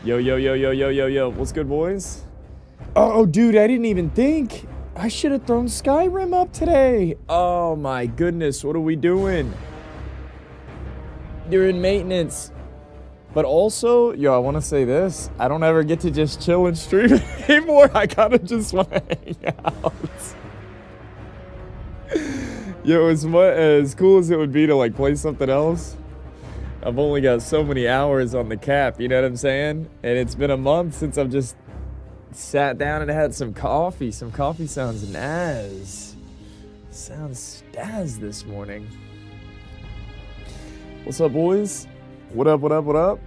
Yo, yo, yo, yo, yo, yo, yo. What's good, boys? Oh, dude, I didn't even think. I should have thrown Skyrim up today. Oh, my goodness. What are we doing? You're in maintenance. But also, yo, I want to say this. I don't ever get to just chill and stream anymore. I kind of just want to hang out. Yo, as cool as it would be to, like, play something else, I've only got so many hours on the cap, you know what I'm saying? And it's been a month since I've just sat down and had some coffee. Some coffee sounds nice. Sounds staz this morning. What's up, boys? What up, what up, what up?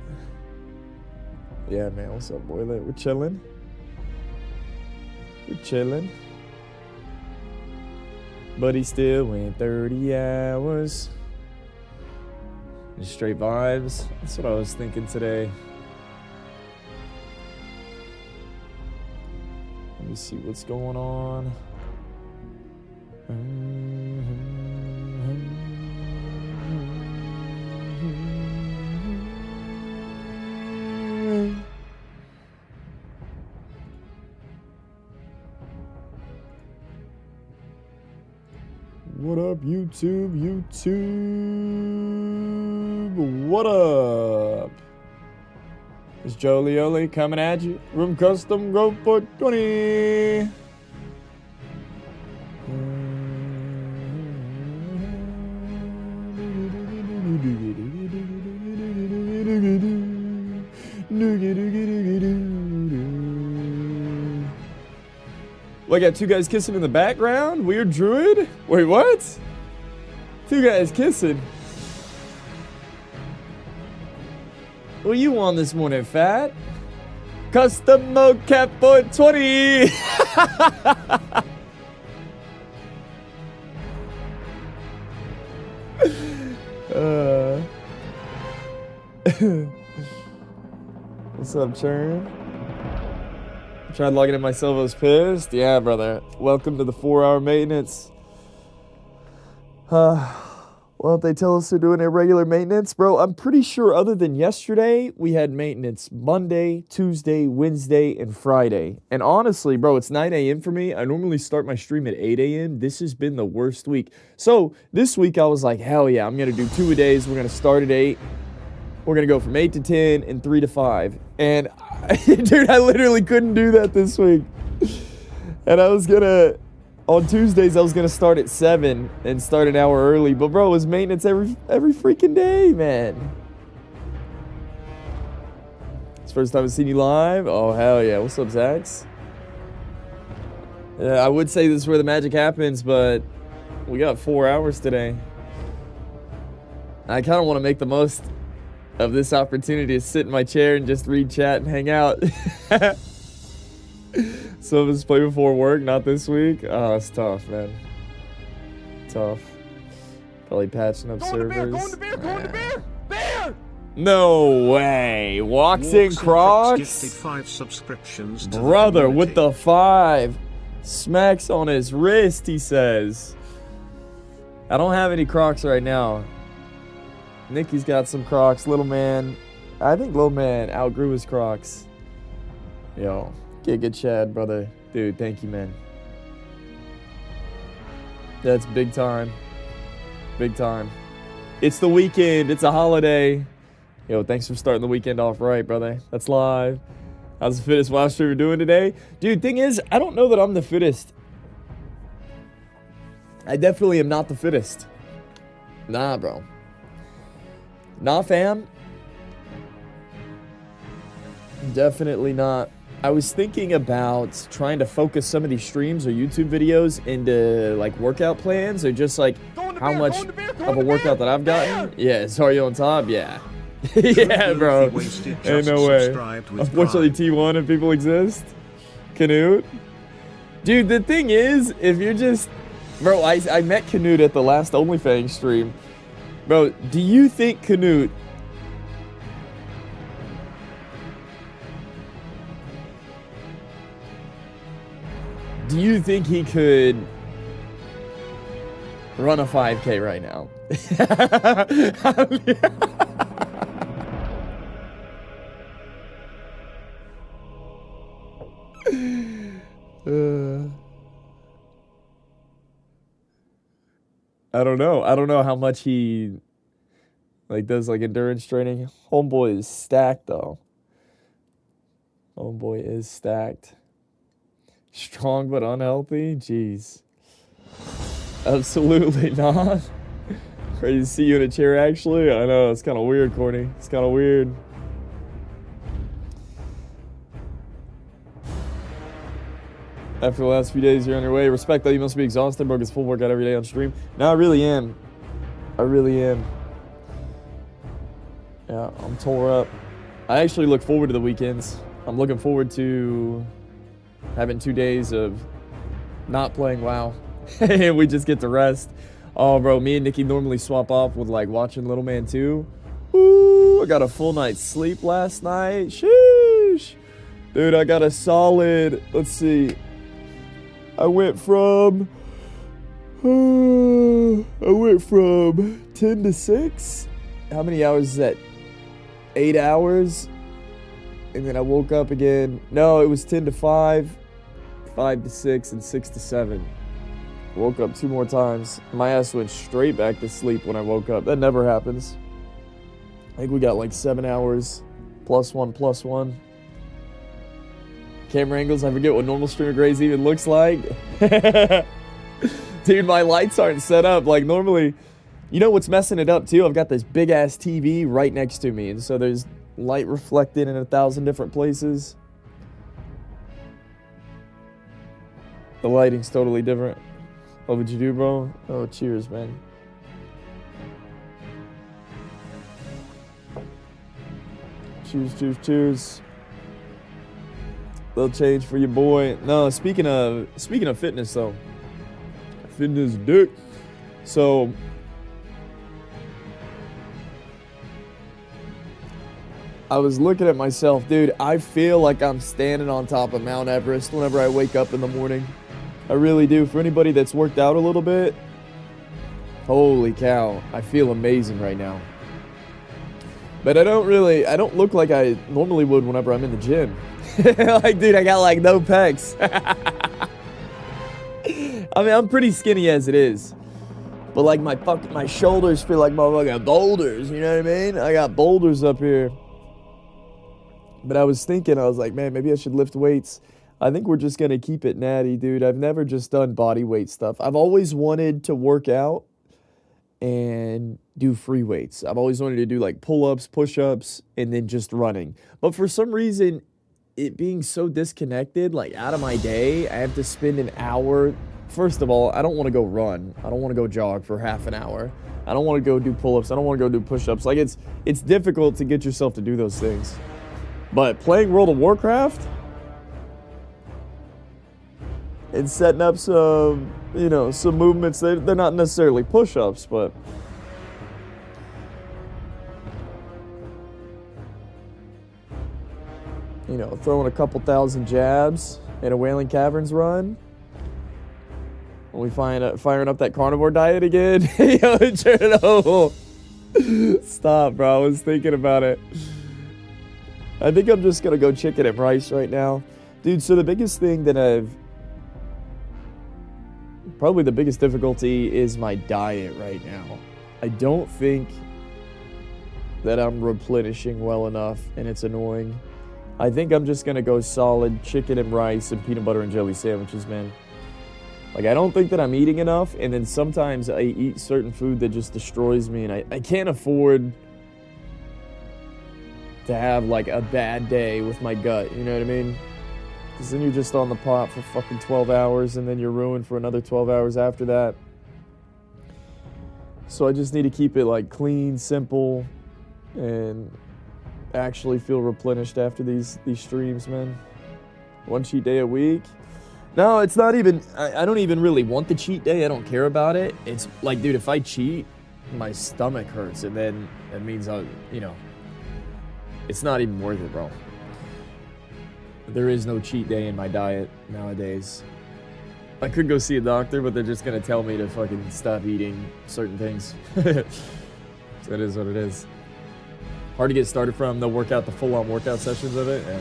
Yeah, man, what's up, boy? We're chilling. We're chilling. But he still went 30 hours. Straight vibes. That's what I was thinking today. Let me see what's going on. What up, YouTube? What up? It's Jolioli coming at you. Room custom, go for 20. Well, I got two guys kissing in the background. Weird Druid? Wait, what? Two guys kissing. What you on this morning, fat? Custom mocap for 20. What's up, Churn? Tried logging in myself, I was pissed. Yeah, brother. Welcome to the 4-hour maintenance. Why don't they tell us they're doing irregular maintenance? Bro, I'm pretty sure other than yesterday, we had maintenance Monday, Tuesday, Wednesday, and Friday. And honestly, bro, it's 9 a.m. for me. I normally start my stream at 8 a.m. This has been the worst week. So this week I was like, hell yeah, I'm going to do 2 a days. We're going to start at 8. We're going to go from 8 to 10 and 3 to 5. And dude, I literally couldn't do that this week. And I was going to, on Tuesdays, I was going to start at 7 and start an hour early. But bro, it was maintenance every freaking day, man. It's the first time I've seen you live. Oh, hell yeah. What's up, Zax? Yeah, I would say this is where the magic happens, but we got 4 hours today. I kind of want to make the most of this opportunity to sit in my chair and just read chat and hang out. Some of us play before work, not this week. Oh, it's tough, man. Tough. Probably patching up servers. Going to beer! Beer! No way. Walks in Crocs. Gifted 5 subscriptions to brother with the 5. Smacks on his wrist, he says. I don't have any Crocs right now. Nikki's got some Crocs. Little man. I think little man outgrew his Crocs. Yo. Get good Chad, brother. Dude, thank you, man. That's big time. Big time. It's the weekend. It's a holiday. Yo, thanks for starting the weekend off right, brother. That's live. How's the fittest wild streamer doing today? Dude, thing is, I don't know that I'm the fittest. I definitely am not the fittest. Nah, bro. Nah, fam. Definitely not. I was thinking about trying to focus some of these streams or YouTube videos into like workout plans or just like how much of a workout that I've gotten. Yeah, sorry you on top? Yeah. Yeah, bro. Ain't no way. Unfortunately, T1 and people exist. Canute. Dude, the thing is, if you're just... Bro, I met Canute at the last OnlyFans stream. Bro, do you think Canute... Do you think he could run a 5K right now? I don't know. I don't know how much he like does like endurance training. Homeboy is stacked though. Homeboy is stacked. Strong but unhealthy? Jeez. Absolutely not. Crazy to see you in a chair, actually. I know, it's kind of weird, Courtney. It's kind of weird. After the last few days, you're on your way. Respect that you must be exhausted. Broke his full workout every day on stream. No, I really am. I really am. Yeah, I'm tore up. I actually look forward to the weekends. I'm looking forward to having 2 days of not playing WoW. And we just get to rest. Oh, bro, me and Nikki normally swap off with, like, watching Little Man 2. Ooh, I got a full night's sleep last night. Sheesh. Dude, I got a solid, let's see. I went from 10 to 6. How many hours is that? 8 hours. And then I woke up again. No, it was 10 to 5, 5 to 6, and 6 to 7. Woke up 2 more times. My ass went straight back to sleep when I woke up. That never happens. I think we got like 7 hours. +1. Camera angles, I forget what normal streamer grays even looks like. Dude, my lights aren't set up. Like normally, you know what's messing it up too? I've got this big ass TV right next to me. And so there's light reflected in 1,000 different places. The lighting's totally different. What would you do, bro? Oh, cheers, man. Cheers. Little change for your boy. No, speaking of fitness though. Fitness dick. So I was looking at myself, dude. I feel like I'm standing on top of Mount Everest whenever I wake up in the morning. I really do. For anybody that's worked out a little bit, holy cow, I feel amazing right now. But I don't look like I normally would whenever I'm in the gym. Like, dude, I got like no pecs. I mean, I'm pretty skinny as it is. But like my shoulders feel like motherfucking boulders, you know what I mean? I got boulders up here. But I was thinking, I was like, man, maybe I should lift weights. I think we're just going to keep it natty, dude. I've never just done body weight stuff. I've always wanted to work out and do free weights. I've always wanted to do like pull-ups, push-ups, and then just running. But for some reason, it being so disconnected, like out of my day, I have to spend an hour. First of all, I don't want to go run. I don't want to go jog for half an hour. I don't want to go do pull-ups. I don't want to go do push-ups. Like it's difficult to get yourself to do those things. But playing World of Warcraft and setting up some, some movements, they're not necessarily push-ups, but throwing a couple thousand jabs in a Wailing Caverns run. When we firing up that carnivore diet again. Yo, Chernobyl. Stop, bro. I was thinking about it. I think I'm just going to go chicken and rice right now. Dude, so the biggest thing that probably the biggest difficulty is my diet right now. I don't think that I'm replenishing well enough, and it's annoying. I think I'm just going to go solid chicken and rice and peanut butter and jelly sandwiches, man. Like, I don't think that I'm eating enough, and then sometimes I eat certain food that just destroys me, and I can't afford to have, like, a bad day with my gut, you know what I mean? Because then you're just on the pot for fucking 12 hours, and then you're ruined for another 12 hours after that. So I just need to keep it, like, clean, simple, and actually feel replenished after these streams, man. 1 cheat day a week. No, it's not even, I don't even really want the cheat day. I don't care about it. It's like, dude, if I cheat, my stomach hurts, and then that means it's not even worth it, bro. There is no cheat day in my diet nowadays. I could go see a doctor, but they're just gonna tell me to fucking stop eating certain things. So it is what it is. Hard to get started from. They'll work out the full-on workout sessions of it. Yeah.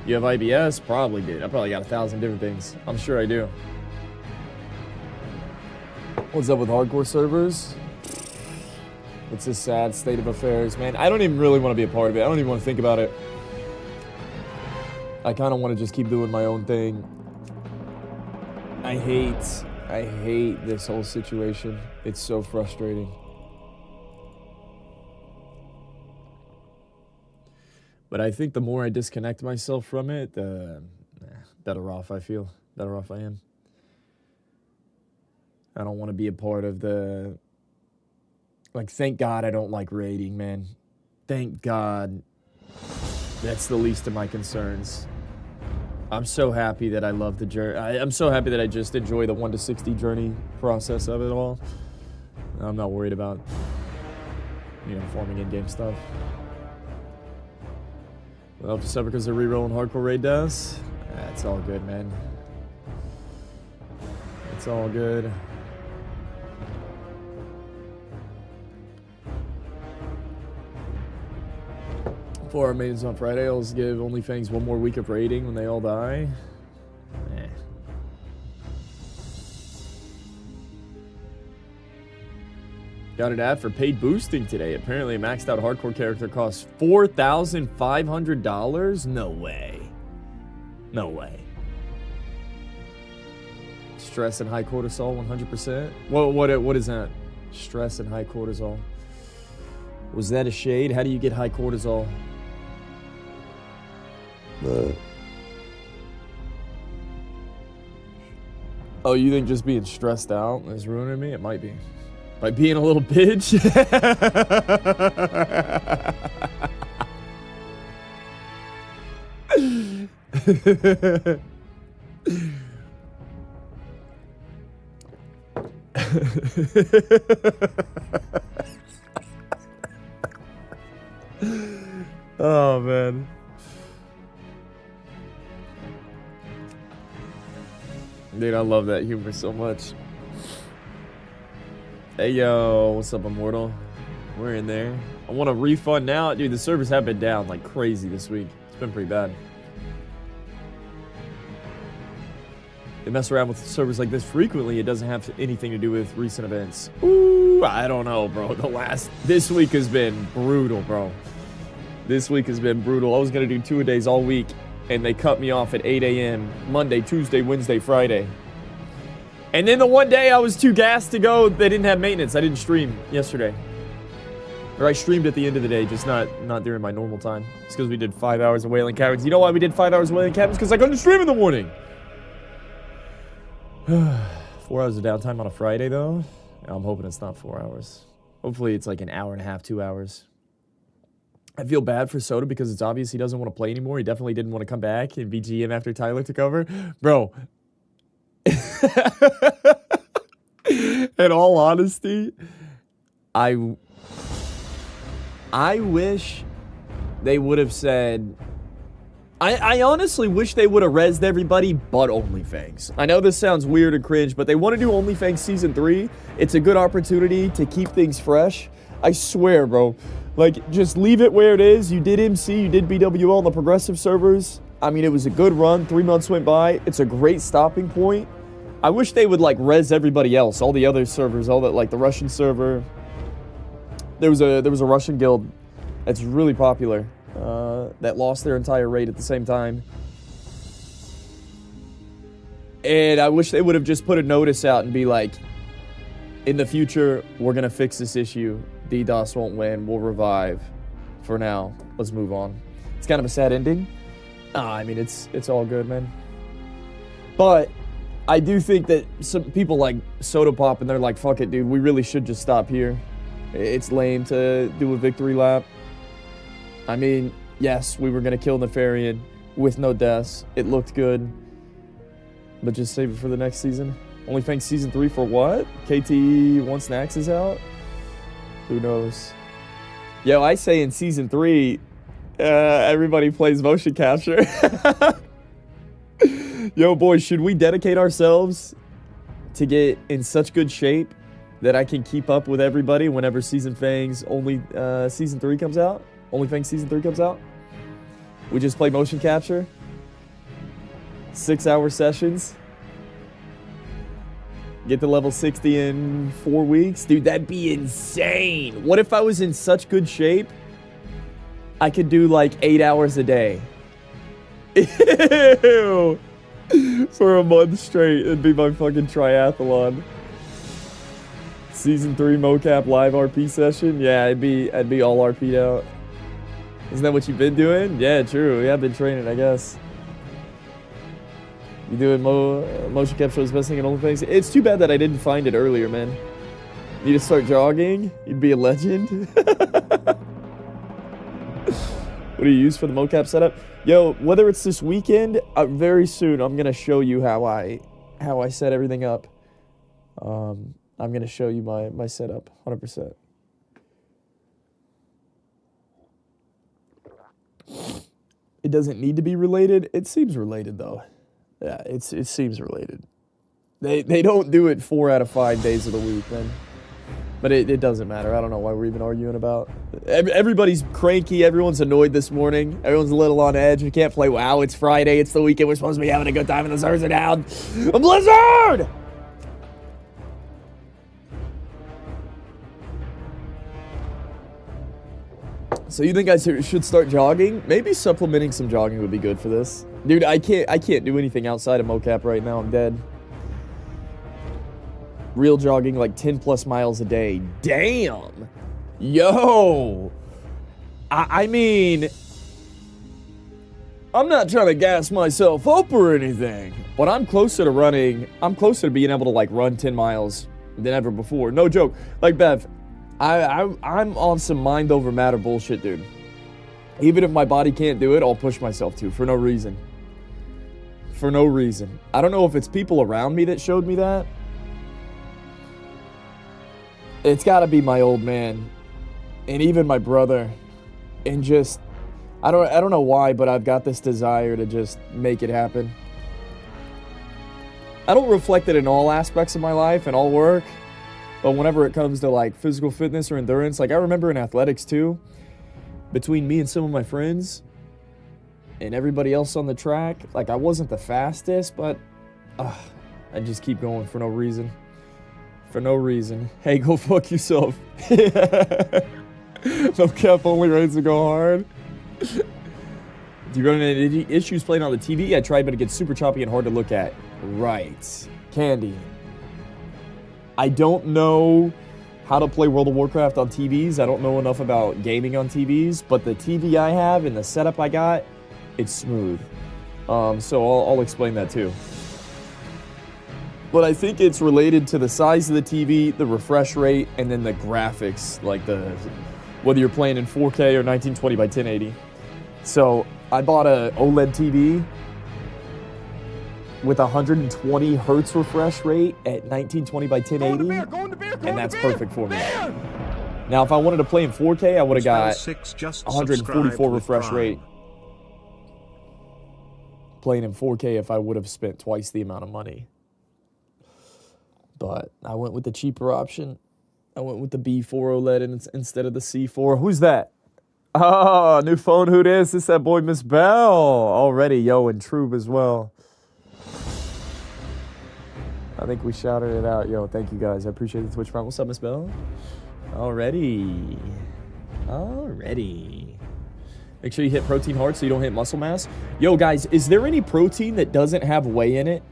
You have IBS? Probably, dude. I probably got 1,000 different things. I'm sure I do. What's up with hardcore servers? It's a sad state of affairs, man. I don't even really want to be a part of it. I don't even want to think about it. I kind of want to just keep doing my own thing. I hate this whole situation. It's so frustrating. But I think the more I disconnect myself from it, the better off I feel. Better off I am. I don't want to be a part of the... Like, thank God I don't like raiding, man. Thank God. That's the least of my concerns. I'm so happy that I love the journey. I'm so happy that I just enjoy the 1 to 60 journey process of it all. I'm not worried about, farming in-game stuff. Well, just because they're rerolling hardcore raid does. It's all good, man. It's all good. For our maintenance on Friday, I'll just give only Fangs 1 more week of raiding when they all die. Got an ad for paid boosting today. Apparently a maxed out hardcore character costs $4,500? No way. No way. Stress and high cortisol, 100%. What is that? Stress and high cortisol. Was that a shade? How do you get high cortisol? Oh, you think just being stressed out is ruining me? It might be. By being a little bitch? Oh, man. Dude, I love that humor so much. Hey, yo, what's up, Immortal? We're in there. I want a refund now. Dude, the servers have been down like crazy this week. It's been pretty bad. They mess around with servers like this frequently. It doesn't have anything to do with recent events. Ooh, I don't know, bro. This week has been brutal, bro. This week has been brutal. I was going to do 2-a-days all week, and they cut me off at 8 a.m. Monday, Tuesday, Wednesday, Friday. And then the one day I was too gassed to go, they didn't have maintenance. I didn't stream yesterday. Or I streamed at the end of the day, just not during my normal time. It's because we did 5 hours of Wailing Caverns. You know why we did 5 hours of Wailing Caverns? Because I couldn't stream in the morning. 4 hours of downtime on a Friday, though. I'm hoping it's not 4 hours. Hopefully it's like an hour and a half, 2 hours. I feel bad for Soda because it's obvious he doesn't want to play anymore. He definitely didn't want to come back and be GM after Tyler took over. Bro. In all honesty, I wish they would have said... I honestly wish they would have rezzed everybody but OnlyFangs. I know this sounds weird and cringe, but they want to do OnlyFangs Season 3. It's a good opportunity to keep things fresh. I swear, bro. Like, just leave it where it is. You did MC, you did BWL on the progressive servers. I mean, it was a good run. 3 months went by. It's a great stopping point. I wish they would, like, res everybody else. All the other servers, all that, like, the Russian server. There was a Russian guild that's really popular. That lost their entire raid at the same time. And I wish they would have just put a notice out and be like, in the future, we're going to fix this issue. DDoS won't win. We'll revive. For now, let's move on. It's kind of a sad ending. I mean, it's all good, man. But I do think that some people like Soda Pop and they're like, fuck it, dude. We really should just stop here. It's lame to do a victory lap. I mean, yes, we were going to kill Nefarian with no deaths. It looked good. But just save it for the next season. OnlyFangs Season 3 for what? KT once Nax is out? Who knows? Yo, I say in Season 3, everybody plays motion capture. Yo, boys, should we dedicate ourselves to get in such good shape that I can keep up with everybody whenever Season 3 comes out? OnlyFangs Season 3 comes out? We just play motion capture? 6-hour sessions? Get to level 60 in 4 weeks? Dude, that'd be insane. What if I was in such good shape, I could do like 8 hours a day? Ew. For a month straight, it'd be my fucking triathlon. Season 3 mocap live RP session? Yeah, I'd be all RP'd out. Isn't that what you've been doing? Yeah, true. Yeah, I've been training, I guess. You doing motion capture is the best thing in all the things. It's too bad that I didn't find it earlier, man. Need to start jogging? You'd be a legend. What do you use for the mocap setup? Yo, whether it's this weekend, very soon, I'm gonna show you how I set everything up. I'm gonna show you my setup, 100%. It doesn't need to be related. It seems related though. Yeah, it seems related. They don't do it 4 out of 5 days of the week, man. But it doesn't matter. I don't know why we're even arguing about. Everybody's cranky. Everyone's annoyed this morning. Everyone's a little on edge. We can't play WoW. It's Friday. It's the weekend. We're supposed to be having a good time, and the servers are down. A blizzard! So you think I should start jogging? Maybe supplementing some jogging would be good for this. Dude, I can't do anything outside of mocap right now. I'm dead. Real jogging like 10 plus miles a day. Damn. Yo. I mean, I'm not trying to gas myself up or anything, but I'm closer to being able to like run 10 miles than ever before. No joke. Like Bev, I'm on some mind over matter bullshit, dude. Even if my body can't do it, I'll push myself to for no reason. For no reason. I don't know if it's people around me that showed me that. It's got to be my old man and even my brother, and just I don't know why, but I've got this desire to just make it happen. I don't reflect it in all aspects of my life and all work, but whenever it comes to like physical fitness or endurance, like I remember in athletics too, between me and some of my friends and everybody else on the track, like I wasn't the fastest, but I just keep going for no reason. For no reason. Hey, go fuck yourself. No cap only rates to go hard. Do you run into any issues playing on the TV? I tried, but it gets super choppy and hard to look at. Right. Candy. I don't know how to play World of Warcraft on TVs. I don't know enough about gaming on TVs, but the TV I have and the setup I got, it's smooth. So I'll explain that too. But I think it's related to the size of the TV, the refresh rate, and then the graphics, like whether you're playing in 4K or 1920 by 1080. So I bought a OLED TV with 120 hertz refresh rate at 1920 by 1080, and that's perfect for me. Now, if I wanted to play in 4K, I would have got 144 refresh rate. Playing in 4K if I would have spent twice the amount of money. But I went with the cheaper option. I went with the B4 OLED instead of the C4. Who's that? Oh, new phone. Who this? It's that boy Miss Bell. Already, yo, and Trube as well. I think we shouted it out. Yo, thank you guys. I appreciate the Twitch Prime. What's up, Miss Bell? Already. Make sure you hit protein hard so you don't hit muscle mass. Yo, guys, is there any protein that doesn't have whey in it?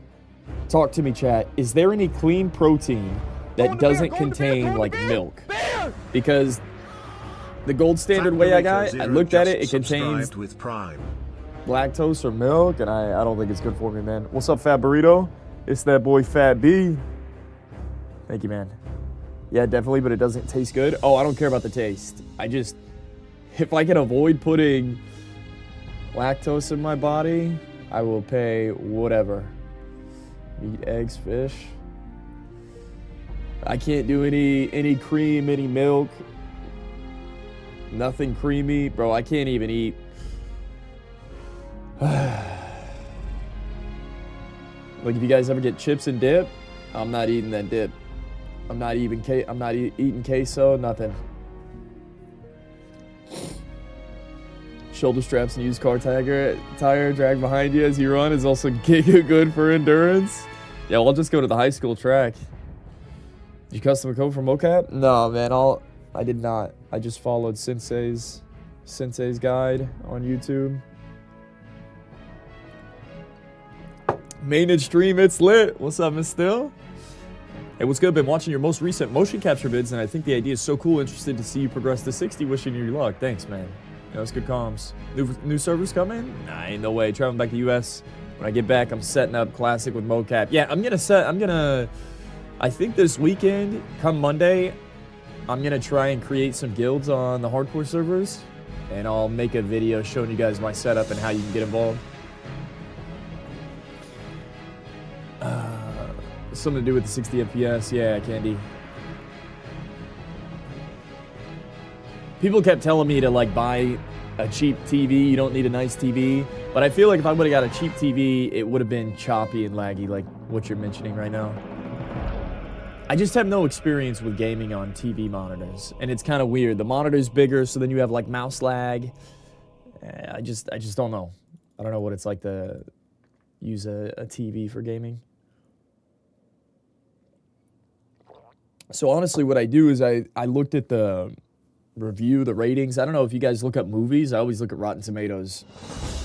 Talk to me, chat. Is there any clean protein that doesn't contain, like, milk? Because the gold standard whey I got, I looked at it, it contains lactose or milk, and I don't think it's good for me, man. What's up, Fat Burrito? It's that boy Fat B. Thank you, man. Yeah, definitely, but it doesn't taste good. Oh, I don't care about the taste. If I can avoid putting lactose in my body, I will pay whatever. Meat, eggs, fish. I can't do any cream, any milk. Nothing creamy. Bro, I can't even eat. Like, if you guys ever get chips and dip, I'm not eating that dip. I'm not eating queso, nothing. Shoulder straps and used car tire drag behind you as you run is also giga good for endurance. Yeah, well, I'll just go to the high school track. you custom a code for mocap? No, man. I did not. I just followed Sensei's guide on YouTube. Maintenance stream, it's lit. What's up, Miss Still? Hey, what's good? Been watching your most recent motion capture vids, and I think the idea is so cool. Interested to see you progress to 60. Wishing you luck. Thanks, man. Yeah, that's good comms. New servers coming? Nah, ain't no way. Traveling back to US. When I get back, I'm setting up Classic with mocap. Yeah, I think this weekend, come Monday, I'm gonna try and create some guilds on the hardcore servers, and I'll make a video showing you guys my setup and how you can get involved. Something to do with the 60 FPS, yeah, Candy. People kept telling me to like buy a cheap TV. You don't need a nice TV, but I feel like if I would have got a cheap TV, it would have been choppy and laggy, like what you're mentioning right now. I just have no experience with gaming on TV monitors, and it's kind of weird. The monitor's bigger, so then you have like mouse lag. I just don't know. I don't know what it's like to use a TV for gaming. So honestly, what I do is I looked at the review, the ratings. I don't know if you guys look up movies. I always look at Rotten Tomatoes.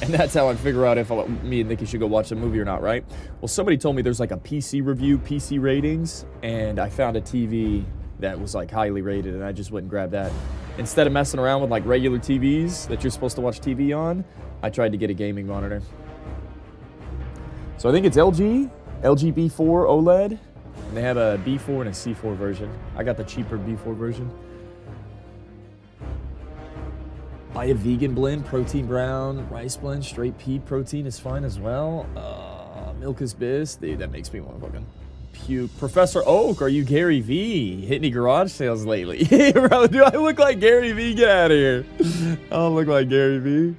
And that's how I figure out if me and Nikki should go watch a movie or not, right? Well, somebody told me there's like a PC review, PC ratings, and I found a TV that was like highly rated, and I just went and grabbed that. Instead of messing around with like regular TVs that you're supposed to watch TV on, I tried to get a gaming monitor. So I think it's LG B4 OLED. And they have a B4 and a C4 version. I got the cheaper B4 version. Buy a vegan blend, protein brown, rice blend, straight pea protein is fine as well. Milk is bliss. Dude, that makes me want to fucking puke. Professor Oak, are you Gary V? Hit any garage sales lately? Hey, bro, do I look like Gary V? Get out of here. I don't look like Gary V.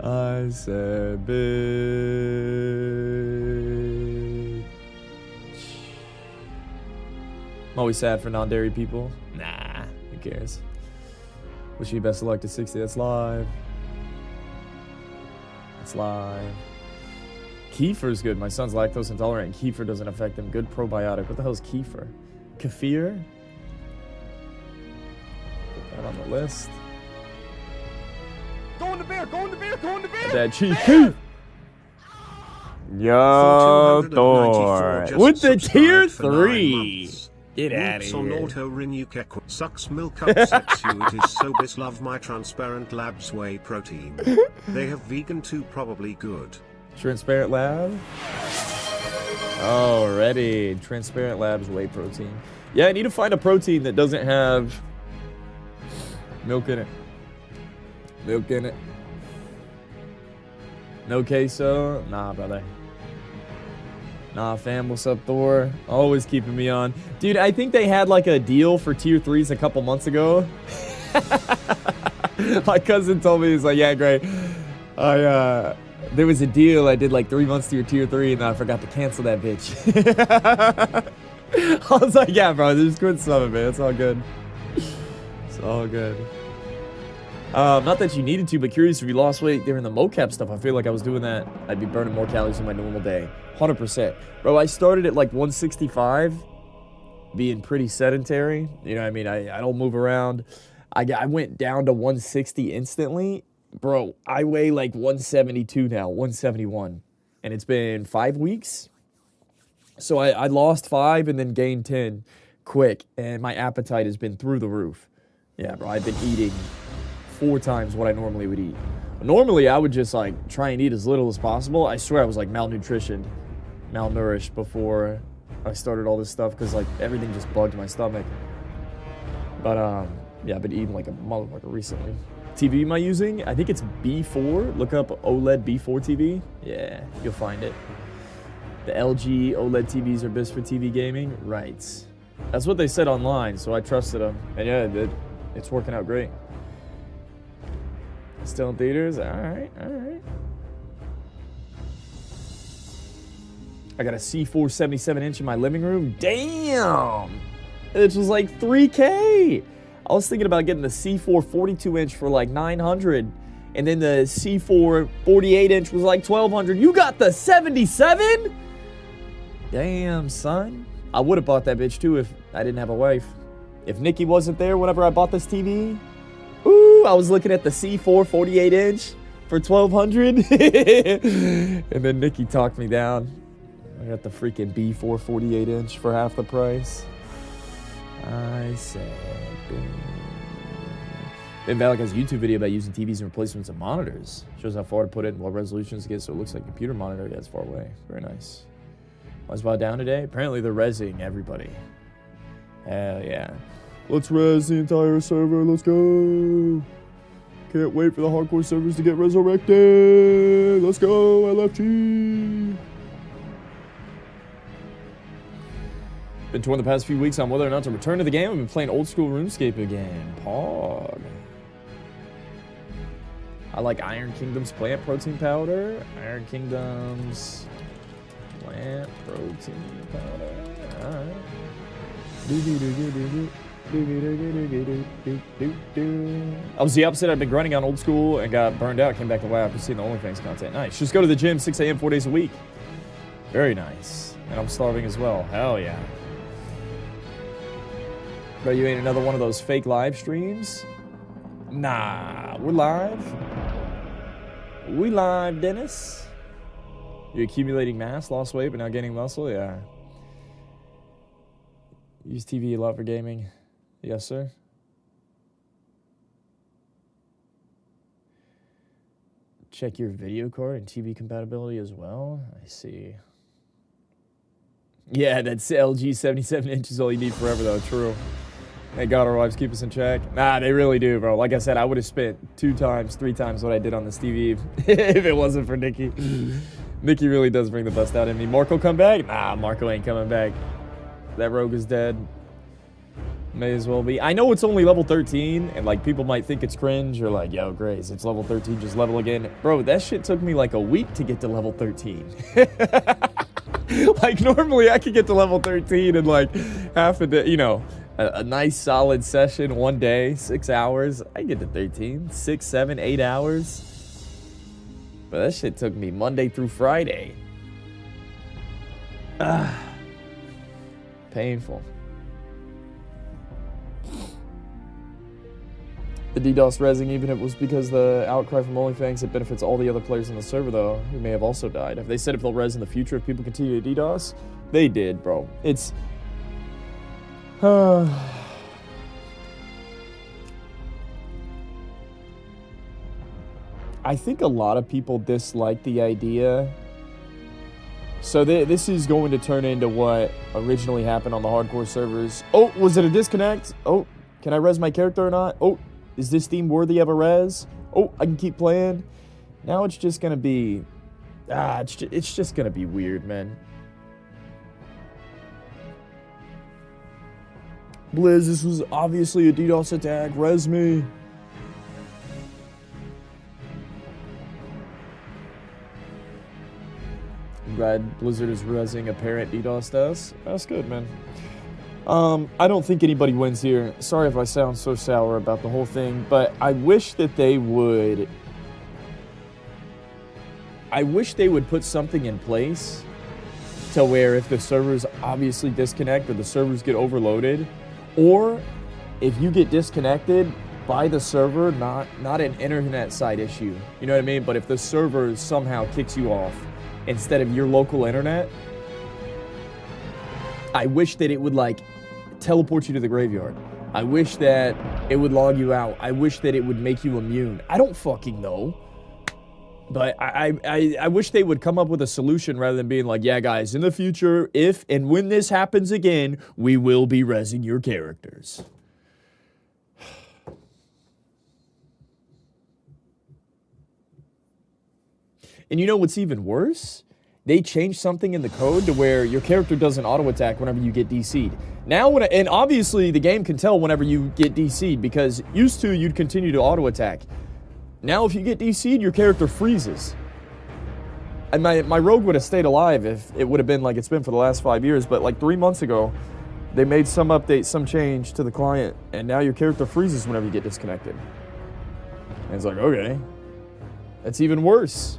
I said, bitch. I'm always sad for non-dairy people. Nah, who cares? Wish you best of luck to 60. That's live. That's live. Kefir's good. My son's lactose intolerant, and kefir doesn't affect him. Good probiotic. What the hell is kefir? Kefir? Put that on the list. Go in the beer, go in the beer, go in the beer! Dad cheese. Kef! Yo, Thor. With the tier 3. Get out of here. On auto renew sucks milk upsets you. It is so bis love my transparent labs whey protein. They have vegan too, probably good. Transparent lab. Already. Transparent labs whey protein. Yeah, I need to find a protein that doesn't have milk in it. Milk in it. No queso? Nah, brother. Nah, fam, what's up, Thor? Always keeping me on. Dude, I think they had like a deal for tier 3s a couple months ago. My cousin told me, he's like, yeah, great. There was a deal. I did like 3 months to your tier 3, and I forgot to cancel that bitch. I was like, yeah, bro, just quit summon, man. It's all good. It's all good. Not that you needed to, but curious if you lost weight during the mocap stuff. I feel like I was doing that. I'd be burning more calories in my normal day. 100%. Bro, I started at like 165, being pretty sedentary. You know what I mean? I don't move around. I went down to 160 instantly. Bro, I weigh like 172 now, 171. And it's been 5 weeks. So I lost 5 and then gained 10 quick. And my appetite has been through the roof. Yeah, bro, I've been eating 4 times what I normally would eat. Normally, I would just like try and eat as little as possible. I swear I was like malnourished before I started all this stuff because like everything just bugged my stomach. But yeah, I've been eating like a motherfucker recently. TV am I using? I think it's B4. Look up OLED B4 TV. Yeah, you'll find it. The LG OLED TVs are best for TV gaming. Right. That's what they said online, so I trusted them. And yeah, it's working out great. Still in theaters? Alright, alright. I got a C4 77-inch in my living room. Damn! It was like $3K! I was thinking about getting the C4 42-inch for like $900. And then the C4 48-inch was like $1,200. You got the 77? Damn, son. I would have bought that bitch too if I didn't have a wife. If Nikki wasn't there whenever I bought this TV, ooh, I was looking at the C4 48-inch for $1,200. And then Nikki talked me down. I got the freaking B4 48-inch for half the price. I said, Ben Valak has a YouTube video about using TVs in replacements of monitors. Shows how far to put it and what resolutions to get so it looks like a computer monitor. Yeah, it's far away. Very nice. Why's Wild down today? Apparently they're rezzing everybody. Hell yeah. Let's res the entire server. Let's go. Can't wait for the hardcore servers to get resurrected. Let's go, LFG. Been torn the past few weeks on whether or not to return to the game. I've been playing old school RuneScape again. Pog. I like Iron Kingdom's plant protein powder. Iron Kingdom's plant protein powder. Alright. I was the opposite. I've been grinding on old school and got burned out. Came back to WoW after seeing the OnlyFans content. Nice. Just go to the gym 6 a.m. 4 days a week. Very nice. And I'm starving as well. Hell yeah. Bro, you ain't another one of those fake live streams? Nah, we're live. We live, Dennis. You're accumulating mass, lost weight, but now gaining muscle? Yeah. Use TV a lot for gaming. Yes, sir. Check your video card and TV compatibility as well. I see. Yeah, that's LG 77 inches all you need forever, though. True. Hey, God, our wives keep us in check. Nah, they really do, bro. Like I said, I would have spent 2 times, 3 times what I did on this TV if it wasn't for Nikki. Nikki really does bring the best out in me. Marco come back? Nah, Marco ain't coming back. That rogue is dead. May as well be. I know it's only level 13, and like people might think it's cringe or like, yo, Grace, it's level 13, just level again. Bro, that shit took me like a week to get to level 13. Like normally I could get to level 13 in like half a day, you know, a nice solid session, 1 day, 6 hours. I get to 13, 6, 7, 8 hours. But that shit took me Monday through Friday. Painful. The DDoS rezzing, even if it was because the outcry from OnlyFans, it benefits all the other players in the server, though, who may have also died. Have they said if they'll res in the future if people continue to DDoS? They did, bro. It's... I think a lot of people dislike the idea. So this is going to turn into what originally happened on the hardcore servers. Oh, was it a disconnect? Oh, can I res my character or not? Oh, is this theme worthy of a res? Oh, I can keep playing. Now it's just going to be... it's just going to be weird, man. Blizz, this was obviously a DDoS attack. Res me. I'm glad Blizzard is resing apparent DDoS us. That's good, man. I don't think anybody wins here. Sorry if I sound so sour about the whole thing, but I wish that they would... I wish they would put something in place to where if the servers obviously disconnect or the servers get overloaded, or if you get disconnected by the server, not an internet side issue, you know what I mean? But if the server somehow kicks you off instead of your local internet, I wish that it would like teleport you to the graveyard. I wish that it would log you out. I wish that it would make you immune. I don't fucking know. But I wish they would come up with a solution rather than being like, yeah, guys, in the future, if and when this happens again, we will be rezzing your characters. And you know what's even worse? They changed something in the code to where your character doesn't auto-attack whenever you get DC'd. Now, and obviously the game can tell whenever you get DC'd because used to you'd continue to auto-attack. Now, if you get DC'd, your character freezes. And my rogue would have stayed alive if it would have been like it's been for the last 5 years, but like 3 months ago, they made some update, some change to the client, and now your character freezes whenever you get disconnected. And it's like, okay, that's even worse.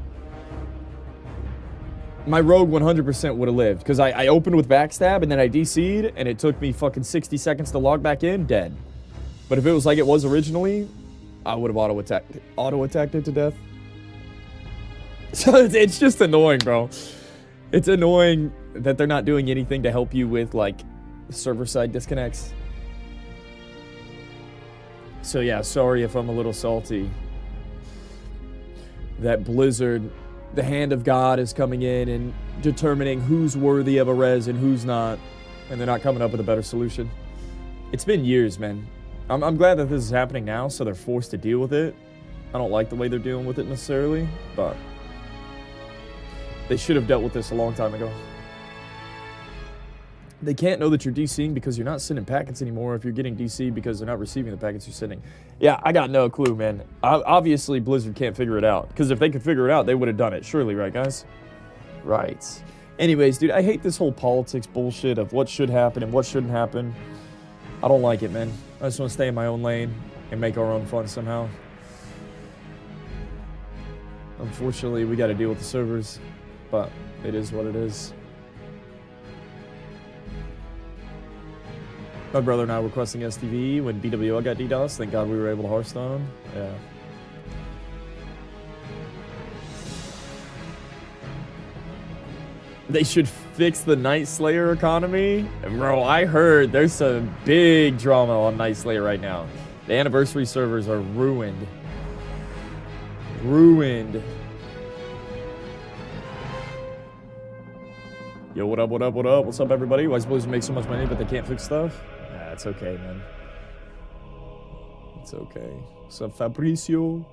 my rogue 100% would have lived. Because I opened with backstab, and then I DC'd, and it took me fucking 60 seconds to log back in, dead. But if it was like it was originally, I would have auto-attacked it to death. So it's just annoying, bro. It's annoying that they're not doing anything to help you with, like, server-side disconnects. So yeah, sorry if I'm a little salty. That Blizzard, the hand of God is coming in and determining who's worthy of a res and who's not. And they're not coming up with a better solution. It's been years, man. I'm glad that this is happening now, so they're forced to deal with it. I don't like the way they're dealing with it necessarily, but they should have dealt with this a long time ago. They can't know that you're DCing because you're not sending packets anymore if you're getting DC because they're not receiving the packets you're sending. Yeah, I got no clue, man. Obviously, Blizzard can't figure it out. Because if they could figure it out, they would have done it. Surely, right, guys? Right. Anyways, dude, I hate this whole politics bullshit of what should happen and what shouldn't happen. I don't like it, man. I just want to stay in my own lane and make our own fun somehow. Unfortunately, we got to deal with the servers. But it is what it is. My brother and I were requesting STV when BWL got DDoS. Thank God we were able to Hearthstone. Yeah. They should fix the Night Slayer economy. And bro, I heard there's some big drama on Night Slayer right now. The anniversary servers are ruined. Ruined. Yo, what up, what up, what up? What's up, everybody? Why does Blizzard make so much money, but they can't fix stuff? Nah, it's okay, man. It's okay. What's up, Fabricio?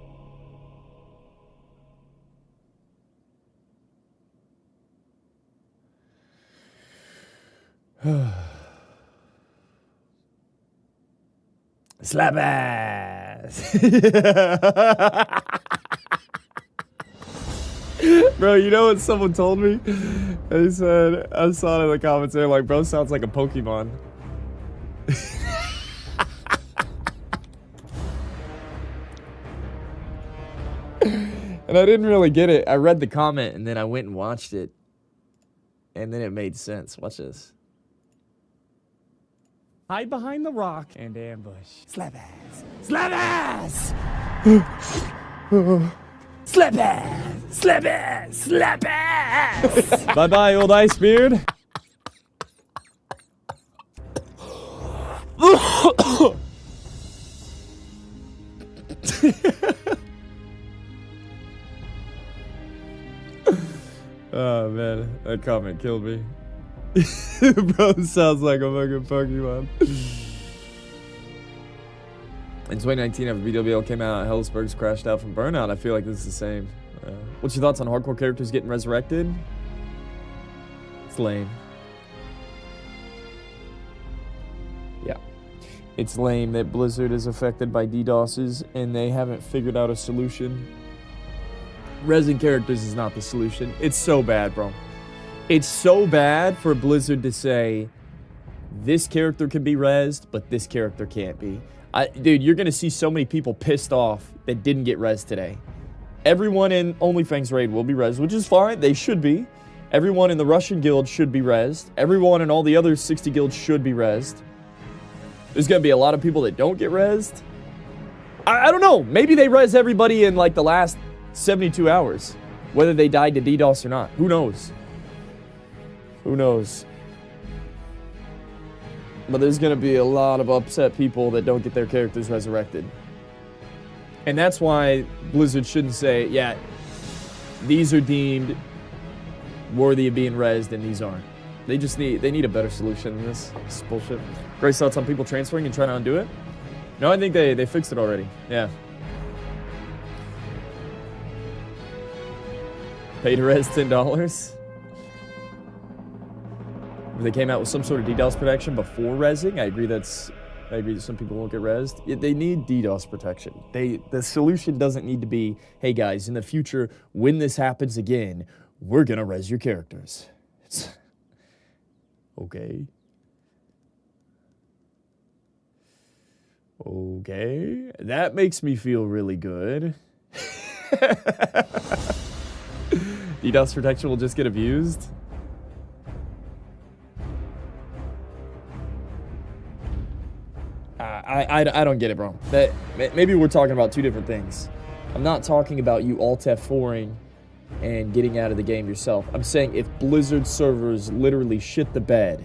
Slap ass! Bro, you know what someone told me? They said, I saw it in the comments, they're like, bro sounds like a Pokemon. And I didn't really get it. I read the comment and then I went and watched it. And then it made sense. Watch this. Hide behind the rock and ambush. Slap ass. Slap ass! Slap ass! Slap ass! Slap ass! Bye-bye, old ice beard. Oh, man. That comment killed me. Bro, sounds like a fucking Pokemon. In 2019, after BWL came out, Hellisberg's crashed out from Burnout. I feel like this is the same. What's your thoughts on hardcore characters getting resurrected? It's lame. Yeah. It's lame that Blizzard is affected by DDoSes and they haven't figured out a solution. Resin characters is not the solution. It's so bad, bro. It's so bad for Blizzard to say, this character can be rezzed, but this character can't be. Dude, you're going to see so many people pissed off that didn't get rezzed today. Everyone in OnlyFangs raid will be rezzed, which is fine. They should be. Everyone in the Russian guild should be rezzed. Everyone in all the other 60 guilds should be rezzed. There's going to be a lot of people that don't get rezzed. I don't know. Maybe they res everybody in like the last 72 hours. Whether they died to DDoS or not. Who knows? Who knows? But there's going to be a lot of upset people that don't get their characters resurrected. And that's why Blizzard shouldn't say, yeah, these are deemed worthy of being rezzed and these aren't. They need a better solution than this. This is bullshit. Great thoughts on people transferring and trying to undo it? No, I think they fixed it already. Yeah. Pay to res $10. If they came out with some sort of DDoS protection before rezzing, I agree that some people won't get rezzed. They need DDoS protection. The solution doesn't need to be, hey guys, in the future, when this happens again, we're gonna res your characters. It's okay. Okay. That makes me feel really good. DDoS protection will just get abused. I don't get it, bro. That maybe we're talking about two different things. I'm not talking about you alt F4ing and getting out of the game yourself. I'm saying if Blizzard servers literally shit the bed,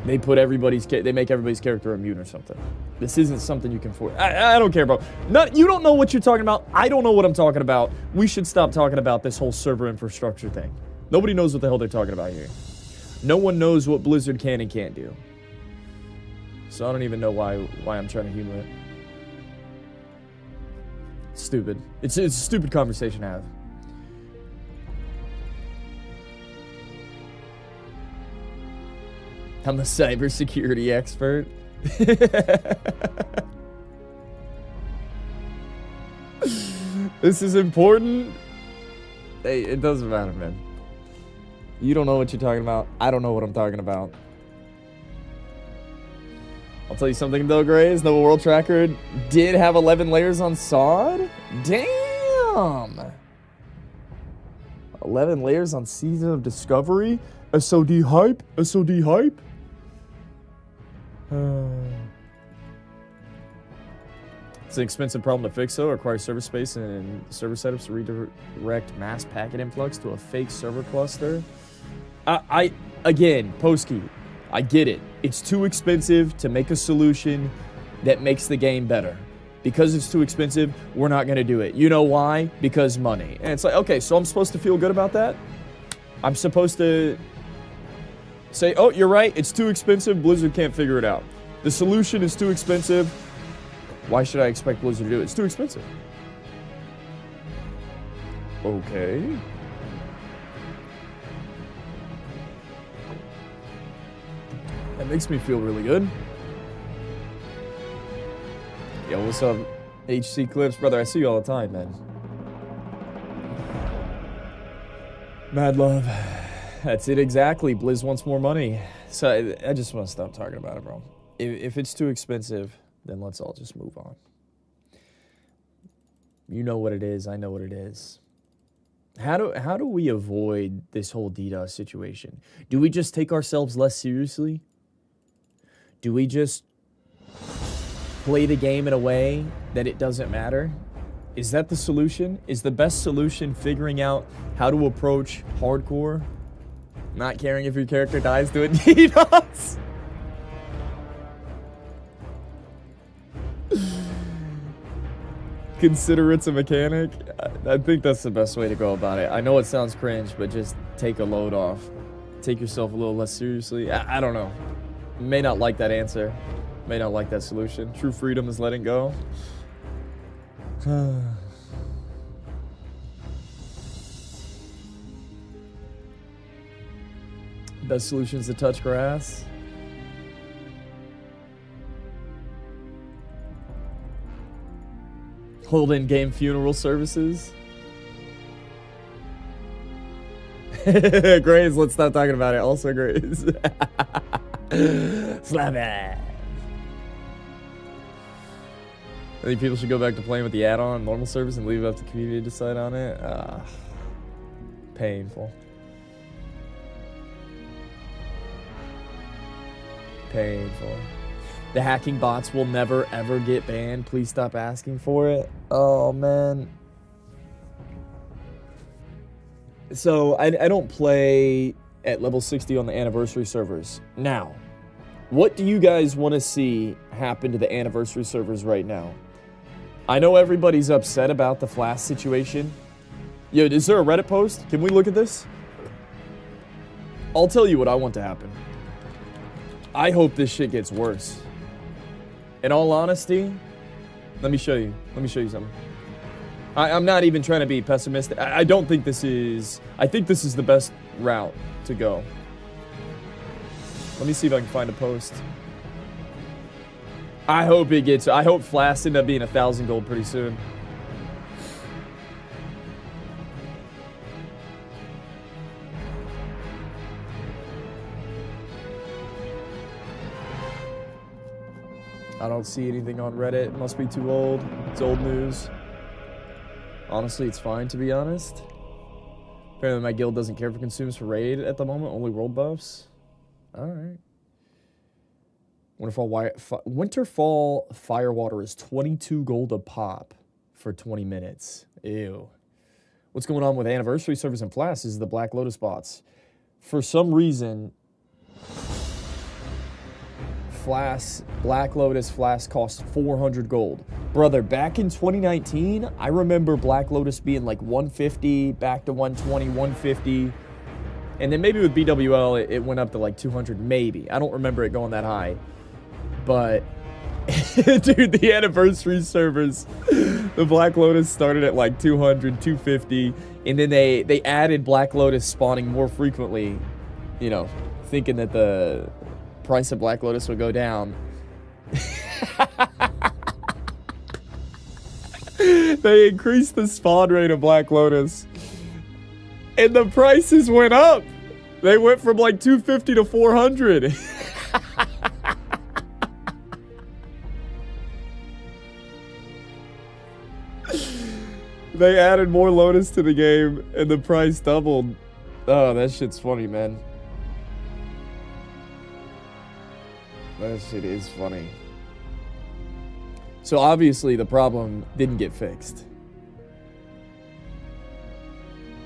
they make everybody's character immune or something. This isn't something you can force. I don't care, bro. You don't know what you're talking about. I don't know what I'm talking about. We should stop talking about this whole server infrastructure thing. Nobody knows what the hell they're talking about here. No one knows what Blizzard can and can't do. So I don't even know why I'm trying to humor it. It's stupid. It's a stupid conversation to have. I'm a cybersecurity expert. This is important. Hey, it doesn't matter, man. You don't know what you're talking about. I don't know what I'm talking about. I'll tell you something though, Grays. Nova World Tracker did have 11 layers on SOD. Damn. 11 layers on Season of Discovery. SOD hype. SOD hype. It's an expensive problem to fix, though. It requires server space and server setups to redirect mass packet influx to a fake server cluster. Again, Posky, I get it. It's too expensive to make a solution that makes the game better. Because it's too expensive, we're not going to do it. You know why? Because money. And it's like, okay, so I'm supposed to feel good about that? I'm supposed to say, oh, you're right, it's too expensive, Blizzard can't figure it out. The solution is too expensive. Why should I expect Blizzard to do it? It's too expensive. Okay. That makes me feel really good. Yo, what's up, HC Clips? Brother, I see you all the time, man. Mad love. That's it exactly. Blizz wants more money. So I just want to stop talking about it, bro. If it's too expensive, then let's all just move on. You know what it is. I know what it is. How do we avoid this whole DDoS situation? Do we just take ourselves less seriously? Do we just play the game in a way that it doesn't matter? Is that the solution? Is the best solution figuring out how to approach hardcore? Not caring if your character dies doing DDoS? Consider it's a mechanic? I think that's the best way to go about it. I know it sounds cringe, but just take a load off. Take yourself a little less seriously. I don't know. May not like that answer. May not like that solution. True freedom is letting go. Best solution is to touch grass. Hold in-game funeral services. Graves, let's stop talking about it. Also Graves. Slap it. I think people should go back to playing with the add-on normal service and leave it up to the community to decide on it. Painful. Painful. The hacking bots will never ever get banned. Please stop asking for it. Oh man. So I don't play at level 60 on the anniversary servers. Now, what do you guys want to see happen to the anniversary servers right now? I know everybody's upset about the Flask situation. Yo, is there a Reddit post? Can we look at this? I'll tell you what I want to happen. I hope this shit gets worse. In all honesty, let me show you. Let me show you something. I'm not even trying to be pessimistic. I don't think this is... I think this is the best route to go. Let me see if I can find a post. I hope it gets... I hope Flask end up being 1,000 gold pretty soon. I don't see anything on Reddit. It must be too old. It's old news. Honestly, it's fine, to be honest. Apparently my guild doesn't care for consumes for raid at the moment, only world buffs. Alright. Winterfall Firewater is 22 gold a pop for 20 minutes. Ew. What's going on with anniversary servers and Flask? This is the Black Lotus bots. For some reason, Black Lotus Flask costs 400 gold. Brother, back in 2019, I remember Black Lotus being like 150, back to 120, 150. And then maybe with BWL, it went up to like 200, maybe. I don't remember it going that high. But, dude, the anniversary servers, the Black Lotus started at like 200, 250. And then they added Black Lotus spawning more frequently, you know, thinking that the price of Black Lotus would go down. They increased the spawn rate of Black Lotus. And the prices went up. They went from like 250 to 400. They added more Lotus to the game and the price doubled. Oh, that shit's funny, man. That shit is funny. So obviously the problem didn't get fixed.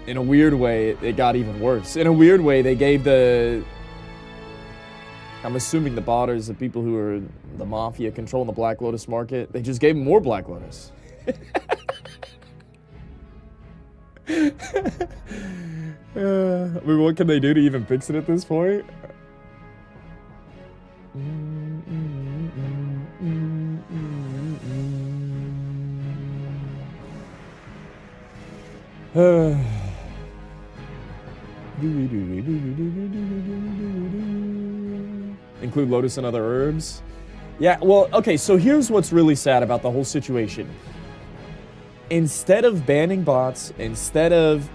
In a weird way, it got even worse. In a weird way, they gave the... I'm assuming the botters, the people who are the mafia controlling the Black Lotus market, they just gave them more Black Lotus. I mean, what can they do to even fix it at this point? Include Lotus and other herbs? Yeah, well, okay, so here's what's really sad about the whole situation. Instead of banning bots, instead of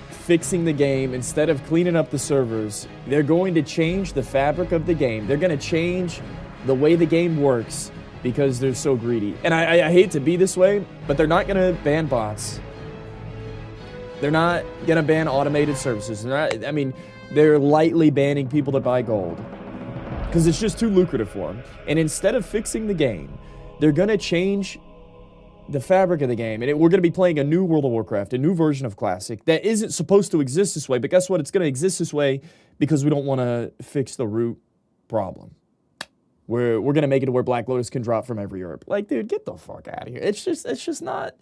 fixing the game, instead of cleaning up the servers, they're going to change the fabric of the game. They're going to change the way the game works because they're so greedy. And I hate to be this way, but they're not going to ban bots. They're not going to ban automated services. I mean, they're lightly banning people that buy gold because it's just too lucrative for them. And instead of fixing the game, they're going to change the fabric of the game. And we're going to be playing a new World of Warcraft, a new version of Classic that isn't supposed to exist this way. But guess what? It's going to exist this way because we don't want to fix the root problem. We're going to make it to where Black Lotus can drop from every herb. Like, dude, get the fuck out of here. It's just not,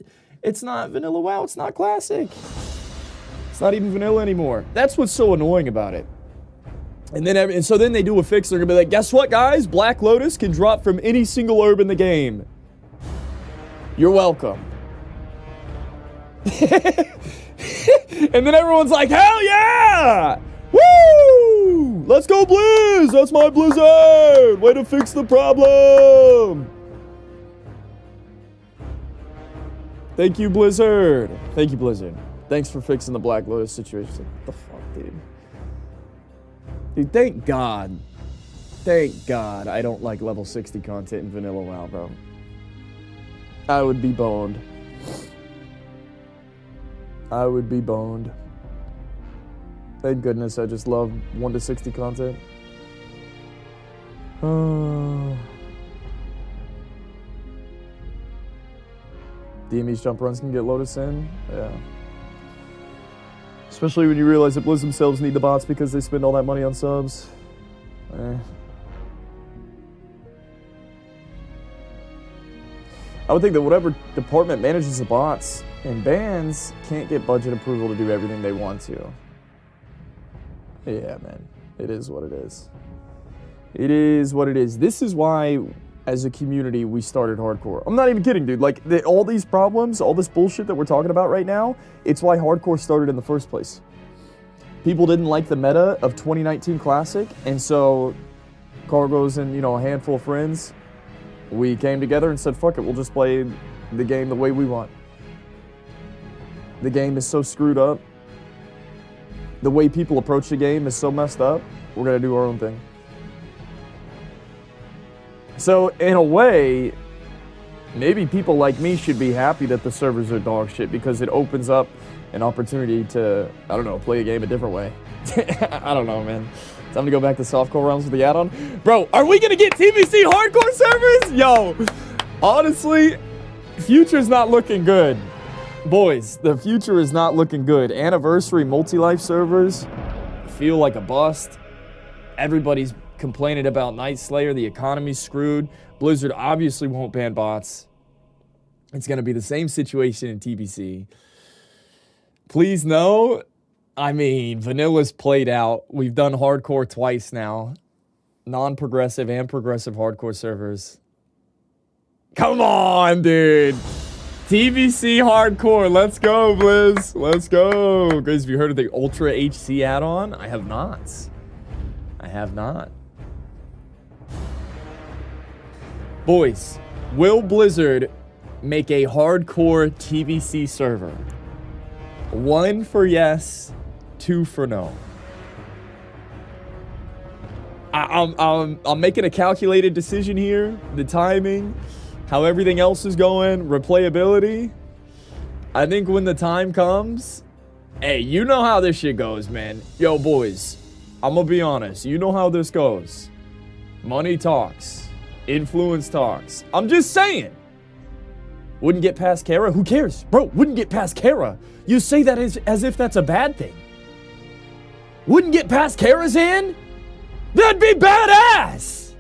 it's not vanilla WoW. It's not Classic. It's not even vanilla anymore. That's what's so annoying about it. And so then they do a fix. They're going to be like, guess what, guys? Black Lotus can drop from any single herb in the game. You're welcome. And then everyone's like, hell yeah! Woo! Let's go Blizz! That's my Blizzard! Way to fix the problem! Thank you, Blizzard. Thank you, Blizzard. Thanks for fixing the Black Lotus situation. What the fuck, dude? Dude, thank God. Thank God I don't like level 60 content in vanilla WoW, bro. I would be boned. I would be boned. Thank goodness I just love 1 to 60 content. DME's jump runs can get Lotus in. Yeah. Especially when you realize that Blizz themselves need the bots because they spend all that money on subs. I would think that whatever department manages the bots and bans can't get budget approval to do everything they want to. Yeah, man. It is what it is. It is what it is. This is why, as a community, we started hardcore. I'm not even kidding, dude. Like, all these problems, all this bullshit that we're talking about right now, it's why hardcore started in the first place. People didn't like the meta of 2019 Classic, and so Cargos and, you know, a handful of friends, we came together and said, fuck it, we'll just play the game the way we want. The game is so screwed up. The way people approach the game is so messed up. We're going to do our own thing. So, in a way, maybe people like me should be happy that the servers are dog shit because it opens up an opportunity to, I don't know, play a game a different way. I don't know, man. Time to go back to softcore realms with the add-on. Bro, are we gonna get TBC hardcore servers? Yo, honestly, future's not looking good. Boys, the future is not looking good. Anniversary multi-life servers feel like a bust. Everybody's complaining about Night Slayer. The economy's screwed. Blizzard obviously won't ban bots. It's gonna be the same situation in TBC. Please no. I mean, vanilla's played out. We've done hardcore twice now. Non-progressive and progressive hardcore servers. Come on, dude. TBC hardcore. Let's go, Blizz. Let's go. Guys, have you heard of the Ultra HC add-on? I have not. I have not. Boys, will Blizzard make a hardcore TBC server? 1 for yes, 2 for no. I'm making a calculated decision here. The timing, how everything else is going, replayability. I think when the time comes, hey, you know how this shit goes, man. Yo, boys, I'm gonna be honest. You know how this goes. Money talks. Influence talks. I'm just saying. Wouldn't get past Kara? Who cares? Bro, wouldn't get past Kara. You say that as if that's a bad thing. Wouldn't get past Kara's hand? That'd be badass!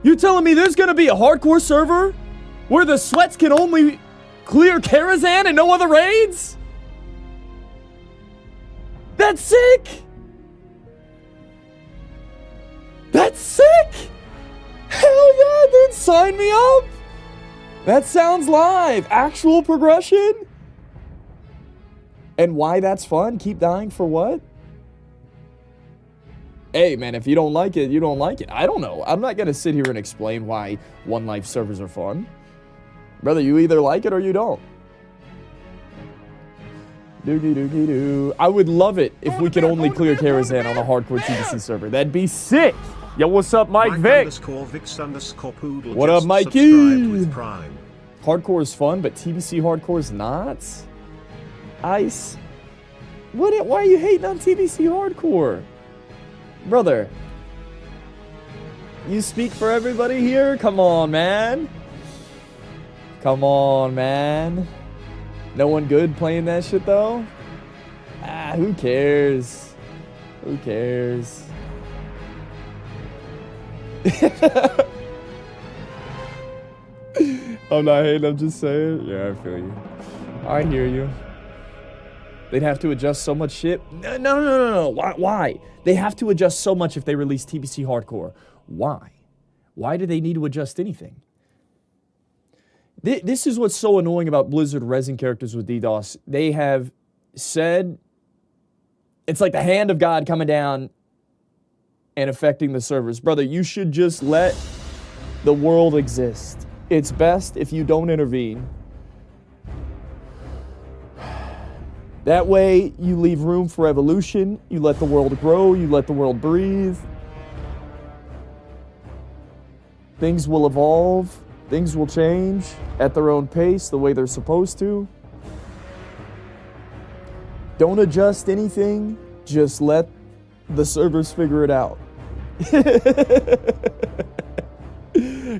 You're telling me there's gonna be a hardcore server where the sweats can only clear Karazhan and no other raids? That's sick! That's sick! Hell yeah, dude, sign me up! That sounds live. Actual progression? And why that's fun? Keep dying for what? Hey, man, if you don't like it, you don't like it. I don't know. I'm not going to sit here and explain why One Life servers are fun. Brother, you either like it or you don't. Doogie doogie doo. I would love it if we could only clear Karazhan on a hardcore TBC server. That'd be sick. Yo, what's up, Mike Vic? What up, Mikey? Hardcore is fun, but TBC hardcore is not. Ice. Why are you hating on TBC hardcore? Brother. You speak for everybody here? Come on, man. Come on, man. No one good playing that shit, though? Ah, who cares? Who cares? I'm not hating, I'm just saying. Yeah, I feel you. I hear you. They'd have to adjust so much shit. No. Why? They have to adjust so much if they release TBC Hardcore. Why? Why do they need to adjust anything? This is what's so annoying about Blizzard resin characters with DDoS. They have said it's like the hand of God coming down and affecting the servers. Brother, you should just let the world exist. It's best if you don't intervene. That way, you leave room for evolution, you let the world grow, you let the world breathe. Things will evolve, things will change at their own pace, the way they're supposed to. Don't adjust anything, just let the servers figure it out.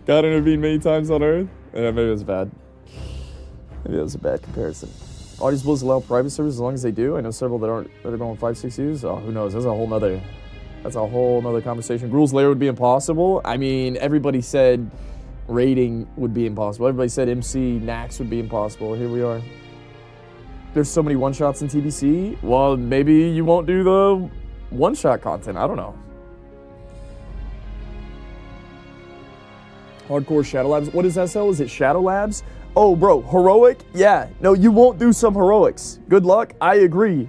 God intervened many times on Earth? Yeah, maybe it was bad. Maybe that was a bad comparison. All these Blizz allow private servers as long as they do. I know several that are going 5-6 U's. Oh, who knows? That's a whole nother conversation. Gruul's Lair would be impossible. I mean, everybody said raiding would be impossible. Everybody said MC Nax would be impossible. Here we are. There's so many one-shots in TBC. Well, maybe you won't do the one-shot content. I don't know. Hardcore Shadow Labs. What is SL? Is it Shadow Labs? Oh, bro, heroic? Yeah. No, you won't do some heroics. Good luck. I agree.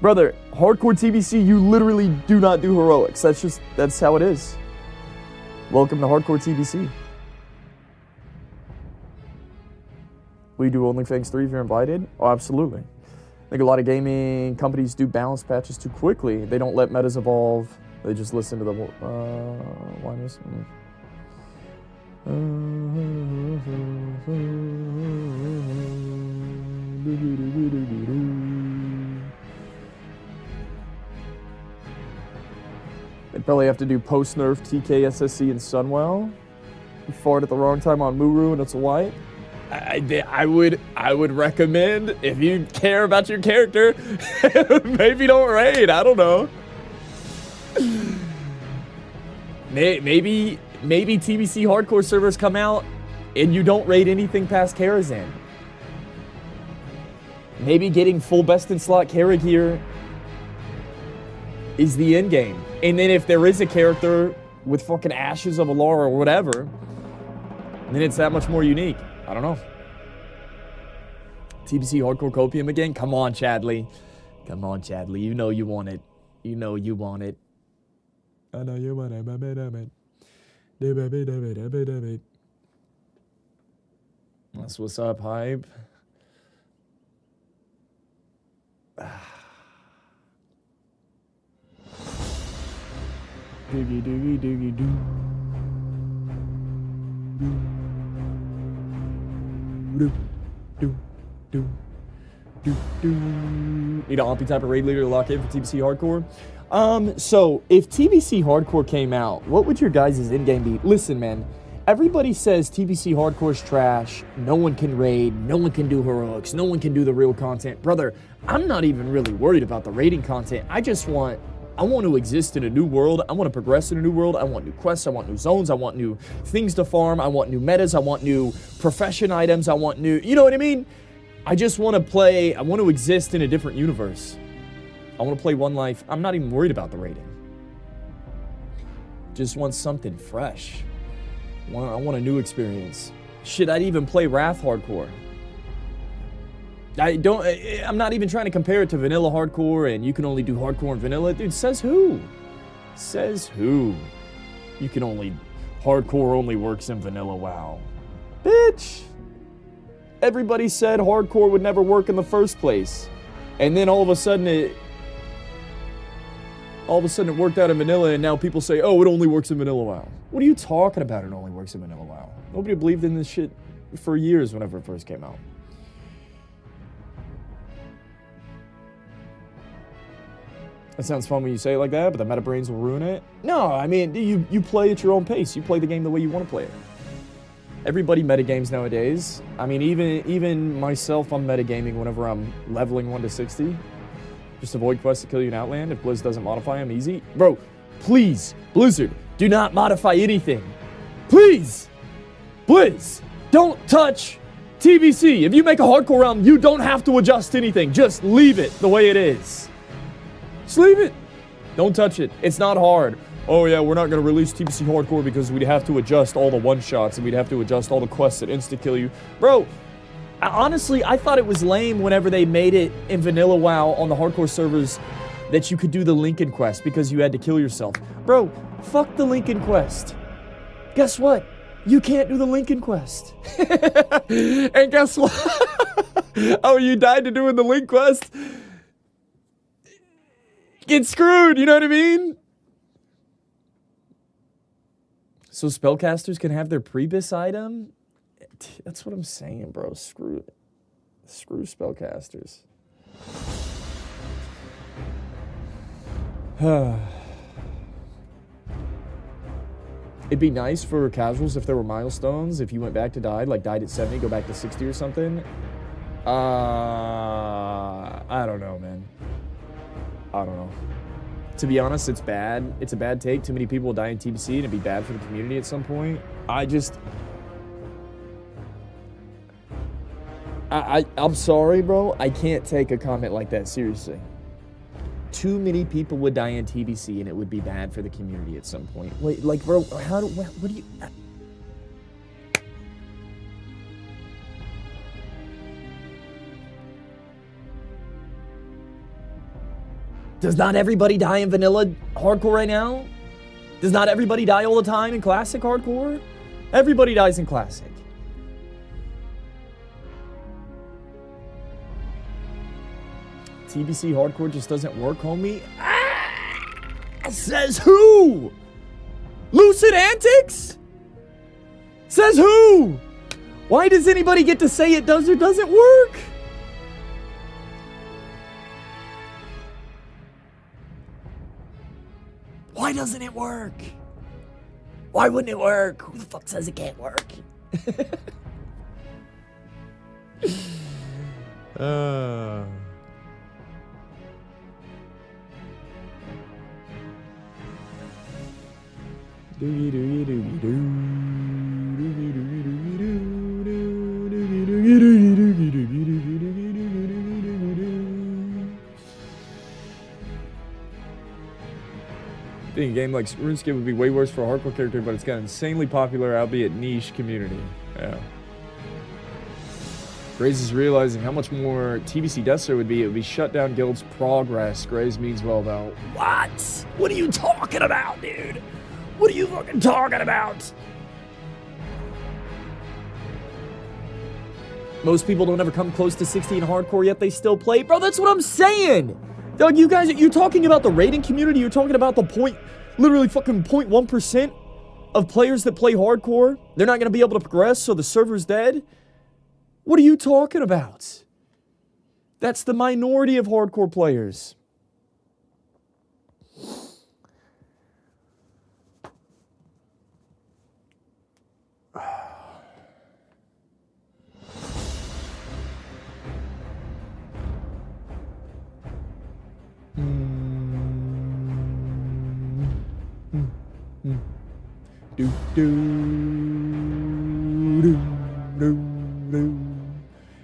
Brother, hardcore TBC, you literally do not do heroics. That's how it is. Welcome to hardcore TBC. Will you do only Fangs 3 if you're invited? Oh, absolutely. I think a lot of gaming companies do balance patches too quickly. They don't let metas evolve. They just listen to the... why miss? I'd probably have to do post-nerf TK, SSC, and Sunwell. You fart at the wrong time on Muru and it's a wipe. I would recommend, if you care about your character, maybe don't raid. I don't know. Maybe TBC hardcore servers come out and you don't raid anything past Karazhan. Maybe getting full best in slot Kara gear is the end game. And then if there is a character with fucking Ashes of Alar or whatever, then it's that much more unique. I don't know. TBC hardcore copium again? Come on, Chadley. Come on, Chadley. You know you want it. You know you want it. I know you want it. That's what's up, hype. Doogie doogie doogie doo. Do do do do do. Need an Oppie type of raid leader to lock in for TBC hardcore. So if TBC hardcore came out, what would your guys' in-game be? Listen, man. Everybody says TBC hardcore's trash, no one can raid, no one can do heroics, no one can do the real content. Brother, I'm not even really worried about the raiding content. I want to exist in a new world. I want to progress in a new world. I want new quests. I want new zones. I want new things to farm. I want new metas. I want new profession items. I want new, you know what I mean? I just want to play, I want to exist in a different universe. I want to play one life. I'm not even worried about the raiding. Just want something fresh. I want a new experience. Shit, I'd even play Wrath hardcore. I'm not even trying to compare it to vanilla hardcore and you can only do hardcore and vanilla. Dude, says who? Says who? Hardcore only works in vanilla WoW. Bitch! Everybody said hardcore would never work in the first place. And then all of a sudden it worked out in vanilla and now people say, oh, it only works in vanilla WoW. What are you talking about? It only works in vanilla WoW. Nobody believed in this shit for years whenever it first came out. That sounds fun when you say it like that, but the meta brains will ruin it. No, I mean, you play at your own pace. You play the game the way you want to play it. Everybody metagames nowadays. I mean, even myself, I'm metagaming whenever I'm leveling 1 to 60. Just avoid quests to kill you in Outland. If Blizz doesn't modify them, easy. Bro, please, Blizzard, do not modify anything. Please! Blizz, don't touch TBC. If you make a hardcore realm, you don't have to adjust anything. Just leave it the way it is. Just leave it. Don't touch it. It's not hard. Oh yeah, we're not going to release TBC hardcore because we'd have to adjust all the one-shots and we'd have to adjust all the quests that insta-kill you. Bro, honestly, I thought it was lame whenever they made it in vanilla WoW on the hardcore servers that you could do the Lincoln quest because you had to kill yourself. Bro, fuck the Lincoln quest. Guess what? You can't do the Lincoln quest. And guess what? Oh, you died to doing the Link quest? Get screwed, you know what I mean? So spellcasters can have their prebis item? That's what I'm saying, bro. Screw it. Screw spellcasters. It'd be nice for casuals if there were milestones. If you went back to died, like died at 70, go back to 60 or something. I don't know, man. I don't know. To be honest, it's bad. It's a bad take. Too many people will die in TBC and it'd be bad for the community at some point. I'm sorry, bro. I can't take a comment like that seriously. Too many people would die in TBC and it would be bad for the community at some point. Wait, like, bro, what do you... Does not everybody die in vanilla hardcore right now? Does not everybody die all the time in classic hardcore? Everybody dies in classic. TBC hardcore just doesn't work, homie. Says who? Lucid Antics? Says who? Why does anybody get to say it does or doesn't work? Why doesn't it work? Why wouldn't it work? Who the fuck says it can't work? Being a game like RuneScape would be way worse for a hardcore character, but it's got an insanely popular, albeit niche, community. Yeah. Graze is realizing how much more TBC deaths there would be. It would be shut down guild's progress. Graze means well though. What? What are you talking about, dude? What are you fucking talking about? Most people don't ever come close to 60 in hardcore, yet they still play. Bro, that's what I'm saying. Dog, you guys, you're talking about the raiding community. You're talking about the literally fucking 0.1% of players that play hardcore. They're not going to be able to progress, so the server's dead. What are you talking about? That's the minority of hardcore players.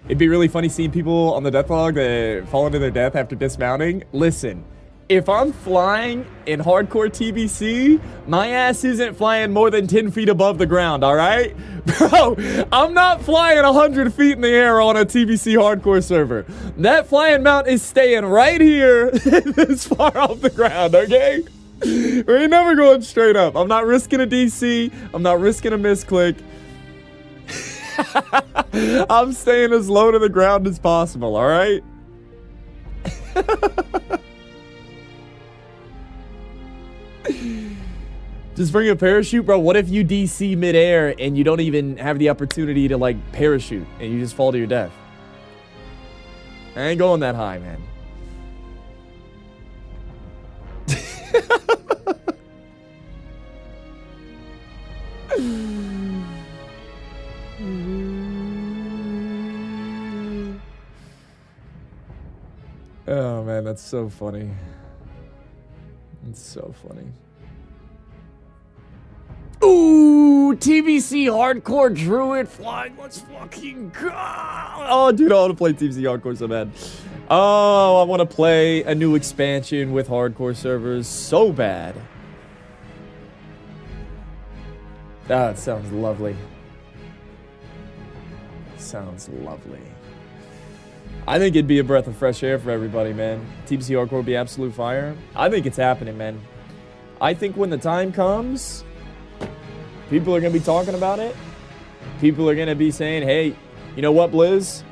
It'd be really funny seeing people on the death log that fall into their death after dismounting. Listen, if I'm flying in hardcore TBC, my ass isn't flying more than 10 feet above the ground, all right? Bro, I'm not flying 100 feet in the air on a TBC hardcore server. That flying mount is staying right here this far off the ground, okay? We ain't never going straight up. I'm not risking a DC. I'm not risking a misclick. I'm staying as low to the ground as possible, all right? Just bring a parachute, bro. What if you DC midair and you don't even have the opportunity to, like, parachute and you just fall to your death? I ain't going that high, man. Oh, man, that's so funny. It's so funny. Ooh, TBC Hardcore Druid flying. Let's fucking go. Oh, dude, I want to play TBC Hardcore so bad. Oh, I want to play a new expansion with hardcore servers so bad. That sounds lovely. Sounds lovely. I think it'd be a breath of fresh air for everybody, man. TBC Hardcore would be absolute fire. I think it's happening, man. I think when the time comes, people are going to be talking about it. People are going to be saying, hey, you know what, Blizz?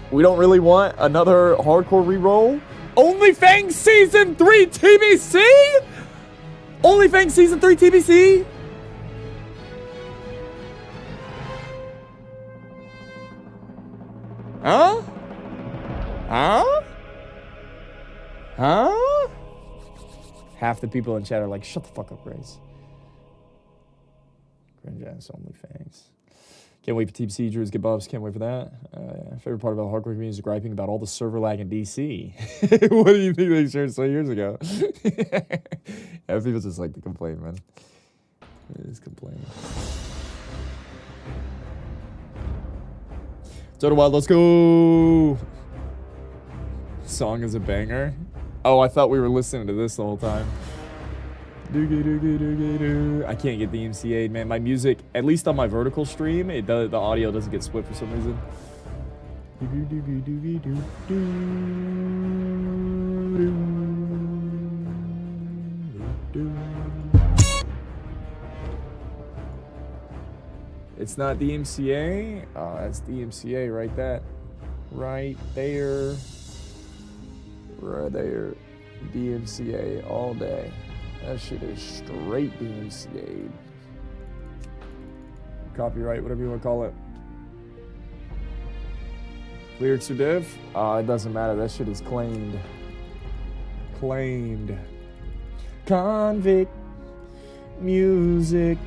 We don't really want another hardcore reroll. Only Fangs Season 3 TBC? Only Fangs Season 3 TBC? Huh? Huh? Huh? Half the people in chat are like, shut the fuck up, Grace. Cringe ass, only Fangs. Can't wait for TBC Druids get buffs. Can't wait for that. Favorite part about the hardcore community is griping about all the server lag in DC. What do you think they shared so years ago? Yeah, people just like to complain, man. They just complain. Total Wild, let's go! Song is a banger. Oh, I thought we were listening to this the whole time. I can't get the MCA, man. My music, at least on my vertical stream, it does, the audio doesn't get split for some reason. It's not DMCA. Oh, that's DMCA right there. Right there. Right there. DMCA all day. That shit is straight DMCA. Copyright, whatever you want to call it. Lyrics or div? It doesn't matter. That shit is claimed. Claimed. convict music.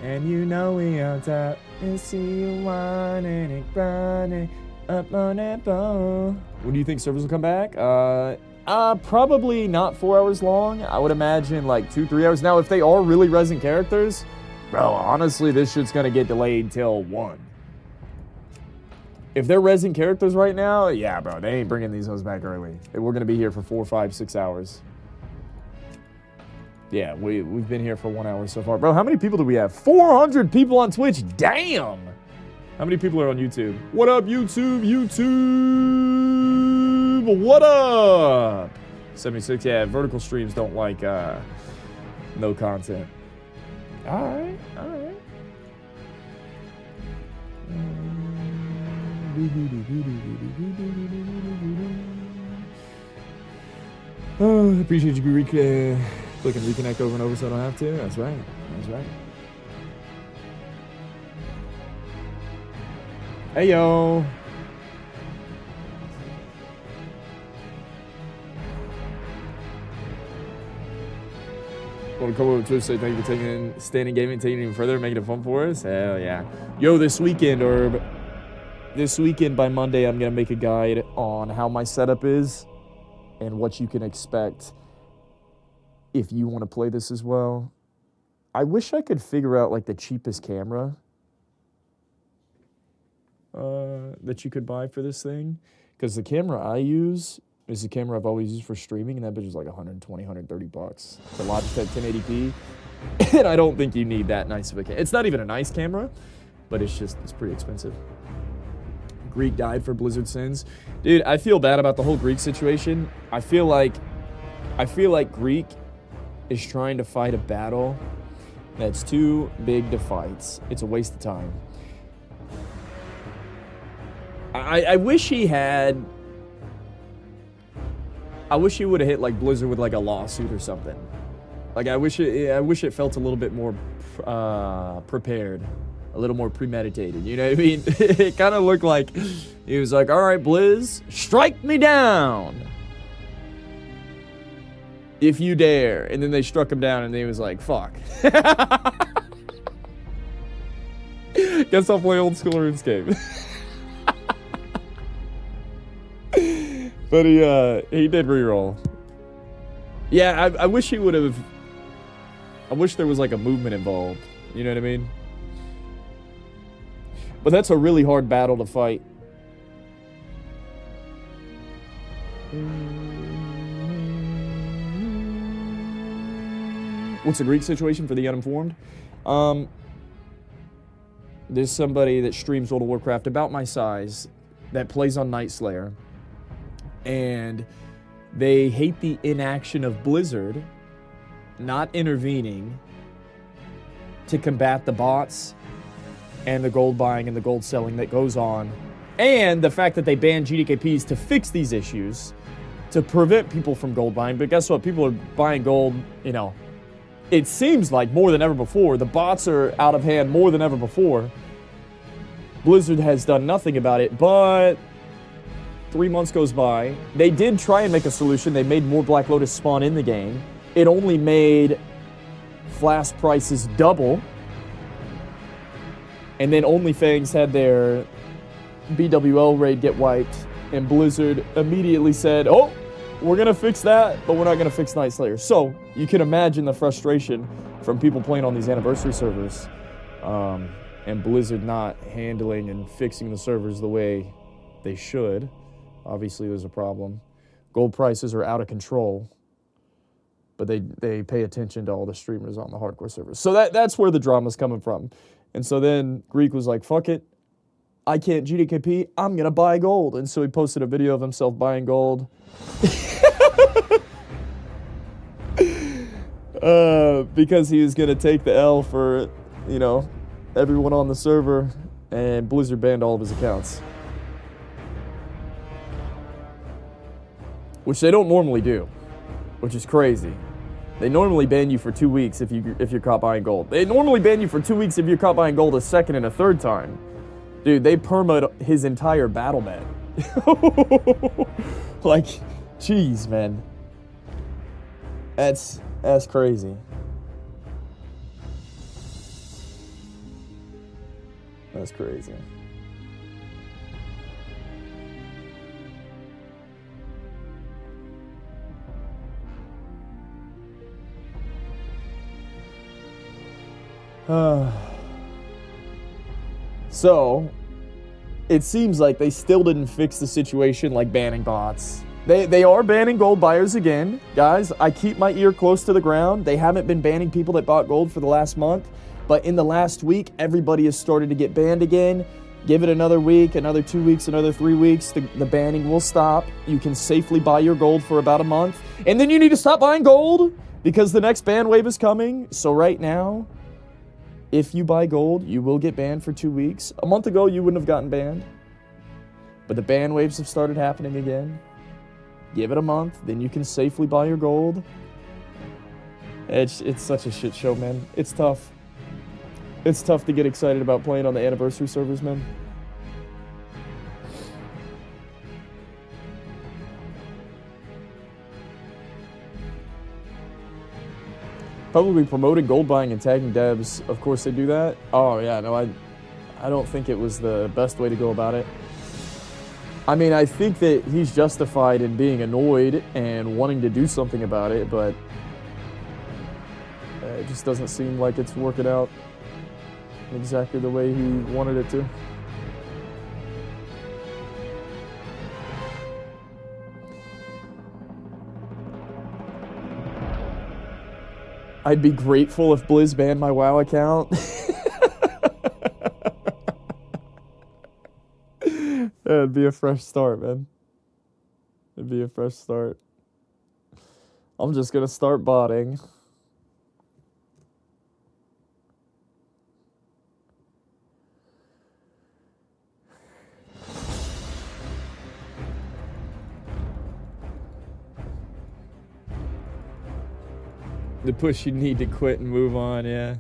And you know we on top. And see you whining and grinding up on that boat. When do you think servers will come back? Probably not 4 hours long. I would imagine like 2-3 hours. Now, if they are really resin characters, bro, honestly, this shit's gonna get delayed till 1. If they're resin characters right now, yeah, bro, they ain't bringing these hoes back early. We're gonna be here for 4, 5, 6 hours. Yeah, we've been here for 1 hour so far. Bro, how many people do we have? 400 people on Twitch. Damn! How many people are on YouTube? What up, YouTube? YouTube! What up? 76, yeah, vertical streams don't like no content. Alright, alright. Oh, appreciate you click and reconnect over and over so I don't have to. That's right. That's right. Hey, yo. Want to come over to Twitch, say thank you for taking standing gaming, taking it even further, making it fun for us? Hell yeah. Yo, this weekend by Monday, I'm going to make a guide on how my setup is and what you can expect if you want to play this as well. I wish I could figure out like the cheapest camera that you could buy for this thing. Because the camera I use is the camera I've always used for streaming, and that bitch is like 120, 130 bucks. The Logitech 1080p. And I don't think you need that nice of a camera. It's not even a nice camera, but it's pretty expensive. Greek died for Blizzard sins. Dude, I feel bad about the whole Greek situation. I feel like Greek is trying to fight a battle that's too big to fight. It's a waste of time. I wish he had... I wish he would have hit like Blizzard with like a lawsuit or something. Like I wish it felt a little bit more prepared, a little more premeditated. You know what I mean? It kind of looked like he was like, "All right, Blizz, strike me down if you dare." And then they struck him down, and he was like, "Fuck." Guess I'll play old school RuneScape. But he did reroll. Yeah, I wish he would have. I wish there was like a movement involved. You know what I mean? But that's a really hard battle to fight. What's the Greek situation for the uninformed? There's somebody that streams World of Warcraft about my size that plays on Night Slayer. And they hate the inaction of Blizzard not intervening to combat the bots and the gold buying and the gold selling that goes on. And the fact that they banned GDKPs to fix these issues, to prevent people from gold buying. But guess what? People are buying gold, you know, it seems like more than ever before. The bots are out of hand more than ever before. Blizzard has done nothing about it, but 3 months goes by. They did try and make a solution. They made more Black Lotus spawn in the game. It only made flask prices double. And then only Fangs had their BWL raid get wiped. And Blizzard immediately said, "Oh, we're going to fix that, but we're not going to fix Night Slayer." So you can imagine the frustration from people playing on these anniversary servers. And Blizzard not handling and fixing the servers the way they should. Obviously, there's a problem. Gold prices are out of control, but they pay attention to all the streamers on the hardcore servers. So that's where the drama's coming from. And so then Greek was like, "Fuck it. I can't GDKP. I'm going to buy gold." And so he posted a video of himself buying gold. Because he was going to take the L for, you know, everyone on the server, and Blizzard banned all of his accounts. Which they don't normally do, which is crazy. They normally ban you for 2 weeks if you're caught buying gold. They normally ban you for 2 weeks if you're caught buying gold a second and a third time. Dude, they perma'd his entire battle med. Like, jeez, man. That's crazy. That's crazy. So, it seems like they still didn't fix the situation like banning bots. They are banning gold buyers again. Guys, I keep my ear close to the ground. They haven't been banning people that bought gold for the last month, but in the last week, everybody has started to get banned again. Give it another week, another 2 weeks, another 3 weeks. The banning will stop. You can safely buy your gold for about a month. And then you need to stop buying gold because the next ban wave is coming. So right now, if you buy gold, you will get banned for 2 weeks. A month ago, you wouldn't have gotten banned. But the ban waves have started happening again. Give it a month, then you can safely buy your gold. It's such a shit show, man. It's tough. It's tough to get excited about playing on the anniversary servers, man. Probably promoting gold buying and tagging devs. Of course they do that. Oh yeah, no, I don't think it was the best way to go about it. I mean, I think that he's justified in being annoyed and wanting to do something about it, but it just doesn't seem like it's working out exactly the way he wanted it to. I'd be grateful if Blizz banned my WoW account. It'd be a fresh start, man. It'd be a fresh start. I'm just gonna start botting. The push you need to quit and move on, yeah.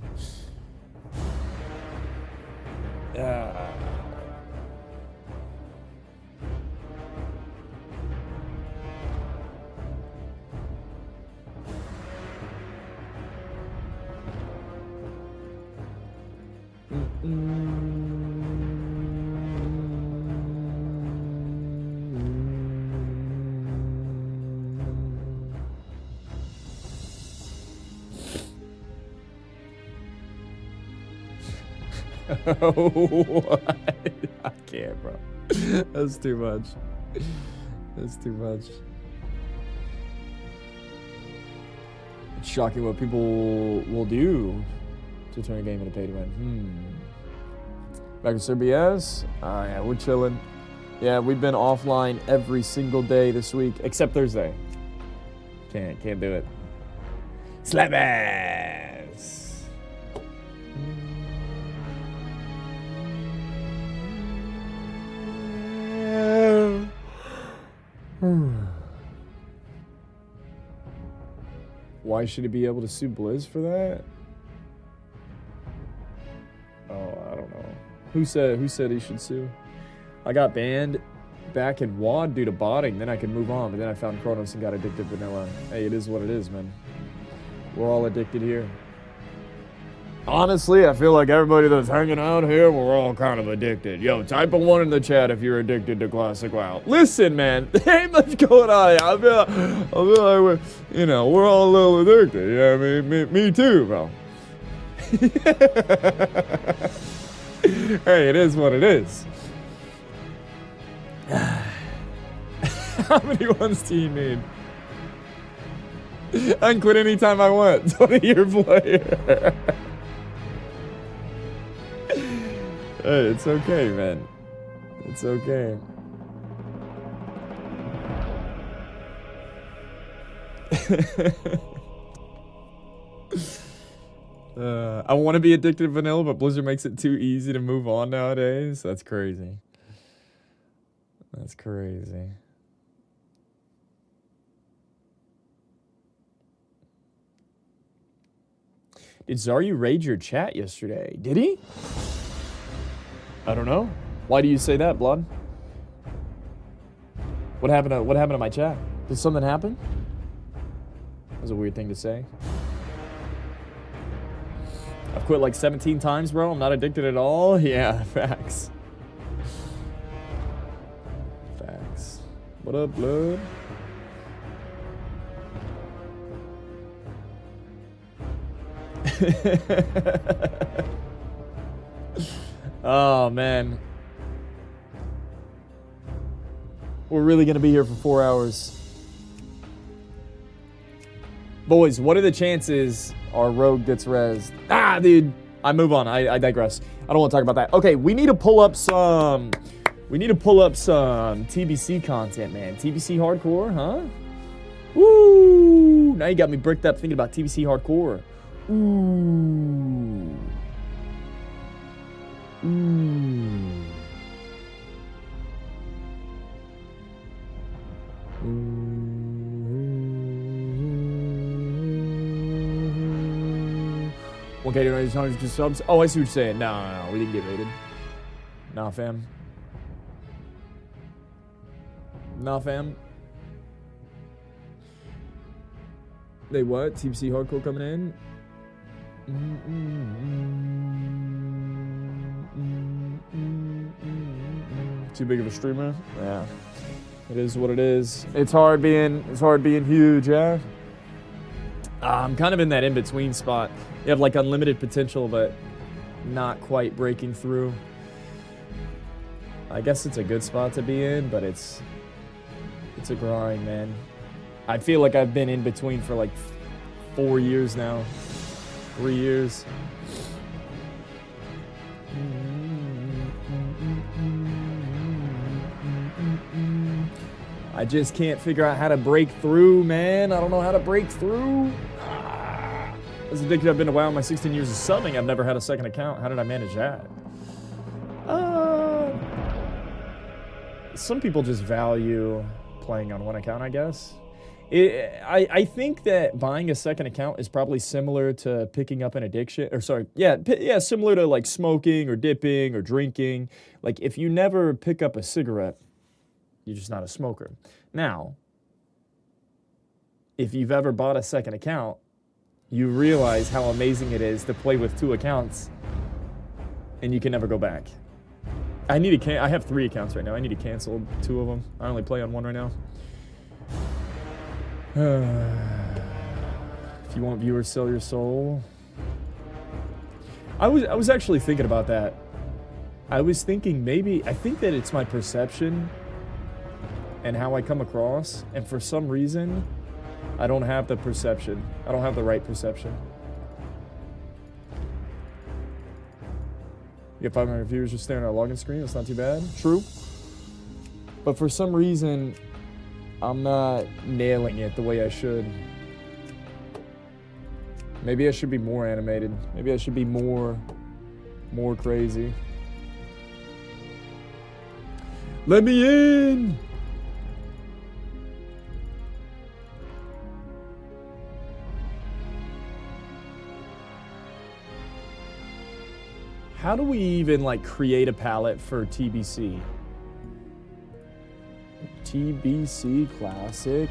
What? I can't, bro. That's too much. That's too much. It's shocking what people will do to turn a game into pay to win. Back in Serbia, yeah, we're chilling. Yeah, we've been offline every single day this week, except Thursday. Can't do it. Slap ass. Why should he be able to sue Blizz for that? Oh, I don't know. Who said he should sue? I got banned back in WoD due to botting, then I could move on, but then I found Chronos and got addicted to vanilla. Hey, it is what it is, man. We're all addicted here. Honestly, I feel like everybody that's hanging out here, we're all kind of addicted. Yo, type a 1 in the chat if you're addicted to Classic WoW. Listen, man, there ain't much going on here. I feel like we're all a little addicted. Yeah, I mean, me too, bro. Hey, it is what it is. How many ones do you need? I can quit anytime I want. 20-year player. Hey, it's okay, man. It's okay. I want to be addicted to vanilla, but Blizzard makes it too easy to move on nowadays. That's crazy. That's crazy. Did Zaryu raid your chat yesterday? Did he? I don't know. Why do you say that, Blood? What happened to my chat? Did something happen? That was a weird thing to say. I've quit like 17 times, bro. I'm not addicted at all. Yeah, facts. Facts. What up, blood? Oh, man. We're really going to be here for 4 hours. Boys, what are the chances our rogue gets rezzed? Ah, dude. I move on. I digress. I don't want to talk about that. Okay, we need to pull up some... We need to pull up some TBC content, man. TBC hardcore, huh? Woo! Now you got me bricked up thinking about TBC hardcore. Ooh. Ooh. Okay, do I just subs? Oh, I see what you're saying. No, we didn't get rated. Nah, fam. Nah, fam. They what? TBC hardcore coming in? Too big of a streamer? Yeah. It is what it is. It's hard being huge, yeah? I'm kind of in that in-between spot. You have like unlimited potential, but not quite breaking through. I guess it's a good spot to be in, but it's a grind, man. I feel like I've been in between for like 4 years now. 3 years. I just can't figure out how to break through, man. I don't know how to break through. As addicted I've been to WoW in my 16 years of subbing, I've never had a second account. How did I manage that? Some people just value playing on one account, I guess. I think that buying a second account is probably similar to picking up an addiction. Or sorry, yeah, similar to like smoking or dipping or drinking. Like if you never pick up a cigarette, you're just not a smoker. Now, if you've ever bought a second account, you realize how amazing it is to play with 2 accounts and you can never go back. I have 3 accounts right now. I need to cancel 2 of them. I only play on 1 right now. If you want viewers, sell your soul. I was actually thinking about that. I was thinking I think that it's my perception and how I come across, and for some reason, I don't have the perception. I don't have the right perception. You get 500 viewers just staring at a login screen, that's not too bad. True. But for some reason, I'm not nailing it the way I should. Maybe I should be more animated. Maybe I should be more crazy. Let me in! How do we even like create a palette for TBC? TBC Classic?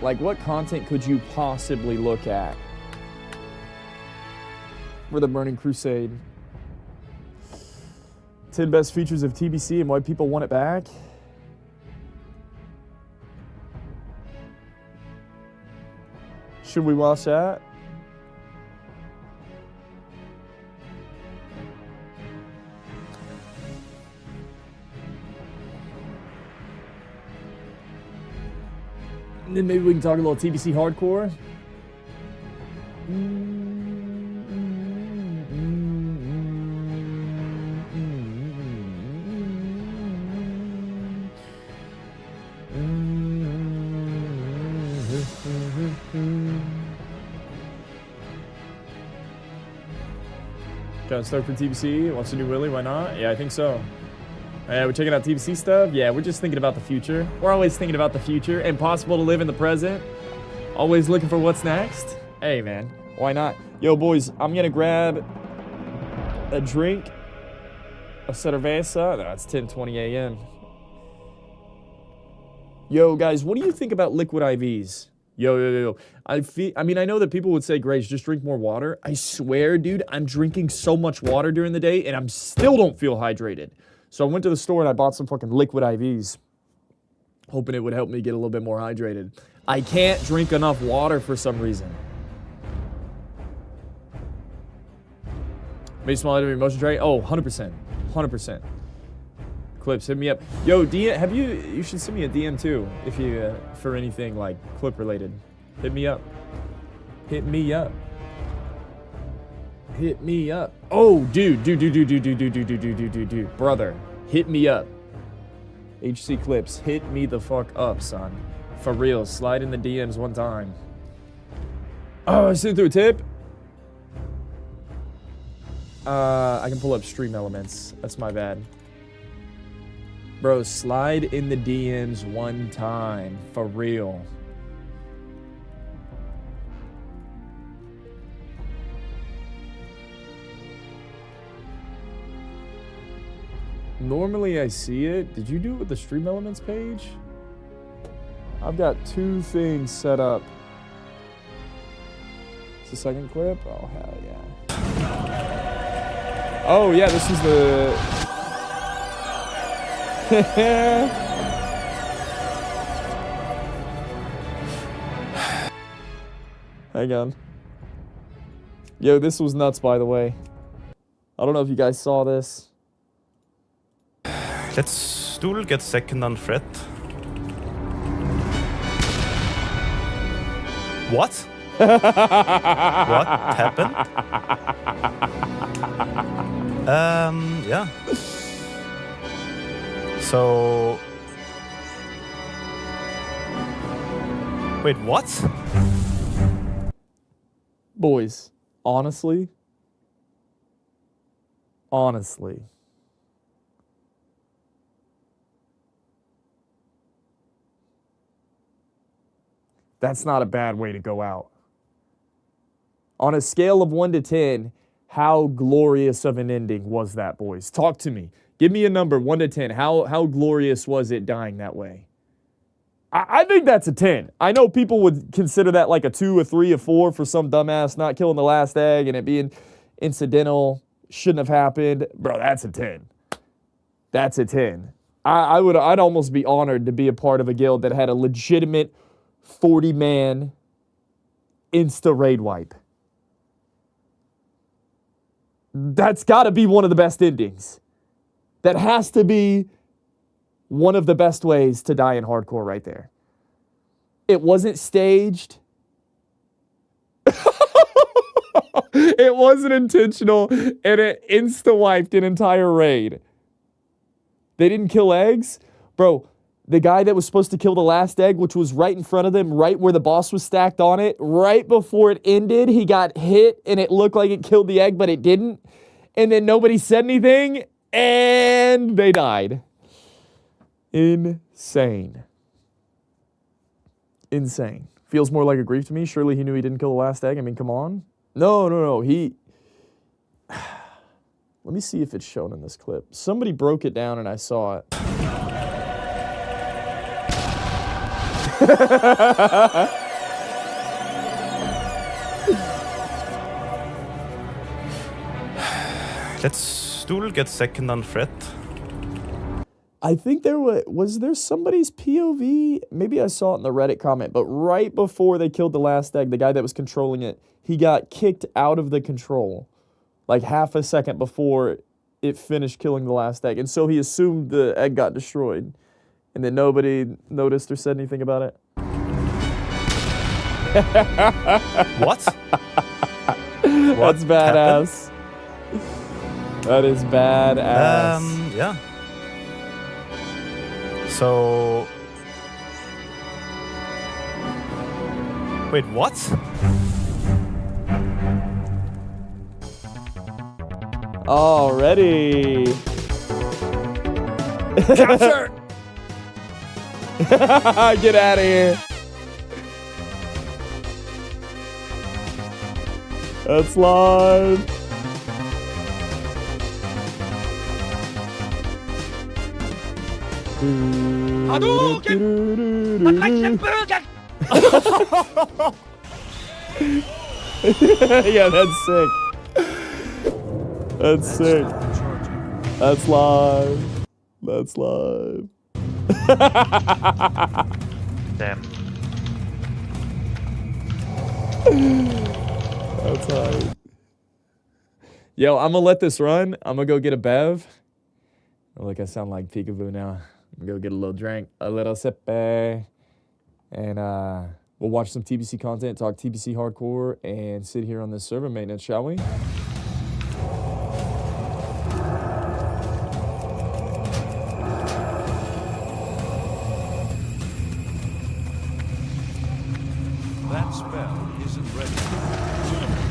Like what content could you possibly look at for the Burning Crusade? 10 best features of TBC and why people want it back? Should we watch that? And then maybe we can talk a little TBC hardcore. Gotta start for TBC. Watch the new Willy, why not? Yeah, I think so. Yeah, we're checking out TBC stuff. Yeah, we're just thinking about the future. We're always thinking about the future. Impossible to live in the present. Always looking for what's next. Hey, man, why not? Yo, boys, I'm gonna grab a drink, a cerveza. No, it's 10:20 a.m. Yo, guys, what do you think about liquid IVs? Yo. I mean, I know that people would say, Grace, just drink more water. I swear, dude, I'm drinking so much water during the day, and I'm still don't feel hydrated. So I went to the store and I bought some fucking liquid IVs, hoping it would help me get a little bit more hydrated. I can't drink enough water for some reason. Made small item emotion tray. Oh, 100%. 100%. Clips, hit me up. Yo, DM, you should send me a DM too, if you, for anything like clip related. Hit me up. Hit me up. Hit me up. Oh, dude. Brother, hit me up. HC Clips, hit me the fuck up, son. For real, slide in the DMs one time. Oh, I sent through a tip. I can pull up stream elements. That's my bad. Bro, slide in the DMs one time. For real. Normally I see it. Did you do it with the stream elements page? I've got 2 things set up. It's the second clip? Oh, hell yeah. Oh, yeah, this is the... Hang on. Yo, this was nuts, by the way. I don't know if you guys saw this. Let's Stool get second on threat. What? What happened? Yeah. So... Wait, what? Boys, honestly, that's not a bad way to go out. On a scale of 1 to 10, how glorious of an ending was that, boys? Talk to me. Give me a number, 1 to 10. How glorious was it dying that way? I think that's a 10. I know people would consider that like a 2, a 3, a 4 for some dumbass not killing the last egg and it being incidental, shouldn't have happened. Bro, that's a 10. That's a 10. I'd almost be honored to be a part of a guild that had a legitimate 40-man insta-raid wipe. That's got to be one of the best endings. That has to be one of the best ways to die in hardcore right there. It wasn't staged. It wasn't intentional, and it insta-wiped an entire raid. They didn't kill eggs? Bro, the guy that was supposed to kill the last egg, which was right in front of them, right where the boss was stacked on it, right before it ended, he got hit, and it looked like it killed the egg, but it didn't. And then nobody said anything, and they died. Insane. Insane. Feels more like a grief to me. Surely he knew he didn't kill the last egg. I mean, come on. No. He... Let me see if it's shown in this clip. Somebody broke it down and I saw it. Let's Stool get second on threat. I think there was there somebody's POV? Maybe I saw it in the Reddit comment, but right before they killed the last egg, the guy that was controlling it, he got kicked out of the control. Like half a second before it finished killing the last egg. And so he assumed the egg got destroyed. And then nobody noticed or said anything about it. What? That's badass. That is badass. Yeah. So... Wait, what? Already. Capture! Get out of here. That's live. Hadouken! Yeah, that's sick. That's sick. That's live. That's live. Damn. That's hard. Yo, I'm gonna let this run. I'm gonna go get a bev. Oh, look, I sound like Peekaboo now. I'm gonna go get a little drink, a little sip, and we'll watch some TBC content, talk TBC hardcore, and sit here on this server maintenance, shall we? That spell isn't ready.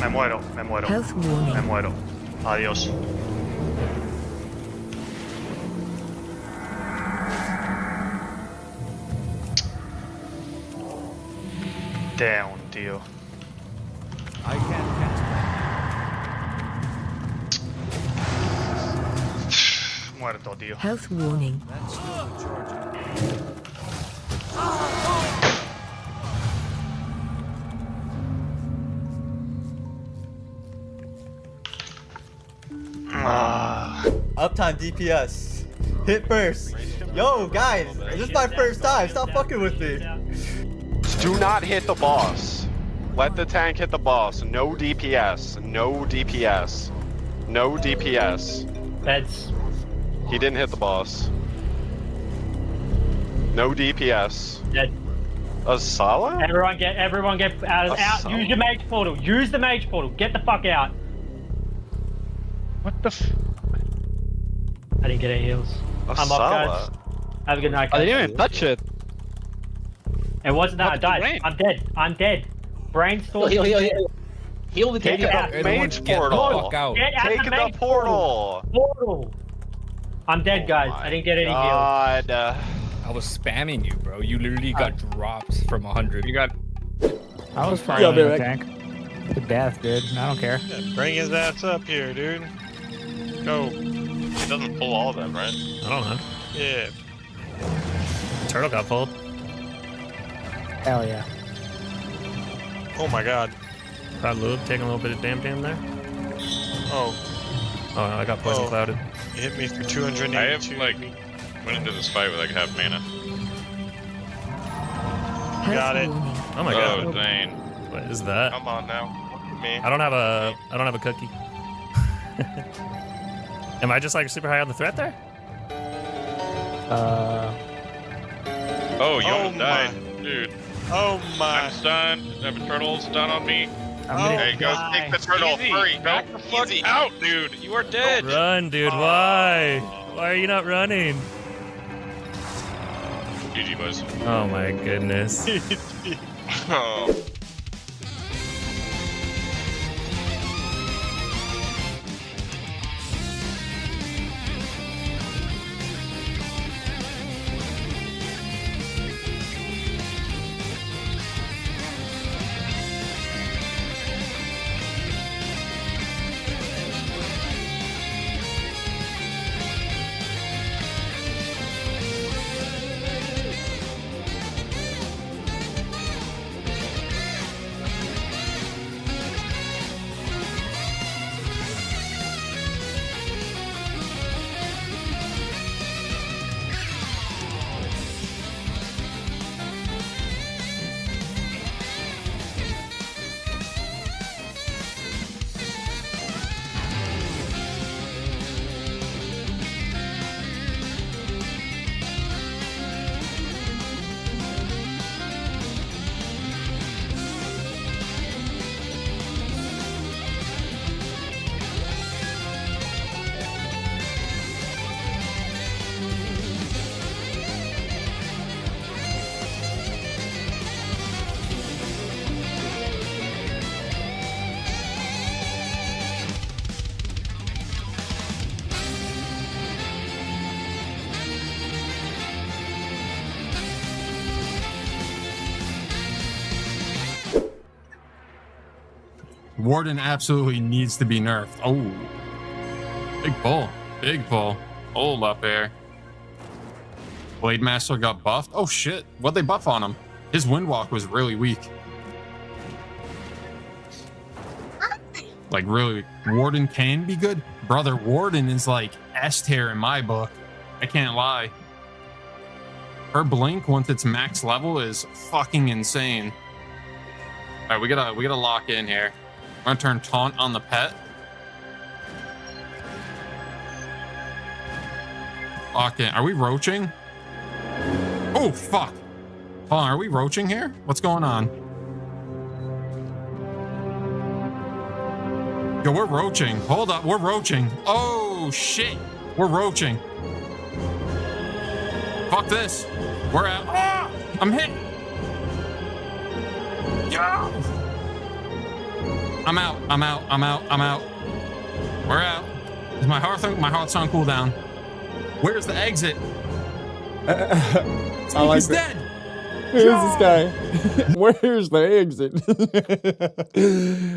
Me muero. Health warning. Me muero. Adiós. Down, tío. I can't cast Muerto, tío. Health warning. That's still charging. Uptime DPS. Hit first. Yo, guys, this is my first time. Stop fucking with me. Do not hit the boss. Let the tank hit the boss. No DPS. No DPS. No DPS. That's He didn't hit the boss. No DPS. dead. Asala? Everyone get out. Assault. Use your mage portal. Use the mage portal. Get the fuck out. What the f... I didn't get any heals. I'm off, guys. Asala? Have a good night, I guys. didn't even touch it. It wasn't that I What the died. brain? I'm dead. I'm dead. Brainstorm. Heal the Take tank. the mage portal. Get out Take the the mage portal. portal. I'm dead, guys. Oh I didn't get any heals. God. I was spamming you, bro. You literally got dropped from 100. You got. I was fine Yeah, on be the right tank. To death, dude. I don't care. Bring his ass up here, dude. Go. It doesn't pull all of them, right? I don't know. Yeah. Turtle got pulled. Hell yeah. Oh my god. Cloud Lube taking a little bit of damn there. Oh, Oh, no, I got poison Oh. clouded. you hit me for 282. I have, like, went into this fight with like half mana. Health Got it. warning. Oh my god. Oh, dang. What is that? Come on now. Me. I don't have a cookie. Am I just like super high on the threat there? Oh, you almost died. Dude. Oh my. stunned. I have a turtle stun on me. I'm Okay, Go take the turtle. Hurry. Back the fuck Easy. out, dude. You are dead. Run, dude. Why? Why are you not running? GG, boys. Oh my goodness. Oh. Warden absolutely needs to be nerfed. Oh. Big pull. Big pull. Hold up there. Blade Master got buffed. Oh shit. What'd they buff on him? His Windwalk was really weak. Like really, Warden can be good. Brother, Warden is like S tier in my book. I can't lie. Her blink once it's max level is fucking insane. All right, we gotta lock in here. We're gonna turn taunt on the pet. Lock in. Are we roaching? Oh fuck! Hold on, are we roaching here? What's going on? Yo, we're roaching. Hold up, we're roaching. Oh shit, we're roaching. Fuck this. We're out. Ah! I'm hit. Yeah. I'm out. I'm out. I'm out. I'm out. We're out. Is my heart's on cooldown? Where's the exit? I like He's that. dead. Who's this guy? Where's the exit?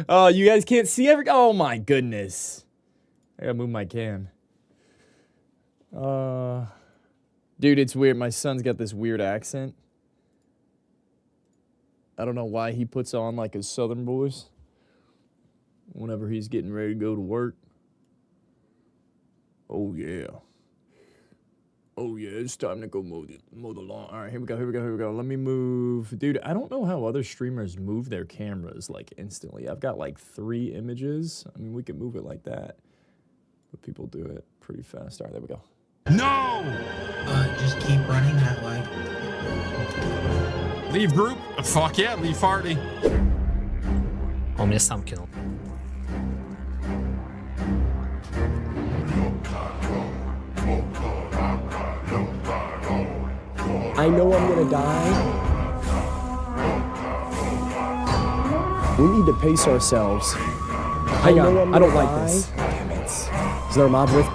Oh, you guys can't see every. Oh my goodness! I gotta move my cam. Dude, it's weird. My son's got this weird accent. I don't know why he puts on like a southern voice whenever he's getting ready to go to work. Oh yeah. Oh yeah, it's time to go mow the lawn. All right, here we go. Let me move. Dude, I don't know how other streamers move their cameras like instantly. I've got like 3 images. I mean, we can move it like that, but people do it pretty fast. All right, there we go. No! Just keep running that way. Leave group? Fuck yeah, leave party. Он меня сам кинул. I know I'm gonna die. We need to pace ourselves. Hang on, I don't like this. Damn it. Is there a mob with?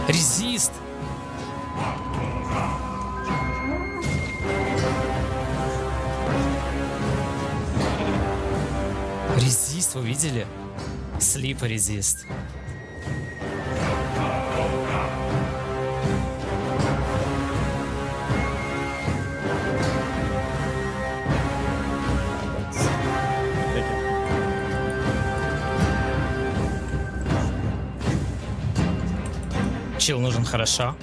Резист! Резист, вы видели? Слип резист. Чил нужен хорошо.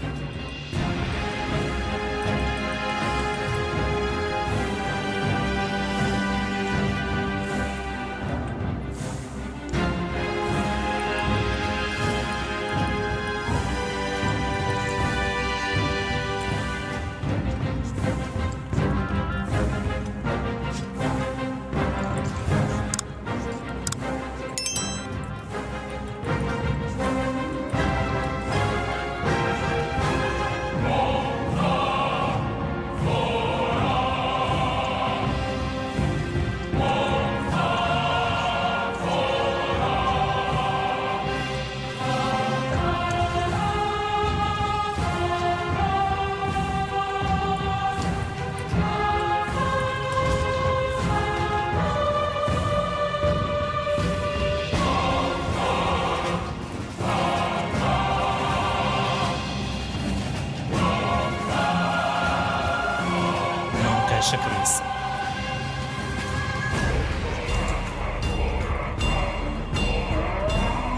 Крыса.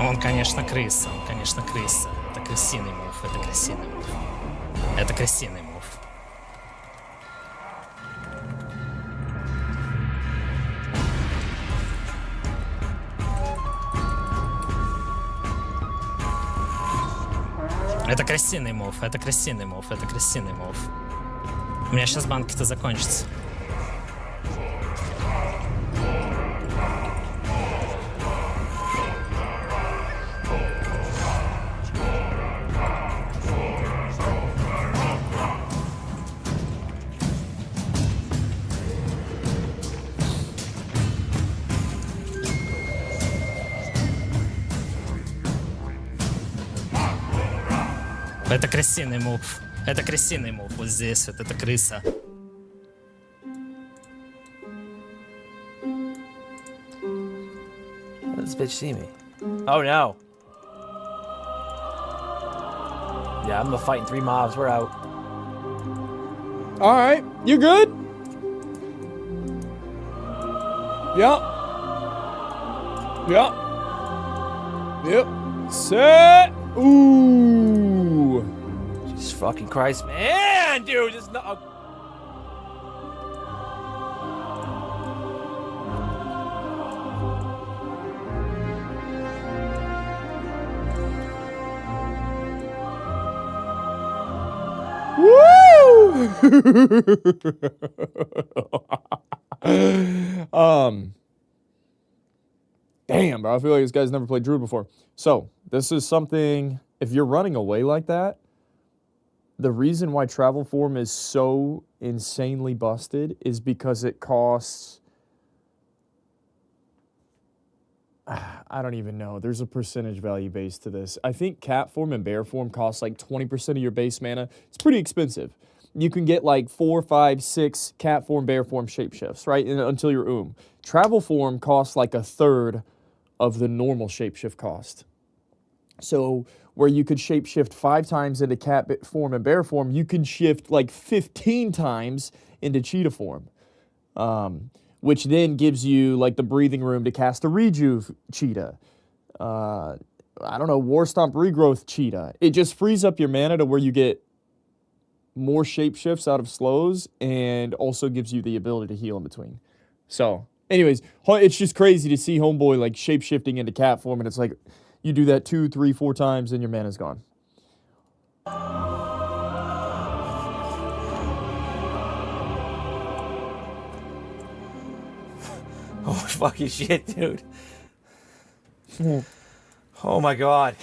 Он, конечно, крыса. Это крысиный мув. Это крысиный мув. Это крысиный мув. У меня сейчас банки-то закончатся. Это крысиный мув. Это крысиный мув. Вот здесь вот, это крыса. This bitch see me. Oh no. Yeah, I'm fighting 3 mobs. We're out. All right, you good? Yep. Yep. Yep. Set. Ooh. Jesus fucking Christ, man, dude, this no. Woo! Damn, bro. I feel like this guy's never played Druid before. So, this is something, if you're running away like that, the reason why travel form is so insanely busted is because it costs, I don't even know. There's a percentage value base to this. I think cat form and bear form costs like 20% of your base mana. It's pretty expensive. You can get like 4, 5, 6 cat form, bear form shapeshifts, right? Until you're Travel form costs like 1/3 of the normal shapeshift cost. So where you could shapeshift 5 times into cat form and bear form, you can shift like 15 times into cheetah form. Which then gives you like the breathing room to cast a rejuve cheetah. I don't know, War Stomp regrowth cheetah. It just frees up your mana to where you get more shapeshifts out of slows and also gives you the ability to heal in between. So, anyways, it's just crazy to see Homeboy like shapeshifting into cat form, and it's like you do that 2, 3, 4 times and your mana's gone. Oh, fucking shit, dude. Oh my god.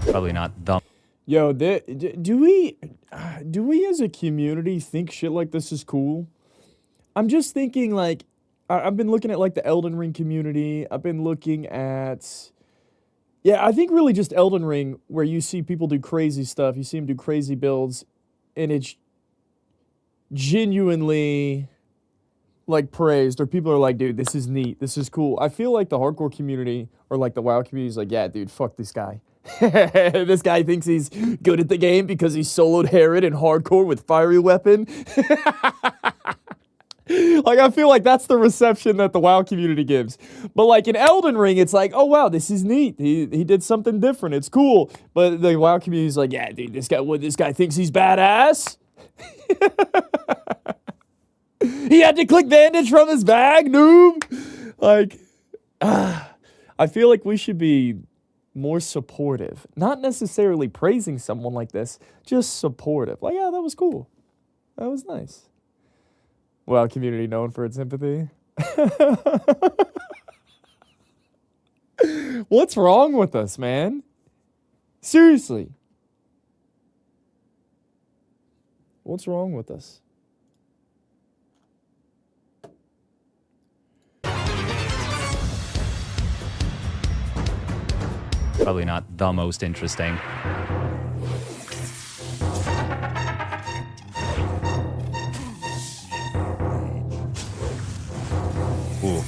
Probably not dumb. Yo, do we as a community think shit like this is cool? I'm just thinking like, I've been looking at like the Elden Ring community. I've been looking at, I think really just Elden Ring, where you see people do crazy stuff. You see them do crazy builds, and it's genuinely like praised, or people are like, dude, this is neat. This is cool. I feel like the hardcore community or like the WoW community is like, yeah, dude, fuck this guy. This guy thinks he's good at the game because he soloed Herod in hardcore with fiery weapon. Like, I feel like that's the reception that the WoW community gives. But like in Elden Ring, it's like, oh wow, this is neat. He did something different. It's cool. But the WoW community is like, yeah, dude, this guy thinks he's badass. He had to click bandage from his bag, noob. Like, I feel like we should be more supportive. Not necessarily praising someone like this, just supportive. Like, yeah, that was cool. That was nice. WoW community known for its empathy. What's wrong with us, man? Seriously. What's wrong with us? Probably not the most interesting. Ooh.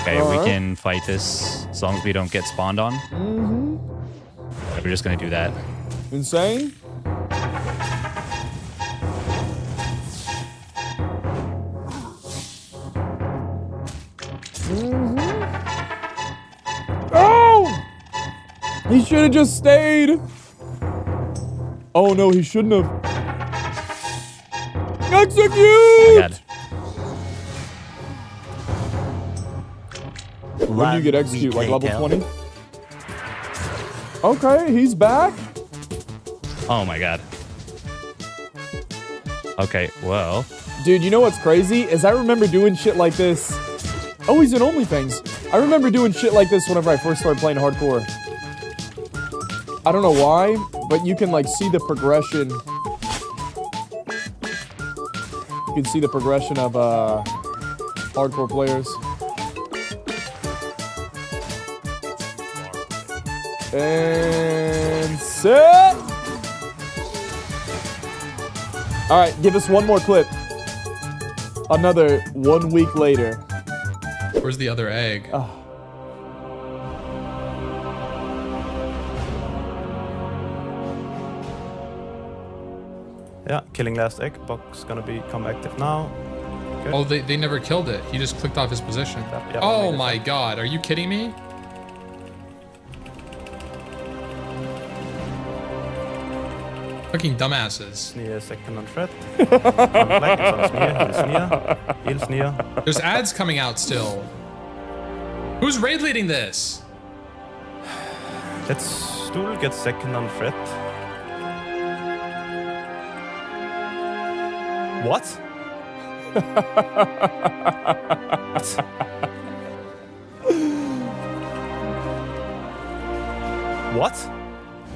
Okay, we can fight this as long as we don't get spawned on. Mm-hmm. We're just gonna do that. Insane? Oh! He should have just stayed. Oh no, he shouldn't have. Execute! Oh my God. When do you get execute? Like level 20? Okay, he's back. Oh my God. Okay, well. Dude, you know what's crazy? Is I remember doing shit like this. Oh, he's in OnlyFans. I remember doing shit like this whenever I first started playing hardcore. I don't know why, but you can like see the progression. You can see the progression of hardcore players. And set. All right, give us one more clip. Another 1 week later. Where's the other egg? Yeah, killing last egg. Box gonna become active now. Good. Oh, they never killed it. He just clicked off his position. Yeah, oh my God, are you kidding me? Fucking dumbasses. Sneer second on threat. On flank, it's on Sneer. Heal Sneer. There's ads coming out still. Who's raid leading this? Let's Stool get second on threat. What? What?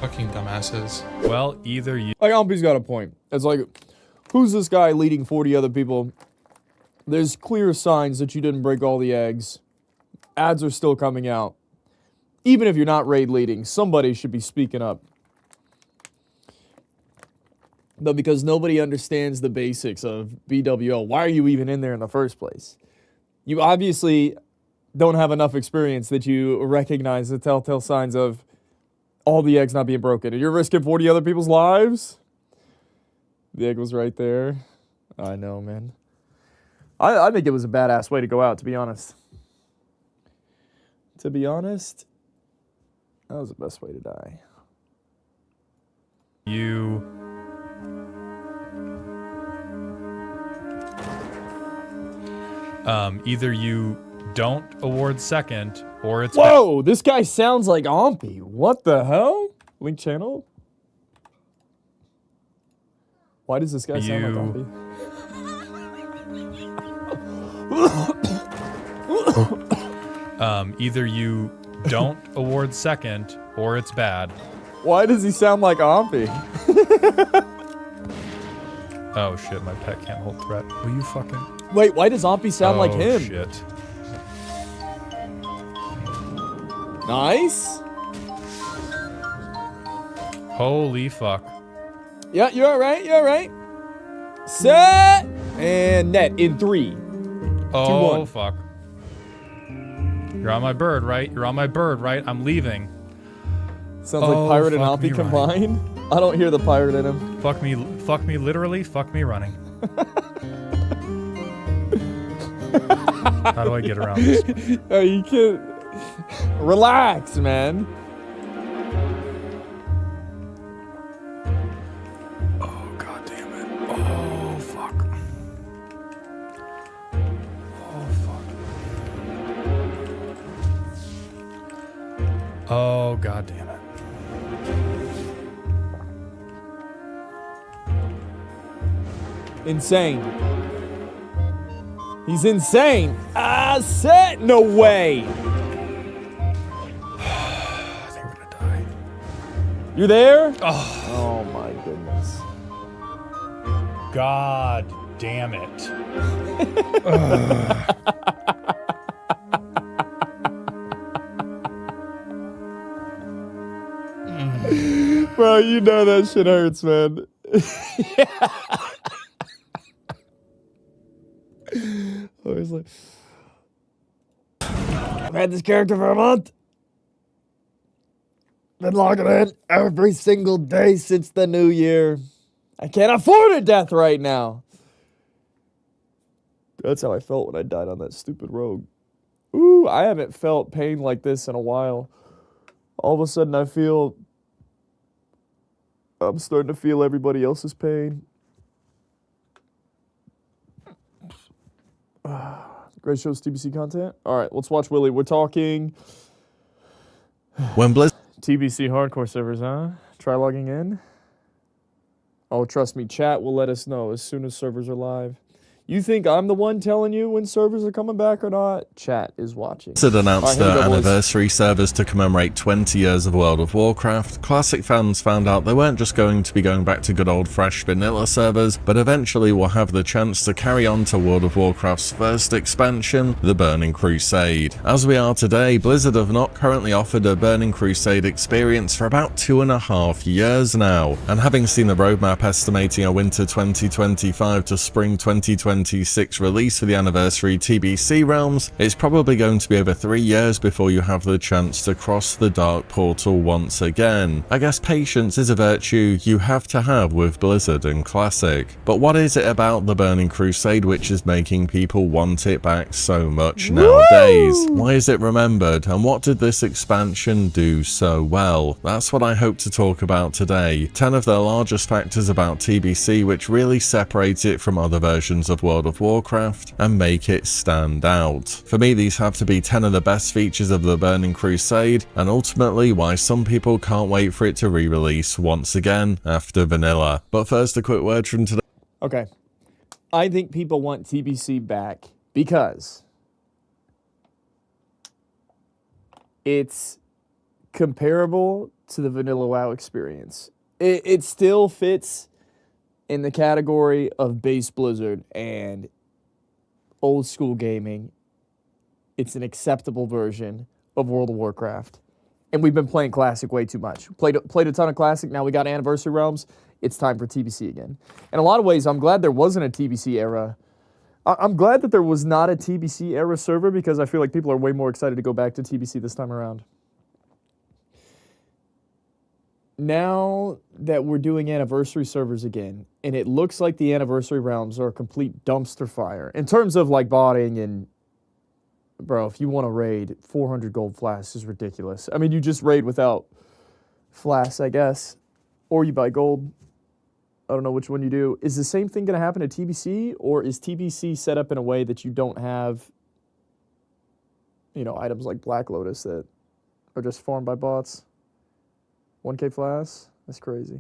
Fucking dumbasses. Well, either you. Like, Ampy's got a point. It's like, who's this guy leading 40 other people? There's clear signs that you didn't break all the eggs. Ads are still coming out. Even if you're not raid leading, somebody should be speaking up. But because nobody understands the basics of BWL, why are you even in there in the first place? You obviously don't have enough experience that you recognize the telltale signs of all the eggs not being broken. And you're risking 40 other people's lives? The egg was right there. I know, man. I think it was a badass way to go out, to be honest. To be honest, that was the best way to die. You... either you don't award second, or it's... Whoa! This guy sounds like Ampy. What the hell? Link channel? Why does this guy sound like Ampy? Either you don't award second, or it's bad. Why does he sound like Ampy? Oh shit, my pet can't hold threat. Will you fucking... Wait, why does Ampy sound like him? Shit. Nice. Holy fuck. Yeah, you're alright, you're alright. Set! And net in 3. Oh, 2, 1. fuck. You're on my bird, right? You're on my bird, right? I'm leaving. Sounds like Pirate and Ampy combined. Right. I don't hear the pirate in him. Fuck me literally, fuck me running. How do I get around this? Oh, you can't. Relax, man. Oh, god damn it. Oh, fuck. Oh, fuck. Oh, god damn it. Insane. He's insane. Ah, set. No way. I think we're gonna die. You there? Oh. Oh my goodness. God damn it. Bro, you know that shit hurts, man. Always like, I've had this character for a month. Been logging in every single day since the new year. I can't afford a death right now. That's how I felt when I died on that stupid rogue. Ooh, I haven't felt pain like this in a while. All of a sudden I'm starting to feel everybody else's pain. Great shows, TBC content. All right, let's watch Willie. We're talking when TBC hardcore servers, huh? Try logging in. Oh, trust me, chat will let us know as soon as servers are live. You think I'm the one telling you when servers are coming back or not? Chat is watching. Blizzard announced All right, their here we go, boys. anniversary servers to commemorate 20 years of World of Warcraft. Classic fans found out they weren't just going to be going back to good old fresh vanilla servers, but eventually will have the chance to carry on to World of Warcraft's first expansion, the Burning Crusade. As we are today, Blizzard have not currently offered a Burning Crusade experience for about 2.5 years now, and having seen the roadmap estimating a winter 2025 to spring 2026 release for the anniversary TBC realms, it's probably going to be over 3 years before you have the chance to cross the dark portal once again. I guess patience is a virtue you have to have with Blizzard and Classic. But what is it about the Burning Crusade which is making people want it back so much nowadays? Why is it remembered, and what did this expansion do so well? That's what I hope to talk about today. 10 of the largest factors about TBC which really separate it from other versions of World of Warcraft and make it stand out. For me, these have to be 10 of the best features of the Burning Crusade, and ultimately why some people can't wait for it to re-release once again after vanilla. But first, a quick word from today. Okay. I think people want TBC back because it's comparable to the vanilla WoW experience. It still fits in the category of base Blizzard and old school gaming. It's an acceptable version of World of Warcraft. And we've been playing Classic way too much. Played a ton of Classic, now we got Anniversary Realms. It's time for TBC again. In a lot of ways, I'm glad there wasn't a TBC era. I'm glad that there was not a TBC era server because I feel like people are way more excited to go back to TBC this time around. Now that we're doing anniversary servers again, and it looks like the anniversary realms are a complete dumpster fire in terms of like botting and, bro, if you want to raid, 400 gold flasks is ridiculous. I mean, you just raid without flasks, I guess, or you buy gold. I don't know which one you do. Is the same thing going to happen to TBC, or is TBC set up in a way that you don't have, you know, items like Black Lotus that are just farmed by bots? 1K flasks? That's crazy.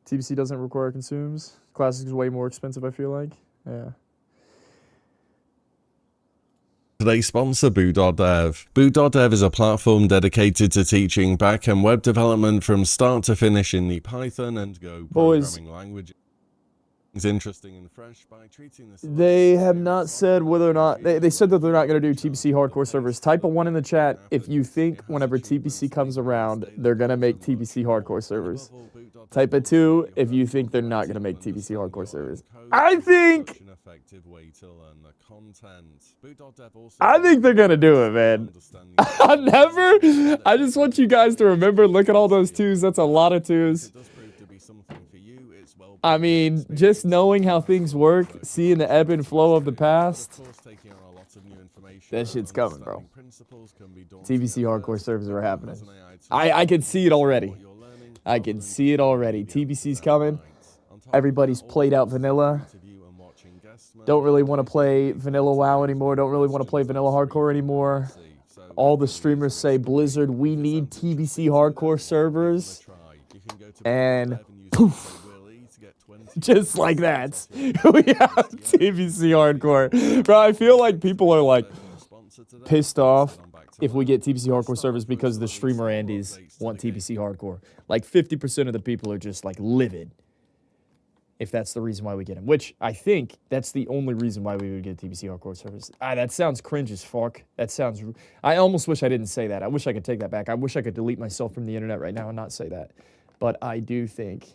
TBC doesn't require consumes. Classic is way more expensive, I feel like. Yeah. Today's sponsor, Boo.dev. Boo.dev is a platform dedicated to teaching back-end web development from start to finish in the Python and Go programming languages. It's interesting and fresh by treating this. They have not said whether or not they said that they're not going to do TBC hardcore servers. Type a 1 in the chat if you think whenever TBC comes around they're going to make TBC hardcore servers. Type a 2 if you think they're not going to make TBC hardcore servers. I think they're going to do it, man. I just want you guys to remember, look at all those 2s. That's a lot of 2s. I mean, just knowing how things work, seeing the ebb and flow of the past, that shit's coming, bro. TBC hardcore servers are happening. I can see it already. I can see it already. TBC's coming. Everybody's played out vanilla. Don't really want to play vanilla WoW anymore. Don't really want to play vanilla hardcore anymore. All the streamers say, Blizzard, we need TBC hardcore servers. And poof. Just like that, we have TBC hardcore. Bro, I feel like people are like pissed off if we get TBC Hardcore servers because the streamer Andes want TBC Hardcore. Like 50% of the people are just like livid if that's the reason why we get them. Which I think that's the only reason why we would get TBC Hardcore servers. That sounds cringe as fuck. That sounds... I almost wish I didn't say that. I wish I could take that back. I wish I could delete myself from the internet right now and not say that. But I do think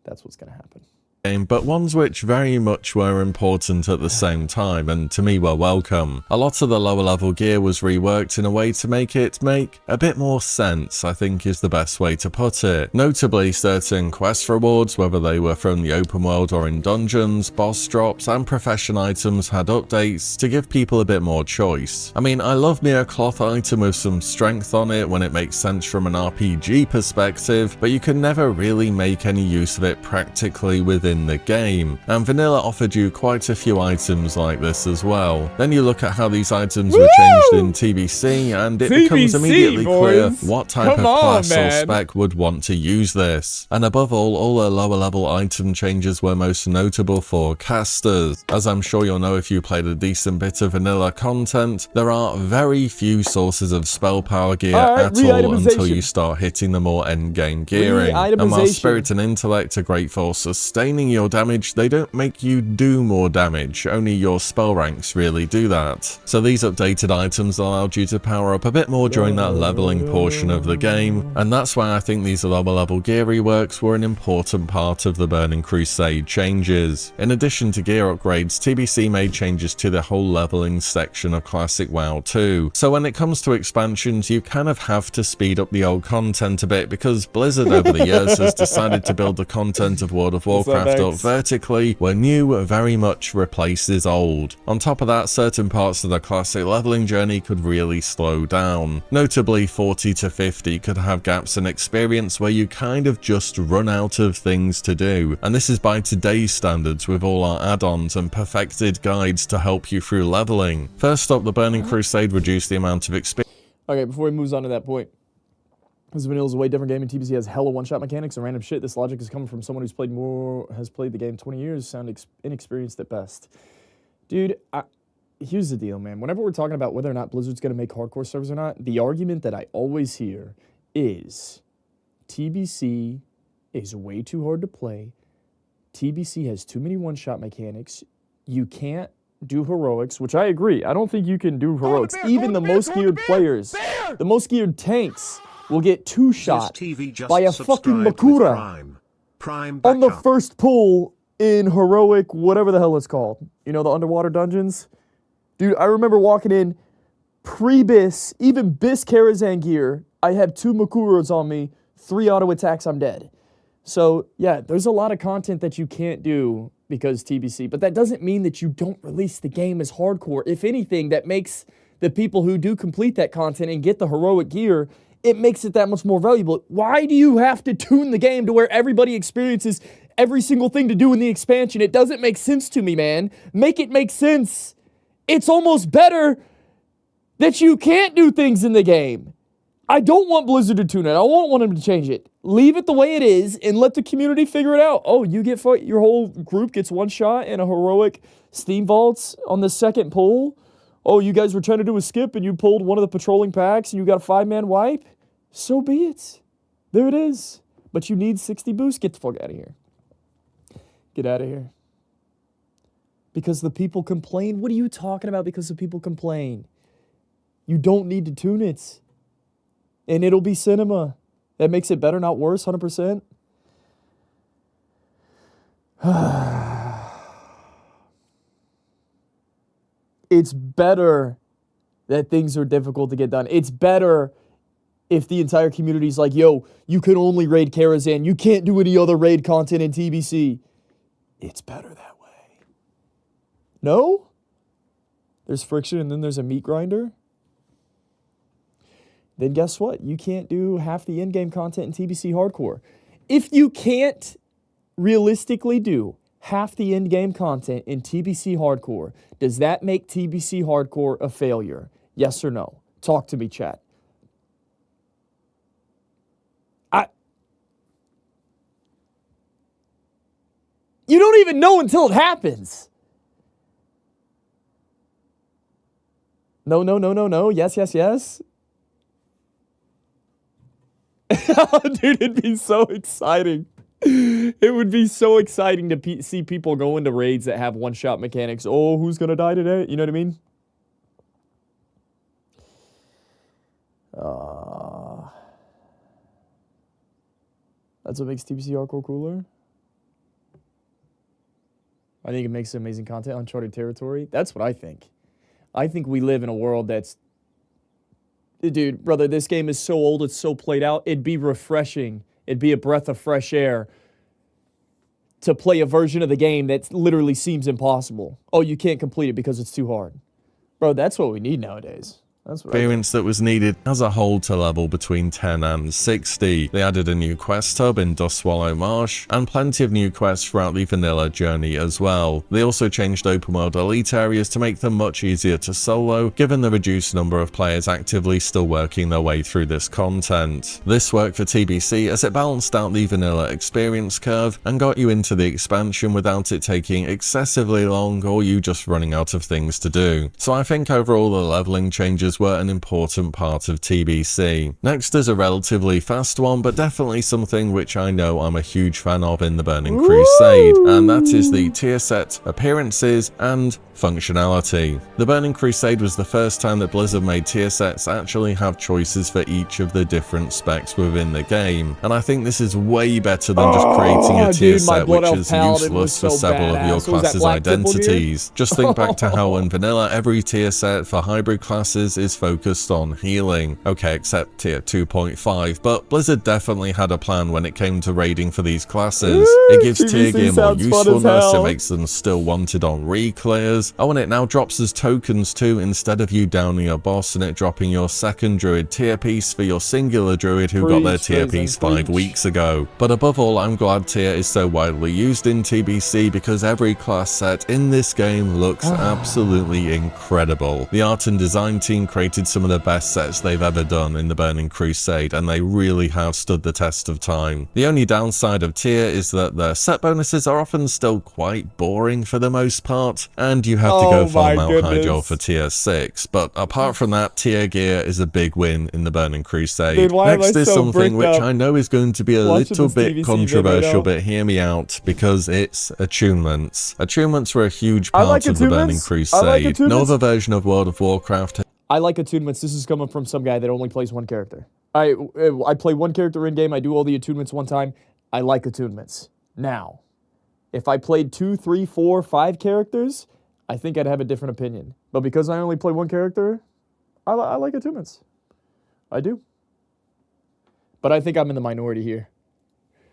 that's what's going to happen. But ones which very much were important at the same time and to me were welcome. A lot of the lower level gear was reworked in a way to make it make a bit more sense, I think is the best way to put it. Notably, certain quest rewards, whether they were from the open world or in dungeons, boss drops and profession items had updates to give people a bit more choice. I mean, I love me a cloth item with some strength on it when it makes sense from an RPG perspective, but you can never really make any use of it practically within the game, and vanilla offered you quite a few items like this as well. Then you look at how these items were changed in TBC and it becomes immediately clear what type of class or spec would want to use this. And above all the lower level item changes were most notable for casters. As I'm sure you'll know if you played a decent bit of vanilla content, there are very few sources of spell power gear at all until you start hitting the more endgame gearing. And while Spirit and Intellect are great for sustaining your damage, they don't make you do more damage, only your spell ranks really do that. So these updated items allowed you to power up a bit more during that leveling portion of the game, and that's why I think these lower level gear reworks were an important part of the Burning Crusade changes. In addition to gear upgrades, TBC made changes to the whole leveling section of Classic WoW too. So when it comes to expansions, you kind of have to speed up the old content a bit because Blizzard over the years has decided to build the content of World of Warcraft up vertically, where new very much replaces old. On top of that, certain parts of the classic leveling journey could really slow down. Notably, 40 to 50 could have gaps in experience where you kind of just run out of things to do, and this is by today's standards with all our add-ons and perfected guides to help you through leveling. First up, the Burning Crusade reduced the amount of experience. Okay, before we move on to that point, this vanilla is a way different game, and TBC has hella one-shot mechanics and random shit. This logic is coming from someone who's played the game 20 years, sound inexperienced at best. Dude, here's the deal, man. Whenever we're talking about whether or not Blizzard's going to make hardcore servers or not, the argument that I always hear is TBC is way too hard to play. TBC has too many one-shot mechanics. You can't do heroics, which I agree. I don't think you can do heroics. Even the most geared players, the most geared tanks, will get two-shot by a fucking Makura on the first pull in heroic, whatever the hell it's called. You know, the underwater dungeons? Dude, I remember walking in pre-Bis, even Bis Karazhan gear, I have 2 Makuras on me, 3 auto attacks, I'm dead. So, yeah, there's a lot of content that you can't do because TBC, but that doesn't mean that you don't release the game as hardcore. If anything, that makes the people who do complete that content and get the heroic gear, it makes it that much more valuable. Why do you have to tune the game to where everybody experiences every single thing to do in the expansion? It doesn't make sense to me, man. Make it make sense. It's almost better that you can't do things in the game. I don't want Blizzard to tune it. I don't want them to change it. Leave it the way it is and let the community figure it out. Oh, you get your whole group gets one shot in a heroic Steam Vaults on the second pull. Oh, you guys were trying to do a skip and you pulled one of the patrolling packs and you got a 5-man wipe? So be it. There it is. But you need 60 boosts. Get the fuck out of here. Get out of here. Because the people complain? What are you talking about because the people complain? You don't need to tune it. And it'll be cinema. That makes it better, not worse, 100%. It's better that things are difficult to get done. It's better if the entire community's like, yo, you can only raid Karazhan. You can't do any other raid content in TBC. It's better that way. No? There's friction and then there's a meat grinder? Then guess what? You can't do half the in-game content in TBC Hardcore. If you can't realistically do half the in-game content in TBC Hardcore, does that make TBC Hardcore a failure? Yes or no? Talk to me, chat. You don't even know until it happens. No. Yes. Dude, it'd be so exciting. It would be so exciting to see people go into raids that have one-shot mechanics. Oh, who's gonna die today? You know what I mean? That's what makes TBC hardcore cooler. I think it makes amazing content, uncharted territory. That's what I think. I think we live in a world that's... Dude, brother, this game is so old, it's so played out. It'd be refreshing. It'd be a breath of fresh air to play a version of the game that literally seems impossible. Oh, you can't complete it because it's too hard. Bro, that's what we need nowadays. That's what experience that was needed as a whole to level between 10 and 60. They added a new quest hub in Dustswallow Marsh, and plenty of new quests throughout the vanilla journey as well. They also changed open world elite areas to make them much easier to solo, given the reduced number of players actively still working their way through this content. This worked for TBC as it balanced out the vanilla experience curve and got you into the expansion without it taking excessively long or you just running out of things to do. So I think overall the leveling changes were an important part of TBC. Next is a relatively fast one, but definitely something which I know I'm a huge fan of in the Burning Crusade, and that is the tier set, appearances, and functionality. The Burning Crusade was the first time that Blizzard made tier sets actually have choices for each of the different specs within the game, and I think this is way better than just creating a tier set which is useless for several of your class's identities. Just think back to how in vanilla every tier set for hybrid classes is focused on healing. Okay, except tier 2.5, but Blizzard definitely had a plan when it came to raiding for these classes. It gives tier gear more usefulness, it makes them still wanted on re-clears. Oh, and it now drops as tokens too, instead of you downing a boss and it dropping your second druid tier piece for your singular druid who got their tier piece 5 weeks ago. But above all, I'm glad tier is so widely used in TBC because every class set in this game looks absolutely incredible. The art and design team created some of the best sets they've ever done in the Burning Crusade, and they really have stood the test of time. The only downside of tier is that the set bonuses are often still quite boring for the most part, and you have to go full Mount Hyjal for tier 6, but apart from that, tier gear is a big win in the Burning Crusade. Dude, next is something which I know is going to be a little bit controversial, but hear me out, because it's attunements. Attunements were a huge part of the Burning Crusade. No other version of World of Warcraft. I like attunements. This is coming from some guy that only plays one character. I play one character in game. I do all the attunements one time. I like attunements. Now, if I played 2, 3, 4, 5 characters, I think I'd have a different opinion. But because I only play one character, I like attunements. I do. But I think I'm in the minority here.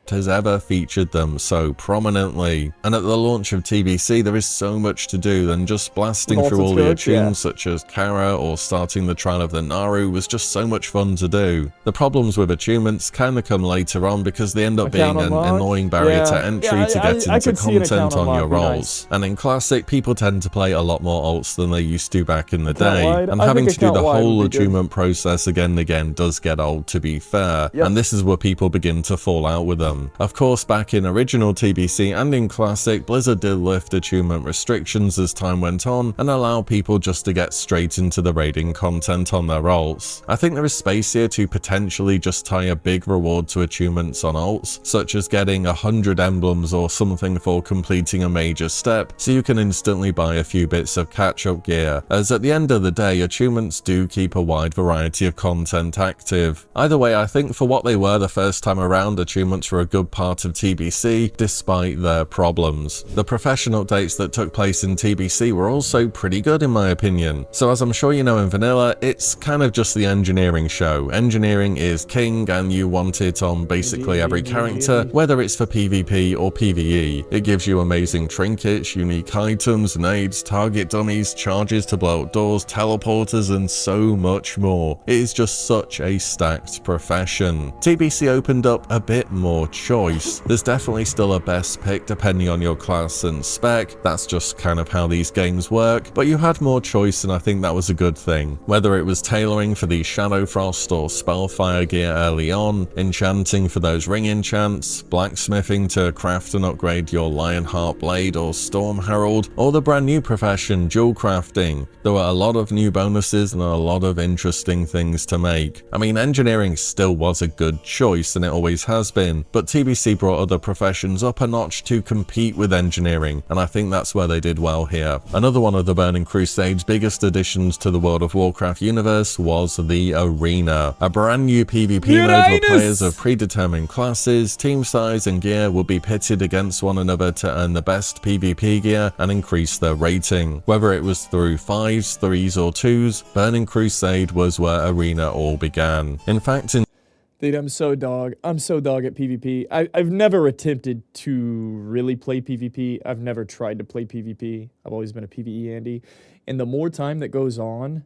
Has ever featured them so prominently, and at the launch of TBC there is so much to do than just blasting through all the attunes such as Kara or starting the Trial of the Naru was just so much fun to do. The problems with attunements kind of come later on because they end up being an annoying barrier to entry to get into content on your roles. And in Classic, people tend to play a lot more alts than they used to back in the day, and having to do the whole attunement process again and again does get old, to be fair, and this is where people begin to fall out with them. Of course, back in original TBC and in Classic, Blizzard did lift attunement restrictions as time went on and allow people just to get straight into the raiding content on their alts. I think there is space here to potentially just tie a big reward to attunements on alts, such as getting 100 emblems or something for completing a major step, so you can instantly buy a few bits of catch-up gear, as at the end of the day, attunements do keep a wide variety of content active. Either way, I think for what they were the first time around, attunements were a good part of TBC, despite their problems. The profession updates that took place in TBC were also pretty good in my opinion. So as I'm sure you know in vanilla, it's kind of just the engineering show. Engineering is king and you want it on basically every character, whether it's for PvP or PvE. It gives you amazing trinkets, unique items, nades, target dummies, charges to blow up doors, teleporters, and so much more. It is just such a stacked profession. TBC opened up a bit more choice. There's definitely still a best pick depending on your class and spec, that's just kind of how these games work, but you had more choice and I think that was a good thing. Whether it was tailoring for the Shadow Frost or Spellfire gear early on, enchanting for those ring enchants, blacksmithing to craft and upgrade your Lionheart Blade or Storm Herald, or the brand new profession, jewel crafting. There were a lot of new bonuses and a lot of interesting things to make. I mean, engineering still was a good choice and it always has been, but TBC brought other professions up a notch to compete with engineering, and I think that's where they did well here. Another one of the Burning Crusade's biggest additions to the World of Warcraft universe was the Arena. A brand new PvP mode where players of predetermined classes, team size and gear would be pitted against one another to earn the best PvP gear and increase their rating. Whether it was through 5s, 3s or 2s, Burning Crusade was where Arena all began. In fact, Dude, I'm so dog at PvP. I've never attempted to really play PvP. I've never tried to play PvP. I've always been a PvE Andy. And the more time that goes on,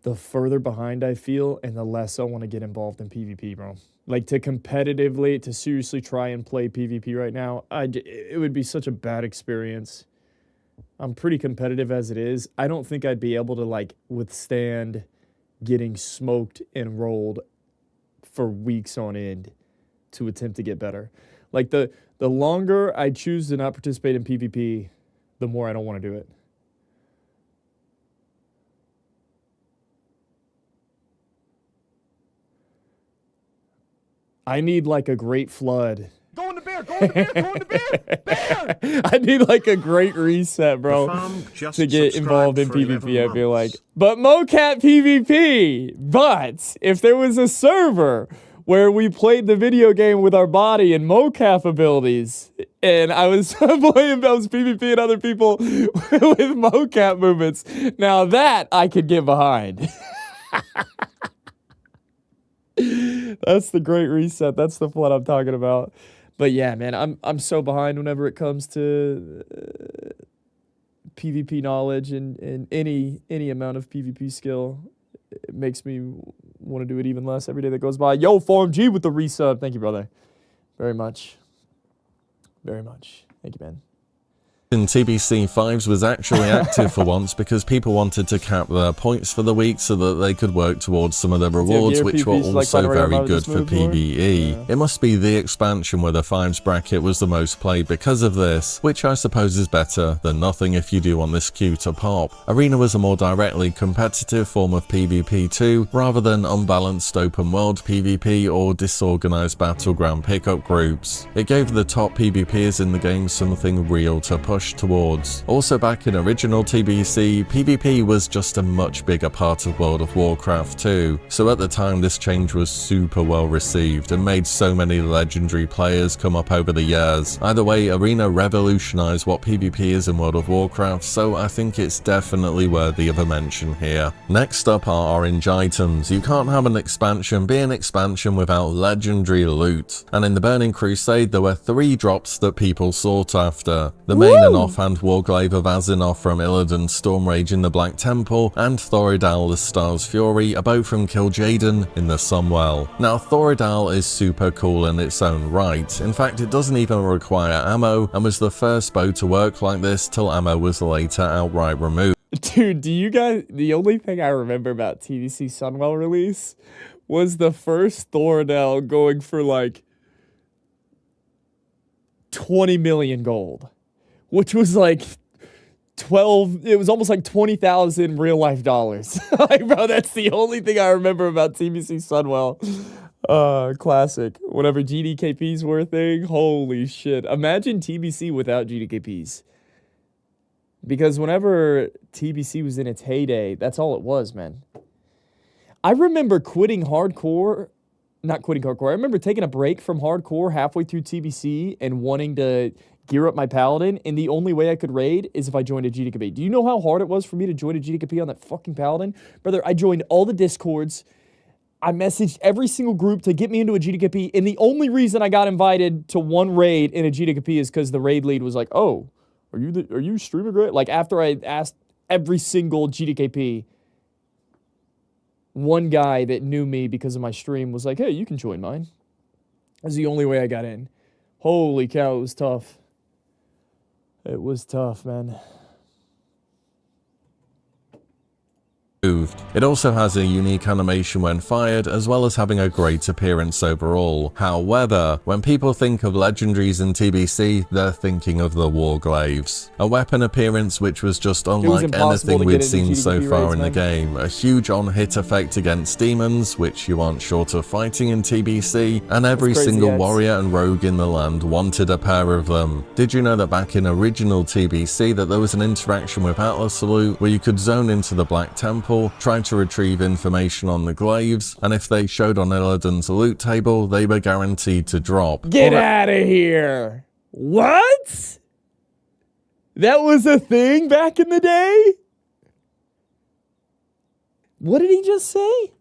the further behind I feel and the less I want to get involved in PvP, bro. Like to seriously try and play PvP right now, it would be such a bad experience. I'm pretty competitive as it is. I don't think I'd be able to like withstand getting smoked and rolled for weeks on end to attempt to get better. Like the longer I choose to not participate in PvP, the more I don't want to do it. I need like a great flood. Go in the bear, go in the bear, go in the bear, bear! I need like a great reset, bro, to get involved in PvP, I feel like. But mocap PvP! But if there was a server where we played the video game with our body and mocap abilities, and I was PvPing other people with mocap movements, now that I could get behind. That's the great reset. That's the flood I'm talking about. But yeah, man, I'm so behind whenever it comes to PvP knowledge and any amount of PvP skill. It makes me want to do it even less every day that goes by. Yo, Form G with the resub. Thank you, brother. Very much. Very much. Thank you, man. in TBC 5s was actually active for once because people wanted to cap their points for the week so that they could work towards some of the rewards, which were also very good for PvE. It must be the expansion where the 5s bracket was the most played because of this, which I suppose is better than nothing if you do want this queue to pop. Arena was a more directly competitive form of PvP too, rather than unbalanced open world PvP or disorganized battleground pickup groups. It gave the top PvPers in the game something real to push towards. Also back in original TBC, PvP was just a much bigger part of World of Warcraft too, so at the time this change was super well received and made so many legendary players come up over the years. Either way, Arena revolutionized what PvP is in World of Warcraft, so I think it's definitely worthy of a mention here. Next up are orange items. You can't have an expansion be an expansion without legendary loot, and in the Burning Crusade there were 3 drops that people sought after. The main and offhand Warglaive of Azinov from Illidan's Stormrage in the Black Temple, and Thoridal the Star's Fury are both from Kil'jaeden in the Sunwell. Now Thoridal is super cool in its own right. In fact, it doesn't even require ammo, and was the first bow to work like this till ammo was later outright removed. Dude, do you guys, the only thing I remember about TBC Sunwell release was the first Thoridal going for like 20 million gold, which was like it was almost like 20,000 real life dollars. Like, bro, that's the only thing I remember about TBC Sunwell. Classic. Whenever GDKPs were a thing, holy shit. Imagine TBC without GDKPs. Because whenever TBC was in its heyday, that's all it was, man. I remember quitting hardcore, not quitting hardcore, I remember taking a break from hardcore halfway through TBC and wanting to gear up my Paladin, and the only way I could raid is if I joined a GDKP. Do you know how hard it was for me to join a GDKP on that fucking Paladin? Brother, I joined all the Discords, I messaged every single group to get me into a GDKP, and the only reason I got invited to one raid in a GDKP is because the raid lead was like, oh, are you streaming great? Like, after I asked every single GDKP, one guy that knew me because of my stream was like, hey, you can join mine. That's the only way I got in. Holy cow, it was tough. It was tough, man. It also has a unique animation when fired, as well as having a great appearance overall. However, when people think of legendaries in TBC, they're thinking of the Warglaives. A weapon appearance which was just unlike anything we'd seen so far in the game. A huge on-hit effect against demons, which you aren't short of fighting in TBC, and every single warrior and rogue in the land wanted a pair of them. Did you know that back in original TBC that there was an interaction with Atlas Salute where you could zone into the Black Temple, trying to retrieve information on the glaives, and if they showed on Illidan's loot table, they were guaranteed to drop. Get out of here! What? That was a thing back in the day? What did he just say?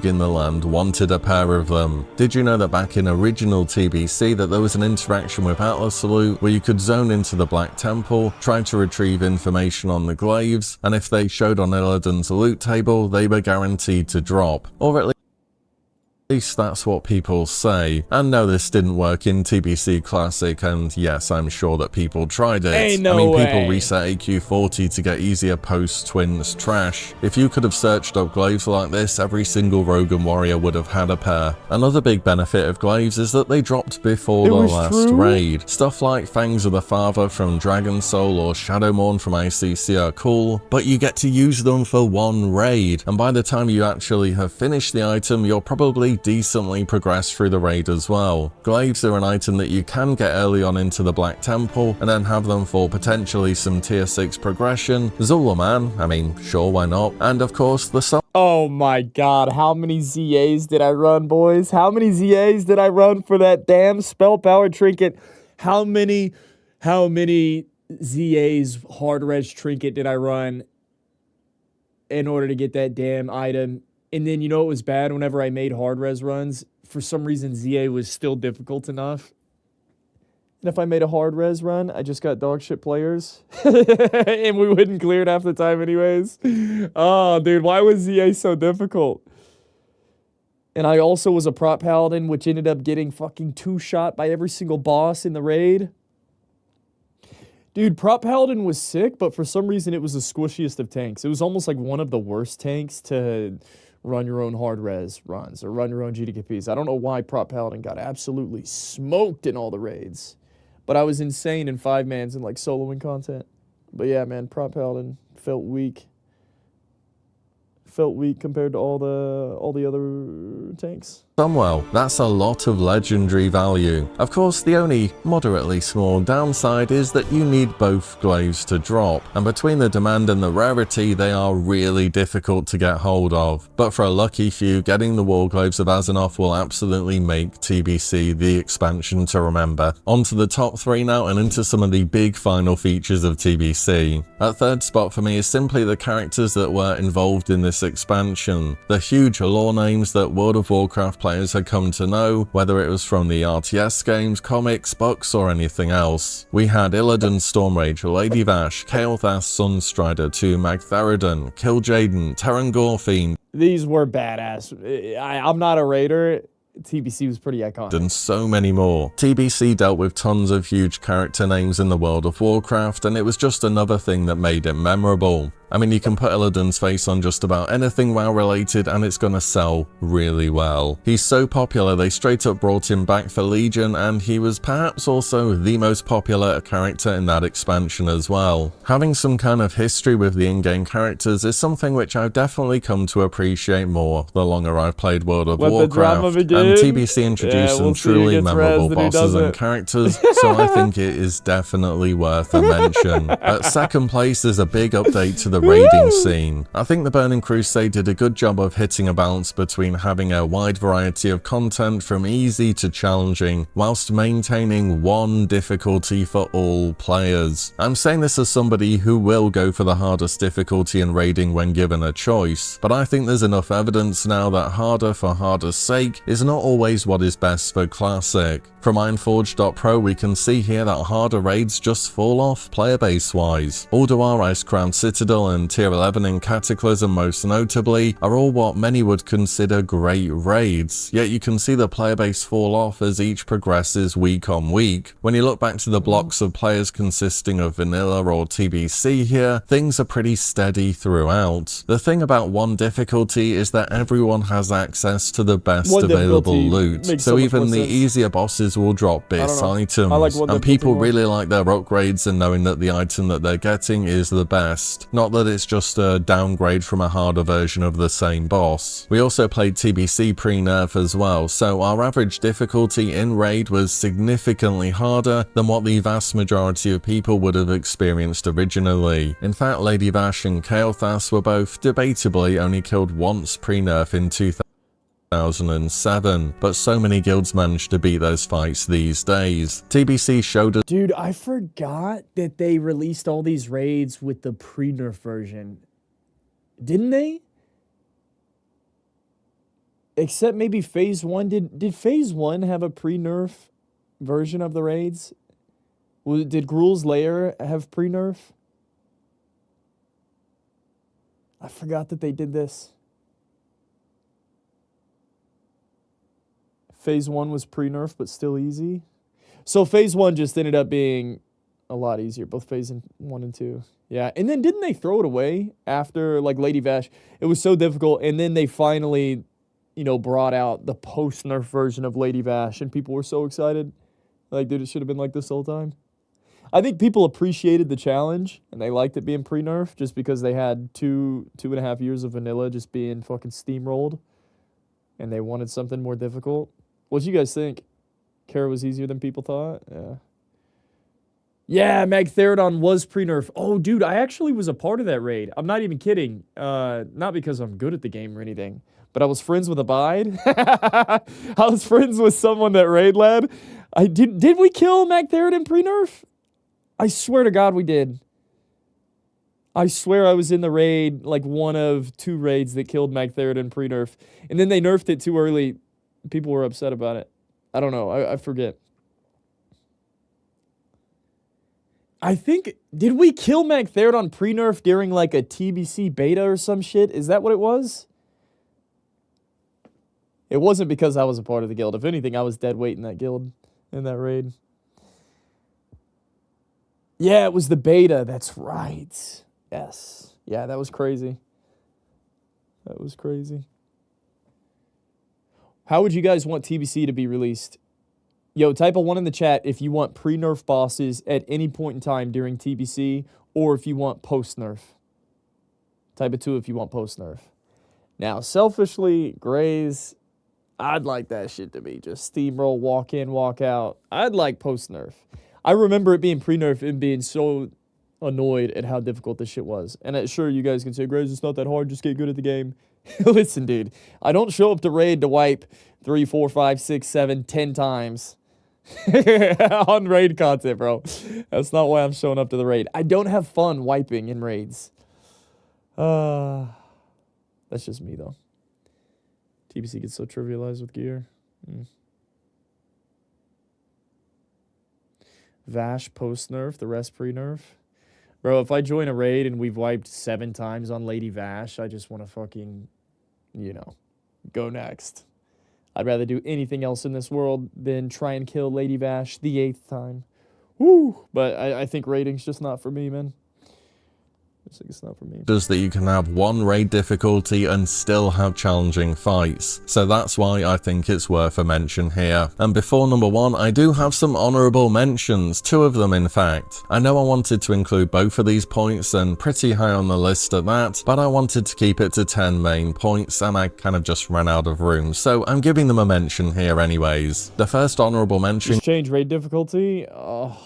In the land wanted a pair of them. Did you know that back in original TBC that there was an interaction with Atlas Salute where you could zone into the Black Temple, trying to retrieve information on the glaives, and if they showed on Illidan's loot table, they were guaranteed to drop. Or at least that's what people say. And no, this didn't work in TBC Classic, and yes, I'm sure that people tried it. Ain't no people way. reset AQ40 to get easier post-twins trash. If you could have searched up glaives like this, every single rogue and warrior would have had a pair. Another big benefit of glaives is that they dropped before the last raid. Stuff like Fangs of the Father from Dragon Soul or Shadowmourne from ICC are cool, but you get to use them for one raid, and by the time you actually have finished the item, you're probably decently progressed through the raid as well. Glaives are an item that you can get early on into the Black Temple and then have them for potentially some tier 6 progression. Zula man, I mean, sure, why not? And of course the Oh my god, how many ZAs did I run, boys? How many ZAs did I run for that damn spell power trinket? How many ZAs hard res trinket did I run in order to get that damn item? And then, you know, it was bad whenever I made hard res runs. For some reason, ZA was still difficult enough. And if I made a hard res run, I just got dog shit players. And we wouldn't clear it half the time anyways. Oh, dude, why was ZA so difficult? And I also was a prop paladin, which ended up getting fucking 2-shot by every single boss in the raid. Dude, Prop Paladin was sick, but for some reason it was the squishiest of tanks. It was almost like one of the worst tanks to run your own hard res runs or run your own GDKPs. I don't know why Prop Paladin got absolutely smoked in all the raids. But I was insane in 5-mans and like soloing content. But yeah, man, Prop Paladin felt weak. Felt weak compared to all the other tanks. Well, that's a lot of legendary value. Of course, the only moderately small downside is that you need both glaives to drop, and between the demand and the rarity, they are really difficult to get hold of. But for a lucky few, getting the Warglaives of Azzinoth will absolutely make TBC the expansion to remember. On to the top 3 now, and into some of the big final features of TBC. At third spot for me is simply the characters that were involved in this expansion. The huge lore names that World of Warcraft players had come to know, whether it was from the RTS games, comics, books, or anything else. We had Illidan Stormrage, Lady Vash, Kael'thas Sunstrider, 2 Magtheridon, Kil'jaeden, Terran Gorefiend. These were badass. I'm not a raider. TBC was pretty iconic. And so many more. TBC dealt with tons of huge character names in the World of Warcraft, and it was just another thing that made it memorable. I mean, you can put Illidan's face on just about anything WoW related and it's gonna sell really well. He's so popular they straight up brought him back for Legion, and he was perhaps also the most popular character in that expansion as well. Having some kind of history with the in-game characters is something which I've definitely come to appreciate more the longer I've played World of Warcraft, and TBC introduced some truly memorable bosses and characters, so I think it is definitely worth a mention. At second place is a big update to the raiding scene. I think the Burning Crusade did a good job of hitting a balance between having a wide variety of content from easy to challenging, whilst maintaining one difficulty for all players. I'm saying this as somebody who will go for the hardest difficulty in raiding when given a choice, but I think there's enough evidence now that harder for harder's sake is not always what is best for Classic. From Ironforge.pro we can see here that harder raids just fall off player base wise. Ulduar Icecrown Citadel Primal and Tier 11 in Cataclysm most notably, are all what many would consider great raids, yet you can see the player base fall off as each progresses week on week. When you look back to the blocks of players consisting of vanilla or TBC here, things are pretty steady throughout. The thing about 1 difficulty is that everyone has access to the best available loot, so even the easier bosses will drop base items, and people really like their upgrades and knowing that the item that they're getting is the best, not that it's just a downgrade from a harder version of the same boss. We also played TBC pre-nerf as well, so our average difficulty in raid was significantly harder than what the vast majority of people would have experienced originally. In fact, Lady Vash and Kael'thas were both debatably only killed once pre-nerf in 2007, but so many guilds managed to beat those fights these days. TBC showed us— Dude, I forgot that they released all these raids with the pre-nerf version. Didn't they? Except maybe Phase 1. Did Phase 1 have a pre-nerf version of the raids? Did Gruul's Lair have pre-nerf? I forgot that they did this. Phase 1 was pre-nerf, but still easy. So Phase 1 just ended up being a lot easier, both Phase 1 and 2. Yeah, and then didn't they throw it away after, like, Lady Vash? It was so difficult, and then they finally, you know, brought out the post-nerf version of Lady Vash, and people were so excited. Like, dude, it should have been like this the whole time. I think people appreciated the challenge, and they liked it being pre-nerf, just because they had two and a half years of vanilla just being fucking steamrolled, and they wanted something more difficult. What do you guys think? Kara was easier than people thought? Yeah. Yeah, Magtheridon was pre-nerf. Oh, dude, I actually was a part of that raid. I'm not even kidding. Not because I'm good at the game or anything, but I was friends with Abide. I was friends with someone that raid led. Did we kill Magtheridon pre-nerf? I swear to God we did. I swear I was in the raid, like one of 2 raids that killed Magtheridon pre-nerf. And then they nerfed it too early. People were upset about it. I don't know. I forget. I think, did we kill Magtheridon pre-nerf during like a TBC beta or some shit? Is that what it was? It wasn't because I was a part of the guild. If anything, I was dead weight in that guild, in that raid. Yeah, it was the beta. That's right. Yes. Yeah, that was crazy. That was crazy. How would you guys want TBC to be released? Yo, type a 1 in the chat if you want pre-nerf bosses at any point in time during TBC, or if you want post-nerf. Type a 2 if you want post-nerf. Now, selfishly, Grays, I'd like that shit to be just steamroll, walk in, walk out. I'd like post-nerf. I remember it being pre-nerf and being so annoyed at how difficult this shit was. And sure, you guys can say, Grays, it's not that hard, just get good at the game. Listen, dude, I don't show up to raid to wipe 3, 4, 5, 6, 7, 10 times on raid content, bro. That's not why I'm showing up to the raid. I don't have fun wiping in raids. That's just me, though. TBC gets so trivialized with gear. Vash post-nerf, the rest pre-nerf. Bro, if I join a raid and we've wiped 7 times on Lady Vash, I just want to fucking, you know, go next. I'd rather do anything else in this world than try and kill Lady Vash the 8th time. Woo! But I think raiding's just not for me, man. It's not for me. That you can have 1 raid difficulty and still have challenging fights, so that's why I think it's worth a mention here. And before number 1, I do have some honourable mentions, 2 of them in fact. I know I wanted to include both of these points and pretty high on the list at that, but I wanted to keep it to 10 main points and I kind of just ran out of room, so I'm giving them a mention here anyways. The first honourable mention— Just change raid difficulty? Oh.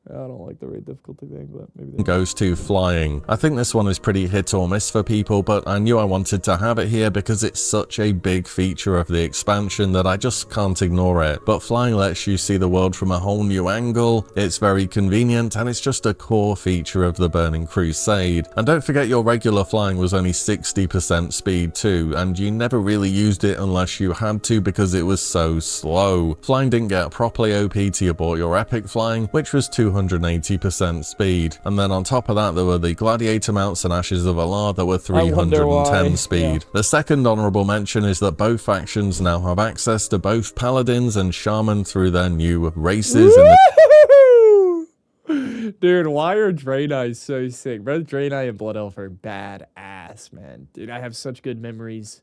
I don't like the raid difficulty thing, but maybe goes to flying. I think this one is pretty hit or miss for people, but I knew I wanted to have it here because it's such a big feature of the expansion that I just can't ignore it. But flying lets you see the world from a whole new angle, it's very convenient, and it's just a core feature of the Burning Crusade. And don't forget your regular flying was only 60% speed too, and you never really used it unless you had to because it was so slow. Flying didn't get properly OP till you bought your epic flying, which was 200 280% speed. And then on top of that, there were the Gladiator mounts and Ashes of Alar that were 310 speed. Yeah. The second honorable mention is that both factions now have access to both Paladins and Shaman through their new races. Dude, why are Draenei so sick? Bro, Draenei and Blood Elf are badass, man. Dude, I have such good memories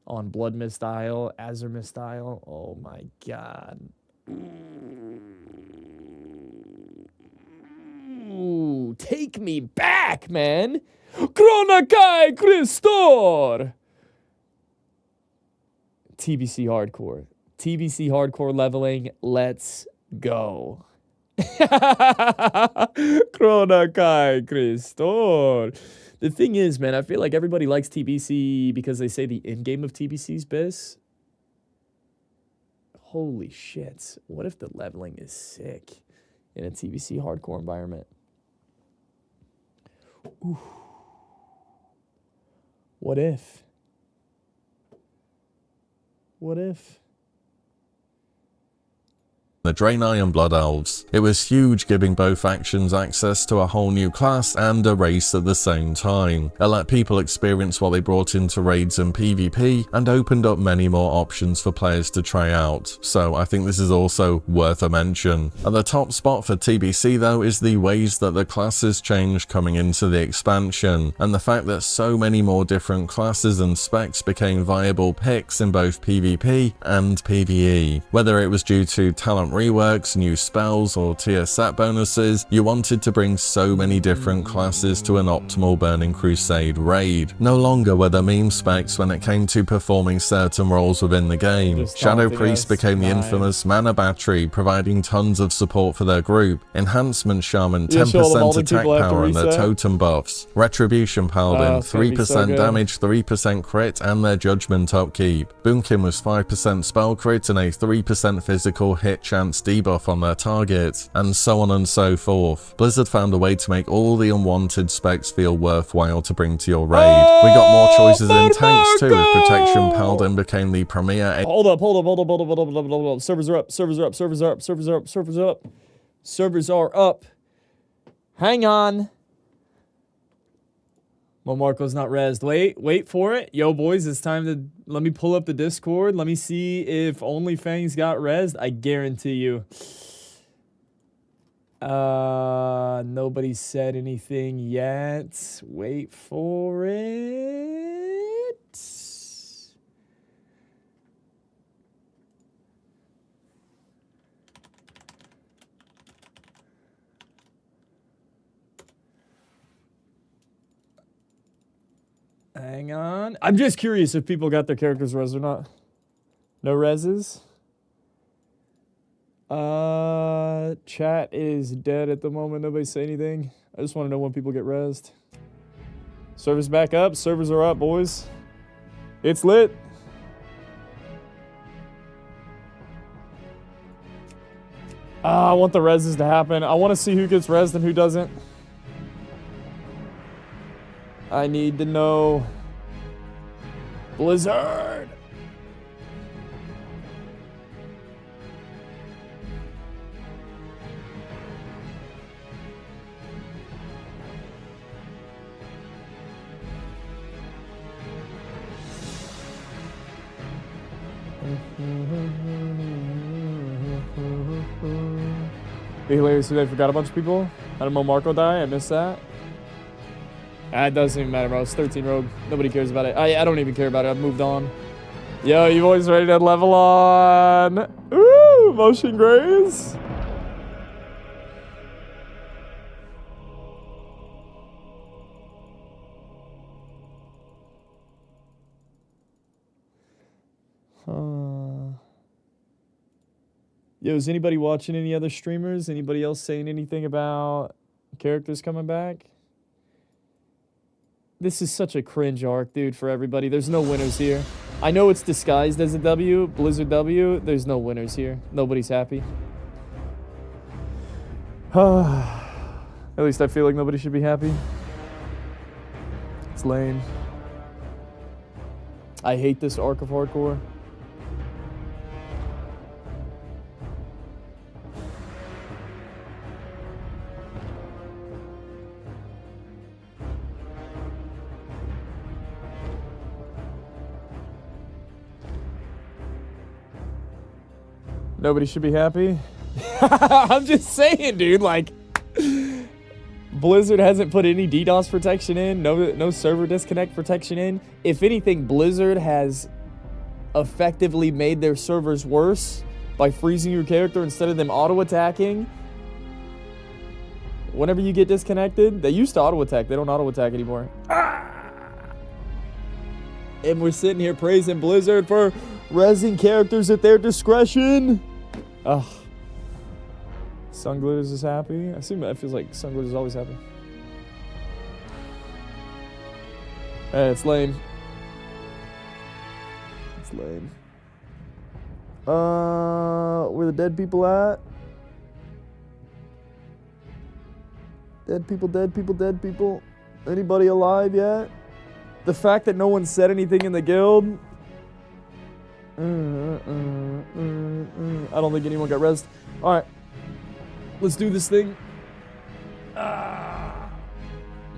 on Blood Mist Isle, Azure Mist Isle. Oh my god. Ooh, take me back, man. Kronakai Christor. TBC Hardcore. TBC Hardcore leveling. Let's go. Kronakai Christor. The thing is, man, I feel like everybody likes TBC because they say the in-game of TBC is best. Holy shit. What if the leveling is sick in a TBC hardcore environment? Ooh. What if? What if? The Draenei and Blood Elves. It was huge, giving both factions access to a whole new class and a race at the same time. It let people experience what they brought into raids and PvP, and opened up many more options for players to try out, so I think this is also worth a mention. At the top spot for TBC though is the ways that the classes changed coming into the expansion, and the fact that so many more different classes and specs became viable picks in both PvP and PvE. Whether it was due to talent reworks, new spells, or tier set bonuses, you wanted to bring so many different classes to an optimal Burning Crusade raid. No longer were there meme specs when it came to performing certain roles within the game. Shadow Priest became the infamous Mana Battery, providing tons of support for their group. Enhancement Shaman, 10% attack power and their totem buffs. Retribution Paladin, 3% damage, 3% crit, and their Judgment upkeep. Boomkin was 5% spell crit and a 3% physical hit chance debuff on their target, and so on and so forth. Blizzard found a way to make all the unwanted specs feel worthwhile to bring to your raid. We got more choices in tanks too, with Protection Paladin became the premier. Hold up. Servers are up. Servers are up. Hang on. Well, Marco's not rezzed. Wait for it. Yo, boys, it's time to... Let me pull up the Discord. Let me see if only Fangs got rezzed. I guarantee you. Nobody said anything yet. Wait for it. Hang on. I'm just curious if people got their characters res or not. No reses? Chat is dead at the moment. Nobody say anything. I just want to know when people get rezzed. Servers back up. Servers are up, boys. It's lit. I want the reses to happen. I want to see who gets rezzed and who doesn't. I need to know. Blizzard! Be hilarious if they forgot a bunch of people. How did Marco die? I missed that. It doesn't even matter, bro. It's 13 rogue. Nobody cares about it. I don't even care about it. I've moved on. Yo, you boys ready to level on? Ooh, motion graze. Yo, is anybody watching any other streamers? Anybody else saying anything about characters coming back? This is such a cringe arc, dude, for everybody. There's no winners here. I know it's disguised as a W, Blizzard W. There's no winners here. Nobody's happy. At least I feel like nobody should be happy. It's lame. I hate this arc of hardcore. Nobody should be happy. I'm just saying, dude, like, Blizzard hasn't put any DDoS protection in, no server disconnect protection in. If anything, Blizzard has effectively made their servers worse by freezing your character instead of them auto-attacking. Whenever you get disconnected, they used to auto-attack. They don't auto-attack anymore. And we're sitting here praising Blizzard for rezzing characters at their discretion. Ugh. Sunglitters is happy. I assume that feels like Sunglitters is always happy. Hey, it's lame. It's lame. Where the dead people at? Dead people, dead people, dead people. Anybody alive yet? The fact that no one said anything in the guild. I don't think anyone got rezzed. Alright. Let's do this thing. Doogie,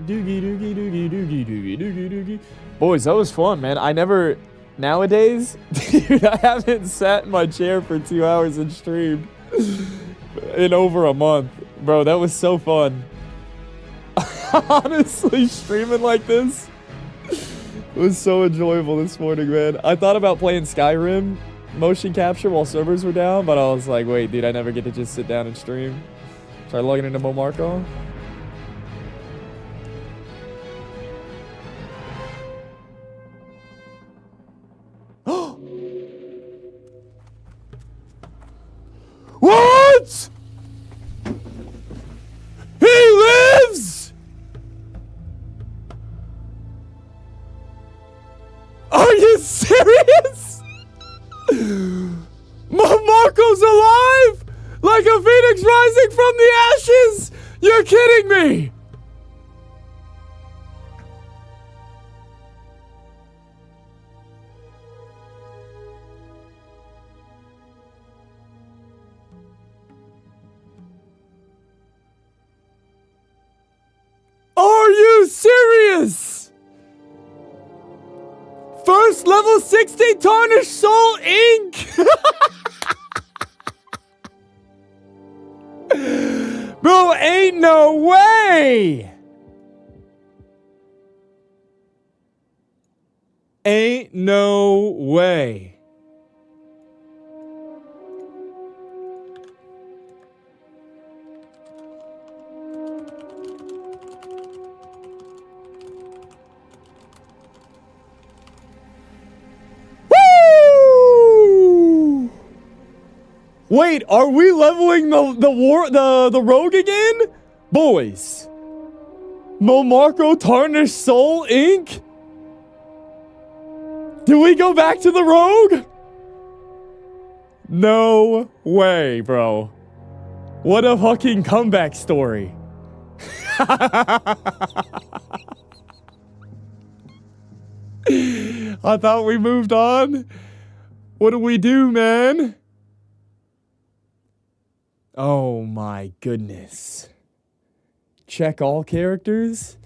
doogie, doogie, doogie, doogie, doogie, doogie. Boys, that was fun, man. I never... Nowadays, dude, I haven't sat in my chair for 2 hours and streamed in over a month. Bro, that was so fun. Honestly, streaming like this was so enjoyable this morning, man. I thought about playing Skyrim motion capture while servers were down, but I was like, wait, dude, I never get to just sit down and stream. Try logging into Momarco. What? He lives? Are you serious? Marco's alive? Like a phoenix rising from the ashes? You're kidding me! Are you serious? First level 60 Tarnished Soul Inc. Bro, ain't no way. Ain't no way. Wait, are we leveling the rogue again? Boys. Momarco Tarnished Soul Inc? Do we go back to the rogue? No way, bro. What a fucking comeback story. I thought we moved on. What do we do, man? Oh my goodness. Check all characters?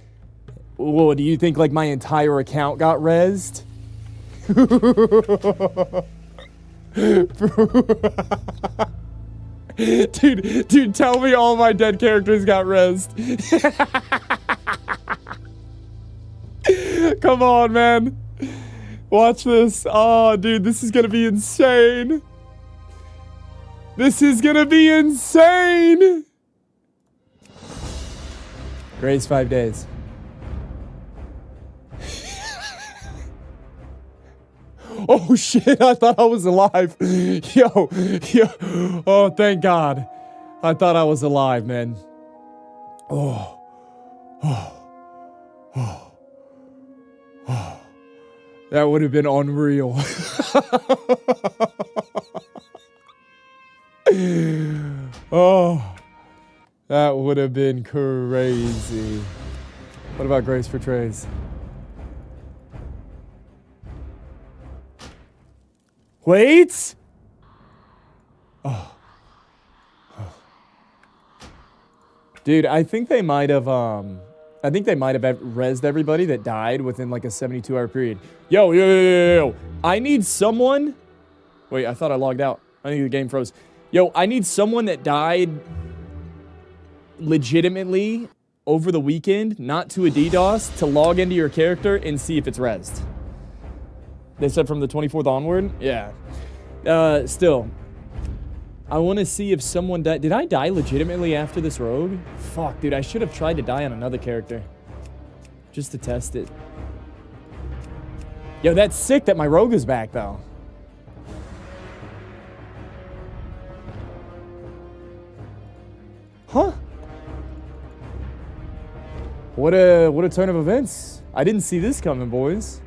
Well, do you think like my entire account got rezzed? Dude, tell me all my dead characters got rezzed. Come on, man. Watch this. Oh, dude, this is gonna be insane. This is gonna be insane! Grace 5 days. Oh shit, I thought I was alive. Yo. Oh, thank God. I thought I was alive, man. Oh. That would have been unreal. Oh, that would have been crazy. What about Grace for Trays? Wait! Oh. Dude, I think they might have, rezzed everybody that died within like a 72-hour period. Yo. I need someone. Wait, I thought I logged out. I think the game froze. Yo, I need someone that died legitimately over the weekend, not to a DDoS, to log into your character and see if it's rezzed. They said from the 24th onward? Yeah. Still. I want to see if someone died. Did I die legitimately after this rogue? Fuck, dude. I should have tried to die on another character. Just to test it. Yo, that's sick that my rogue is back, though. Huh? What a turn of events. I didn't see this coming, boys.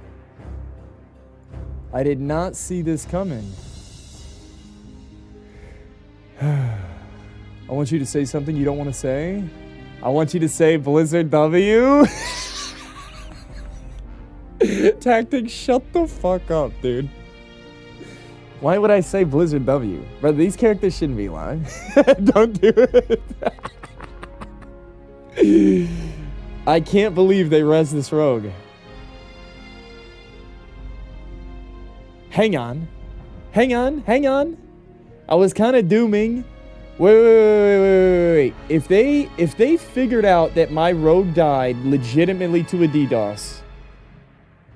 I did not see this coming. I want you to say something you don't want to say. I want you to say Blizzard W. Tactic, shut the fuck up, dude. Why would I say Blizzard W? Bro, these characters shouldn't be live. Don't do it. I can't believe they res this rogue. Hang on. Hang on. Hang on. I was kind of dooming. Wait. If they figured out that my rogue died legitimately to a DDoS,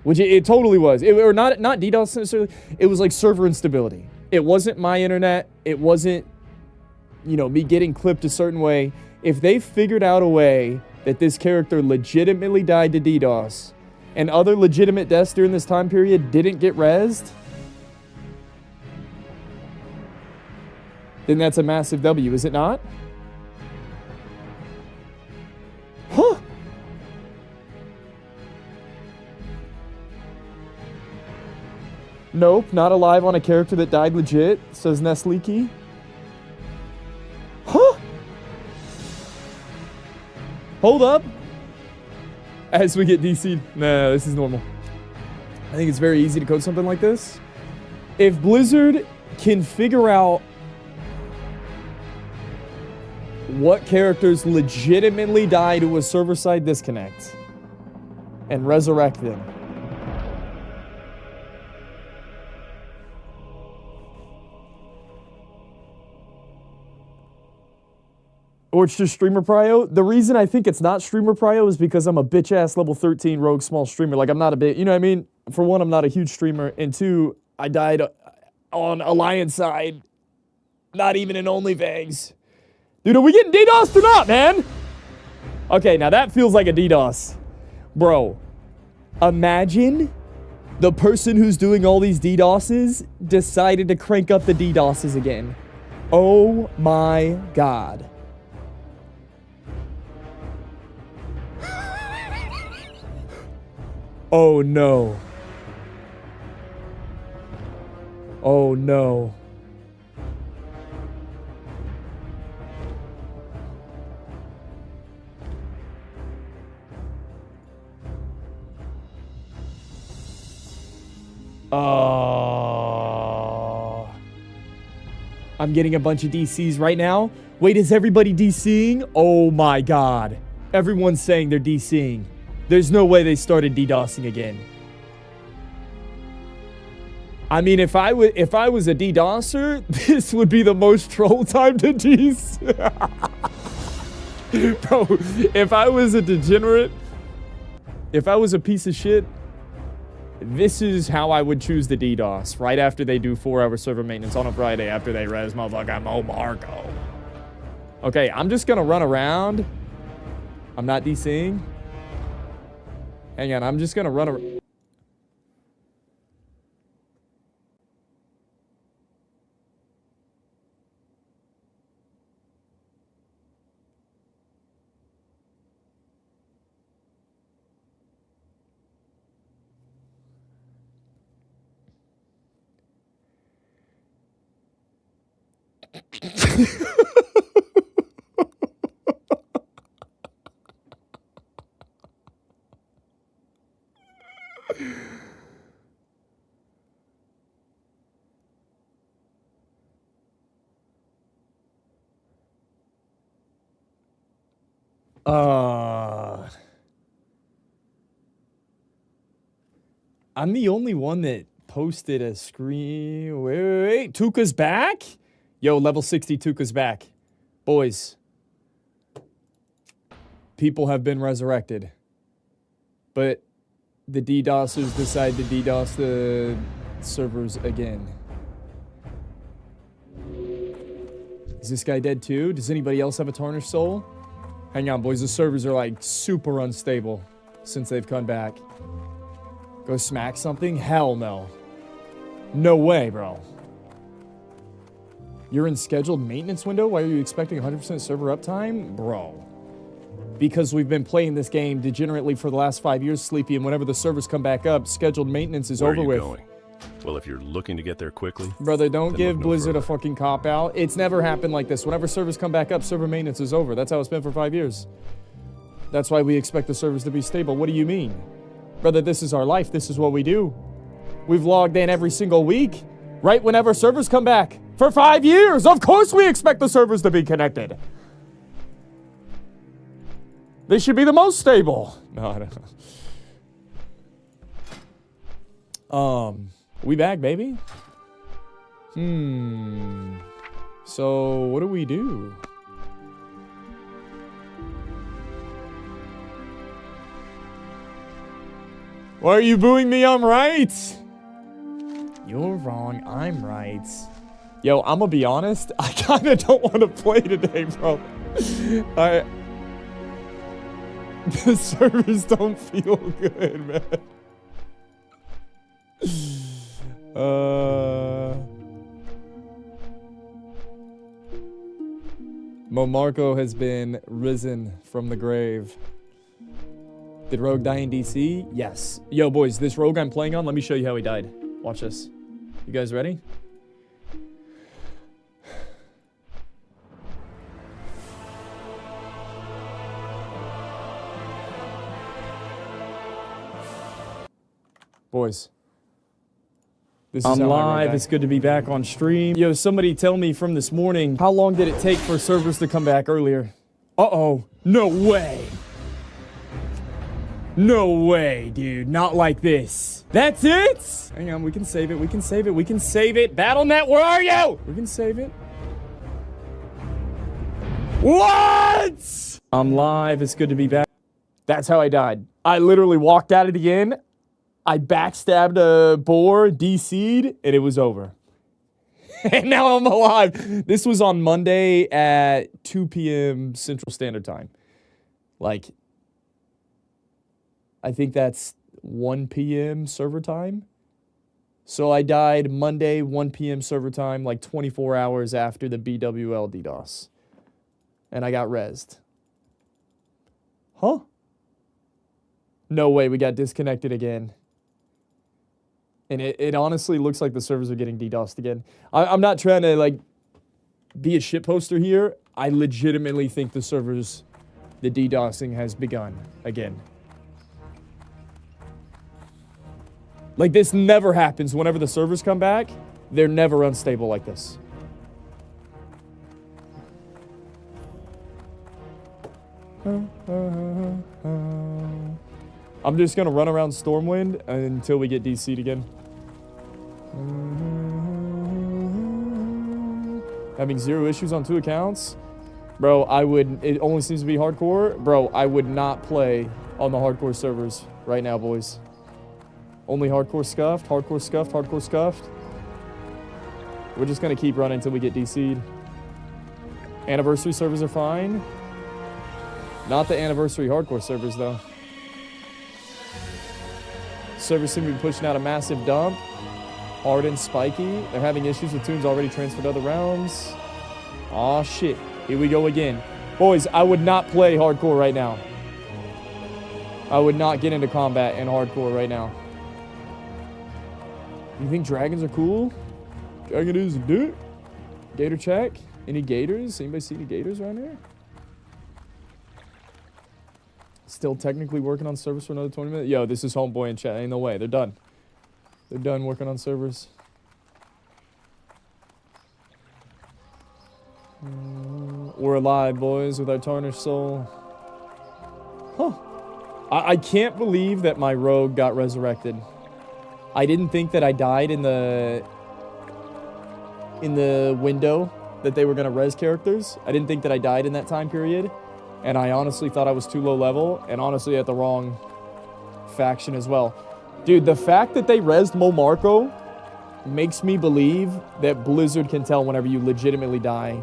which it totally was, or not DDoS necessarily, it was like server instability. It wasn't my internet. It wasn't, you know, me getting clipped a certain way. If they figured out a way that this character legitimately died to DDoS, and other legitimate deaths during this time period didn't get rezzed, then that's a massive W, is it not? Huh? Nope, not alive on a character that died legit, says Nesleaky. Huh? Hold up. As we get DC'd. No, this is normal. I think it's very easy to code something like this. If Blizzard can figure out what characters legitimately die to a server-side disconnect and resurrect them, or it's just streamer prio. The reason I think it's not streamer prio is because I'm a bitch-ass level 13 rogue small streamer. Like, I'm not a bit, you know what I mean? For one, I'm not a huge streamer. And two, I died on Alliance side. Not even in only Fangs. Dude, are we getting DDoSed or not, man? Okay, now that feels like a DDoS. Bro, imagine the person who's doing all these DDoSes decided to crank up the DDoSes again. Oh my God. Oh no. Oh no. I'm getting a bunch of DCs right now. Wait, is everybody DCing? Oh my God. Everyone's saying they're DCing. There's no way they started DDoSing again. I mean, if I was a DDoSer, this would be the most troll time to DC. Bro, if I was a degenerate, if I was a piece of shit, this is how I would choose the DDoS. Right after they do 4-hour server maintenance on a Friday after they res motherfucker Mo Marco. Okay, I'm just gonna run around. I'm not DCing. Hang on, I'm just gonna run around. I'm the only one that posted a screen. Wait. Tuka's back? Yo, level 62 is back. Boys. People have been resurrected. But the DDoSers decide to DDoS the servers again. Is this guy dead too? Does anybody else have a tarnished soul? Hang on, boys. The servers are like super unstable since they've come back. Go smack something? Hell no. No way, bro. You're in scheduled maintenance window? Why are you expecting 100% server uptime? Bro. Because we've been playing this game degenerately for the last 5 years, Sleepy, and whenever the servers come back up, scheduled maintenance is over with. Going? Well, if you're looking to get there quickly... Brother, don't give Blizzard a fucking cop-out. It's never happened like this. Whenever servers come back up, server maintenance is over. That's how it's been for 5 years. That's why we expect the servers to be stable. What do you mean? Brother, this is our life. This is what we do. We've logged in every single week, right whenever servers come back. For 5 years! Of course we expect the servers to be connected. They should be the most stable. No, I don't know. We back, baby? So, what do we do? Why are you booing me? I'm right. You're wrong. I'm right. Yo, I'm gonna be honest. I kind of don't want to play today, bro. The servers don't feel good, man. Momarco has been risen from the grave. Did Rogue die in DC? Yes. Yo, boys, this Rogue I'm playing on, let me show you how he died. Watch this. You guys ready? Boys. I'm live. It's good to be back on stream. Yo, somebody tell me from this morning, how long did it take for servers to come back earlier? Uh-oh. No way. No way, dude. Not like this. That's it? Hang on, we can save it. We can save it. We can save it. BattleNet, where are you? We can save it. What? I'm live. It's good to be back. That's how I died. I literally walked out of the inn. I backstabbed a boar, DC'd, and it was over. And now I'm alive. This was on Monday at 2 p.m. Central Standard Time. Like, I think that's 1 p.m. server time. So I died Monday, 1 p.m. server time, like 24 hours after the BWL DDoS. And I got rezzed. Huh? No way, we got disconnected again. And it honestly looks like the servers are getting DDoSed again. I'm not trying to, like, be a shitposter here. I legitimately think the servers, the DDoSing has begun again. Like, this never happens whenever the servers come back. They're never unstable like this. I'm just gonna run around Stormwind until we get DC'd again. Having 0 issues on 2 accounts? Bro, it only seems to be hardcore. Bro, I would not play on the hardcore servers right now, boys. Only hardcore scuffed, hardcore scuffed, hardcore scuffed. We're just gonna keep running until we get DC'd. Anniversary servers are fine. Not the anniversary hardcore servers, though. Servers seem to be pushing out a massive dump. Hard and spiky. They're having issues with tunes already transferred to other realms. Aw, shit. Here we go again. Boys, I would not play hardcore right now. I would not get into combat in hardcore right now. You think dragons are cool? Dragon is a dude. Gator check. Any gators? Anybody see any gators around here? Still technically working on servers for another 20 minutes? Yo, this is Homeboy in chat. Ain't no way. They're done. They're done working on servers. We're alive, boys, with our tarnished soul. Huh. I can't believe that my rogue got resurrected. I didn't think that I died in the window that they were going to res characters. I didn't think that I died in that time period. And I honestly thought I was too low level. And honestly at the wrong faction as well. Dude, the fact that they resed Momarco makes me believe that Blizzard can tell whenever you legitimately die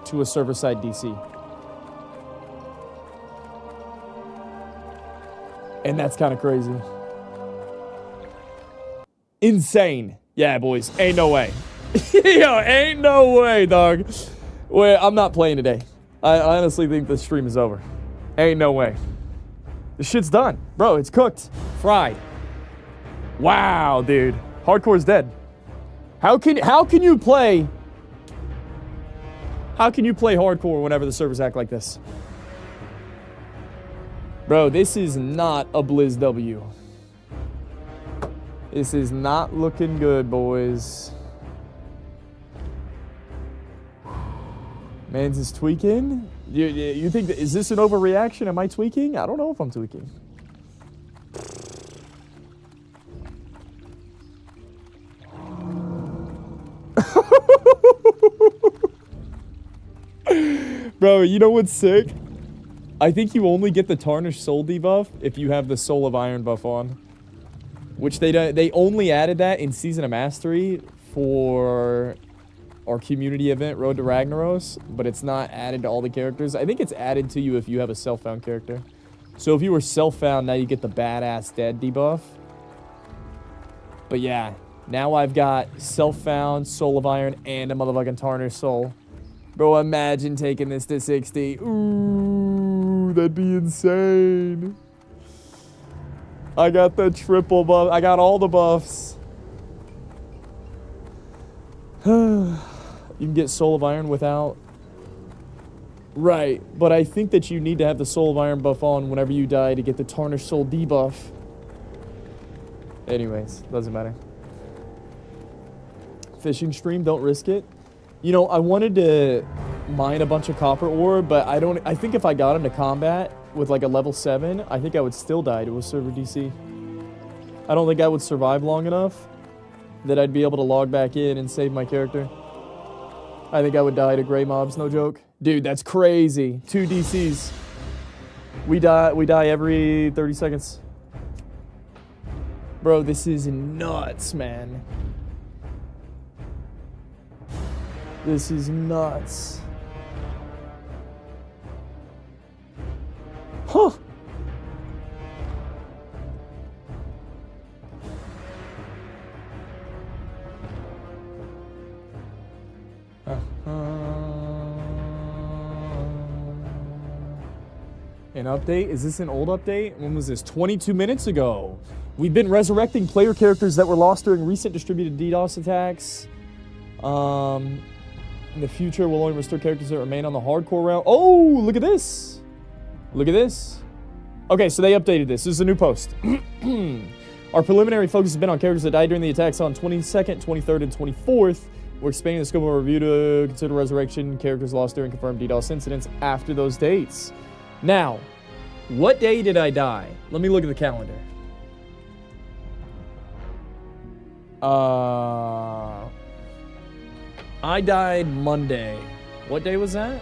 to a server-side DC. And that's kind of crazy. Insane. Yeah, boys. Ain't no way. Yo, ain't no way, dog. Well, I'm not playing today. I honestly think the stream is over. Ain't no way. The shit's done. Bro, it's cooked. Fried. Wow, dude. Hardcore's dead. How can you play hardcore whenever the servers act like this? Bro, this is not a Blizz W. This is not looking good, boys. Mans is tweaking? You think is this an overreaction? Am I tweaking? I don't know if I'm tweaking. Bro, you know what's sick? I think you only get the Tarnished Soul debuff if you have the Soul of Iron buff on. Which they only added that in Season of Mastery for our community event, Road to Ragnaros, but it's not added to all the characters. I think it's added to you if you have a self-found character. So if you were self-found, now you get the Badass Dead debuff. But yeah, now I've got self-found, Soul of Iron, and a motherfucking Tarnished Soul. Bro, imagine taking this to 60. Ooh, that'd be insane. I got the triple buff. I got all the buffs. You can get Soul of Iron without... Right, but I think that you need to have the Soul of Iron buff on whenever you die to get the Tarnished Soul debuff. Anyways, doesn't matter. Fishing stream, don't risk it. You know, I wanted to mine a bunch of copper ore, but I think if I got into combat with like a level 7, I think I would still die to a server DC. I don't think I would survive long enough that I'd be able to log back in and save my character. I think I would die to gray mobs, no joke. Dude, that's crazy. 2 DCs. We die every 30 seconds. Bro, this is nuts, man. This is nuts. Huh. An update? Is this an old update? When was this? 22 minutes ago. We've been resurrecting player characters that were lost during recent distributed DDoS attacks. In the future, we'll only restore characters that remain on the hardcore route. Oh, look at this. Look at this. Okay, so they updated this. This is a new post. Our preliminary focus has been on characters that died during the attacks on 22nd, 23rd, and 24th. We're expanding the scope of our review to consider resurrection characters lost during confirmed DDoS incidents after those dates. Now, what day did I die? Let me look at the calendar. I died Monday. What day was that?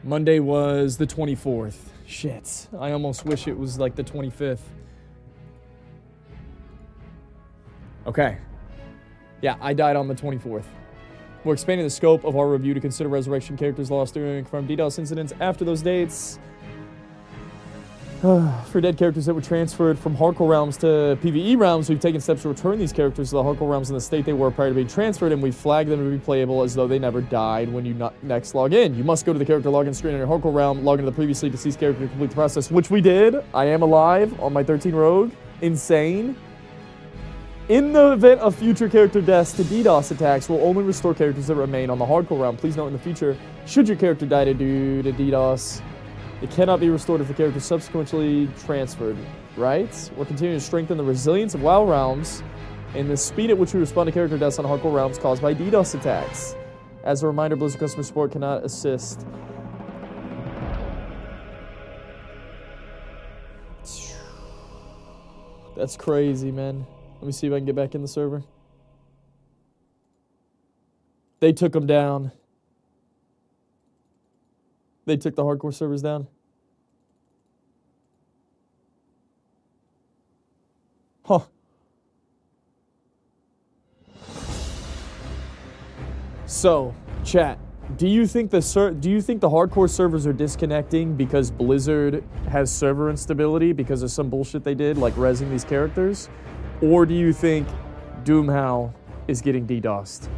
Monday was the 24th. Shit. I almost wish it was like the 25th. Okay. Yeah, I died on the 24th. We're expanding the scope of our review to consider resurrection characters lost during confirmed DDoS incidents after those dates. For dead characters that were transferred from hardcore realms to PvE realms, we've taken steps to return these characters to the hardcore realms in the state they were prior to being transferred, and we flagged them to be playable as though they never died when you next log in. You must go to the character login screen on your hardcore realm, log into the previously deceased character to complete the process, which we did. I am alive on my 13 rogue. Insane. In the event of future character deaths to DDoS attacks, we'll only restore characters that remain on the hardcore realm. Please note in the future, should your character die due to DDoS, it cannot be restored if the character is subsequently transferred, right? We're continuing to strengthen the resilience of WoW realms and the speed at which we respond to character deaths on hardcore realms caused by DDoS attacks. As a reminder, Blizzard customer support cannot assist. That's crazy, man. Let me see if I can get back in the server. They took them down. They took the hardcore servers down. Huh. So, chat, do you think the hardcore servers are disconnecting because Blizzard has server instability because of some bullshit they did, like rezzing these characters? Or do you think Doomhow is getting DDoSed?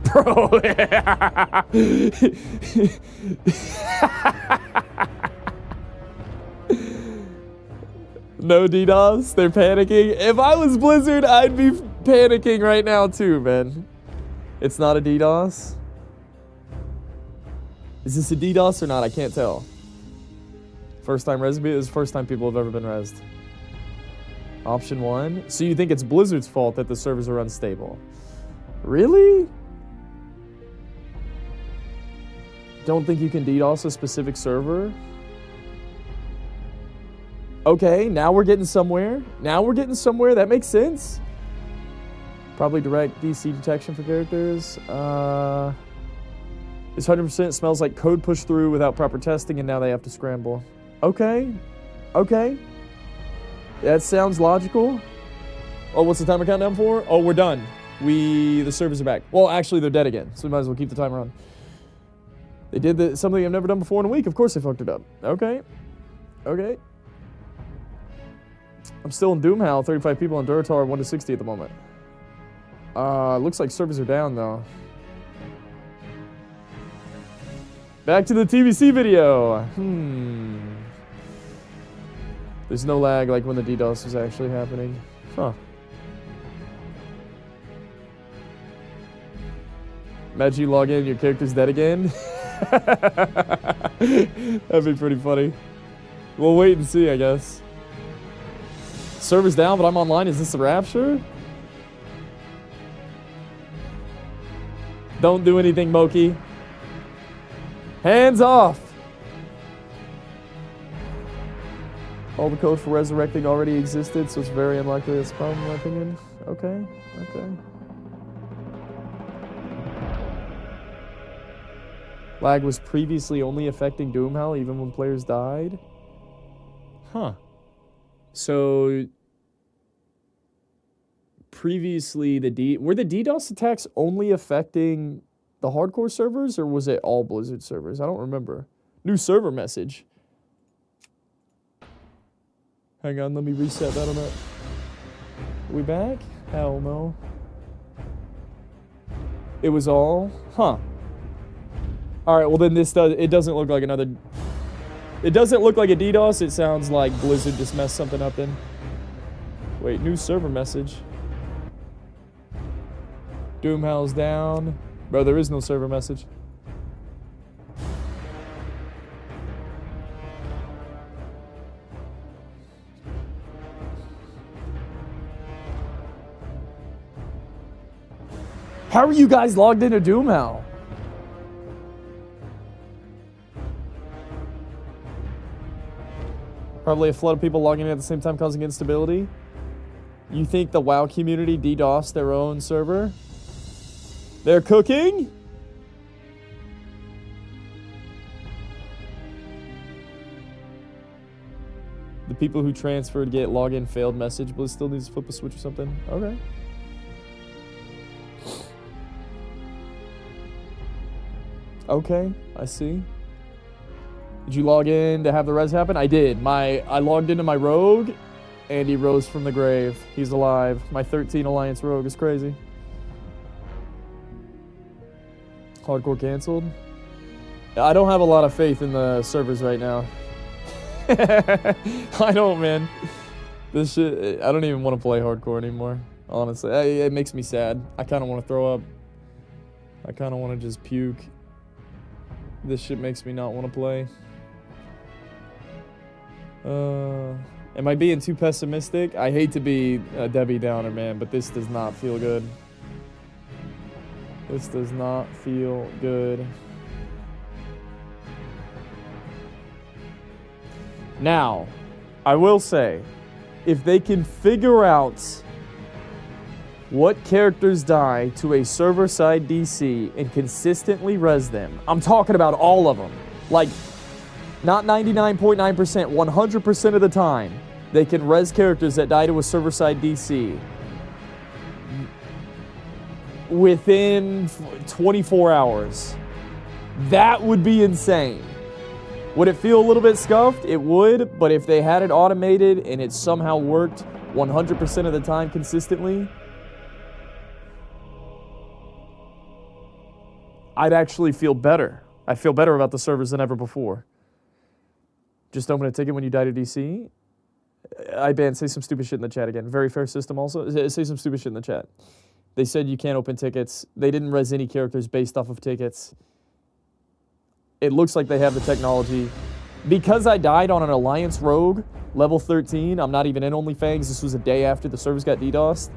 Bro. No DDoS? They're panicking? If I was Blizzard, I'd be panicking right now too, man. It's not a DDoS? Is this a DDoS or not? I can't tell. First time res? This is the first time people have ever been rezzed. Option 1. So you think it's Blizzard's fault that the servers are unstable? Really? Don't think you can DDoS a specific server? Okay, now we're getting somewhere. Now we're getting somewhere. That makes sense. Probably direct DC detection for characters. This 100% smells like code pushed through without proper testing, and now they have to scramble. Okay. Okay. That sounds logical. Oh, what's the timer countdown for? Oh, we're done. The servers are back. Well, actually, they're dead again, so we might as well keep the timer on. They did something I've never done before in a week. Of course they fucked it up. Okay. Okay. I'm still in Doomhow. 35 people on Duratar, 1 to 60 at the moment. Looks like servers are down, though. Back to the TBC video. There's no lag like when the DDoS was actually happening. Huh. Imagine you log in and your character's dead again. That'd be pretty funny. We'll wait and see, I guess. Server's down, but I'm online. Is this a rapture? Don't do anything, Moki. Hands off! All the code for resurrecting already existed, so it's very unlikely that's a problem, in my opinion. Okay, okay. Lag was previously only affecting Doomhow even when players died? Huh. So previously were the DDoS attacks only affecting the hardcore servers, or was it all Blizzard servers? I don't remember. New server message. Hang on, let me reset that on that. Are we back? Hell no. It was all? Huh. Alright, well then it doesn't look like another... It doesn't look like a DDoS, it sounds like Blizzard just messed something up then. Wait, new server message. Doomhow's down. Bro, there is no server message. How are you guys logged into Doomhow? Probably a flood of people logging in at the same time causing instability. You think the WoW community DDoSed their own server? They're cooking? The people who transferred get login failed message, but still needs to flip a switch or something. Okay. Okay, I see. Did you log in to have the res happen? I did. I logged into my rogue, and he rose from the grave. He's alive. My 13 Alliance rogue is crazy. Hardcore canceled? I don't have a lot of faith in the servers right now. I don't, man. This shit, I don't even want to play hardcore anymore, honestly. It makes me sad. I kind of want to throw up. I kind of want to just puke. This shit makes me not want to play. Am I being too pessimistic? I hate to be a Debbie Downer, man, but this does not feel good. This does not feel good. Now, I will say, if they can figure out What characters die to a server-side DC and consistently res them? I'm talking about all of them. Like, not 99.9%, 100% of the time, they can res characters that die to a server-side DC within 24 hours. That would be insane. Would it feel a little bit scuffed? It would, but if they had it automated and it somehow worked 100% of the time consistently, I'd actually feel better. I feel better about the servers than ever before. Just open a ticket when you die to DC. Say some stupid shit in the chat again. Very fair system also. Say some stupid shit in the chat. They said you can't open tickets. They didn't res any characters based off of tickets. It looks like they have the technology. Because I died on an Alliance Rogue, level 13, I'm not even in only Fangs. This was a day after the servers got DDoSed.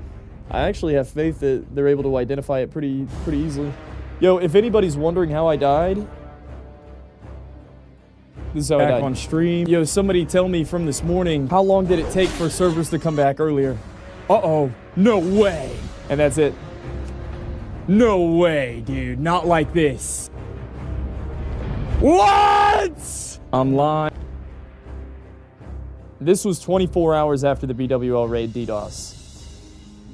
I actually have faith that they're able to identify it pretty easily. Yo, if anybody's wondering how I died, this is how I died. On stream. Yo, somebody tell me from this morning, how long did it take for servers to come back earlier? Uh-oh. No way. And that's it. No way, dude. Not like this. What? I'm lying. This was 24 hours after the BWL raid DDoS.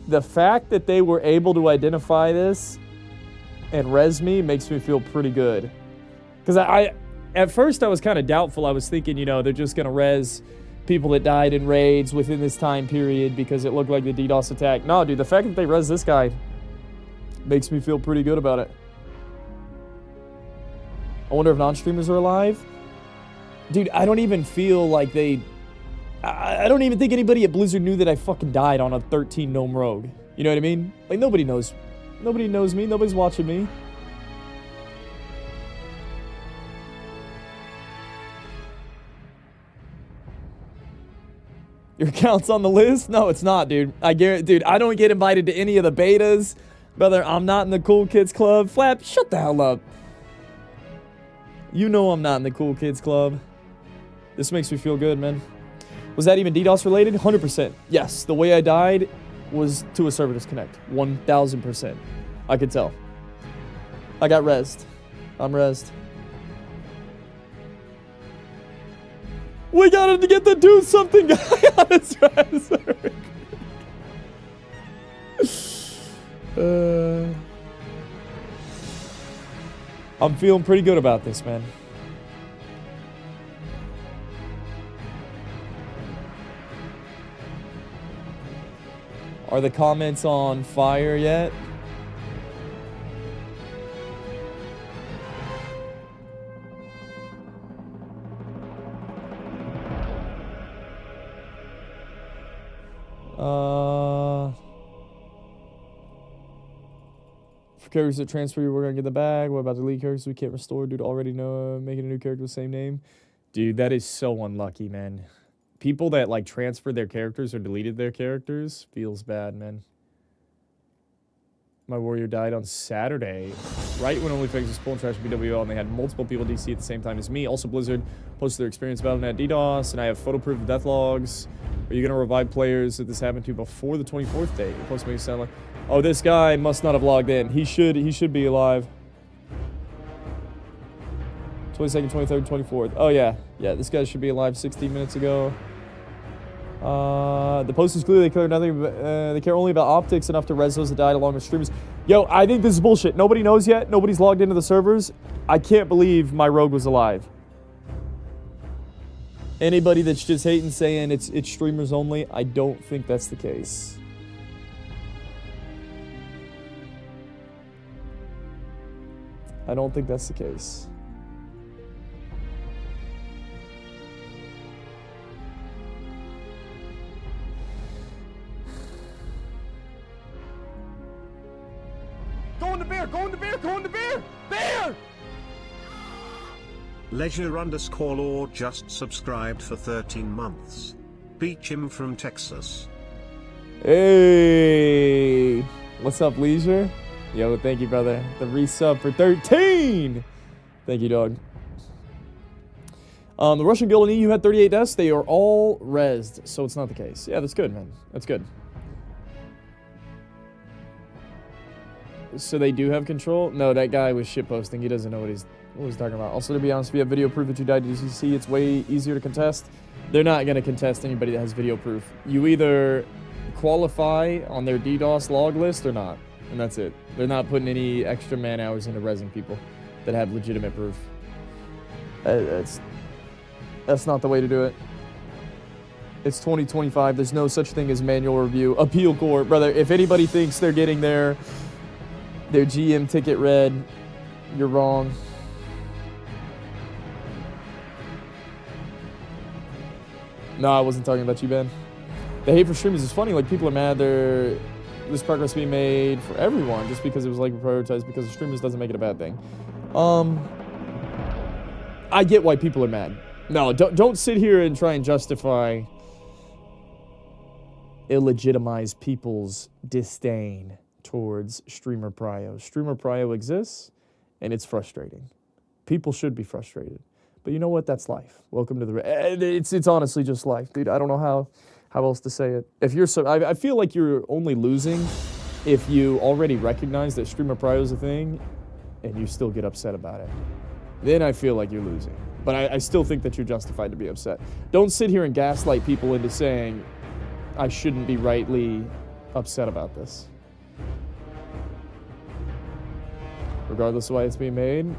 The fact that they were able to identify this and res me makes me feel pretty good. Because at first I was kind of doubtful. I was thinking, you know, they're just going to res people that died in raids within this time period because it looked like the DDoS attack. No, dude, the fact that they res this guy makes me feel pretty good about it. I wonder if non-streamers are alive. Dude, I don't even feel like they... I don't even think anybody at Blizzard knew that I fucking died on a 13 gnome rogue. You know what I mean? Like, nobody knows. Nobody knows me. Nobody's watching me. Your account's on the list? No, it's not, dude. I guarantee, dude, I don't get invited to any of the betas. Brother, I'm not in the Cool Kids Club. Flap, shut the hell up. You know I'm not in the Cool Kids Club. This makes me feel good, man. Was that even DDoS related? 100%. Yes, the way I died was to a server disconnect. 1000%. I could tell. I got rezzed. I'm rezzed. We got to get the do something guy on his res. I'm feeling pretty good about this, man. Are the comments on fire yet? For characters that transfer, we're gonna get the bag. What about the lead characters we can't restore due to already know making a new character with the same name? Dude, that is so unlucky, man. People that like transferred their characters or deleted their characters feels bad, man. My warrior died on Saturday, right when OnlyFans was pulling trash BWL, and they had multiple people DC at the same time as me. Also, Blizzard posted their experience battling at DDoS, and I have photo proof of death logs. Are you gonna revive players that this happened to before the 24th date? Your post makes it sound like, oh, this guy must not have logged in. He should be alive. 22nd, 23rd, 24th. Oh yeah, this guy should be alive 16 minutes ago. The post is clear. They care nothing. They care only about optics enough to res those that died along with streamers. Yo, I think this is bullshit. Nobody knows yet. Nobody's logged into the servers. I can't believe my rogue was alive. Anybody that's just hating saying it's streamers only, I don't think that's the case. I don't think that's the case. Go in the bear! Go in the bear! Go in the bear! Bear! Leisure_Law just subscribed for 13 months. Beach him from Texas. Hey! What's up, Leisure? Yo, thank you, brother. The resub for 13! Thank you, dog. The Russian Guild in EU had 38 deaths. They are all rezzed, so it's not the case. Yeah, that's good, man. That's good. So they do have control? No, that guy was shitposting. He doesn't know what he's talking about. Also, to be honest, if you have video proof that you died to DCC, it's way easier to contest. They're not going to contest anybody that has video proof. You either qualify on their DDoS log list or not. And that's it. They're not putting any extra man hours into rezzing people that have legitimate proof. That's not the way to do it. It's 2025. There's no such thing as manual review. Appeal court, brother. If anybody thinks they're getting their GM ticket read, you're wrong. No, I wasn't talking about you, Ben. The hate for streamers is funny. Like, people are mad this progress being made for everyone just because it was like prioritized because of streamers doesn't make it a bad thing. I get why people are mad. No, don't sit here and try and justify, illegitimize people's disdain towards streamer prio. Streamer prio exists, and it's frustrating. People should be frustrated. But you know what? That's life. Welcome to the... It's honestly just life, dude. I don't know how else to say it. If you're I feel like you're only losing if you already recognize that streamer prio is a thing, and you still get upset about it. Then I feel like you're losing. But I still think that you're justified to be upset. Don't sit here and gaslight people into saying, I shouldn't be rightly upset about this. Regardless of why it's being made.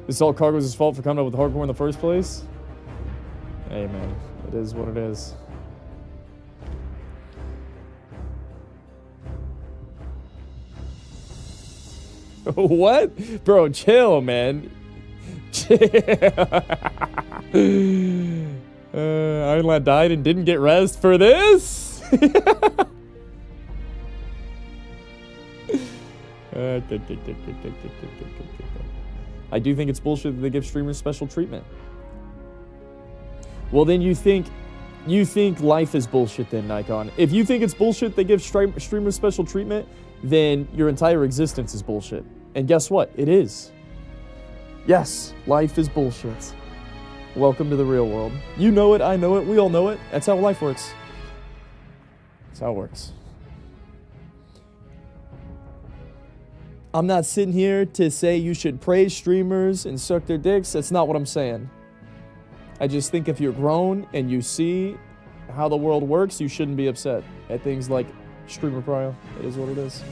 This is all Cargo's fault for coming up with hardcore in the first place? Hey, man. It is what it is. What? Bro, chill, man. Chill. Ironlad died and didn't get rezzed for this? I do think it's bullshit that they give streamers special treatment. Well, then you think life is bullshit then, Nikon. If you think it's bullshit they give streamers special treatment, then your entire existence is bullshit. And guess what? It is. Yes, life is bullshit. Welcome to the real world. You know it, I know it, we all know it. That's how life works. That's how it works. I'm not sitting here to say you should praise streamers and suck their dicks. That's not what I'm saying. I just think if you're grown and you see how the world works, you shouldn't be upset at things like streamer prio. It is what it is.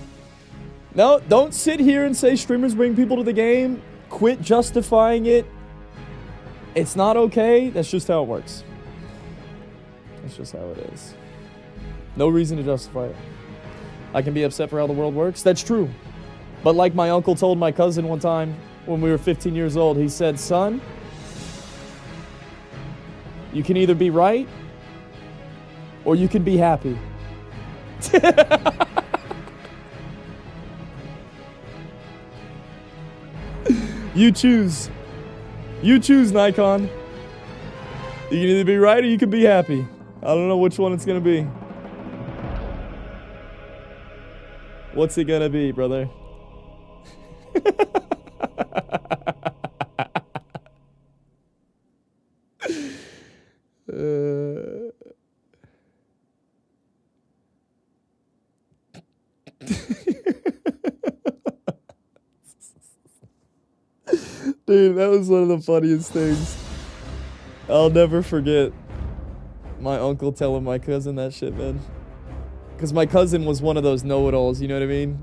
No, don't sit here and say streamers bring people to the game. Quit justifying it. It's not okay. That's just how it works. That's just how it is. No reason to justify it. I can be upset for how the world works. That's true. But like my uncle told my cousin one time when we were 15 years old, he said, son, you can either be right or you can be happy. You choose. You choose, Nikon. You can either be right or you can be happy. I don't know which one it's gonna be. What's it gonna be, brother? Dude, that was one of the funniest things. I'll never forget my uncle telling my cousin that shit, man. Because my cousin was one of those know-it-alls, you know what I mean?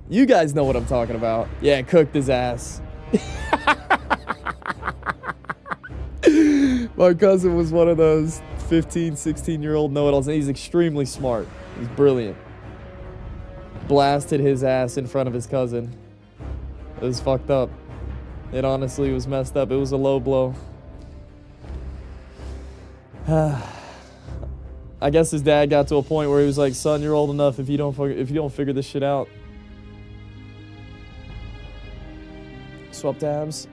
You guys know what I'm talking about. Yeah, cooked his ass. My cousin was one of those 15, 16-year-old know-it-alls, and he's extremely smart. He's brilliant. Blasted his ass in front of his cousin. It was fucked up. It honestly was messed up. It was a low blow. I guess his dad got to a point where he was like, son, you're old enough if you don't figure this shit out. Swap tabs.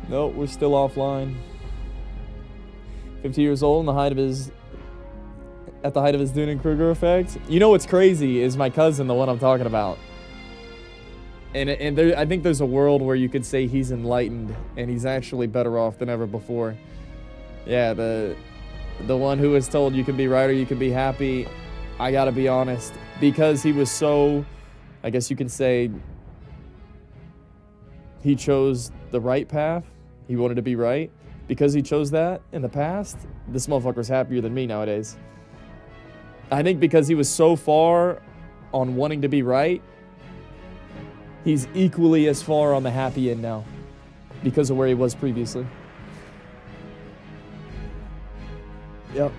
Nope, we're still offline. 50 years old, in the height of his... At the height of his Dunning-Kruger effect. You know what's crazy is my cousin, the one I'm talking about. And there, I think there's a world where you could say he's enlightened and he's actually better off than ever before. Yeah, the one who was told you can be right or you can be happy. I gotta be honest, because he was so, I guess you can say, he chose the right path. He wanted to be right. Because he chose that in the past, this motherfucker's happier than me nowadays. I think because he was so far on wanting to be right, he's equally as far on the happy end now because of where he was previously. Yep.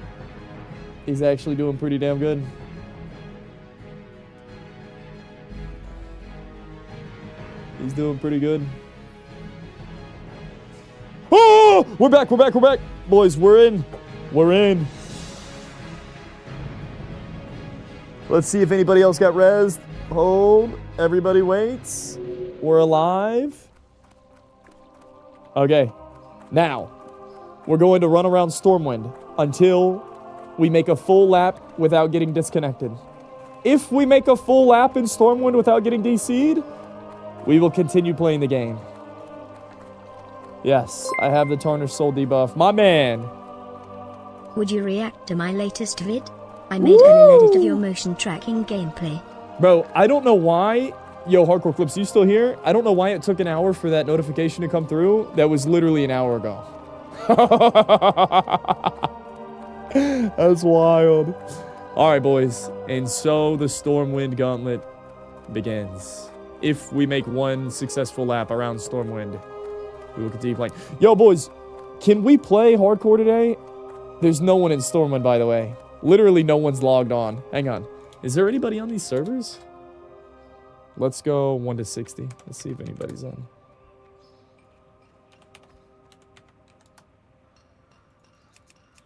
He's actually doing pretty damn good. He's doing pretty good. Oh! We're back. Boys, we're in. Let's see if anybody else got rezzed. Hold. Everybody waits. We're alive. Okay. Now, we're going to run around Stormwind until we make a full lap without getting disconnected. If we make a full lap in Stormwind without getting DC'd, we will continue playing the game. Yes, I have the Tarnished Soul debuff. My man! Would you react to my latest vid? I made an edit of your motion tracking gameplay. Bro, I don't know why. Yo, Hardcore Clips, you still here? I don't know why it took an hour for that notification to come through. That was literally an hour ago. That's wild. Alright, boys. And so the Stormwind Gauntlet begins. If we make one successful lap around Stormwind, we will continue playing. Yo, boys, can we play hardcore today? There's no one in Stormwind, by the way. Literally no one's logged on. Hang on. Is there anybody on these servers? Let's go 1 to 60. Let's see if anybody's on.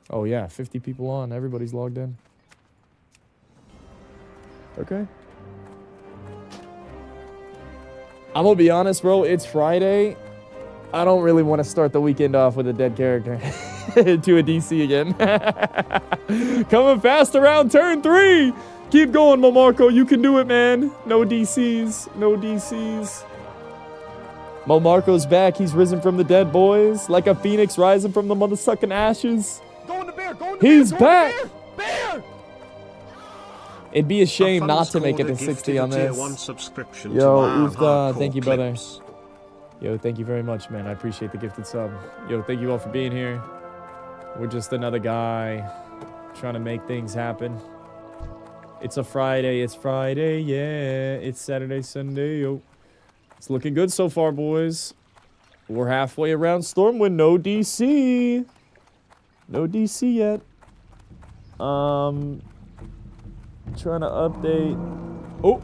Oh, yeah. 50 people on. Everybody's logged in. Okay. I'm gonna be honest, bro. It's Friday. I don't really want to start the weekend off with a dead character to a DC again. Coming fast around turn 3. Keep going, Momarco. You can do it, man. No DCs. No DCs. Momarco's back. He's risen from the dead, boys. Like a phoenix rising from the mother-sucking ashes. He's back. Bear! It'd be a shame not to make it to 60 on this. Yo, Ufda, thank you, brother. Yo, thank you very much, man. I appreciate the gifted sub. Yo, thank you all for being here. We're just another guy trying to make things happen. It's a Friday. It's Friday, yeah. It's Saturday, Sunday, yo. It's looking good so far, boys. We're halfway around Stormwind. No DC. No DC yet. Trying to update. Oh.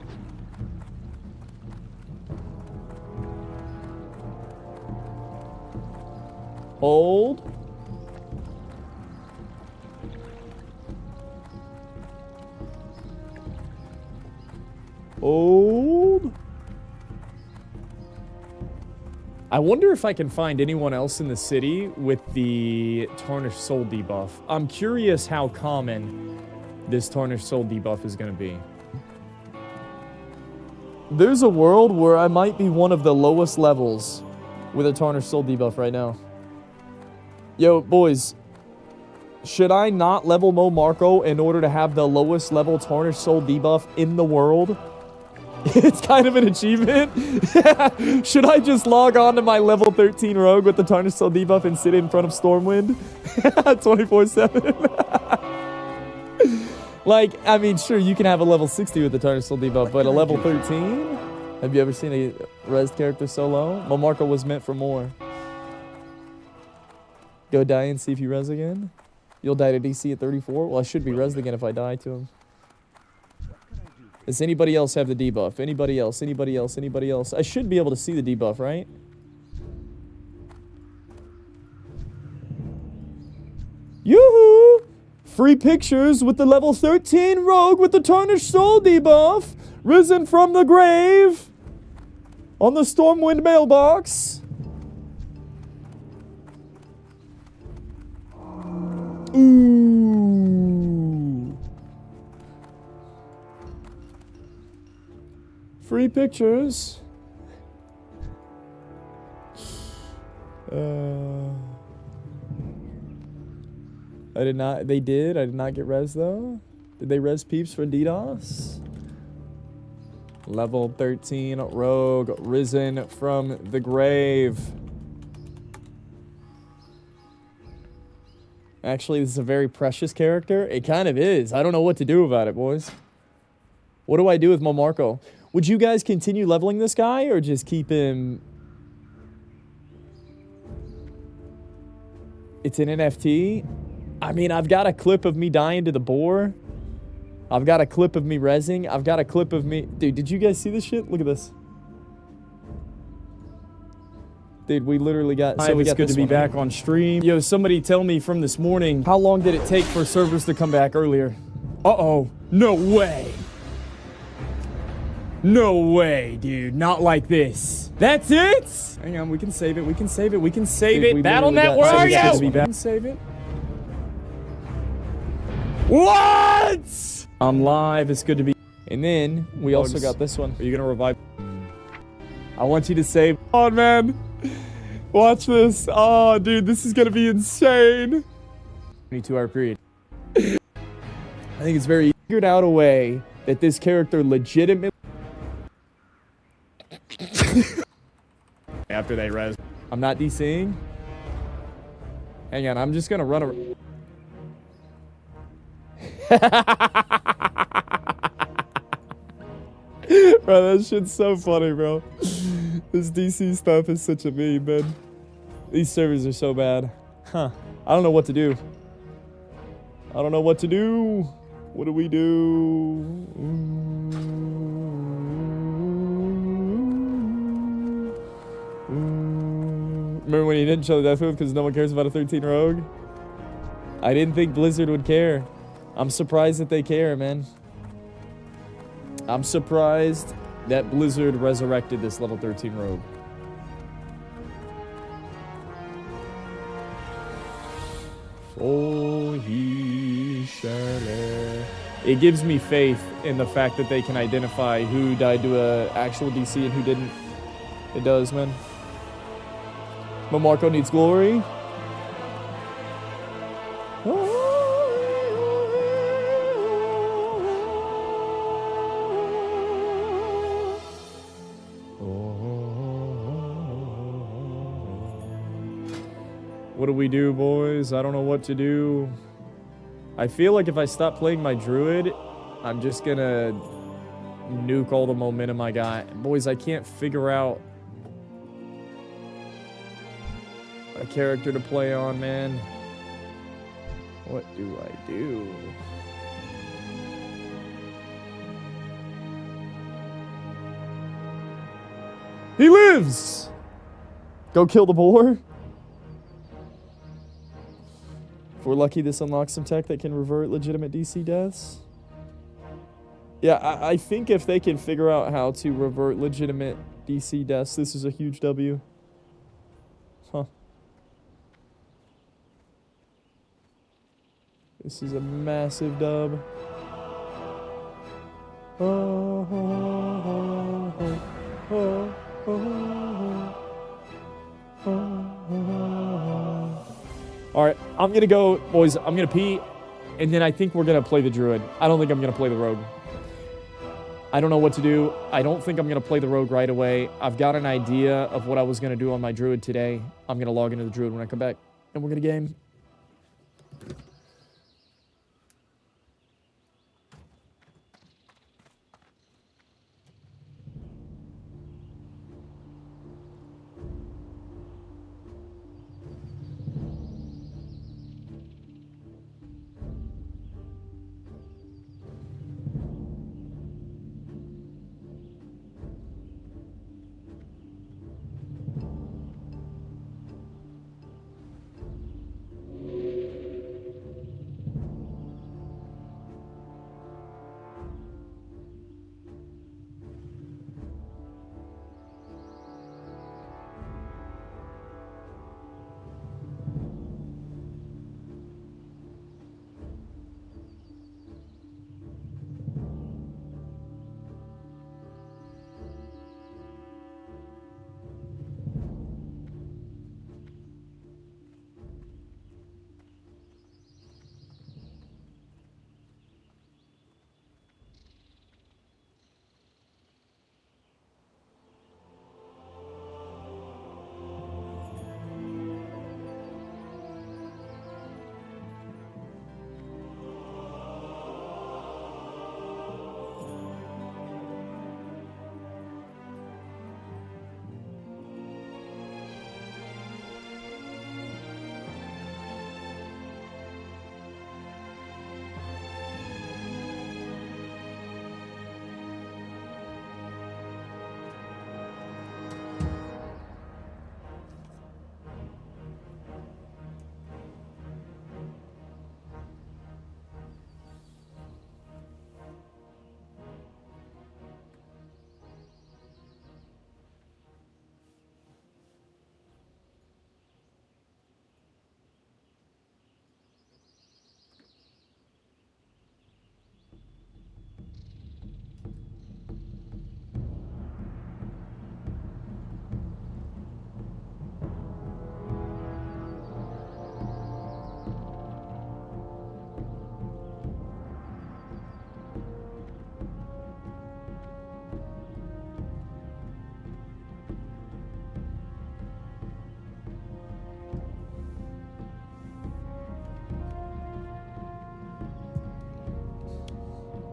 Hold. Hold. I wonder if I can find anyone else in the city with the Tarnished Soul debuff. I'm curious how common this Tarnished Soul debuff is going to be. There's a world where I might be one of the lowest levels with a Tarnished Soul debuff right now. Yo, boys, should I not level Mo Marco in order to have the lowest level Tarnished Soul debuff in the world? It's kind of an achievement. Should I just log on to my level 13 rogue with the Tarnished Soul debuff and sit in front of Stormwind 24/7? Like, I mean, sure, you can have a level 60 with the Tarnished Soul debuff, but a level 13? Have you ever seen a res character so low? Mo Marco was meant for more. Go die and see if you res again. You'll die to DC at 34? Well, I should be resed again if I die to him. Does anybody else have the debuff? Anybody else? Anybody else? Anybody else? I should be able to see the debuff, right? Yoo-hoo! Free pictures with the level 13 rogue with the Tarnished Soul debuff. Risen from the grave. On the Stormwind mailbox. Ooh. Free pictures. I did not. They did. I did not get res though. Did they res peeps for DDoS? Level 13 rogue risen from the grave. Actually, this is a very precious character. It kind of is. I don't know what to do about it, boys. What do I do with Momarco? Would you guys continue leveling this guy or just keep him? It's an NFT. I mean, I've got a clip of me dying to the boar. I've got a clip of me rezzing. I've got a clip of me... Dude, did you guys see this shit? Look at this. Dude, we literally got... So it's good to be back on stream. Yo, somebody tell me from this morning, how long did it take for servers to come back earlier? Uh-oh. No way. No way, dude. Not like this. That's it? Hang on, we can save it. We can save it. We can save it. BattleNet, where are you? We can save it. What? I'm live. It's good to be. And then we also got this one. Are you gonna revive? I want you to save. Oh man, watch this. Oh dude, this is gonna be insane. 22-hour period. I think it's very figured out a way that this character legitimately. After they res. I'm not DCing. Hang on, I'm just gonna run a. Bro, that shit's so funny, bro. This DC stuff is such a meme, man. These servers are so bad. Huh. I don't know what to do. I don't know what to do. What do we do? Remember when he didn't show the death move because no one cares about a 13 rogue? I didn't think Blizzard would care. I'm surprised that they care, man. I'm surprised that Blizzard resurrected this level 13 rogue. Oh, he shall. It gives me faith in the fact that they can identify who died to a actual DC and who didn't. It does, man. But Marco needs glory. What do we do, boys? I don't know what to do. I feel like if I stop playing my druid, I'm just gonna nuke all the momentum I got. Boys, I can't figure out a character to play on, man. What do I do? He lives! Go kill the boar? If we're lucky, this unlocks some tech that can revert legitimate DC deaths. Yeah, I think if they can figure out how to revert legitimate DC deaths, this is a huge W. Huh. This is a massive dub. Alright, I'm gonna go, boys, I'm gonna pee, and then I think we're gonna play the druid. I don't think I'm gonna play the rogue. I don't know what to do. I don't think I'm gonna play the rogue right away. I've got an idea of what I was gonna do on my druid today. I'm gonna log into the druid when I come back, and we're gonna game.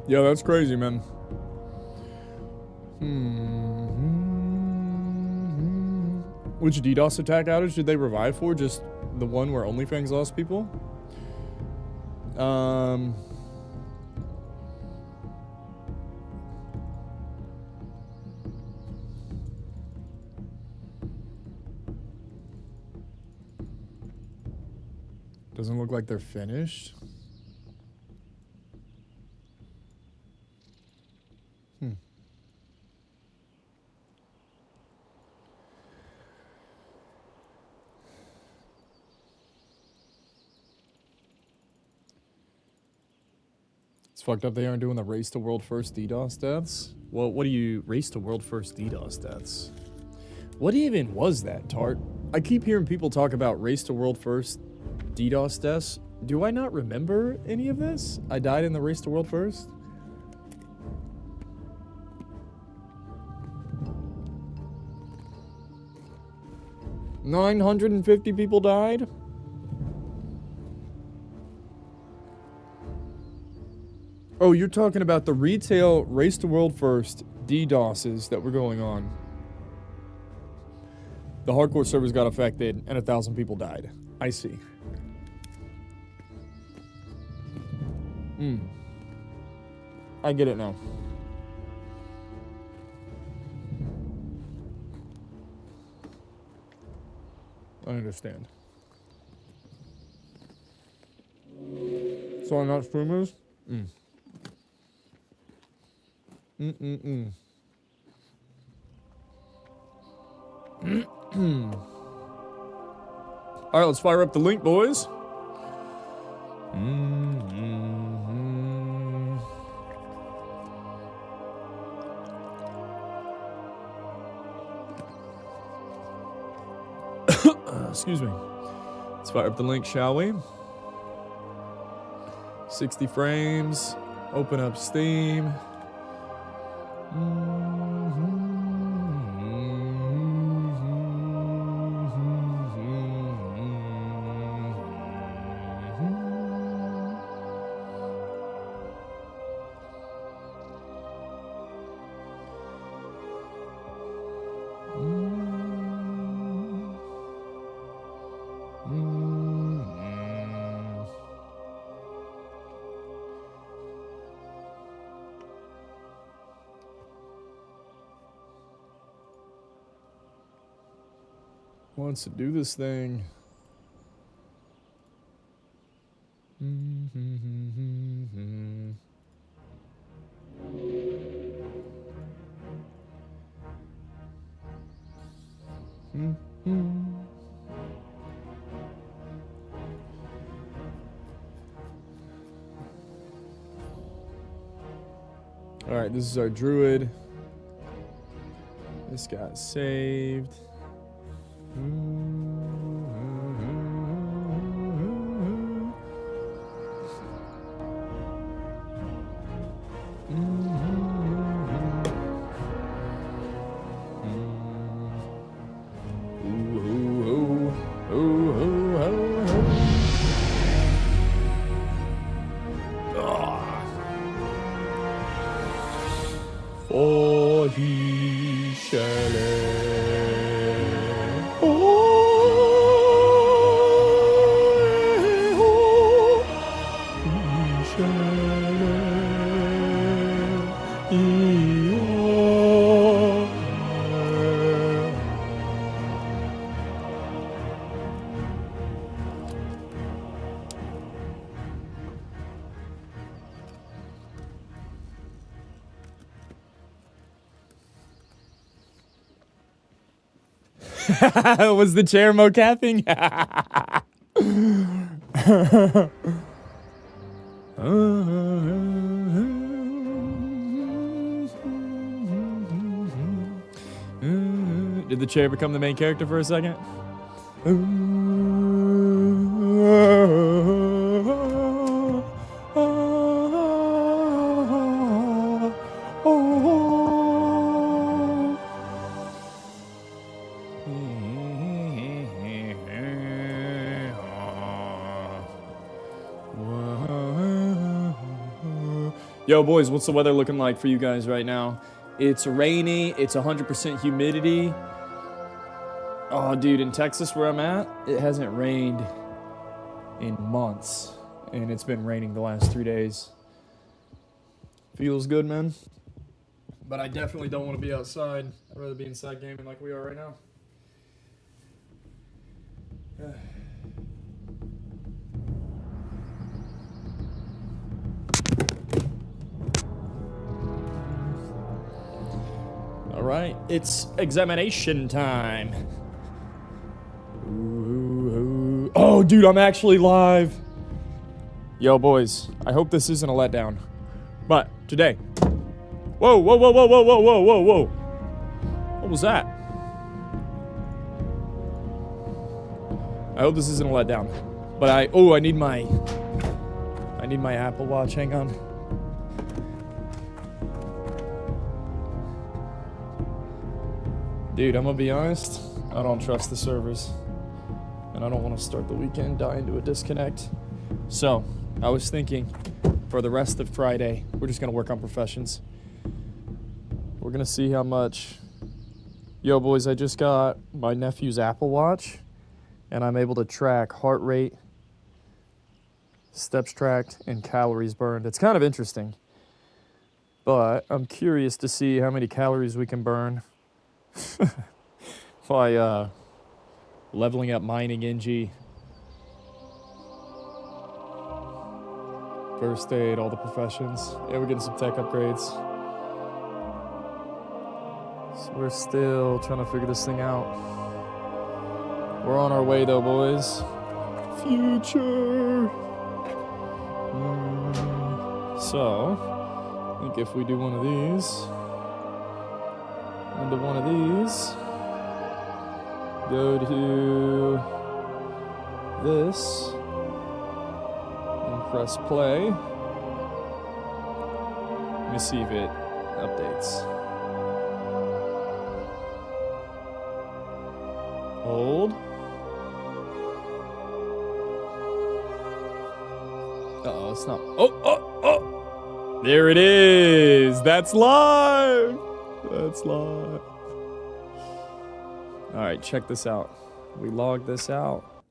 Yeah, that's crazy, man. Which DDoS attack outage did they revive for? Just the one where only Fangs lost people? Doesn't look like they're finished. It's fucked up they aren't doing the race to world first DDoS deaths. Well, what do you race to world first DDoS deaths? What even was that, Tart? I keep hearing people talk about race to world first DDoS deaths. Do I not remember any of this? I died in the race to world first? $950 people died? Oh, you're talking about the retail race to world first DDoSes that were going on. The hardcore servers got affected and 1,000 people died. I see. I get it now. I understand. So I'm not streamers? Alright, let's fire up the link, boys. Excuse me. Let's fire up the link, shall we? 60 frames. Open up Steam. Wants to do this thing. All right, this is our druid. This got saved. For he shall Was the chair mo-capping? Did the chair become the main character for a second? Yo, boys, what's the weather looking like for you guys right now? It's rainy. It's 100% humidity. Oh, dude, in Texas where I'm at, it hasn't rained in months. And it's been raining the last 3 days. Feels good, man. But I definitely don't want to be outside. I'd rather be inside gaming like we are right now. All right, it's examination time. Ooh. Oh, dude, I'm actually live. Yo, boys, I hope this isn't a letdown. But today, whoa. What was that? I hope this isn't a letdown. But I need my Apple Watch. Hang on. Dude, I'm gonna be honest, I don't trust the servers. And I don't want to start the weekend dying to a disconnect. So, I was thinking, for the rest of Friday, we're just gonna work on professions. We're gonna see how much... Yo, boys, I just got my nephew's Apple Watch, and I'm able to track heart rate, steps tracked, and calories burned. It's kind of interesting. But I'm curious to see how many calories we can burn by leveling up mining NG. First aid, all the professions. Yeah, we're getting some tech upgrades. So we're still trying to figure this thing out. We're on our way though, boys. Future! So, I think if we do one of these, into one of these, go to this, and press play. Let me see if it updates. Hold. Uh-oh, it's not. Oh! There it is! That's live! That's live. Alright, check this out. We log this out.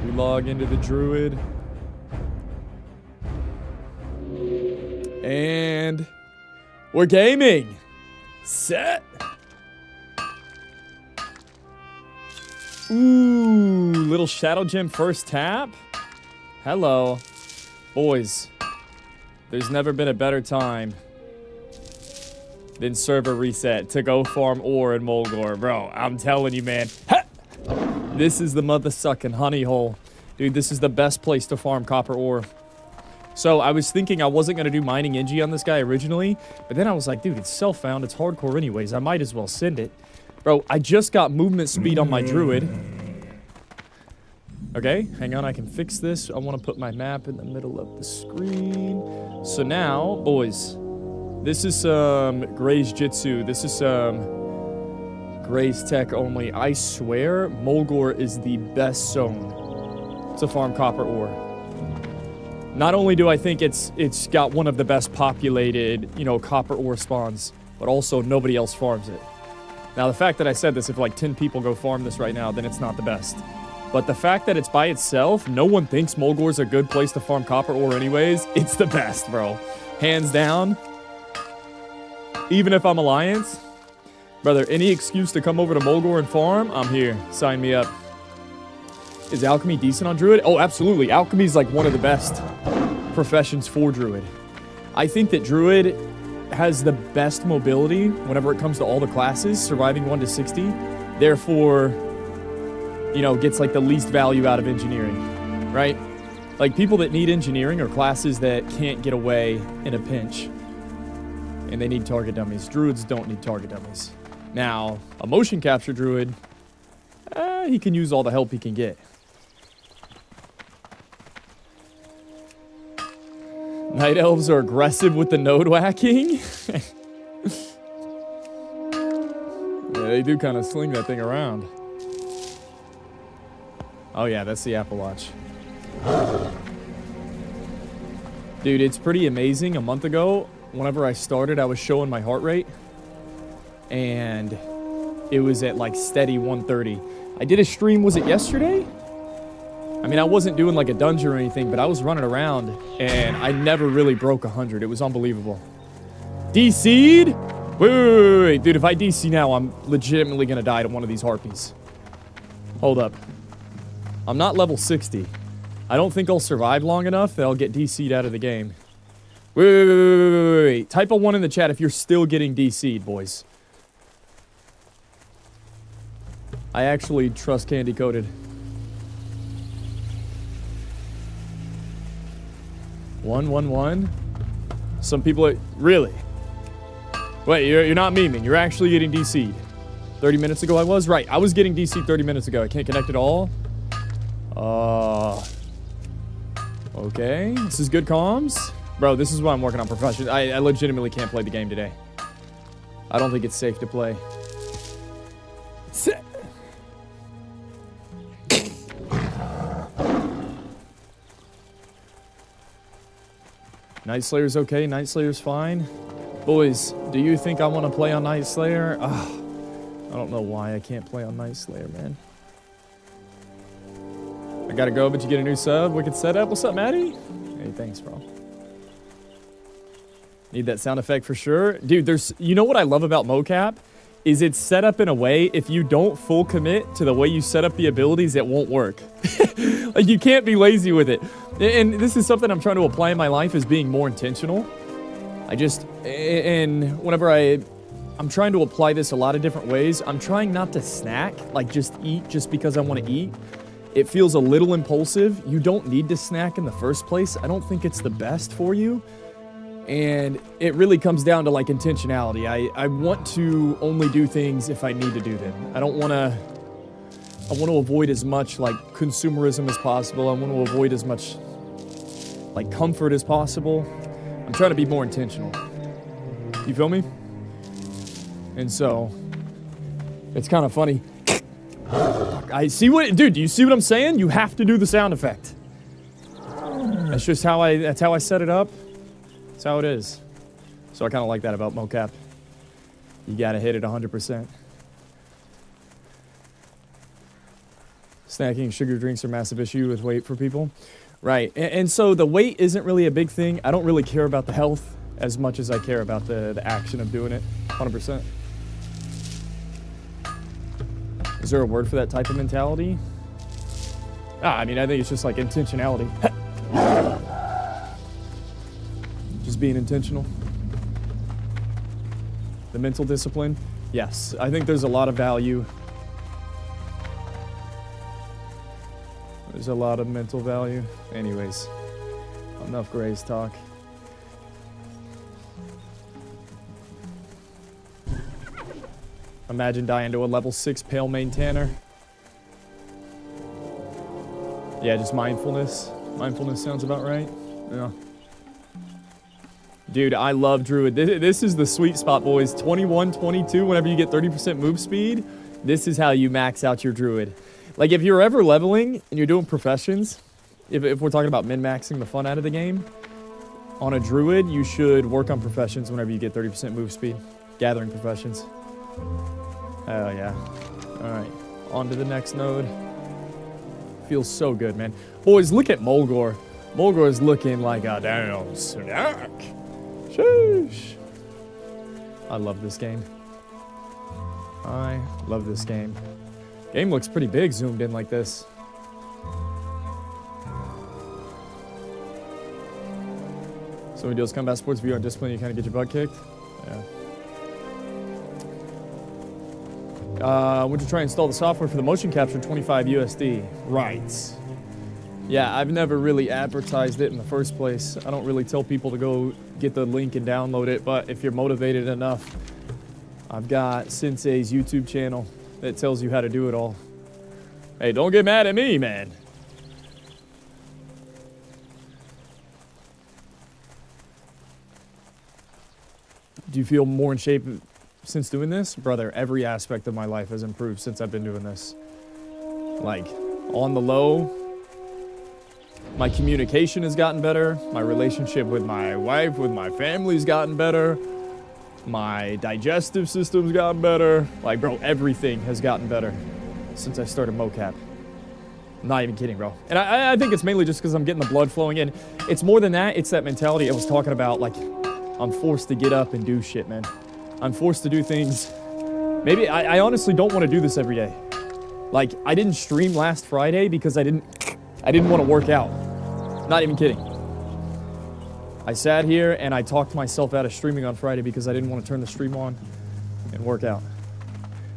We log into the Druid. And we're gaming! Set! Ooh, little Shadow Gem first tap. Hello. Boys, there's never been a better time than server reset to go farm ore in Mulgore. Bro, I'm telling you, man. Ha! This is the mother-sucking honey hole. Dude, this is the best place to farm copper ore. So I was thinking I wasn't going to do mining NG on this guy originally, but then I was like, dude, it's self-found. It's hardcore anyways. I might as well send it. Bro, I just got movement speed on my Druid. Okay, hang on. I can fix this. I want to put my map in the middle of the screen. So now, boys, this is some Gray's Jitsu. This is some Gray's Tech only. I swear, Mulgore is the best zone to farm copper ore. Not only do I think it's got one of the best populated, you know, copper ore spawns, but also nobody else farms it. Now, the fact that I said this, if like 10 people go farm this right now, then it's not the best. But the fact that it's by itself, no one thinks Mulgore's a good place to farm copper ore anyways. It's the best, bro. Hands down. Even if I'm Alliance, brother, any excuse to come over to Mulgore and farm, I'm here. Sign me up. Is Alchemy decent on Druid? Oh, absolutely. Alchemy's like one of the best professions for Druid. I think that Druid has the best mobility whenever it comes to all the classes, surviving 1 to 60. Therefore, you know, gets like the least value out of engineering, right? Like people that need engineering are classes that can't get away in a pinch. And they need target dummies. Druids don't need target dummies. Now, a motion capture Druid, he can use all the help he can get. Night Elves are aggressive with the node whacking. Yeah, they do kind of sling that thing around. Oh yeah, that's the Apple Watch. Dude, it's pretty amazing. A month ago, whenever I started, I was showing my heart rate. And it was at like steady 130. I did a stream, was it yesterday? I mean, I wasn't doing like a dungeon or anything, but I was running around and I never really broke 100. It was unbelievable. DC'd? Wait. Dude, if I DC now, I'm legitimately gonna die to one of these harpies. Hold up. I'm not level 60. I don't think I'll survive long enough that I'll get DC'd out of the game. Wait. Type a 1 in the chat if you're still getting DC'd, boys. I actually trust Candy Coated. 111. Some people are really. Wait, you're not memeing. You're actually getting DC'd. 30 minutes ago I was? Right, I was getting DC'd 30 minutes ago. I can't connect at all. Okay. This is good comms. Bro, this is why I'm working on profession. I legitimately can't play the game today. I don't think it's safe to play. Night Slayer's okay. Night Slayer's fine. Boys, do you think I want to play on Night Slayer? I don't know why I can't play on Night Slayer, man. I gotta go, but you get a new sub. Wicked setup. What's up, Maddie? Hey, thanks, bro. Need that sound effect for sure. Dude, you know what I love about mocap? Is it's set up in a way, if you don't full commit to the way you set up the abilities, it won't work. Like, you can't be lazy with it. And this is something I'm trying to apply in my life, is being more intentional. And whenever I'm trying to apply this a lot of different ways. I'm trying not to snack, like just eat just because I want to eat. It feels a little impulsive. You don't need to snack in the first place. I don't think it's the best for you. And it really comes down to like intentionality. I want to only do things if I need to do them. I want to avoid as much like consumerism as possible. I want to avoid as much like comfort as possible. I'm trying to be more intentional. You feel me? And so it's kind of funny. I see what, dude, do you see what I'm saying? You have to do the sound effect. That's just how I set it up. That's how it is. So I kind of like that about mocap. You gotta hit it 100%. Snacking, sugar drinks are a massive issue with weight for people. Right, and so the weight isn't really a big thing. I don't really care about the health as much as I care about the action of doing it, 100%. Is there a word for that type of mentality? I mean, I think it's just like intentionality. Just being intentional. The mental discipline. Yes, I think there's a lot of value. There's a lot of mental value. Anyways, enough Gray's talk. Imagine dying to a level 6 Pale Main Tanner. Yeah, just mindfulness. Mindfulness sounds about right. Yeah. Dude, I love Druid. This is the sweet spot, boys. 21, 22, whenever you get 30% move speed, this is how you max out your Druid. Like, if you're ever leveling and you're doing professions, if we're talking about min-maxing the fun out of the game, on a Druid, you should work on professions whenever you get 30% move speed. Gathering professions. Oh, yeah. Alright, on to the next node. Feels so good, man. Boys, look at Mulgore. Mulgore is looking like a damn snack. Sheesh. I love this game. I love this game. Game looks pretty big zoomed in like this. So many deals combat sports, if you aren't disciplined, you kind of get your butt kicked. Yeah. Would you try and install the software for the motion capture 25 USD? Right. Yeah, I've never really advertised it in the first place. I don't really tell people to go get the link and download it, but if you're motivated enough, I've got Sensei's YouTube channel that tells you how to do it all. Hey, don't get mad at me, man. Do you feel more in shape since doing this? Brother, every aspect of my life has improved since I've been doing this. Like, on the low, My communication has gotten better. My relationship with my wife, with my family's gotten better. My digestive system's gotten better. Like, bro, everything has gotten better since I started mocap. I'm not even kidding, bro. And I think it's mainly just because I'm getting the blood flowing in. It's more than that. It's that mentality I was talking about. Like, I'm forced to get up and do shit, man. I'm forced to do things. Maybe I honestly don't want to do this every day. Like, I didn't stream last Friday because I didn't want to work out. Not even kidding. I sat here and I talked myself out of streaming on Friday because I didn't want to turn the stream on and work out.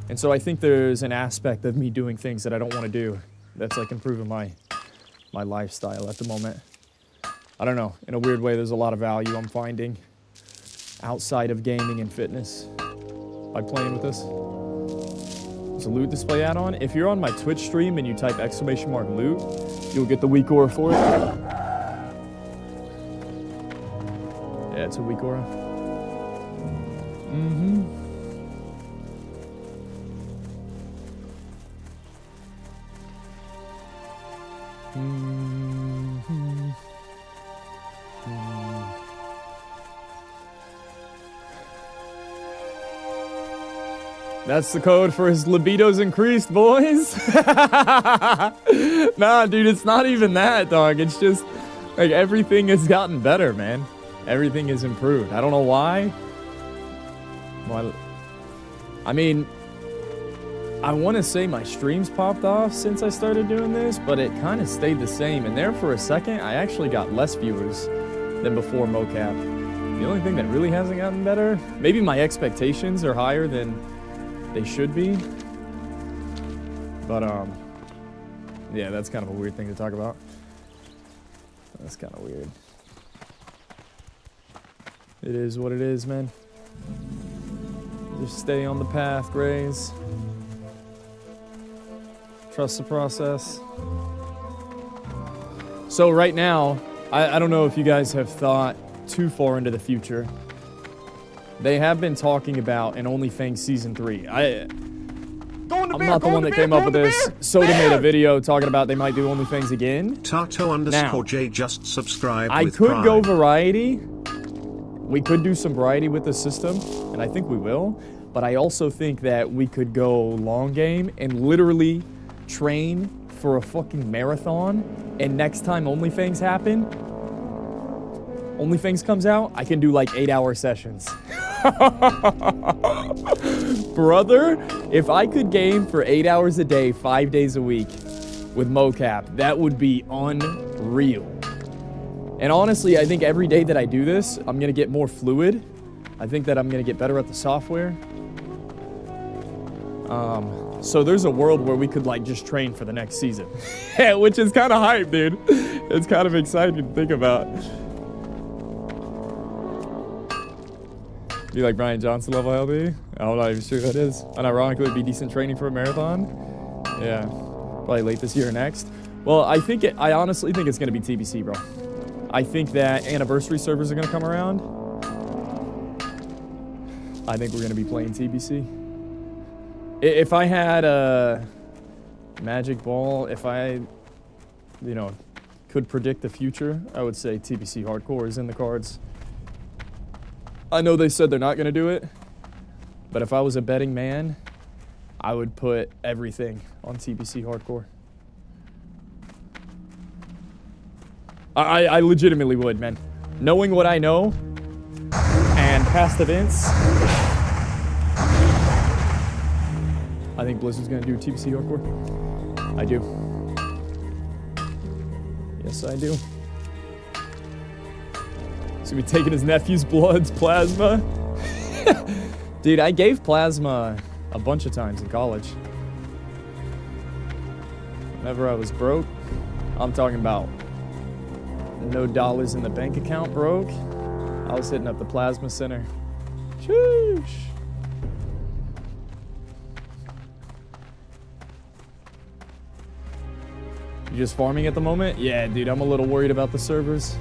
And so I think there's an aspect of me doing things that I don't want to do that's like improving my lifestyle at the moment. I don't know. In a weird way, there's a lot of value I'm finding outside of gaming and fitness by playing with this. There's a loot display add-on. If you're on my Twitch stream and you type !loot, you'll get the weak aura for it. Yeah, it's a weak aura. That's the code for his libido's increased, boys. Nah, dude, it's not even that, dog. It's just, like, everything has gotten better, man. Everything has improved. I don't know why. Well, I mean, I want to say my streams popped off since I started doing this, but it kind of stayed the same. And there for a second, I actually got less viewers than before mocap. The only thing that really hasn't gotten better, maybe my expectations are higher than they should be. But, yeah, that's kind of a weird thing to talk about. That's kind of weird. It is what it is, man. Just stay on the path, Grays. Trust the process. So right now, I don't know if you guys have thought too far into the future. They have been talking about an OnlyFans Season 3. I'm not the one that came up with this. Soda made a video talking about they might do OnlyFans again. Tato_J just subscribed I with could Prime. go variety. We could do some variety with the system, and I think we will. But I also think that we could go long game and literally train for a fucking marathon. And next time OnlyFans comes out, I can do like 8-hour sessions. Brother, if I could game for 8 hours a day, 5 days a week with mocap, that would be unreal. And honestly, I think every day that I do this, I'm going to get more fluid. I think that I'm going to get better at the software. So there's a world where we could like just train for the next season. Which is kind of hype, dude. It's kind of exciting to think about. Be like Brian Johnson level LD? I'm not even sure who that is. Unironically, it'd be decent training for a marathon. Yeah, probably late this year or next. Well, I honestly think it's going to be TBC, bro. I think that anniversary servers are going to come around. I think we're going to be playing TBC. If I had a magic ball, if I, could predict the future, I would say TBC Hardcore is in the cards. I know they said they're not going to do it, but if I was a betting man, I would put everything on TBC Hardcore. I legitimately would, man. Knowing what I know and past events, I think Blizzard's going to do TBC Hardcore. I do. Yes, I do. He's gonna be taking his nephew's blood's plasma. Dude, I gave plasma a bunch of times in college. Whenever I was broke, I'm talking about no dollars in the bank account broke, I was hitting up the plasma center. Sheesh. You just farming at the moment? Yeah, dude, I'm a little worried about the servers.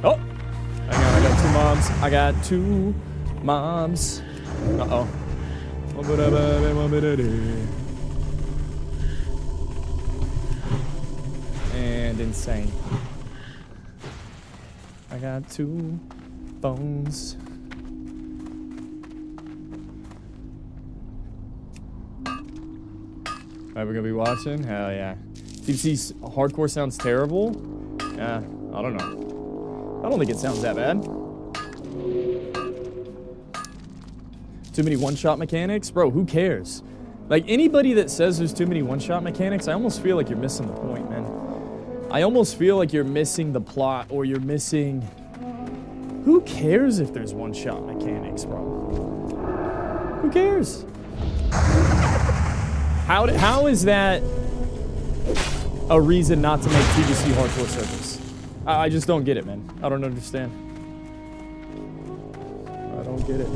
Oh! Hang on, I got two moms. Uh-oh. And insane. I got 2 phones. Alright, we're gonna be watching? Hell yeah. TBC's hardcore sounds terrible? Yeah, I don't know. I don't think it sounds that bad. Too many one-shot mechanics? Bro, who cares? Like, anybody that says there's too many one-shot mechanics, I almost feel like you're missing the point, man. I almost feel like you're missing the plot, or you're missing... Who cares if there's one-shot mechanics, bro? Who cares? How is that a reason not to make TBC hardcore servers? I just don't get it, man. I don't understand. I don't get it.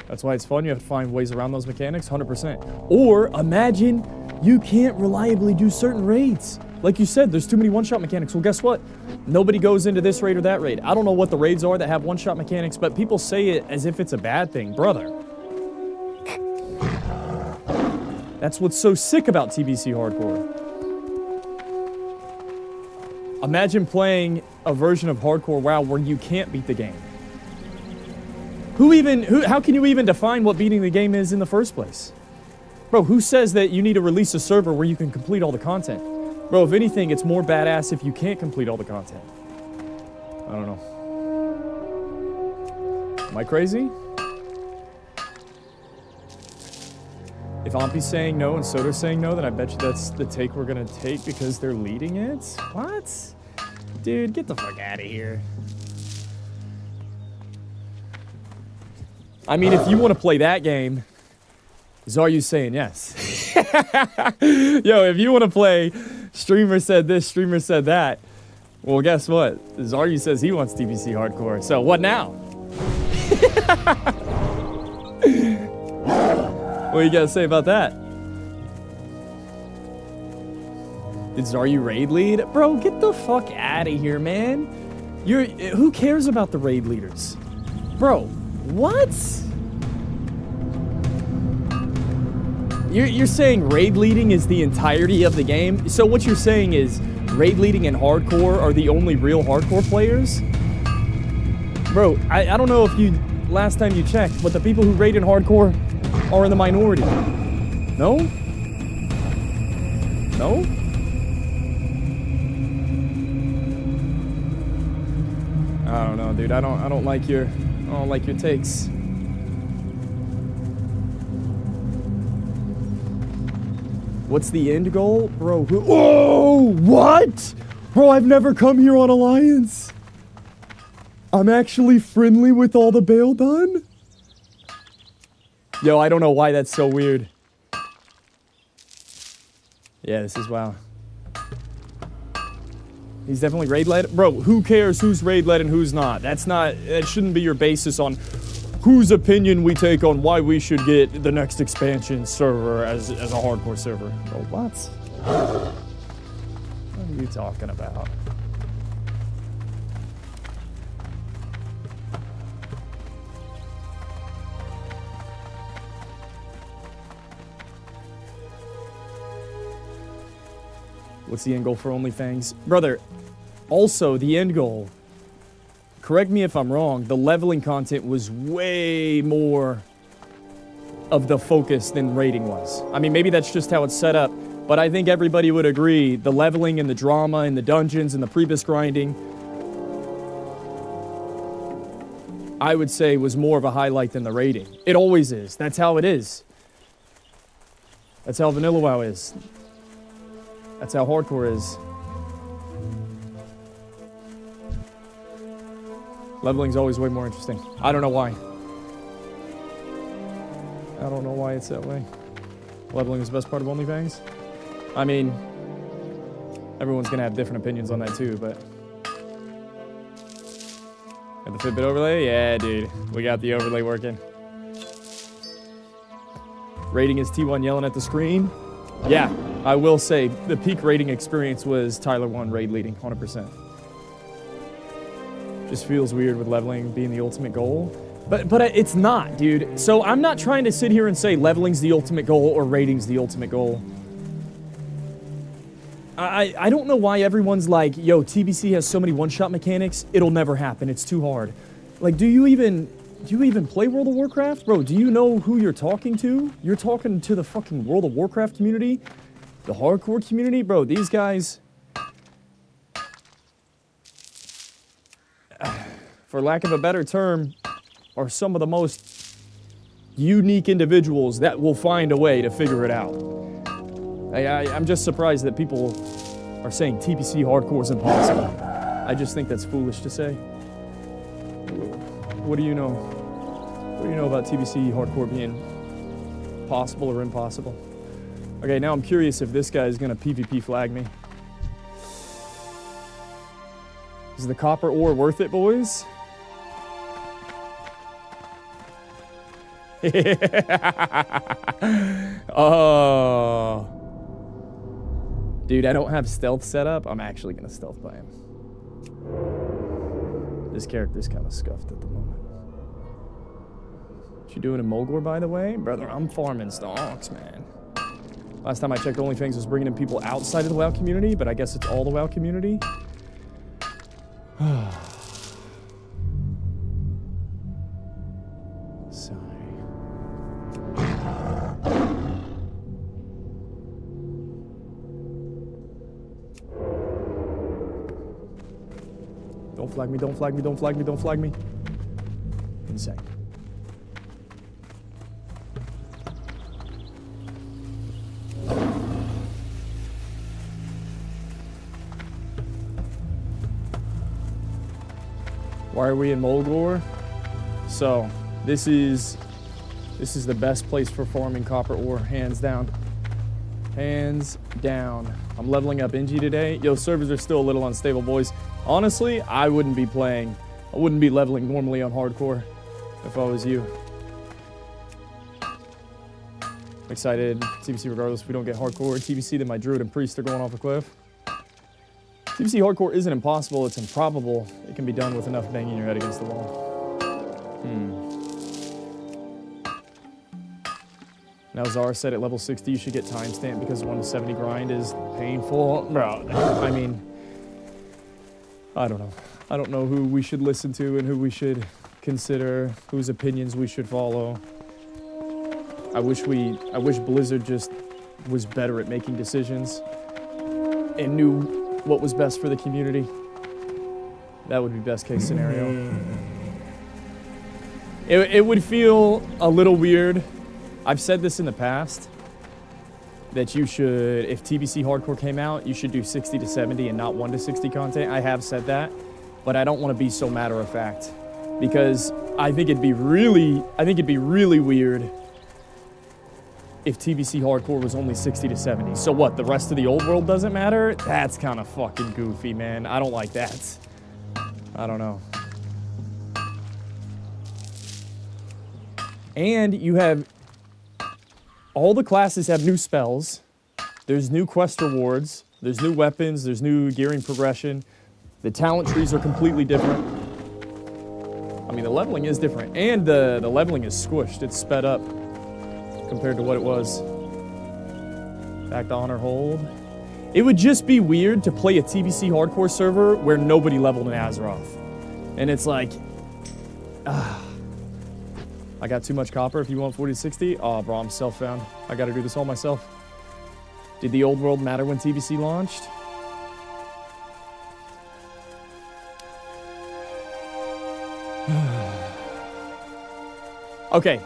That's why it's fun. You have to find ways around those mechanics, 100%. Or imagine you can't reliably do certain raids. Like you said, there's too many one-shot mechanics. Well, guess what? Nobody goes into this raid or that raid. I don't know what the raids are that have one-shot mechanics, but people say it as if it's a bad thing. Brother. That's what's so sick about TBC Hardcore. Imagine playing a version of Hardcore WoW where you can't beat the game. How can you even define what beating the game is in the first place? Bro, who says that you need to release a server where you can complete all the content? Bro, if anything, it's more badass if you can't complete all the content. I don't know. Am I crazy? If Ampi's saying no and Soda's saying no, then I bet you that's the take we're gonna take because they're leading it? What? Dude, get the fuck out of here. I mean, if you want to play that game, Zaryu saying yes. Yo, if you want to play streamer said this, streamer said that, well, guess what? Zaryu says he wants TBC Hardcore. So what now? What you gotta say about that? Did Zaryu raid lead? Bro, get the fuck out of here, man. Who cares about the raid leaders? Bro, what? You're saying raid leading is the entirety of the game? So what you're saying is raid leading and hardcore are the only real hardcore players? Bro, I don't know if you, last time you checked, but the people who raid in hardcore are in the minority. No? No? I don't know, dude. I don't like your takes. What's the end goal? Bro, whoa! What? Bro, I've never come here on Alliance. I'm actually friendly with all the bail done? Yo, I don't know why that's so weird. Yeah, this is WoW. He's definitely raid led. Bro, who cares who's raid led and who's not? That shouldn't be your basis on whose opinion we take on why we should get the next expansion server as a hardcore server. Bro, what? What are you talking about? What's the end goal for OnlyFangs? Brother, also the end goal, correct me if I'm wrong, the leveling content was way more of the focus than raiding was. I mean, maybe that's just how it's set up, but I think everybody would agree the leveling and the drama and the dungeons and the Priebus grinding, I would say was more of a highlight than the raiding. It always is. That's how it is. That's how Vanilla WoW is. That's how hardcore is. Leveling's always way more interesting. I don't know why. I don't know why it's that way. Leveling is the best part of OnlyFangs. I mean, everyone's gonna have different opinions on that too, but... Got the Fitbit overlay? Yeah, dude. We got the overlay working. Rating is T1 yelling at the screen? Yeah. I will say the peak raiding experience was Tyler 1 raid leading, 100%. Just feels weird with leveling being the ultimate goal. But it's not, dude. So I'm not trying to sit here and say leveling's the ultimate goal or raiding's the ultimate goal. I don't know why everyone's like, yo, TBC has so many one-shot mechanics, it'll never happen, it's too hard. Like, do you even play World of Warcraft? Bro, do you know who you're talking to? You're talking to the fucking World of Warcraft community? The hardcore community? Bro, these guys, for lack of a better term, are some of the most unique individuals that will find a way to figure it out. I'm just surprised that people are saying TPC hardcore is impossible. I just think that's foolish to say. What do you know? What do you know about TBC hardcore being possible or impossible? Okay, now I'm curious if this guy is gonna PvP flag me. Is the copper ore worth it, boys? Oh. Dude, I don't have stealth set up. I'm actually gonna stealth by him. This character's kind of scuffed at the moment. What you doing in Mulgore, by the way? Brother, I'm farming stonks, man. Last time I checked, OnlyFans was bringing in people outside of the WoW community, but I guess it's all the WoW community. Sorry. Don't flag me, don't flag me, don't flag me, don't flag me. Insane. Why are we in Mulgore? So, this is the best place for farming copper ore, hands down. Hands down. I'm leveling up Ingi today. Yo, servers are still a little unstable, boys. Honestly, I wouldn't be leveling normally on hardcore if I was you. I'm excited. TBC regardless if we don't get hardcore. TBC, then my druid and priest are going off a cliff. TBC hardcore isn't impossible, it's improbable. It can be done with enough banging your head against the wall. Now Zara said at level 60 you should get timestamp because 1 to 70 grind is painful. Bro, I mean, I don't know. I don't know who we should listen to and who we should consider, whose opinions we should follow. I wish Blizzard just was better at making decisions and knew what was best for the community. That would be best case scenario. It would feel a little weird. I've said this in the past, that you should, if TBC Hardcore came out, you should do 60 to 70 and not 1 to 60 content. I have said that, but I don't want to be so matter of fact because I think it'd be really weird if TBC Hardcore was only 60 to 70. So what, the rest of the old world doesn't matter? That's kind of fucking goofy, man. I don't like that. I don't know. And you have, all the classes have new spells. There's new quest rewards. There's new weapons. There's new gearing progression. The talent trees are completely different. I mean, the leveling is different. And the leveling is squished. It's sped up compared to what it was. Back to honor hold. It would just be weird to play a TBC hardcore server where nobody leveled in Azeroth. And it's like, I got too much copper if you want 40 to 60. Oh, bro, I'm self-found. I gotta do this all myself. Did the old world matter when TBC launched? Okay,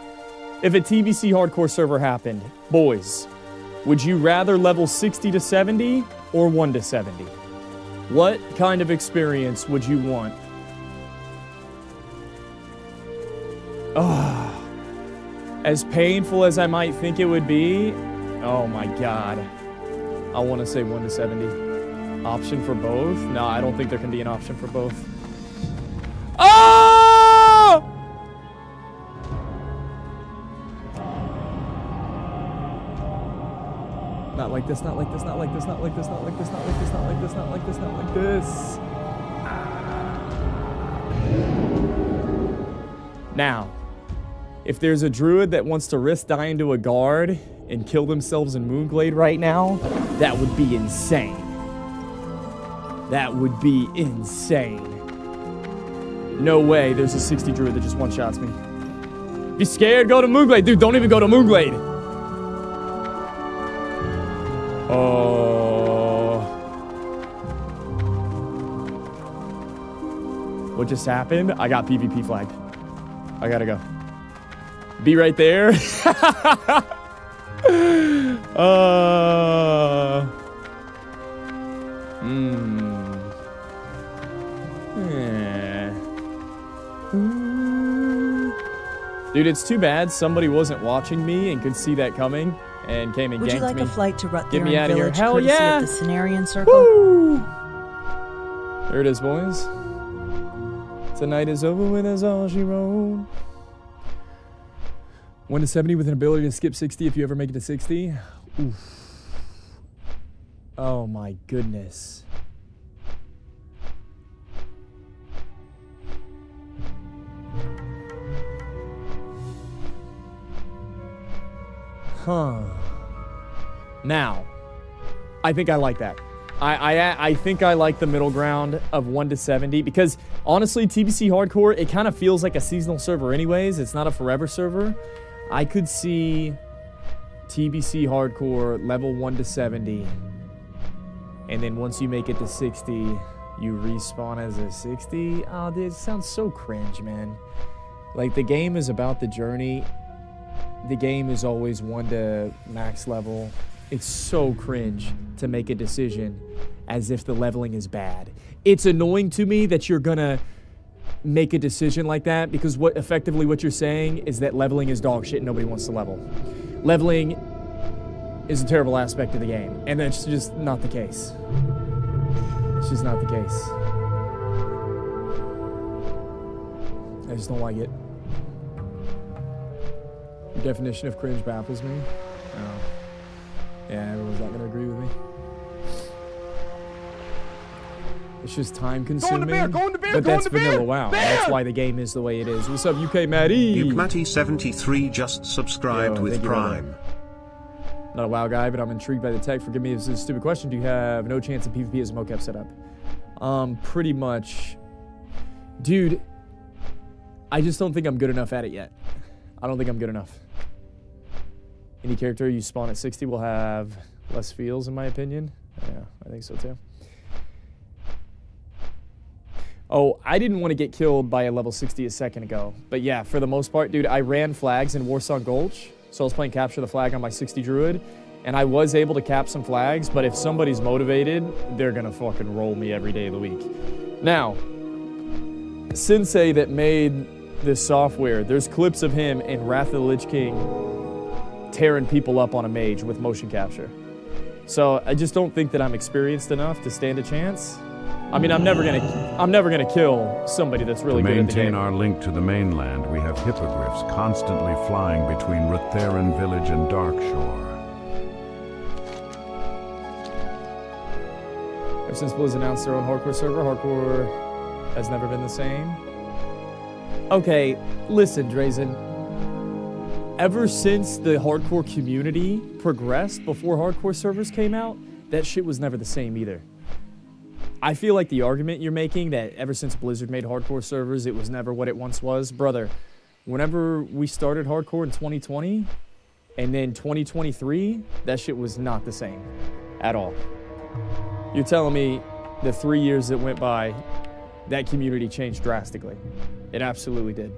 if a TBC hardcore server happened, boys, would you rather level 60 to 70 or 1 to 70? What kind of experience would you want? As painful as I might think it would be, oh my god. I want to say 1 to 70. Option for both? No, I don't think there can be an option for both. Oh! Not like this, not like this, not like this, not like this, not like this, not like this, not like this, not like this, not like this. Now, if there's a druid that wants to risk dying to a guard and kill themselves in Moonglade right now, that would be insane. That would be insane. No way there's a 60 druid that just one-shots me. Be scared, go to Moonglade. Dude, don't even go to Moonglade. Oh. What just happened? I got PvP flagged. I gotta go. Be right there. Dude, it's too bad somebody wasn't watching me and could see that coming and came and ganked me. Would you like a flight to Rutherford Get me out of here. Village, Hell courtesy yeah! of the Cenarian Circle? Woo! There it is, boys. Tonight is over with, that's all she wrote. 1 to 70 with an ability to skip 60 if you ever make it to 60. Oof. Oh my goodness. Huh. Now, I think I like that. I think I like the middle ground of 1 to 70 because honestly, TBC Hardcore, it kind of feels like a seasonal server anyways. It's not a forever server. I could see TBC Hardcore level 1 to 70. And then once you make it to 60, you respawn as a 60. Oh, this sounds so cringe, man. Like, the game is about the journey. The game is always 1 to max level. It's so cringe to make a decision as if the leveling is bad. It's annoying to me that you're gonna make a decision like that because effectively what you're saying is that leveling is dog shit and nobody wants to level. Leveling is a terrible aspect of the game, and that's just not the case. It's just not the case. I just don't like it. Your definition of cringe baffles me. Oh. Yeah, everyone's not gonna agree with me. It's just time consuming. But that's vanilla WoW. That's why the game is the way it is. What's up, UK Matty? Matty73 just subscribed with Prime. Not a WoW guy, but I'm intrigued by the tech. Forgive me if this is a stupid question. Do you have no chance of PvP as a mocap setup? Pretty much. Dude, I just don't think I'm good enough at it yet. I don't think I'm good enough. Any character you spawn at 60 will have less feels, in my opinion. Yeah, I think so too. Oh, I didn't want to get killed by a level 60 a second ago. But yeah, for the most part, dude, I ran flags in Warsong Gulch. So I was playing Capture the Flag on my 60 Druid. And I was able to cap some flags, but if somebody's motivated, they're gonna fucking roll me every day of the week. Now, Sensei that made this software, there's clips of him in Wrath of the Lich King tearing people up on a mage with motion capture. So I just don't think that I'm experienced enough to stand a chance. I mean, I'm never gonna kill somebody that's really good at the game. To maintain our link to the mainland, we have hippogriffs constantly flying between Rutheran Village and Darkshore. Ever since Blizzard announced their own hardcore server, hardcore has never been the same. Okay, listen, Drazen. Ever since the hardcore community progressed before hardcore servers came out, that shit was never the same either. I feel like the argument you're making that ever since Blizzard made hardcore servers, it was never what it once was. Brother, whenever we started hardcore in 2020, and then 2023, that shit was not the same at all. You're telling me the 3 years that went by, that community changed drastically. It absolutely did.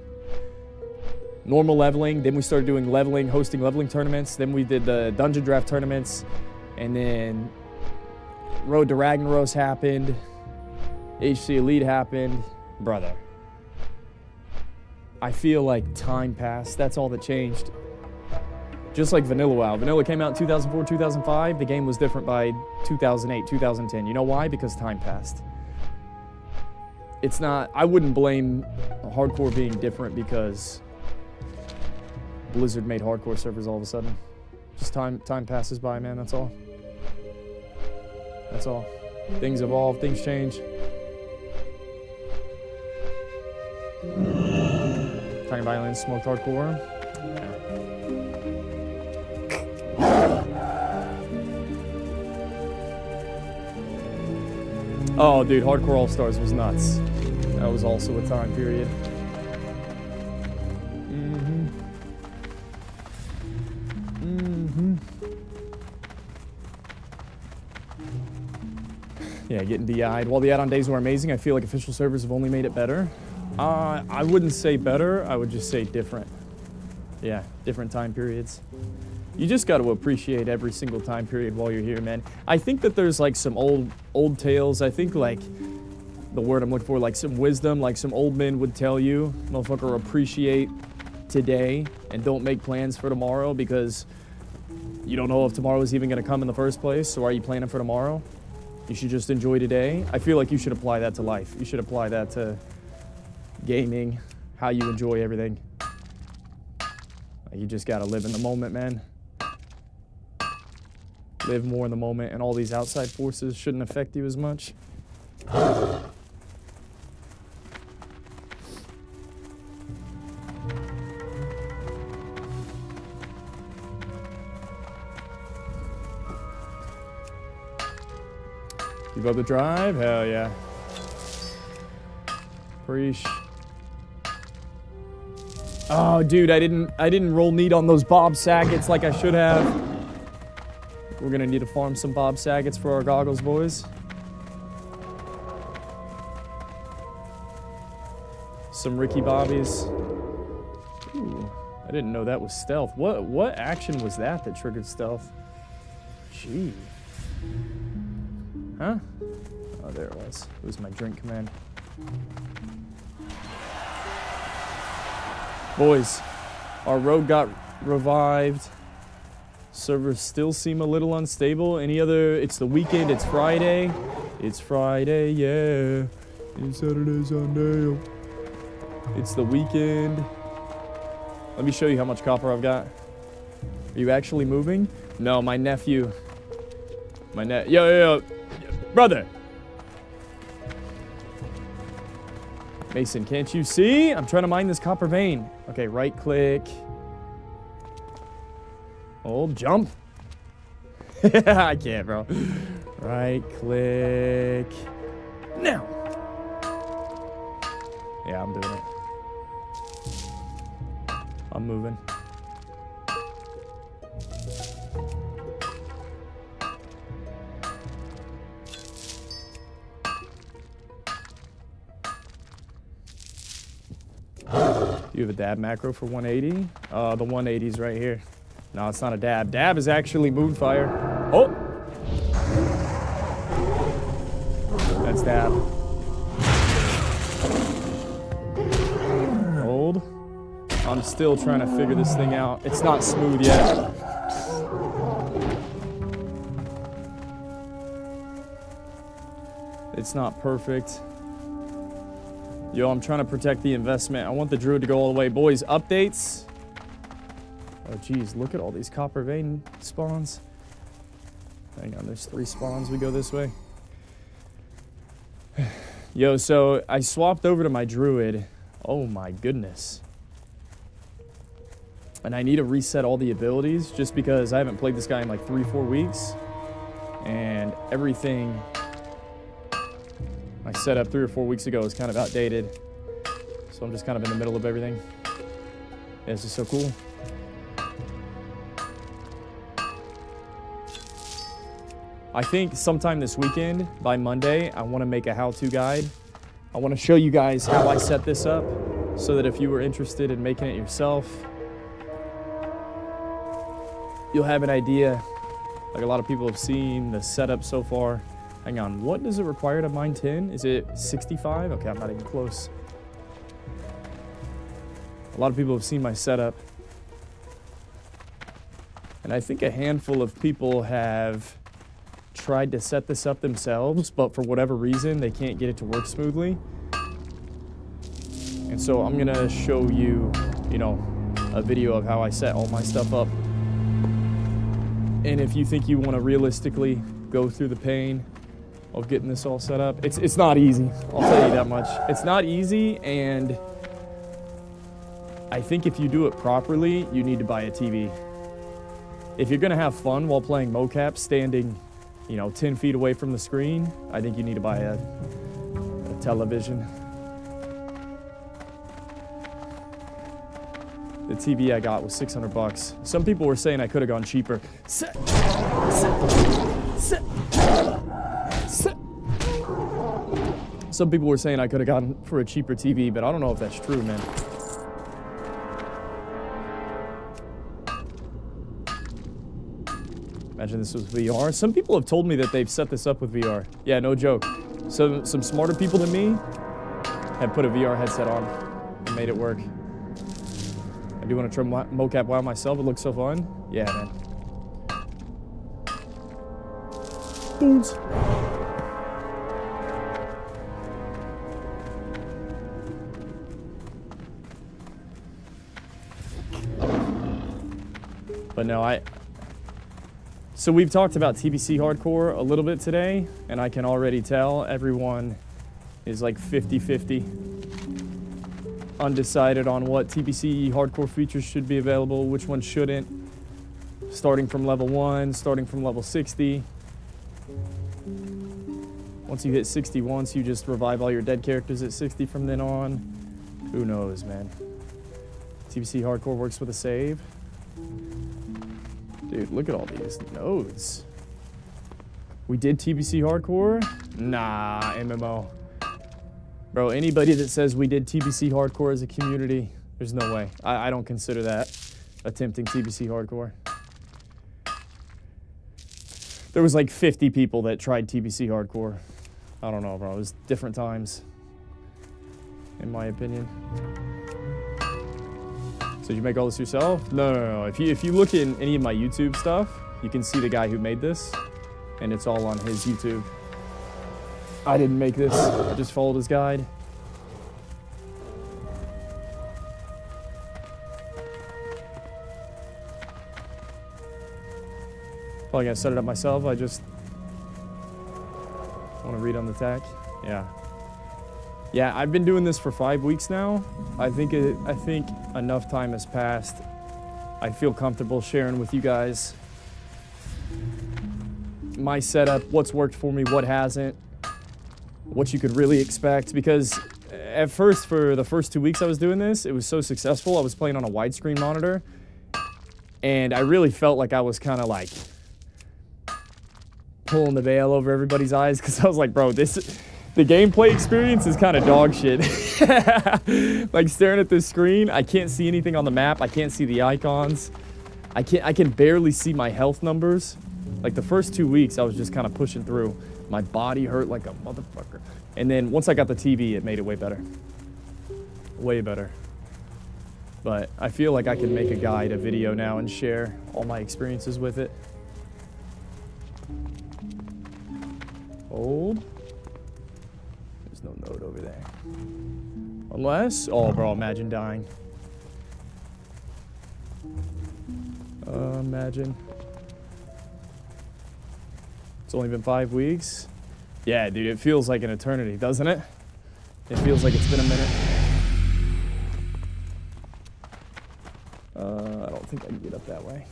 Normal leveling, then we started doing leveling, hosting leveling tournaments, then we did the dungeon draft tournaments, and then Road to Ragnaros happened, HC Elite happened. Brother, I feel like time passed. That's all that changed. Just like Vanilla WoW. Vanilla came out in 2004, 2005. The game was different by 2008, 2010. You know why? Because time passed. It's not, I wouldn't blame hardcore being different because Blizzard made hardcore servers all of a sudden. Just time passes by, man, that's all. That's all. Things evolve, things change. Talking violence, smoked hardcore. Oh, dude, Hardcore All-Stars was nuts. That was also a time period. Yeah, getting DI'd. While the add-on days were amazing, I feel like official servers have only made it better. I wouldn't say better, I would just say different. Yeah, different time periods. You just got to appreciate every single time period while you're here, man. I think that there's like some old tales. I think like the word I'm looking for, like some wisdom, like some old men would tell you, motherfucker, appreciate today and don't make plans for tomorrow because you don't know if tomorrow is even going to come in the first place. So are you planning for tomorrow? You should just enjoy today. I feel like you should apply that to life. You should apply that to gaming, how you enjoy everything. You just got to live in the moment, man. Live more in the moment, and all these outside forces shouldn't affect you as much. You about to drive? Hell yeah. Preach. Oh, dude, I didn't roll neat on those Bob Sackets like I should have. We're gonna need to farm some Bob Sackets for our goggles, boys. Some Ricky Bobbies. Ooh, I didn't know that was stealth. What action was that triggered stealth? Gee. Huh? Oh, there it was. It was my drink command. Boys, our rogue got revived. Servers still seem a little unstable. Any other? It's the weekend. It's Friday. It's Friday, yeah. It's Saturday, Sunday. It's the weekend. Let me show you how much copper I've got. Are you actually moving? No, my nephew. Yo, brother. Mason, can't you see? I'm trying to mine this copper vein. Okay, right click. Hold, jump. I can't, bro. Right click. Now. Yeah, I'm doing it. I'm moving. Do you have a dab macro for 180? The 180's right here. No, it's not a dab. Dab is actually Moonfire. Oh! That's dab. Hold. I'm still trying to figure this thing out. It's not smooth yet. It's not perfect. Yo, I'm trying to protect the investment. I want the druid to go all the way. Boys, updates. Oh, geez, look at all these copper vein spawns. Hang on, there's 3 spawns. We go this way. Yo, so I swapped over to my druid. Oh my goodness. And I need to reset all the abilities just because I haven't played this guy in like 3-4 weeks. And everything I set up 3 or 4 weeks ago is kind of outdated. So I'm just kind of in the middle of everything. Yeah, this is so cool. I think sometime this weekend, by Monday, I want to make a how-to guide. I want to show you guys how I set this up so that if you were interested in making it yourself, you'll have an idea. Like a lot of people have seen the setup so far. Hang on, what does it require to mine 10? Is it 65? Okay, I'm not even close. A lot of people have seen my setup. And I think a handful of people have tried to set this up themselves, but for whatever reason, they can't get it to work smoothly. And so I'm gonna show you, a video of how I set all my stuff up. And if you think you wanna realistically go through the pain of getting this all set up. It's not easy. I'll tell you that much. It's not easy, and I think if you do it properly, you need to buy a TV. If you're gonna have fun while playing mocap, standing, you know, 10 feet away from the screen, I think you need to buy a television. The TV I got was $600. Some people were saying I could have gone cheaper. Some people were saying I could have gone for a cheaper TV, but I don't know if that's true, man. Imagine this was VR. Some people have told me that they've set this up with VR. Yeah, no joke. So some smarter people than me have put a VR headset on and made it work. I do want to try mocap WoW myself. It looks so fun. Yeah, man. Boons. But no, so we've talked about TBC hardcore a little bit today, and I can already tell everyone is like 50-50. Undecided on what TBC hardcore features should be available, which ones shouldn't. Starting from level 1, starting from level 60. Once you hit 60 once, you just revive all your dead characters at 60 from then on. Who knows, man. TBC hardcore works with a save. Dude, look at all these nodes. We did TBC hardcore? Nah, MMO. Bro, anybody that says we did TBC hardcore as a community, there's no way. I don't consider that attempting TBC hardcore. There was like 50 people that tried TBC hardcore. I don't know, bro. It was different times, in my opinion. So did you make all this yourself? No. If you look in any of my YouTube stuff, you can see the guy who made this, and it's all on his YouTube. I didn't make this. I just followed his guide. Probably gonna set it up myself. I just want to read on the tech. Yeah. Yeah, I've been doing this for 5 weeks now. I think enough time has passed. I feel comfortable sharing with you guys my setup, what's worked for me, what hasn't, what you could really expect. Because at first, for the first 2 weeks I was doing this, it was so successful. I was playing on a widescreen monitor, and I really felt like I was kind of like pulling the veil over everybody's eyes, because I was like, bro, the gameplay experience is kind of dog shit. Like staring at this screen, I can't see anything on the map. I can't see the icons. I can barely see my health numbers. Like the first 2 weeks, I was just kind of pushing through. My body hurt like a motherfucker. And then once I got the TV, it made it way better. Way better. But I feel like I can make a guide, a video now, and share all my experiences with it. Hold. There's no node over there. Unless, oh bro, imagine dying. Imagine. It's only been 5 weeks. Yeah, dude, it feels like an eternity, doesn't it? It feels like it's been a minute. I don't think I can get up that way.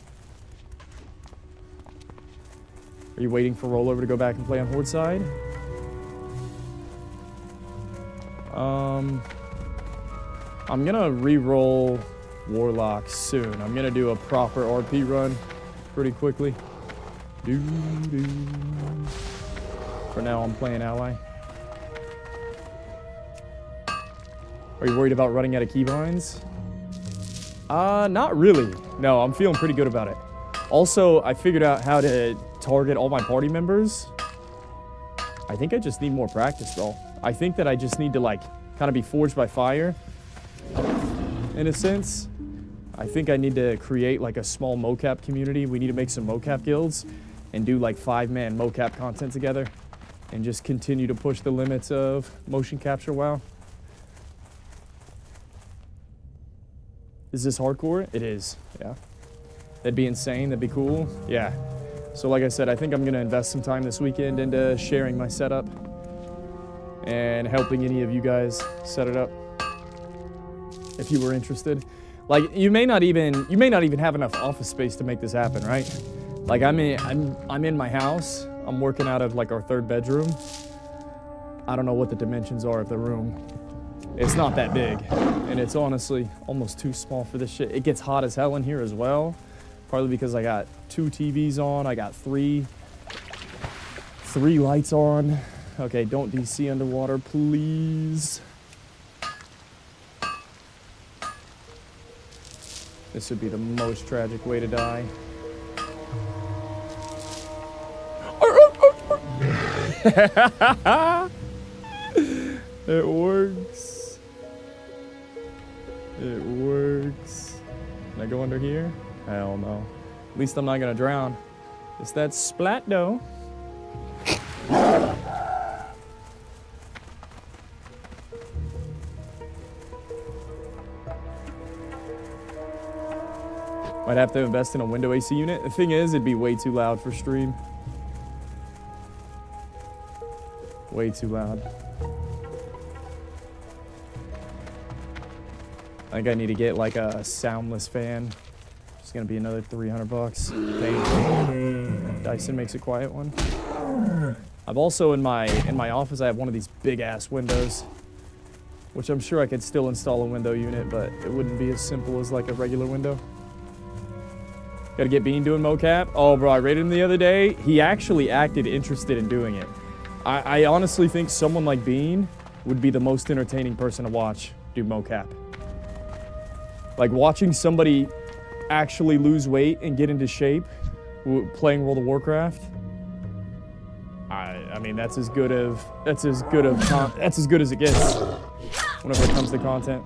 Are you waiting for rollover to go back and play on Horde side? I'm gonna re-roll Warlock soon. I'm gonna do a proper RP run pretty quickly. For now, I'm playing Ally. Are you worried about running out of keybinds? Not really. No, I'm feeling pretty good about it. Also, I figured out how to target all my party members. I think I just need more practice, bro. I think that I just need to, like, kind of be forged by fire, in a sense. I think I need to create, like, a small mocap community. We need to make some mocap guilds and do, like, 5-man mocap content together and just continue to push the limits of motion capture WoW. Is this hardcore? It is, yeah. That'd be insane. That'd be cool. Yeah. So like I said, I think I'm gonna invest some time this weekend into sharing my setup and helping any of you guys set it up if you were interested. Like you may not even have enough office space to make this happen, right? Like I'm in my house. I'm working out of like our 3rd bedroom. I don't know what the dimensions are of the room. It's not that big, and it's honestly almost too small for this shit. It gets hot as hell in here as well, partly because I got 2 TVs on. I got three lights on. Okay, don't DC underwater, please. This would be the most tragic way to die. It works. It works. Can I go under here? Hell no. At least I'm not gonna drown. It's that splat though. Might have to invest in a window AC unit. The thing is, it'd be way too loud for stream. Way too loud. I think I need to get like a soundless fan. It's gonna be another 300 bucks. Dyson makes a quiet one. I've also in my office I have one of these big ass windows, which I'm sure I could still install a window unit, but it wouldn't be as simple as like a regular window. Gotta get Bean doing mocap. Oh bro, I rated him the other day. He actually acted interested in doing it. I honestly think someone like Bean would be the most entertaining person to watch do mocap. Like watching somebody actually lose weight and get into shape playing World of Warcraft. I mean that's as good as it gets whenever it comes to content.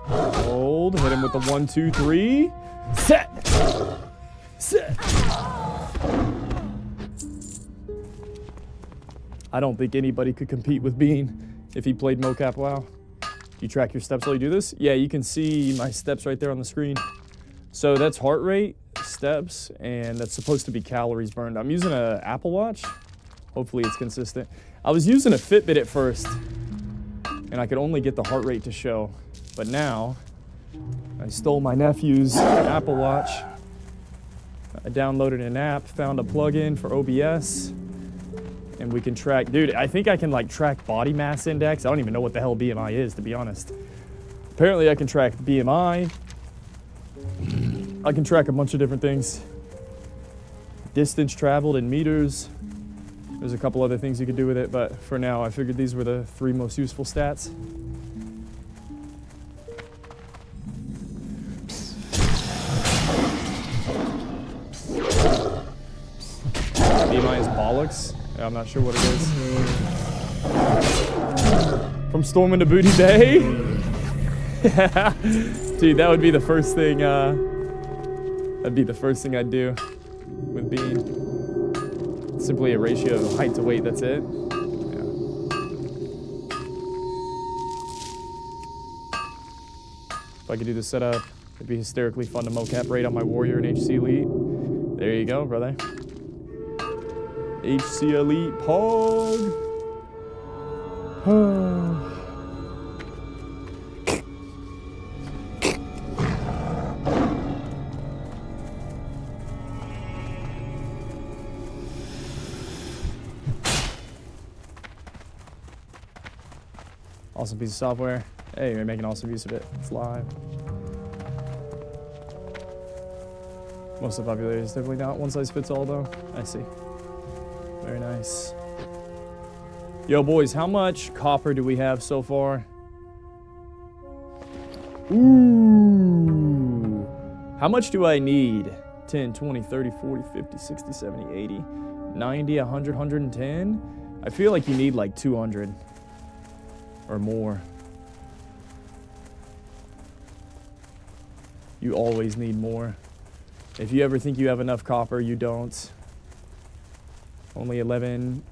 Hold, hit him with the 1, 2, 3. Set. I don't think anybody could compete with Bean if he played mocap WoW. You track your steps while you do this? Yeah, you can see my steps right there on the screen. So that's heart rate, steps, and that's supposed to be calories burned. I'm using an Apple Watch. Hopefully it's consistent. I was using a Fitbit at first, and I could only get the heart rate to show. But now, I stole my nephew's Apple Watch. I downloaded an app, found a plugin for OBS, and we can track, dude, I think I can like track body mass index. I don't even know what the hell BMI is, to be honest. Apparently I can track BMI. I can track a bunch of different things. Distance traveled in meters. There's a couple other things you could do with it, but for now I figured these were the 3 most useful stats. BMI is bollocks. Yeah, I'm not sure what it is. From Storm into Booty Bay? Dude, that would be the first thing, that'd be the first thing I'd do with Bean. Simply a ratio of height to weight, that's it. Yeah. If I could do this setup, it'd be hysterically fun to mocap rate on my Warrior and HC Elite. There you go, brother. HC Elite Pog. Awesome piece of software. Hey, you're making awesome use of it. It's live. Most of the population is definitely not one size fits all though. I see. Very nice. Yo, boys, how much copper do we have so far? Ooh. How much do I need? 10, 20, 30, 40, 50, 60, 70, 80, 90, 100, 110? I feel like you need like 200 or more. You always need more. If you ever think you have enough copper, you don't. Only 11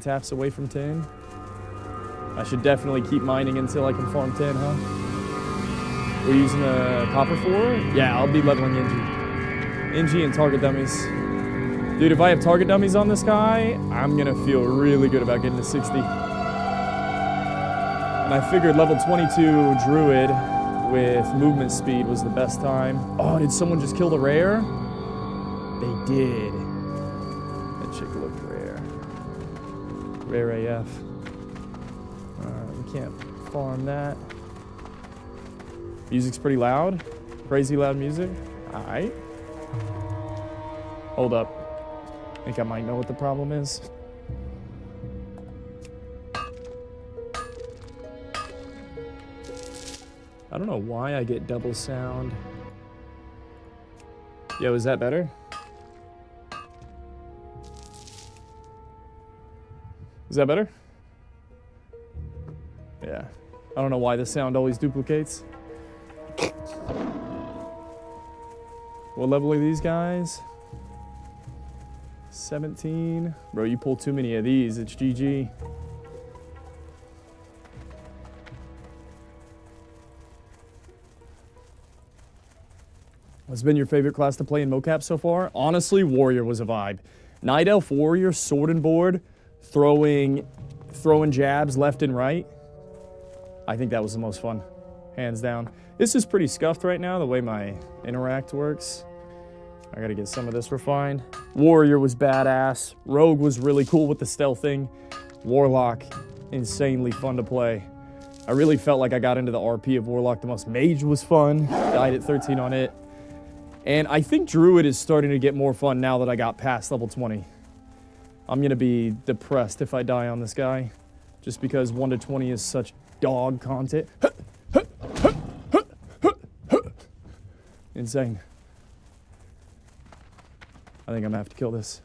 taps away from 10. I should definitely keep mining until I can farm 10, huh? We're using a copper 4? Yeah, I'll be leveling Engie and target dummies. Dude, if I have target dummies on this guy, I'm gonna feel really good about getting to 60. And I figured level 22 Druid with movement speed was the best time. Oh, did someone just kill the rare? They did. That chick looked rare. Rare AF. We can't farm that. Music's pretty loud. Crazy loud music. Alright. Hold up. I think I might know what the problem is. I don't know why I get double sound. Yo, is that better? Is that better? Yeah. I don't know why the sound always duplicates. What level are these guys? 17. Bro, you pull too many of these, it's GG. What's been your favorite class to play in mocap so far? Honestly, Warrior was a vibe. Night Elf Warrior, sword and board, throwing jabs left and right. I think that was the most fun, hands down. This is pretty scuffed right now, the way my interact works. I gotta get some of this refined. Warrior was badass. Rogue was really cool with the stealthing. Warlock, insanely fun to play. I really felt like I got into the RP of Warlock the most. Mage was fun, died at 13 on it. And I think Druid is starting to get more fun now that I got past level 20. I'm gonna be depressed if I die on this guy, just because 1 to 20 is such dog content. Insane. I think I'm gonna have to kill this.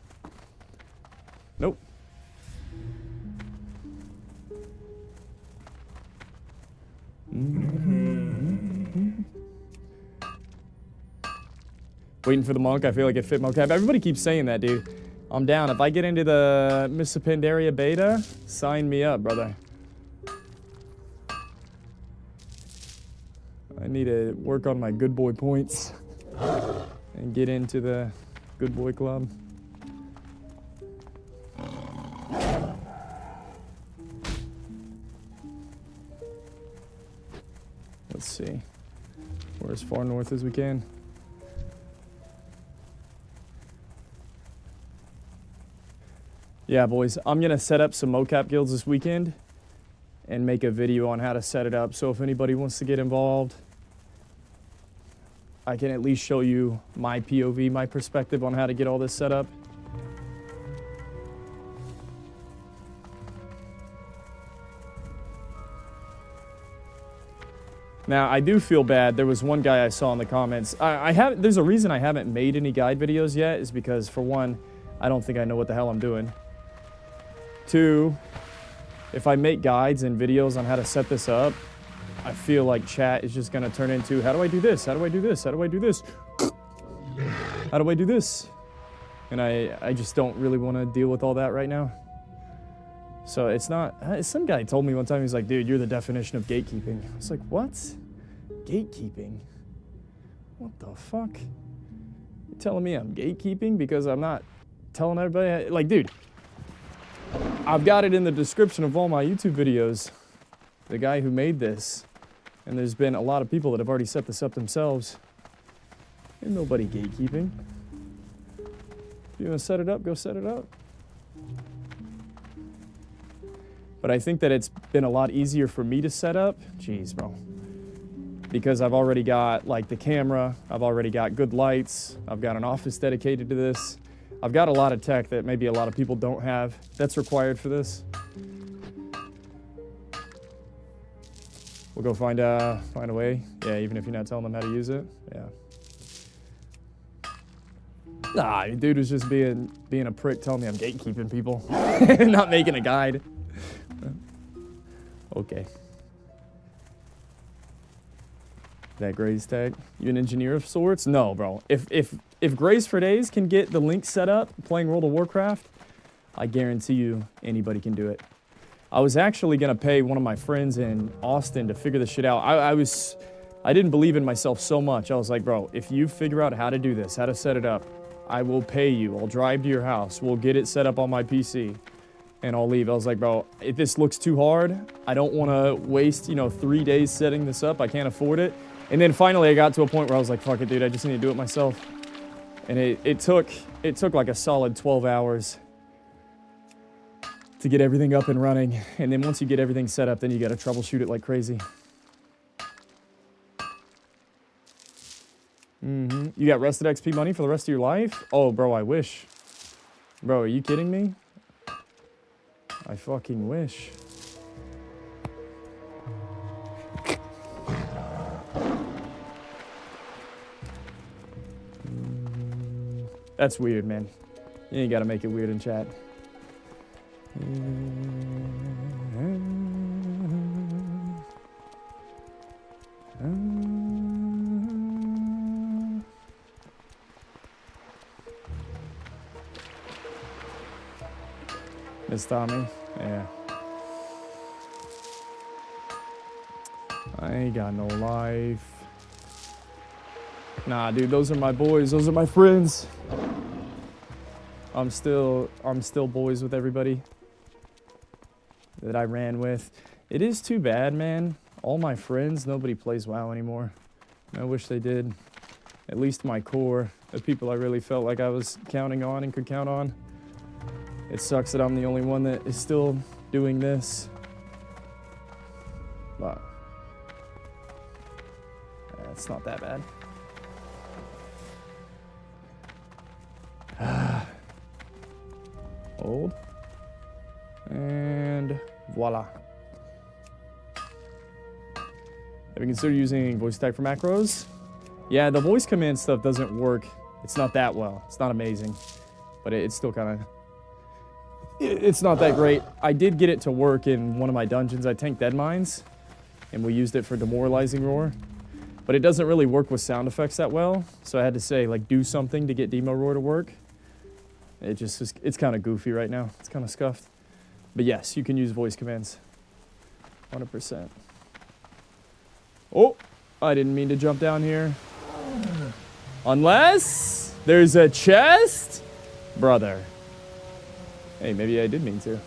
Nope. Waiting for the monk. I feel like it fit mocap. Everybody keeps saying that, dude. I'm down. If I get into the Mr. Pandaria beta, sign me up, brother. I need to work on my good boy points and get into the good boy club. Let's see. We're as far north as we can. Yeah, boys, I'm gonna set up some mocap guilds this weekend and make a video on how to set it up. So if anybody wants to get involved, I can at least show you my POV, my perspective on how to get all this set up. Now, I do feel bad. There was one guy I saw in the comments. There's a reason I haven't made any guide videos yet, is because, for one, I don't think I know what the hell I'm doing. 2, if I make guides and videos on how to set this up, I feel like chat is just gonna turn into, how do I do this? How do I do this? How do I do this? How do I do this? And I just don't really want to deal with all that right now. So it's not, some guy told me one time, he's like, dude, you're the definition of gatekeeping. I was like, what? Gatekeeping? What the fuck? You're telling me I'm gatekeeping because I'm not telling everybody? Like, dude, I've got it in the description of all my YouTube videos. The guy who made this. And there's been a lot of people that have already set this up themselves. Ain't nobody gatekeeping. If you want to set it up, go set it up. But I think that it's been a lot easier for me to set up. Jeez, bro. Because I've already got, like, the camera. I've already got good lights. I've got an office dedicated to this. I've got a lot of tech that maybe a lot of people don't have that's required for this. We'll go find a way. Yeah, even if you're not telling them how to use it. Yeah. Nah, dude was just being a prick telling me I'm gatekeeping people. Not making a guide. Okay. That Graze tag. You an engineer of sorts? No, bro. If Graze for Days can get the link set up playing World of Warcraft, I guarantee you anybody can do it. I was actually gonna pay one of my friends in Austin to figure this shit out. I didn't believe in myself so much. I was like, bro, if you figure out how to do this, how to set it up, I will pay you. I'll drive to your house. We'll get it set up on my PC. And I'll leave. I was like, bro, if this looks too hard, I don't want to waste, 3 days setting this up. I can't afford it. And then finally I got to a point where I was like, fuck it, dude. I just need to do it myself. And it took like a solid 12 hours to get everything up and running. And then once you get everything set up, then you got to troubleshoot it like crazy. You got rested XP money for the rest of your life? Oh, bro, I wish. Bro, are you kidding me? I fucking wish. That's weird, man. You ain't gotta make it weird in chat. Miss Tommy? Yeah. I ain't got no life. Nah, dude, those are my boys. Those are my friends. I'm still boys with everybody that I ran with. It is too bad, man. All my friends, nobody plays WoW anymore. I wish they did. At least my core, the people I really felt like I was counting on and could count on. It sucks that I'm the only one that is still doing this. But it's not that bad. Hold. And voila. Have you considered using voice tag for macros? Yeah, the voice command stuff doesn't work. It's not that well. It's not amazing. But it's still kind of... It's not that great. I did get it to work in one of my dungeons. I tanked dead mines, and we used it for demoralizing roar. But it doesn't really work with sound effects that well, so I had to say, like, do something to get demo roar to work. It just is, it's kind of goofy right now. It's kind of scuffed. But yes, you can use voice commands. 100%. Oh, I didn't mean to jump down here. Unless there's a chest? Brother. Hey, maybe I did mean to.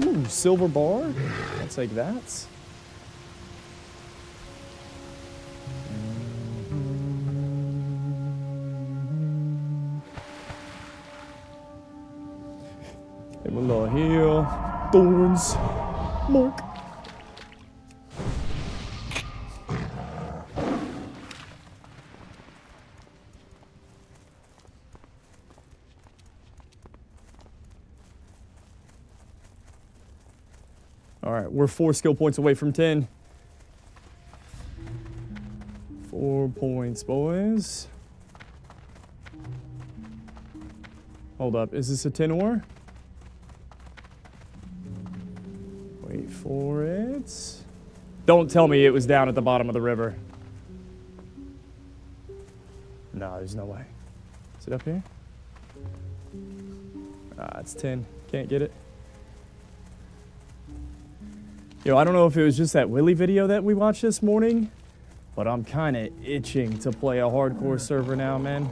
Ooh, silver bar. I'll take that. Give him a little heal. Thorns. Mark. All right, we're 4 skill points away from 10. 4 points, boys. Hold up, is this a 10 ore? Wait for it. Don't tell me it was down at the bottom of the river. No, there's no way. Is it up here? Ah, it's 10. Can't get it. Yo, I don't know if it was just that Willy video that we watched this morning, but I'm kind of itching to play a hardcore server now, man.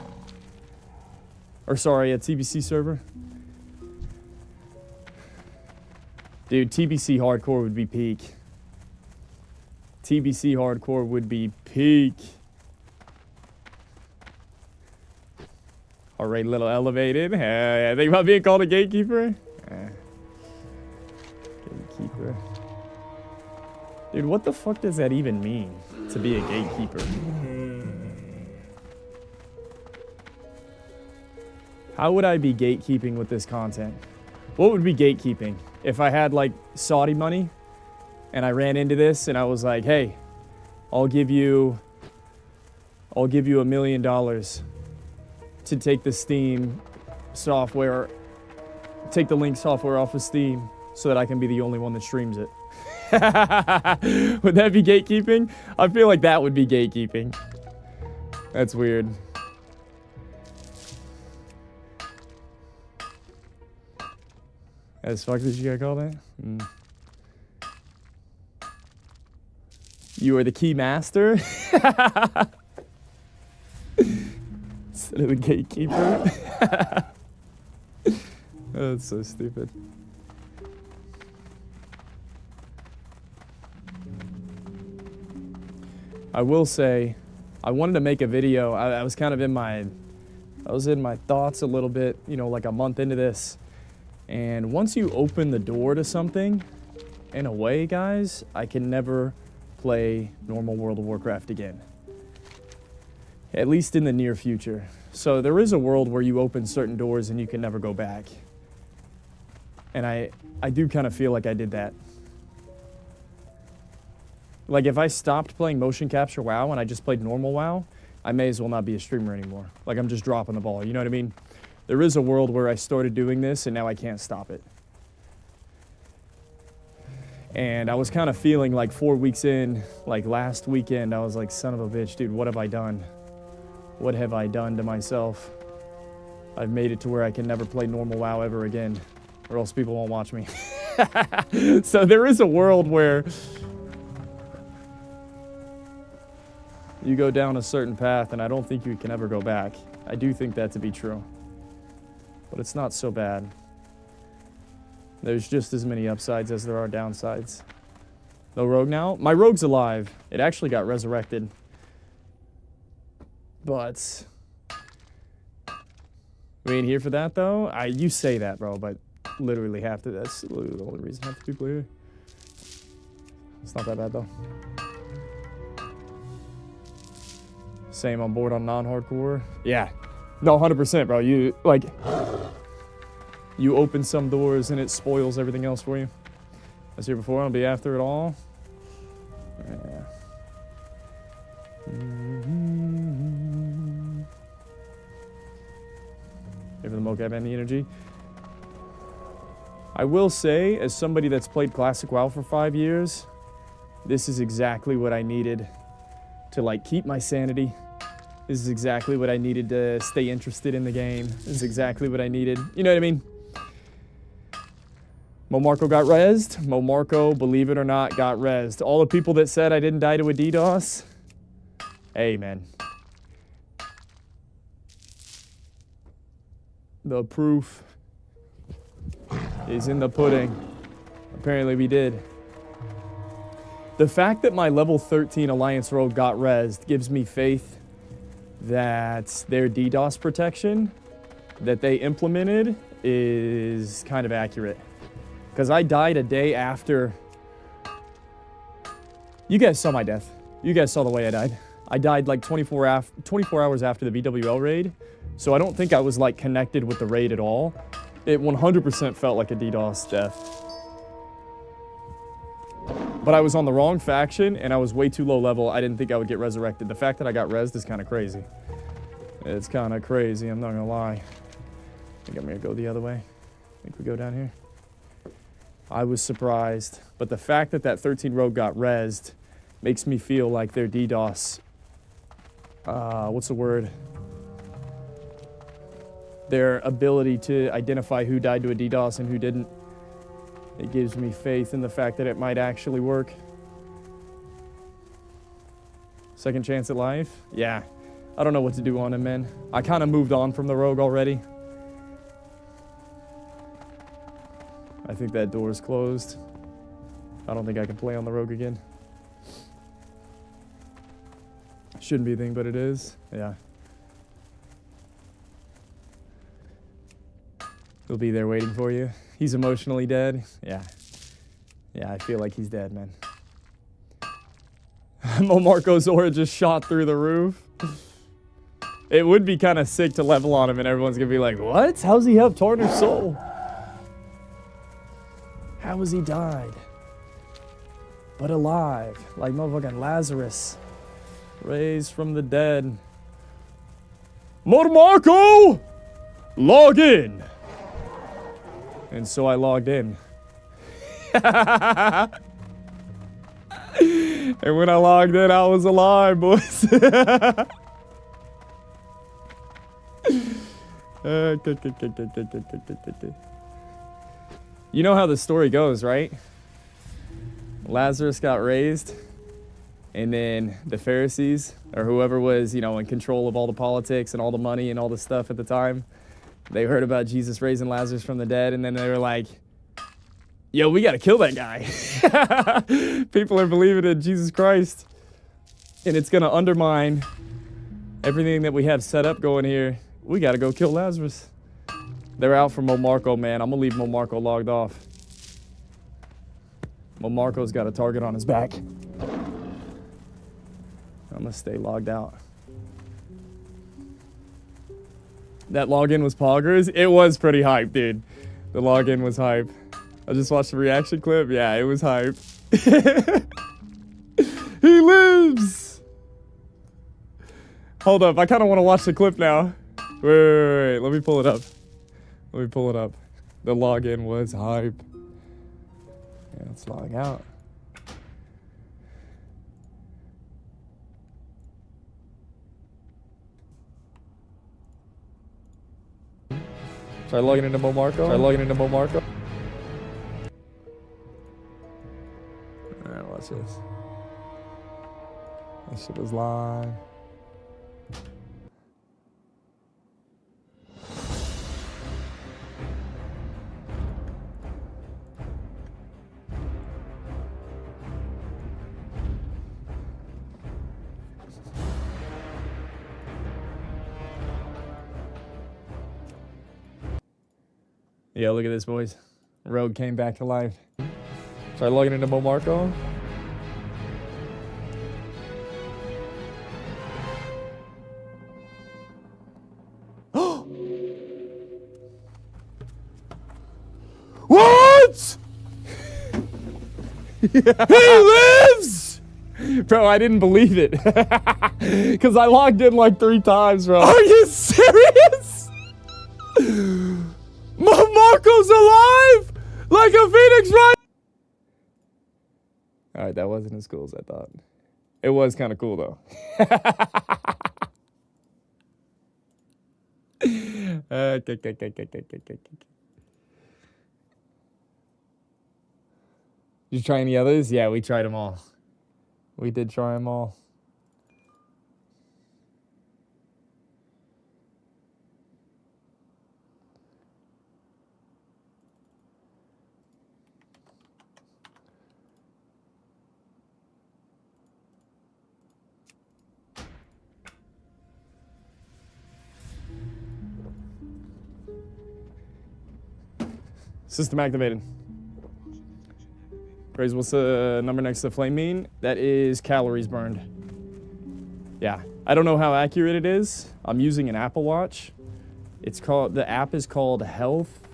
Or sorry, a TBC server. Dude, TBC hardcore would be peak. TBC hardcore would be peak. Alright, little elevated. Think about being called a gatekeeper? Gatekeeper. Dude, what the fuck does that even mean, to be a gatekeeper? How would I be gatekeeping with this content? What would be gatekeeping? If I had, like, Saudi money, and I ran into this, and I was like, hey, I'll give you $1 million to take the Steam software, take the Link software off of Steam, so that I can be the only one that streams it. Would that be gatekeeping? I feel like that would be gatekeeping. That's weird. As fuck did you gotta call that? You are the key master? Instead of the gatekeeper. That's so stupid. I will say, I wanted to make a video. I was kind of in my thoughts a little bit, you know, like a month into this. And once you open the door to something, in a way, guys, I can never play normal World of Warcraft again. At least in the near future. So there is a world where you open certain doors and you can never go back. And I do kind of feel like I did that. Like if I stopped playing motion capture WoW and I just played normal WoW, I may as well not be a streamer anymore. Like I'm just dropping the ball, you know what I mean? There is a world where I started doing this and now I can't stop it. And I was kind of feeling like 4 weeks in, like last weekend, I was like, son of a bitch, dude, what have I done? What have I done to myself? I've made it to where I can never play normal WoW ever again, or else people won't watch me. So there is a world where you go down a certain path and I don't think you can ever go back. I do think that to be true. But it's not so bad. There's just as many upsides as there are downsides. No rogue now? My rogue's alive. It actually got resurrected. But we ain't here for that though. You say that, bro, but literally half to that's literally the only reason half the people are here. It's not that bad though. Same on board on non-hardcore. Yeah. No, 100%, bro. You like you open some doors and it spoils everything else for you. I was here before, I'll be after it all. Yeah. Give the mocap and the energy. I will say, as somebody that's played Classic WoW for 5 years, this is exactly what I needed to like keep my sanity. This is exactly what I needed to stay interested in the game. This is exactly what I needed. You know what I mean? Momarco got rezzed. Momarco, believe it or not, got rezzed. All the people that said I didn't die to a DDoS, hey, man. The proof is in the pudding. Apparently we did. The fact that my level 13 Alliance Rogue got rezzed gives me faith that their DDoS protection that they implemented is kind of accurate. Because I died a day after. You guys saw my death. You guys saw the way I died. I died like 24 hours after the VWL raid. So I don't think I was like connected with the raid at all. It 100% felt like a DDoS death. But I was on the wrong faction and I was way too low level. I didn't think I would get resurrected. The fact that I got rezzed is kind of crazy. It's kind of crazy, I'm not gonna lie. I think I'm gonna go the other way. I think we go down here. I was surprised. But the fact that that 13 rogue got rezzed makes me feel like their DDoS, what's the word? Their ability to identify who died to a DDoS and who didn't. It gives me faith in the fact that it might actually work. Second chance at life? Yeah. I don't know what to do on him, man. I kind of moved on from the rogue already. I think that door is closed. I don't think I can play on the rogue again. Shouldn't be a thing, but it is. Yeah. He'll be there waiting for you. He's emotionally dead. Yeah. Yeah, I feel like he's dead, man. Momarco's aura just shot through the roof. It would be kind of sick to level on him and everyone's going to be like, what? How's he have Tarnished Soul? How has he died? But alive. Like motherfucking Lazarus. Raised from the dead. Momarco! Log in! And so I logged in. And when I logged in, I was alive, boys. You know how the story goes, right? Lazarus got raised, And then the Pharisees, or whoever was, you know, in control of all the politics and all the money and all the stuff at the time, they heard about Jesus raising Lazarus from the dead, and then they were like, yo, we got to kill that guy. People are believing in Jesus Christ, and it's going to undermine everything that we have set up going here. We got to go kill Lazarus. They're out for Momarco, man. I'm going to leave Momarco logged off. Momarco's got a target on his back. I'm going to stay logged out. That login was poggers. It was pretty hype, dude. The login was hype. I just watched the reaction clip. Yeah, it was hype. He lives! Hold up, I kind of want to watch the clip now. Wait. Let me pull it up. The login was hype. Yeah, let's log out. Try logging into Momarco. Alright, watch this. That shit was live. Yo, look at this, boys. Rogue came back to life. Try logging into Momarco. What? He lives! Bro, I didn't believe it. Because I logged in like 3 times, bro. Are you serious? Marco's alive! Like a phoenix, right? Alright, that wasn't as cool as I thought. It was kind of cool, though. Did you try any others? Yeah, we tried them all. We did try them all. System activated. Praise, what's the number next to flame mean? That is calories burned. Yeah, I don't know how accurate it is. I'm using an Apple Watch. The app is called Health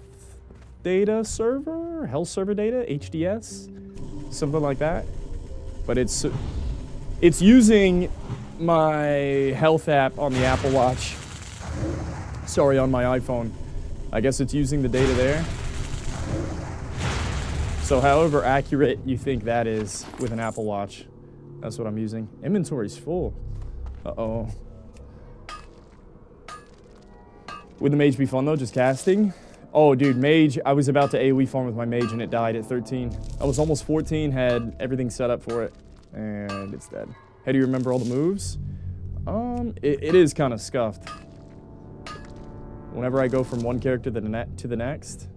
Data Server, Health Server Data, HDS, something like that. But it's using my health app on the Apple Watch. Sorry, on my iPhone. I guess it's using the data there. So however accurate you think that is with an Apple Watch, that's what I'm using. Inventory's full. Uh-oh. Would the mage be fun though, just casting? Oh dude, mage, I was about to AoE farm with my mage and it died at 13. I was almost 14, had everything set up for it, and it's dead. How do you remember all the moves? It is kind of scuffed. Whenever I go from one character to the next,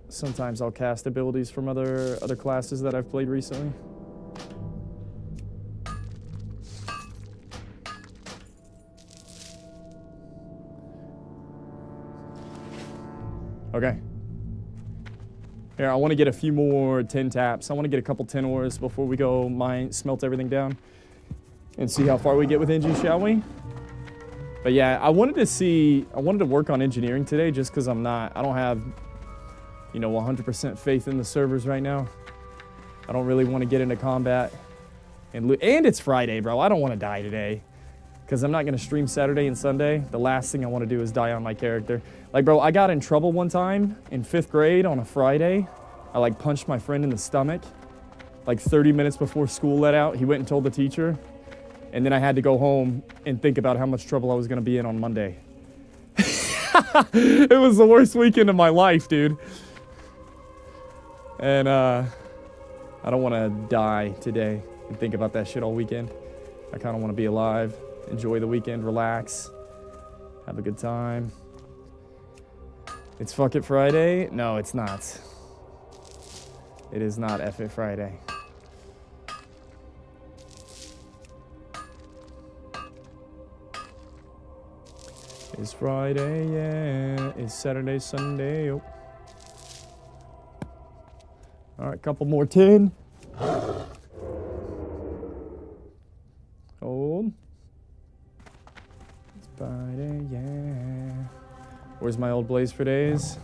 sometimes I'll cast abilities from other classes that I've played recently. Okay. Here, I want to get a few more 10 taps. I want to get a couple 10 ores before we go smelt everything down and see how far we get with Engie, shall we? But yeah, I wanted to work on engineering today just because I don't have, 100% faith in the servers right now. I don't really want to get into combat. And it's Friday, bro. I don't want to die today because I'm not going to stream Saturday and Sunday. The last thing I want to do is die on my character. Like, bro, I got in trouble one time in 5th grade on a Friday. I, punched my friend in the stomach, 30 minutes before school let out. He went and told the teacher. And then I had to go home and think about how much trouble I was going to be in on Monday. It was the worst weekend of my life, dude. And, I don't want to die today and think about that shit all weekend. I kind of want to be alive, enjoy the weekend, relax, have a good time. It's Fuck It Friday? No, it's not. It is not F It Friday. It's Friday, yeah. It's Saturday, Sunday. Oh. All right, couple more 10. Hold. It's Friday, yeah. Where's my old Blaze for days?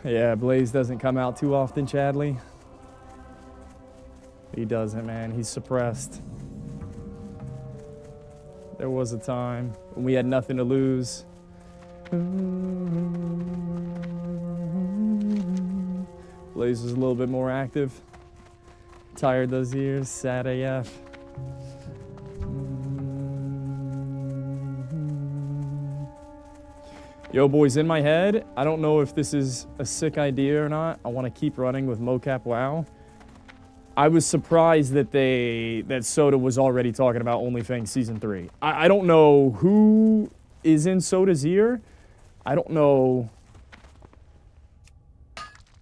Yeah, Blaze doesn't come out too often, Chadley. He doesn't, man. He's suppressed. There was a time when we had nothing to lose. Blaze was a little bit more active. Tired those years, sad AF. Yo, boys, in my head, I don't know if this is a sick idea or not. I want to keep running with mocap WoW. I was surprised that Soda was already talking about OnlyFans Season 3. I don't know who is in Soda's ear. I don't know.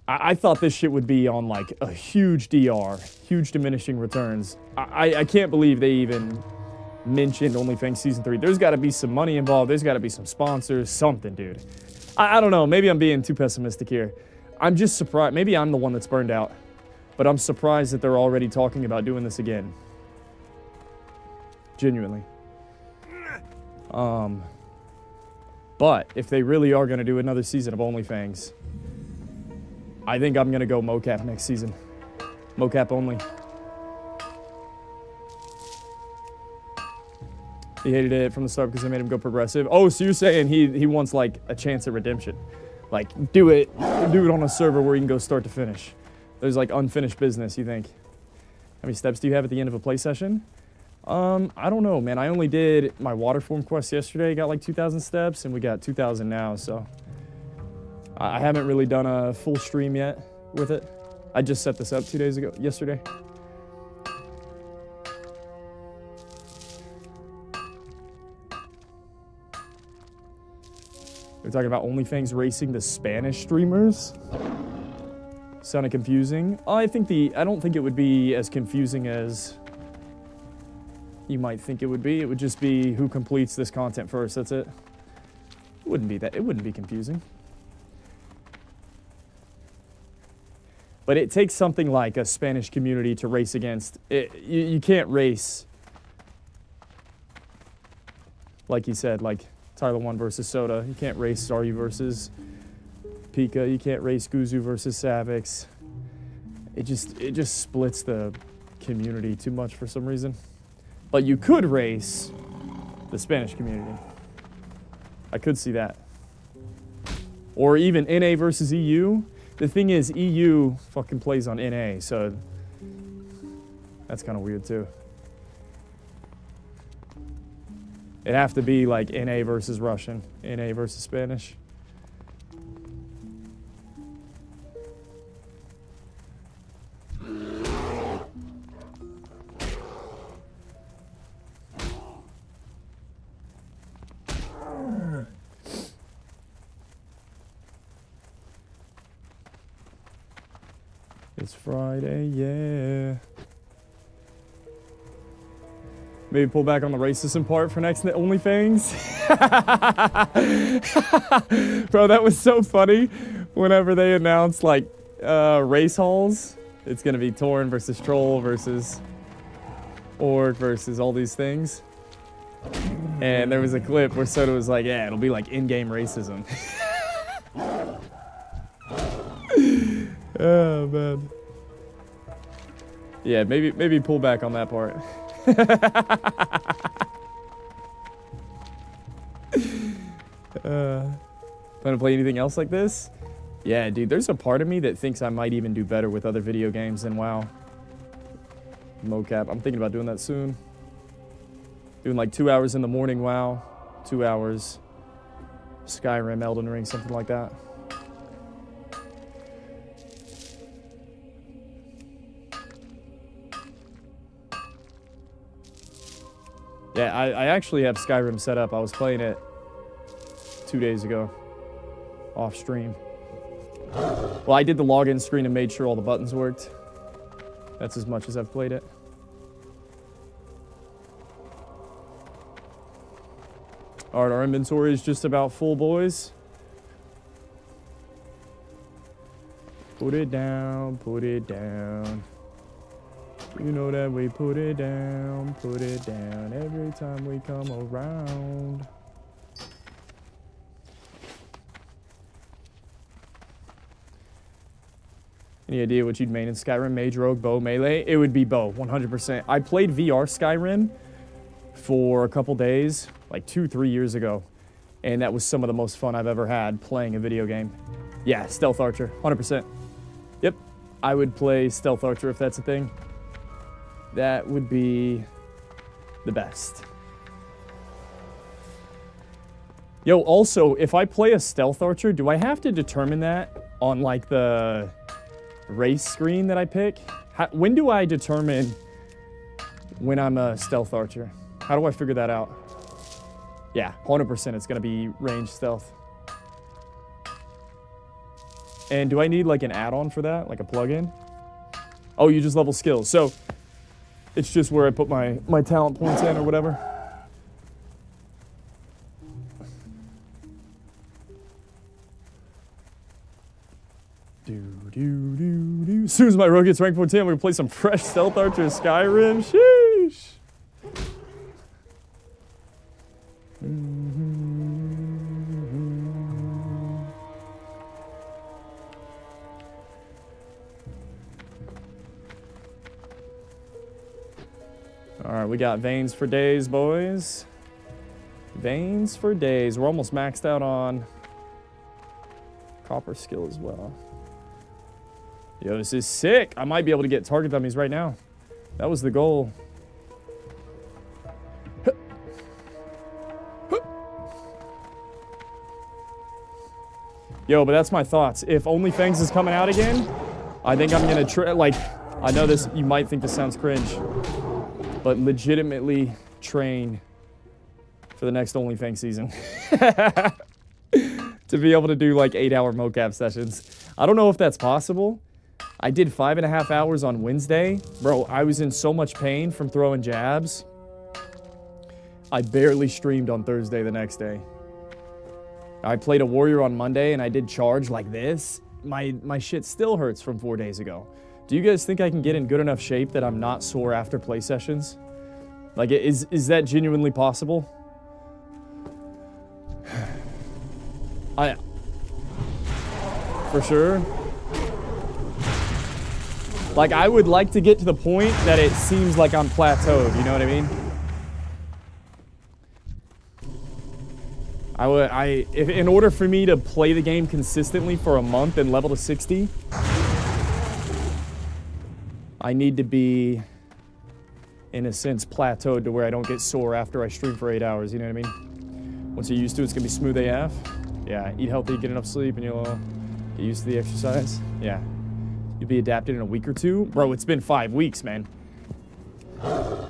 I thought this shit would be on like a huge DR, huge diminishing returns. I can't believe they even mentioned OnlyFans Season 3. There's got to be some money involved. There's got to be some sponsors, something, dude. I don't know. Maybe I'm being too pessimistic here. I'm just surprised. Maybe I'm the one that's burned out. But I'm surprised that they're already talking about doing this again. Genuinely. But if they really are going to do another season of OnlyFans, I think I'm going to go mocap next season. Mocap only. He hated it from the start because they made him go progressive. Oh, so you're saying he wants like a chance at redemption. Like do it on a server where you can go start to finish. There's like unfinished business, you think? How many steps do you have at the end of a play session? I don't know, man. I only did my water form quest yesterday, got like 2,000 steps, and we got 2,000 now, so. I haven't really done a full stream yet with it. I just set this up yesterday. They're talking about OnlyFans racing the Spanish streamers. Sounded confusing. I don't think it would be as confusing as you might think it would be. It would just be who completes this content first. That's it. It wouldn't be confusing. But it takes something like a Spanish community to race against. You can't race, like you said, like Tyler 1 versus Soda. You can't race Zaryu versus Pika. You can't race Guzu versus Savix. It just splits the community too much for some reason. But you could race the Spanish community. I could see that. Or even NA versus EU. The thing is, EU fucking plays on NA, so that's kind of weird too. It'd have to be like NA versus Russian, NA versus Spanish. It's Friday, yeah. Maybe pull back on the racism part for next OnlyFans. Bro, that was so funny whenever they announced like race halls. It's gonna be Torn versus Troll versus Orc versus all these things. And there was a clip where Soda was like, yeah, it'll be like in-game racism. Oh, man. Yeah, maybe pull back on that part. Plan to play anything else like this? Yeah, dude, there's a part of me that thinks I might even do better with other video games than WoW. Mocap. I'm thinking about doing that soon. Doing like 2 hours in the morning WoW, 2 hours Skyrim, Elden Ring, something like that. Yeah, I actually have Skyrim set up. I was playing it 2 days ago. Off stream. Well, I did the login screen and made sure all the buttons worked. That's as much as I've played it. Alright, our inventory is just about full, boys. Put it down, put it down. You know that we put it down every time we come around. Any idea what you'd main in Skyrim? Mage, rogue, bow, melee? It would be bow, 100%. I played VR Skyrim for a couple days, like 2-3 years ago. And that was some of the most fun I've ever had playing a video game. Yeah, Stealth Archer, 100%. Yep, I would play Stealth Archer if that's a thing. That would be the best. Yo, also, if I play a Stealth Archer, do I have to determine that on, like, the race screen that I pick? When do I determine when I'm a Stealth Archer? How do I figure that out? Yeah, 100% it's going to be range stealth. And do I need, like, an add-on for that? Like a plugin? Oh, you just level skills. So, it's just where I put my talent points in or whatever. As soon as my rogue gets rank 14, I'm going to play some fresh Stealth Archer Skyrim. Sheesh. Alright, we got veins for days, boys. Veins for days. We're almost maxed out on copper skill as well. Yo, this is sick. I might be able to get target dummies right now. That was the goal. Yo, but that's my thoughts. If OnlyFangs is coming out again, I think I'm gonna try, like, I know this, you might think this sounds cringe, but legitimately train for the next OnlyFangs season. To be able to do like 8-hour mocap sessions. I don't know if that's possible. I did 5.5 hours on Wednesday. Bro, I was in so much pain from throwing jabs. I barely streamed on Thursday the next day. I played a warrior on Monday and I did charge like this. My shit still hurts from 4 days ago. Do you guys think I can get in good enough shape that I'm not sore after play sessions? Like, is that genuinely possible? For sure. Like, I would like to get to the point that it seems like I'm plateaued, you know what I mean? If in order for me to play the game consistently for a month and level to 60, I need to be, in a sense, plateaued to where I don't get sore after I stream for 8 hours, you know what I mean? Once you're used to it, it's gonna be smooth AF. Yeah, eat healthy, get enough sleep, and you'll get used to the exercise. Yeah. You'll be adapted in a week or two. Bro, it's been 5 weeks, man.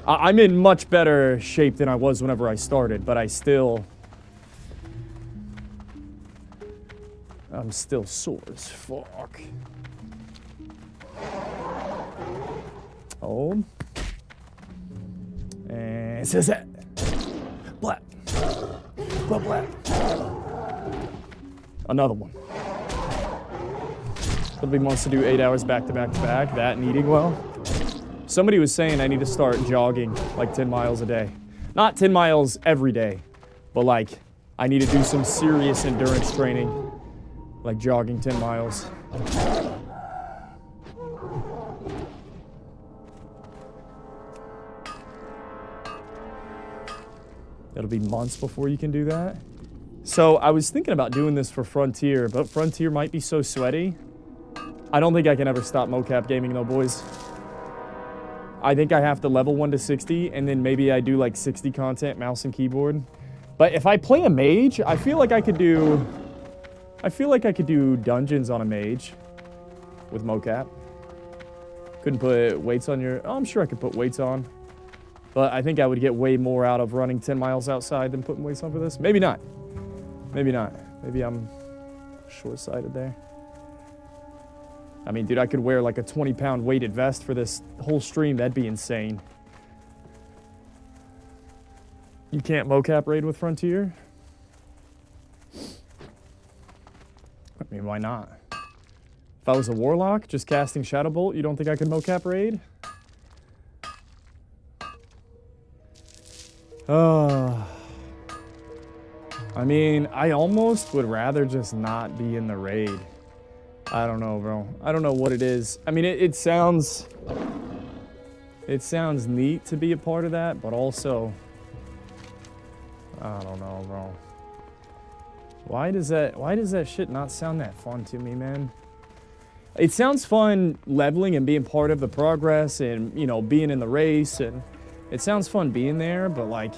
I'm in much better shape than I was whenever I started, but I'm still sore as fuck. Hold. And says that. Black. Black. Another one. Somebody wants to do 8 hours back to back to back. That and eating well. Somebody was saying I need to start jogging like 10 miles a day. Not 10 miles every day, but like I need to do some serious endurance training, like jogging 10 miles. It'll be months before you can do that. So I was thinking about doing this for Frontier, but Frontier might be so sweaty. I don't think I can ever stop mocap gaming though, boys. I think I have to level 1 to 60, and then maybe I do like 60 content, mouse and keyboard. But if I play a mage, I feel like I could do dungeons on a mage with mocap. Couldn't put weights on your, oh, I'm sure I could put weights on. But I think I would get way more out of running 10 miles outside than putting weights on for this. Maybe not. Maybe not. Maybe I'm short-sighted there. I mean, dude, I could wear like a 20-pound weighted vest for this whole stream. That'd be insane. You can't mocap raid with Frontier? I mean, why not? If I was a Warlock, just casting Shadow Bolt, you don't think I could mocap raid? I mean, I almost would rather just not be in the raid. I don't know, bro. I don't know what it is. I mean, it sounds neat to be a part of that, but also, I don't know, bro. Why does that shit not sound that fun to me, man? It sounds fun leveling and being part of the progress and, you know, being in the race, and it sounds fun being there, but like,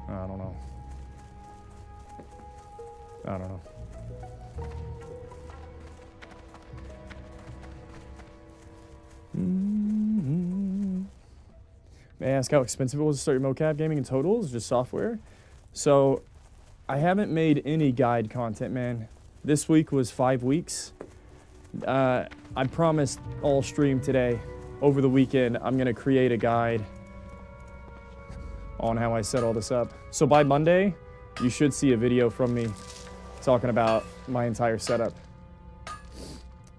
I don't know. I don't know. May I ask how expensive it was to start your mocap gaming in total? Is it just software? So, I haven't made any guide content, man. This week was 5 weeks. I promised all stream today, over the weekend, I'm gonna create a guide on how I set all this up. So by Monday, you should see a video from me talking about my entire setup.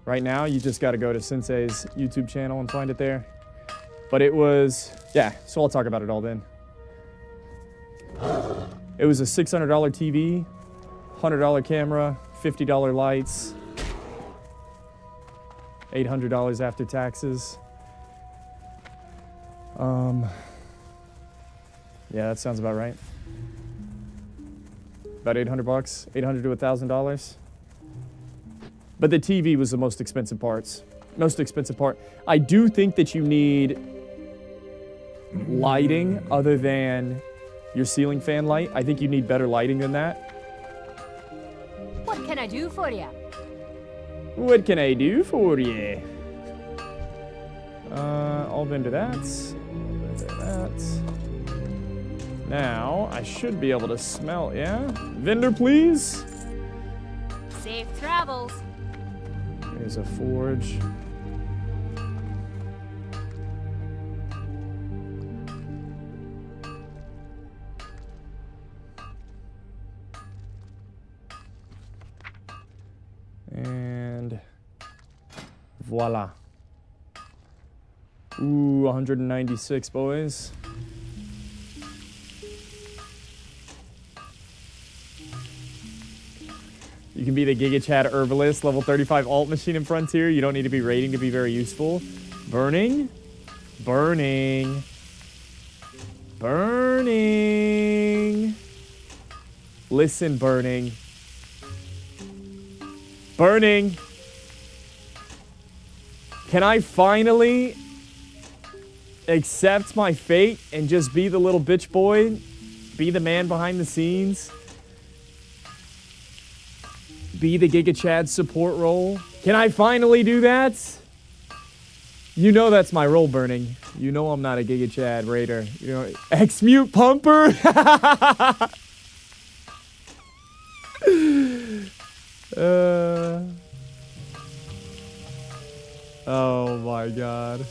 Right now, you just gotta go to Sensei's YouTube channel and find it there. But it was, yeah, so I'll talk about it all then. It was a $600 TV, $100 camera, $50 lights, $800 after taxes. Yeah, that sounds about right. About 800 bucks, 800 to $1,000. But the TV was the most expensive part. I do think that you need lighting other than your ceiling fan light. I think you need better lighting than that. What can I do for you? What can I do for you? I'll vendor that. Vendor that. Now, I should be able to smell, yeah? Vendor, please. Safe travels. There's a forge. And voila. Ooh, 196, boys. You can be the Giga Chad Herbalist, level 35 alt machine in Frontier. You don't need to be raiding to be very useful. Burning. Burning. Burning. Listen, Burning. Burning. Can I finally accept my fate and just be the little bitch boy? Be the man behind the scenes? Be the Giga Chad support role? Can I finally do that? You know that's my role, Burning. You know I'm not a Giga Chad raider. You know, X-Mute Pumper? Oh my god.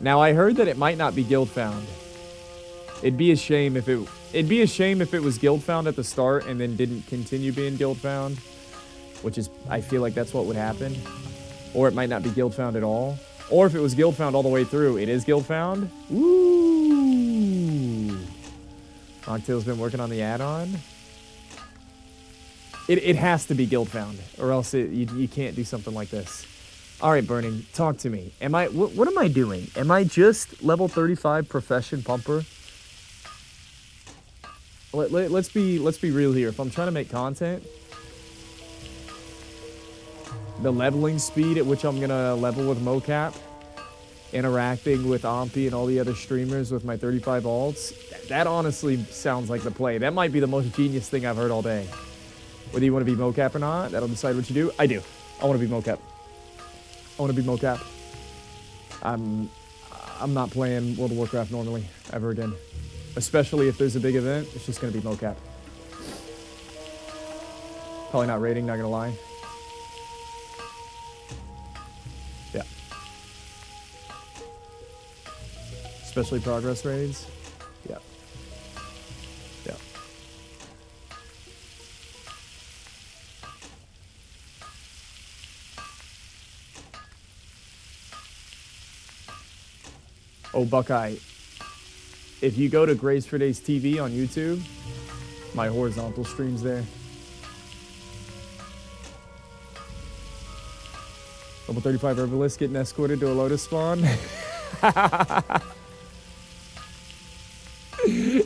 Now I heard that it might not be guild found. It'd be a shame if it was guild found at the start and then didn't continue being guild found, which is, I feel like that's what would happen. Or it might not be guild found at all. Or if it was guild found all the way through, it is guild found. Ooh. Mocktail's been working on the add-on. It has to be guild found, or else you can't do something like this. All right, Burning, talk to me. What am I doing? Am I just level 35 profession pumper? Let's be real here. If I'm trying to make content, the leveling speed at which I'm gonna level with mocap, interacting with Ompi and all the other streamers with my 35 alts, that honestly sounds like the play. That might be the most genius thing I've heard all day. Whether you want to be mocap or not, that'll decide what you do. I do. I want to be mocap. I want to be mocap. I'm not playing World of Warcraft normally ever again. Especially if there's a big event, it's just gonna be mocap. Probably not raiding, not gonna lie. Yeah. Especially progress raids. Yeah. Yeah. Oh, Buckeye. If you go to Grace for Days TV on YouTube, my horizontal stream's there. Level 35 herbalist getting escorted to a lotus spawn.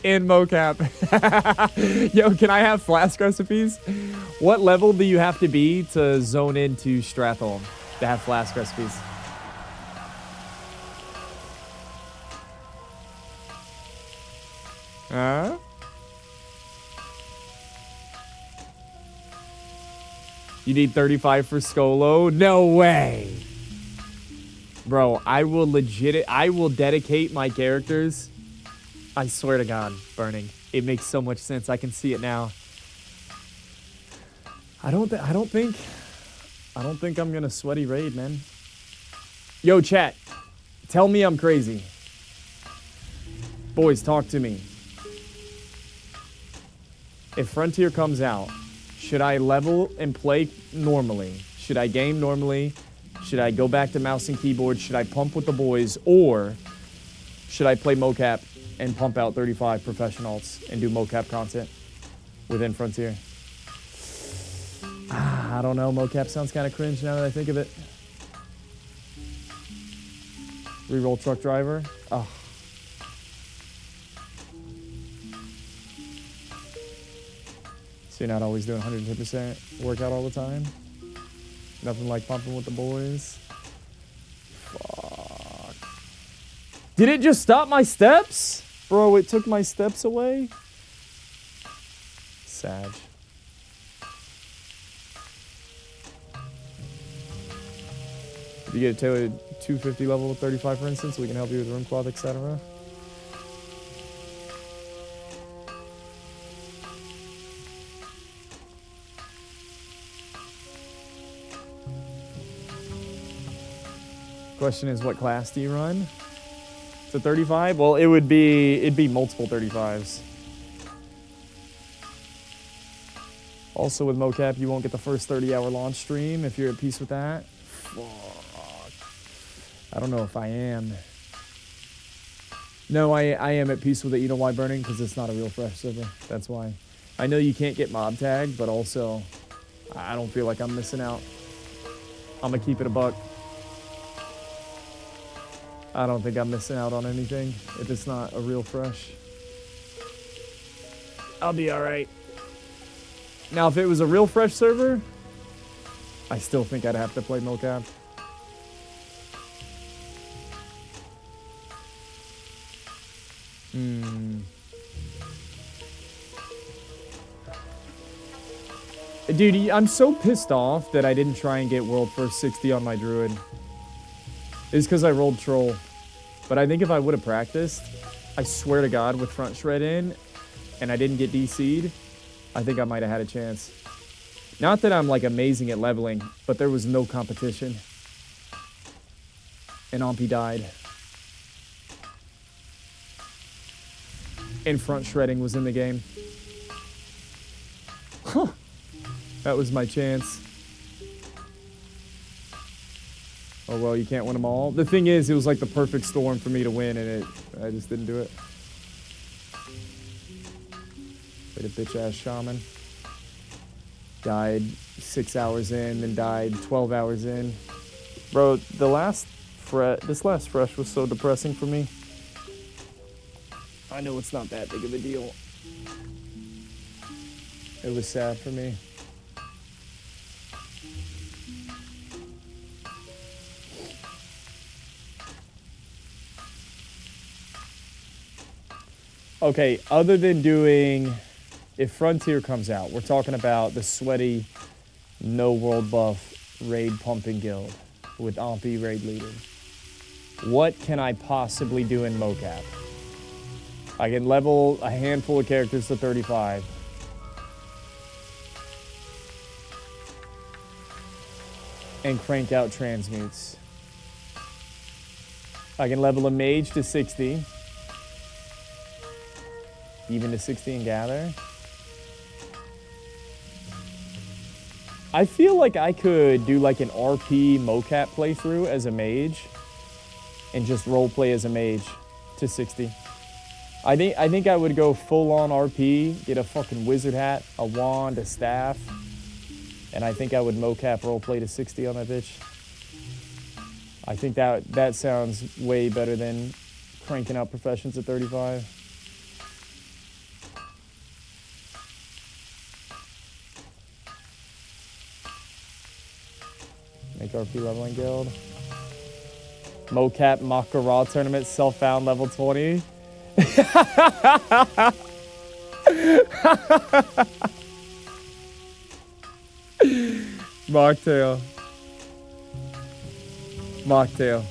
In mocap. Yo, can I have flask recipes? What level do you have to be to zone into Stratholme to have flask recipes? Huh? You need 35 for Skolo? No way. Bro, I will dedicate my characters. I swear to God, Burning. It makes so much sense. I can see it now. I don't think I'm gonna sweaty raid, man. Yo, chat. Tell me I'm crazy. Boys, talk to me. If Frontier comes out, should I level and play normally? Should I game normally? Should I go back to mouse and keyboard? Should I pump with the boys? Or should I play mocap and pump out 35 professionals and do mocap content within Frontier? I don't know. Mocap sounds kind of cringe now that I think of it. Reroll truck driver. Oh. So you're not always doing 110% workout all the time? Nothing like pumping with the boys? Fuck. Did it just stop my steps? Bro, it took my steps away? Sag. Did you get a tailored 250 level with 35, for instance, so we can help you with room cloth, etc.? Question is, what class do you run? To 35? Well, it'd be multiple 35s. Also with mocap, you won't get the first 30-hour launch stream if you're at peace with that. Fuck. I don't know if I am. No, I am at peace with it. You know why, Burning? Because it's not a real fresh server. That's why. I know you can't get mob tagged, but also I don't feel like I'm missing out. I'm gonna keep it a buck. I don't think I'm missing out on anything if it's not a real fresh. I'll be alright. Now, if it was a real fresh server, I still think I'd have to play mocap. Dude, I'm so pissed off that I didn't try and get world first 60 on my druid. It's because I rolled troll. But I think if I would have practiced, I swear to God, with front shred in, and I didn't get DC'd, I think I might have had a chance. Not that I'm like amazing at leveling, but there was no competition. And Ompi died. And front shredding was in the game. Huh. That was my chance. Oh, well, you can't win them all. The thing is, it was like the perfect storm for me to win, and I just didn't do it. Like a bitch-ass shaman. Died 6 hours in, then died 12 hours in. Bro, this last fresh was so depressing for me. I know it's not that big of a deal. It was sad for me. Okay, other than doing, if Frontier comes out, we're talking about the sweaty, no world buff raid pumping guild with Ompi raid leading. What can I possibly do in mocap? I can level a handful of characters to 35. And crank out transmutes. I can level a mage to 60. Even to 60 and gather. I feel like I could do like an RP mocap playthrough as a mage. And just roleplay as a mage to 60. I think I would go full on RP, get a fucking wizard hat, a wand, a staff. And I think I would mocap roleplay to 60 on that bitch. I think that sounds way better than cranking out professions at 35. Make RP leveling guild. Mocap Makara tournament, self-found level 20. Mocktail. Mocktail.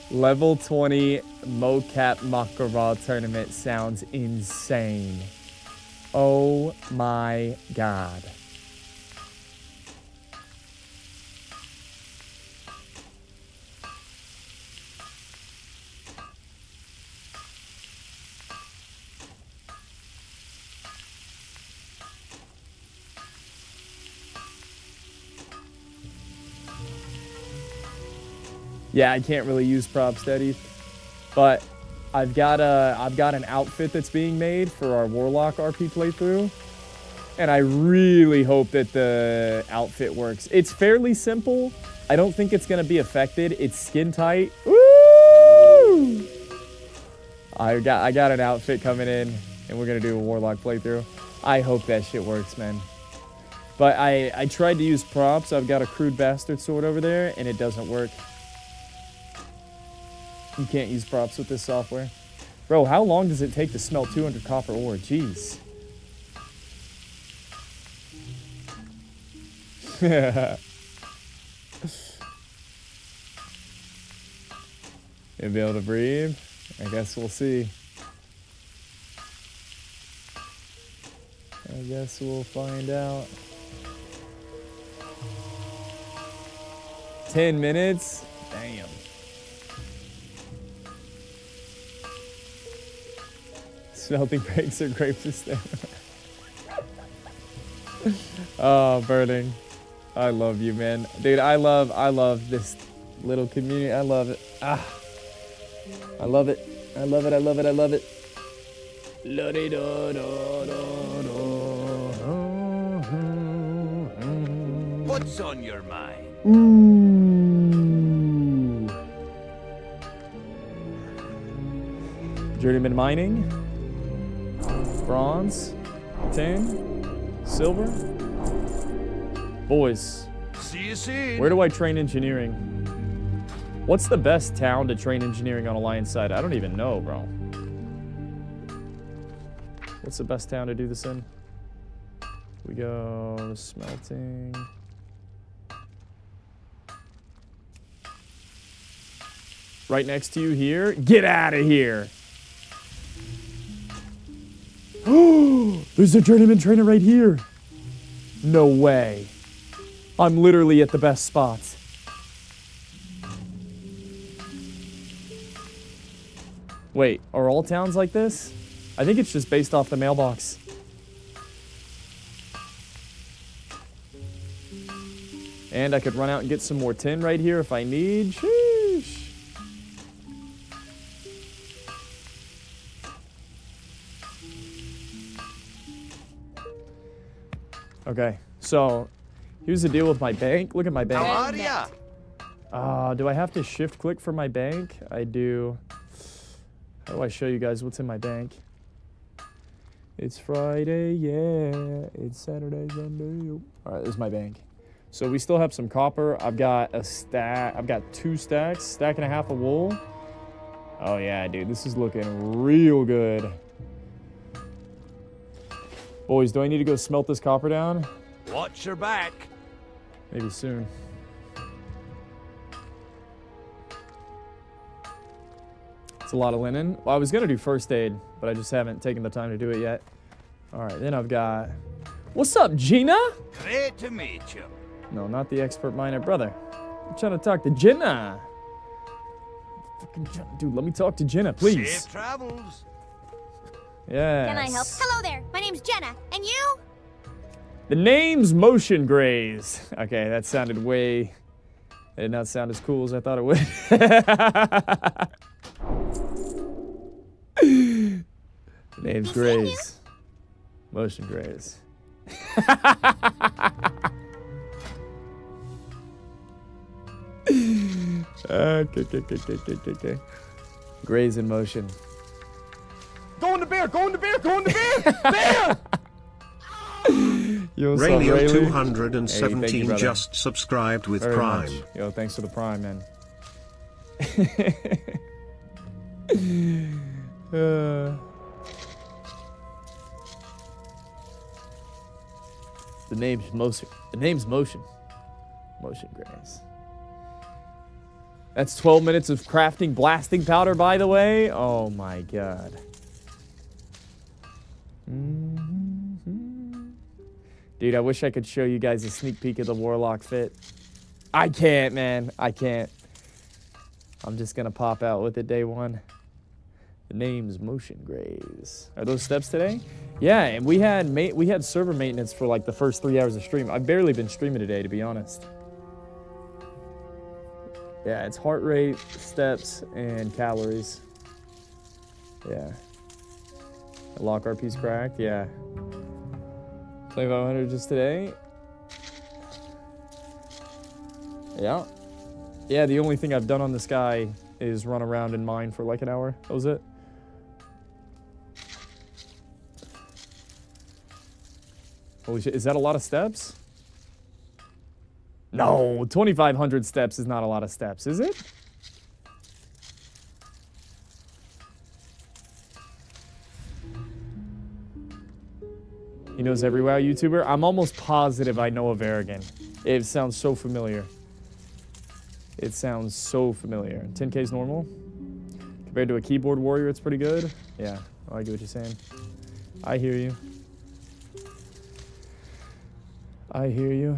Level 20 mocap Makara tournament sounds insane. Oh my god. Yeah, I can't really use props, Steady, but I've got an outfit that's being made for our Warlock RP playthrough, and I really hope that the outfit works. It's fairly simple. I don't think it's gonna be affected. It's skin tight. Woo! I got an outfit coming in, and we're gonna do a Warlock playthrough. I hope that shit works, man. But I tried to use props. I've got a crude bastard sword over there, and it doesn't work. You can't use props with this software. Bro, how long does it take to smelt 200 copper ore? Jeez. You'll be able to breathe? I guess we'll see. I guess we'll find out. 10 minutes? Damn. Smelting breaks are great for staying. Oh, burning. I love you, man. Dude, I love this little community. I love it. Ah. I love it. I love it. I love it. I love it. What's on your mind? Ooh. Journeyman mining. Bronze, tin, silver. Boys, See you soon. where do I train engineering? What's the best town to train engineering on Alliance side? I don't even know, bro. What's the best town to do this in? We go smelting. Right next to you here? Get out of here. There's a journeyman trainer right here. No way. I'm literally at the best spot. Wait, are all towns like this? I think it's just based off the mailbox. And I could run out and get some more tin right here if I need. Sheesh. Okay, so here's the deal with my bank. Look at my bank. How are ya? Do I have to shift click for my bank? I do. How do I show you guys what's in my bank? It's Friday, yeah. It's Saturday, Sunday. All right, there's my bank. So we still have some copper. I've got a stack. I've got 2 stacks, stack and a half of wool. Oh yeah, dude, this is looking real good. Boys, do I need to go smelt this copper down? Watch your back. Maybe soon. It's a lot of linen. Well, I was gonna do first aid, but I just haven't taken the time to do it yet. All right, then I've got... What's up, Gina? Great to meet you. No, not the expert miner, brother. I'm trying to talk to Gina. Dude, let me talk to Gina, please. Safe travels. Yeah. Can I help? Hello there. My name's Jenna. And you? The name's Motion Graze. Okay, that sounded way... It did not sound as cool as I thought it would. The name's Graze. Motion Graze. Okay. Graze in motion. Go in the bear, go in the bear, go in the bear! Bear! Yo, Raylio 217 hey, just subscribed with very Prime. Much. Yo, thanks for the Prime, man. The name's Motion. The name's Motion. Motion Graze. That's 12 minutes of crafting blasting powder, by the way. Oh my god. Dude, I wish I could show you guys a sneak peek of the Warlock fit. I can't, man. I can't. I'm just gonna pop out with it day one. The name's Motion Graze. Are those steps today? Yeah, and we had server maintenance for like the first 3 hours of stream. I've barely been streaming today, to be honest. Yeah, it's heart rate, steps, and calories. Yeah. Lock RP's cracked, yeah. 2,500 just today. Yeah. Yeah, the only thing I've done on this guy is run around and mine for like an hour. That was it. Holy shit, is that a lot of steps? No, 2,500 steps is not a lot of steps, is it? He knows every WoW YouTuber. I'm almost positive I know of Aragon. It sounds so familiar. It sounds so familiar. 10k is normal. Compared to a keyboard warrior, it's pretty good. Yeah, I get what you're saying. I hear you. I hear you.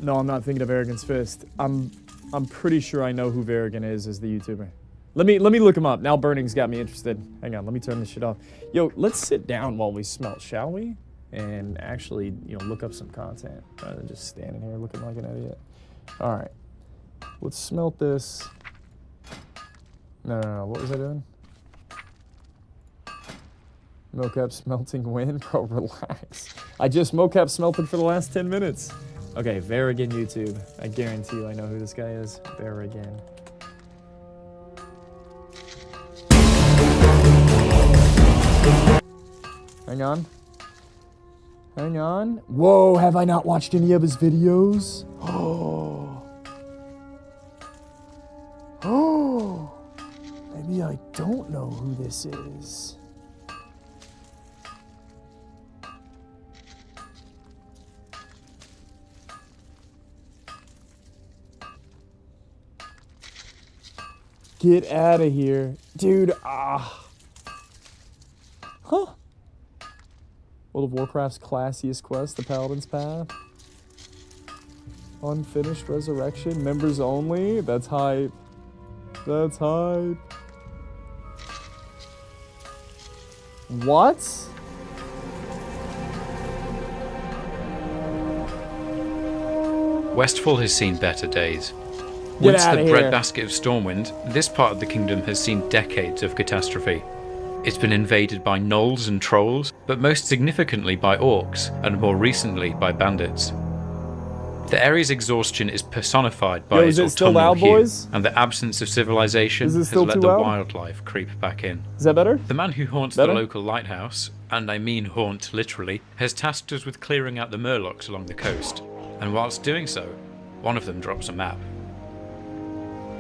No, I'm not thinking of Aragon's Fist. I'm pretty sure I know who Varagon is as the YouTuber. Let me look him up. Now burning's got me interested. Hang on, let me turn this shit off. Yo, let's sit down while we smelt, shall we? And actually, you know, look up some content rather than just standing here looking like an idiot. All right, let's smelt this. No. What was I doing? Mocap smelting win? Bro, relax. I just mocap smelted for the last 10 minutes. Okay, Varagon YouTube. I guarantee you I know who this guy is. Varagon. Hang on. Hang on. Whoa, have I not watched any of his videos? Oh. Oh. Maybe I don't know who this is. Get out of here. Dude, Huh? World of Warcraft's classiest quest, the Paladin's Path. Unfinished Resurrection, members only? That's hype. That's hype. What? Westfall has seen better days. Get Once outta the here. breadbasket of Stormwind, this part of the kingdom has seen decades of catastrophe. It's been invaded by gnolls and trolls, but most significantly by orcs, and more recently by bandits. The area's exhaustion is personified by Yo, its is it still autumnal loud, hue, boys? and the absence of civilization Is it has still let too the loud? wildlife creep back in. Is that better? The man who haunts Better? the local lighthouse, and I mean haunt literally, has tasked us with clearing out the murlocs along the coast, and whilst doing so, one of them drops a map.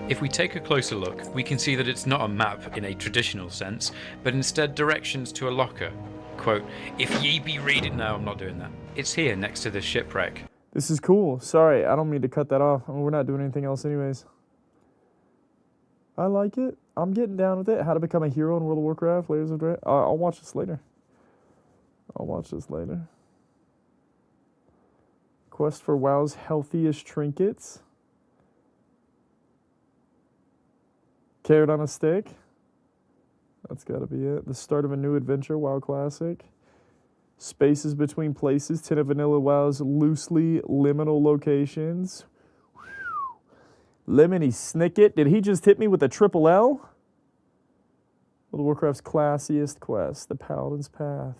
If we take a closer look, we can see that it's not a map in a traditional sense, but instead directions to a locker. Quote, if ye be reading... No, I'm not doing that. It's here next to the shipwreck. This is cool. Sorry, I don't mean to cut that off. I mean, we're not doing anything else anyways. I like it. I'm getting down with it. How to become a hero in World of Warcraft. Layers of Dread. I'll watch this later. Quest for WoW's healthiest trinkets. Carrot on a stick. That's got to be it. The start of a new adventure. WoW Classic. Spaces between places. 10 of Vanilla WoW's loosely liminal locations. Lemony Snicket. Did he just hit me with a triple L? World of Warcraft's classiest quest. The Paladin's Path.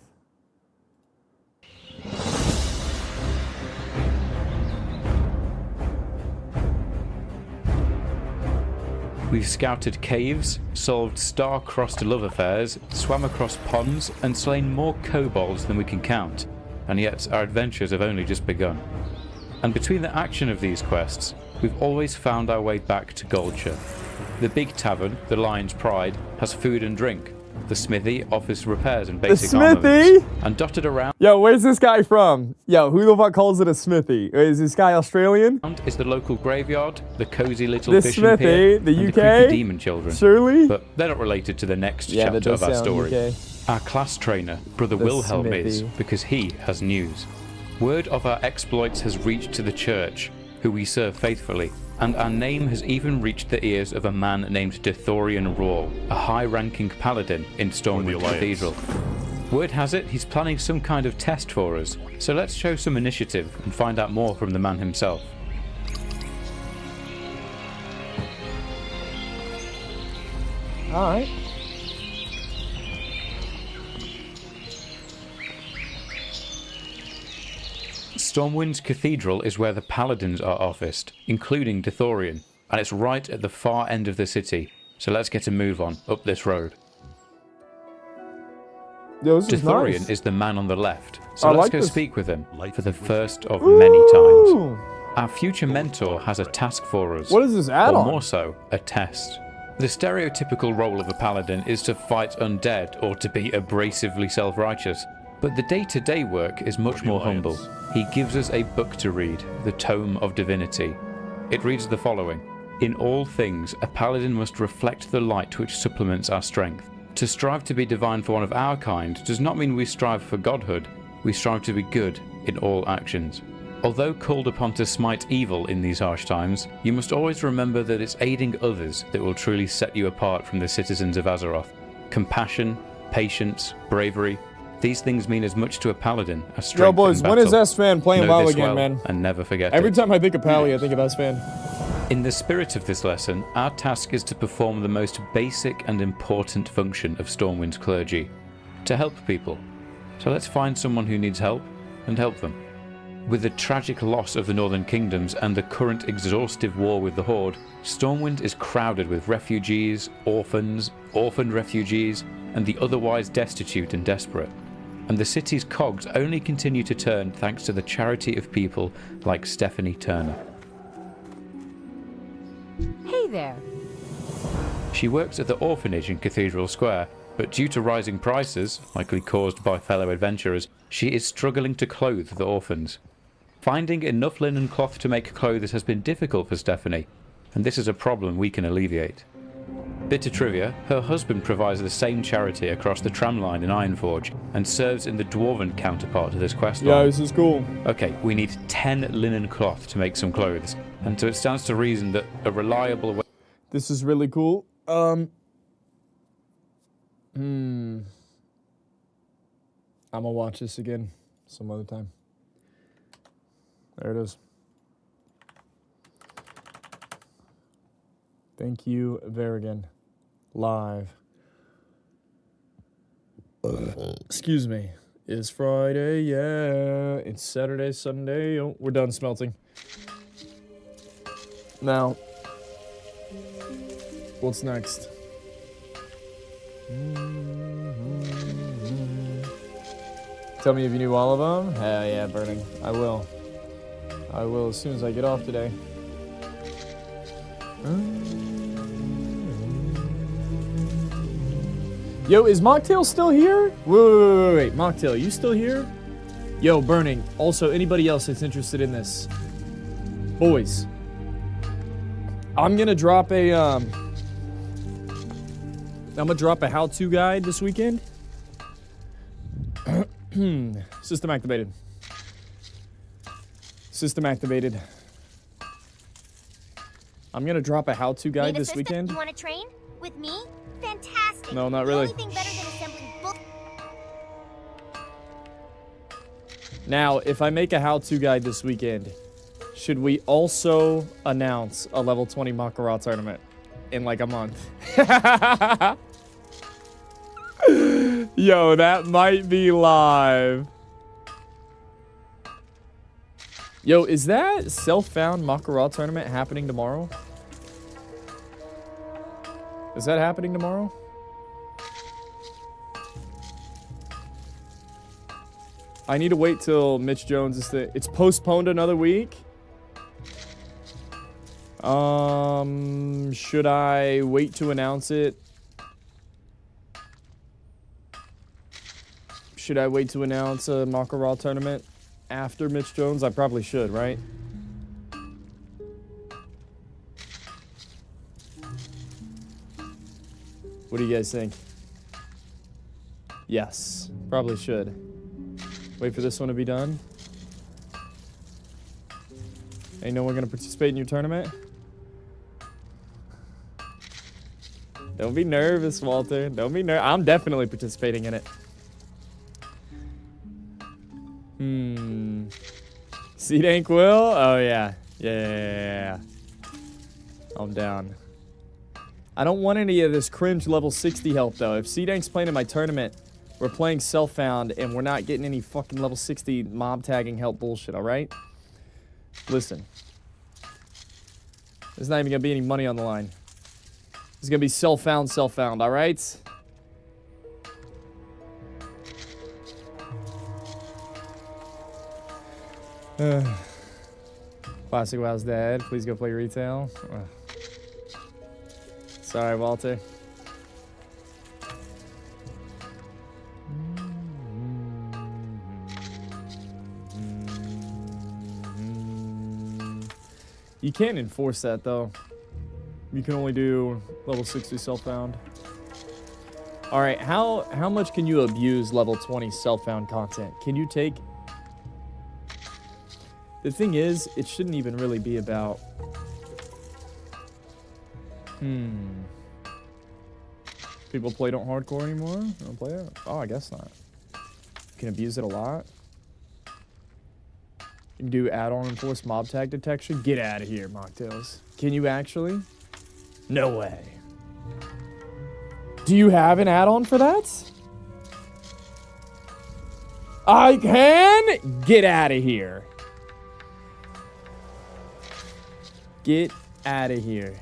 We've scouted caves, solved star-crossed love affairs, swam across ponds, and slain more kobolds than we can count, and yet our adventures have only just begun. And between the action of these quests, we've always found our way back to Goldshire. The big tavern, the Lion's Pride, has food and drink. The smithy offers repairs and basic armaments. And dotted around... Yo, where's this guy from? Yo, who the fuck calls it a smithy? Is this guy Australian? ...is the local graveyard, the cosy little the fishing smithy, pier, the and UK? the creepy demon children. Surely? But they're not related to the next chapter of our story. UK. Our class trainer, Brother The Wilhelm, is, smithy. because he has news. Word of our exploits has reached to the church, who we serve faithfully, and our name has even reached the ears of a man named Dithorian Rawle, a high-ranking paladin in Stormwind Cathedral. Word has it he's planning some kind of test for us, so let's show some initiative and find out more from the man himself. Alright. Stormwind Cathedral is where the paladins are officed, including Dithorian, and it's right at the far end of the city, so let's get a move on, up this road. Yo, this is Dithorian nice. is the man on the left, so I let's like go this. speak with him for the first of many times. Our future mentor has a task for us. What is this Or add-on? more so, a test. The stereotypical role of a paladin is to fight undead or to be abrasively self-righteous. But the day-to-day work is much more humble. He gives us a book to read, the Tome of Divinity. It reads the following. In all things, a paladin must reflect the light which supplements our strength. To strive to be divine for one of our kind does not mean we strive for godhood. We strive to be good in all actions. Although called upon to smite evil in these harsh times, you must always remember that it's aiding others that will truly set you apart from the citizens of Azeroth. Compassion, patience, bravery, these things mean as much to a paladin as strength. Yo, boys, in when is battle. S-Fan playing Know WoW this again, well man? And never forget Every it. time I think of Pally, I think of S-Fan. In the spirit of this lesson, our task is to perform the most basic and important function of Stormwind's clergy, to help people. So let's find someone who needs help and help them. With the tragic loss of the Northern Kingdoms and the current exhaustive war with the Horde, Stormwind is crowded with refugees, orphans, orphaned refugees, and the otherwise destitute and desperate. And the city's cogs only continue to turn thanks to the charity of people like Stephanie Turner. Hey there. She works at the orphanage in Cathedral Square, but due to rising prices, likely caused by fellow adventurers, she is struggling to clothe the orphans. Finding enough linen cloth to make clothes has been difficult for Stephanie, and this is a problem we can alleviate. Bit of trivia, her husband provides the same charity across the tram line in Ironforge, and serves in the dwarven counterpart to this quest line. Yeah, this is cool. Okay, we need 10 linen cloth to make some clothes, and so it stands to reason that a reliable way... This is really cool. I'm gonna watch this again some other time. There it is. Thank you, Varigan. Live. Excuse me. It's Friday, yeah. It's Saturday, Sunday. Oh, we're done smelting. Now, what's next? Tell me if you knew all of them. Hell yeah, Burning. I will. I will as soon as I get off today. Yo, is Mocktail still here? Wait. Mocktail, you still here? Yo, Burning. Also, anybody else that's interested in this. Boys. I'm gonna drop a, how-to guide this weekend. System activated. System activated. I'm gonna drop a how-to guide this weekend. You want to train with me? Fantastic. No, not really. The only thing better than assembling Now, if I make a how-to guide this weekend, should we also announce a level 20 Makara tournament in like a month? Yo, that might be live. Yo, is that self-found Makara tournament happening tomorrow? Is that happening tomorrow? I need to wait till Mitch Jones is the... It's postponed another week? Should I wait to announce it? Should I wait to announce a Makara tournament after Mitch Jones? I probably should, right? What do you guys think? Yes, probably should. Wait for this one to be done. Ain't no one gonna participate in your tournament? Don't be nervous, Walter. Don't be nervous. I'm definitely participating in it. Seedank will? Oh, yeah. Yeah. I'm down. I don't want any of this cringe level 60 help, though. If Seedank's playing in my tournament, we're playing self-found, and we're not getting any fucking level 60 mob tagging help bullshit, alright? Listen. There's not even gonna be any money on the line. It's gonna be self-found, alright? Classic WoW's dead. Please go play retail. Sorry, Walter. You can't enforce that, though. You can only do level 60 self-found. Alright, how much can you abuse level 20 self-found content? Can you take... The thing is, it shouldn't even really be about... People don't hardcore anymore? Don't play it? Oh, I guess not. You can abuse it a lot. You can do add-on enforced mob tag detection. Get out of here, Mocktails. Can you actually? No way. Do you have an add-on for that? I can? Get out of here. Get out of here.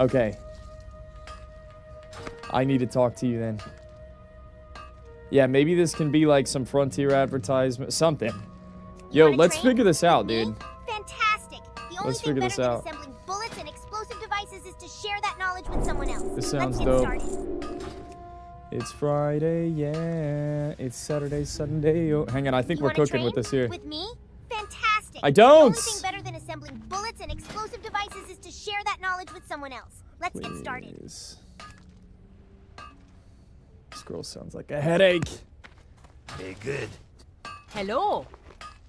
Okay. I need to talk to you then. Yeah, maybe this can be like some Frontier advertisement. Something. Yo, let's figure this out, dude. Fantastic. The only thing better than assembling bullets and explosive devices is to share that knowledge with someone else. This sounds dope. It's Friday, yeah. It's Saturday, Sunday. Oh, hang on, I think we're cooking with this here. With me? Fantastic. I don't. The only thing better than assembling bullets and explosive devices is to share that knowledge with someone else. Let's get started. This girl sounds like a headache. Hey, good. Hello.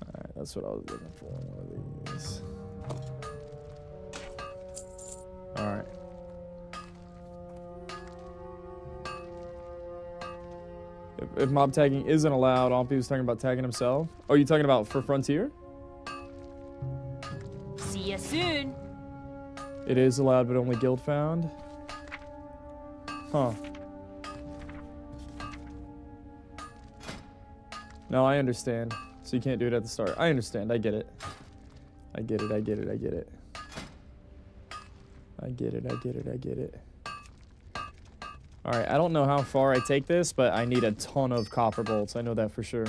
Alright, that's what I was looking for. One of these. Alright. If mob tagging isn't allowed, Ompy was talking about tagging himself. Oh, you talking about for Frontier? See you soon. It is allowed, but only guild found. Huh. No, I understand. So you can't do it at the start. I understand. I get it. I get it. I get it. I get it. I get it. I get it. I get it. Alright, I don't know how far I take this, but I need a ton of copper bolts. I know that for sure.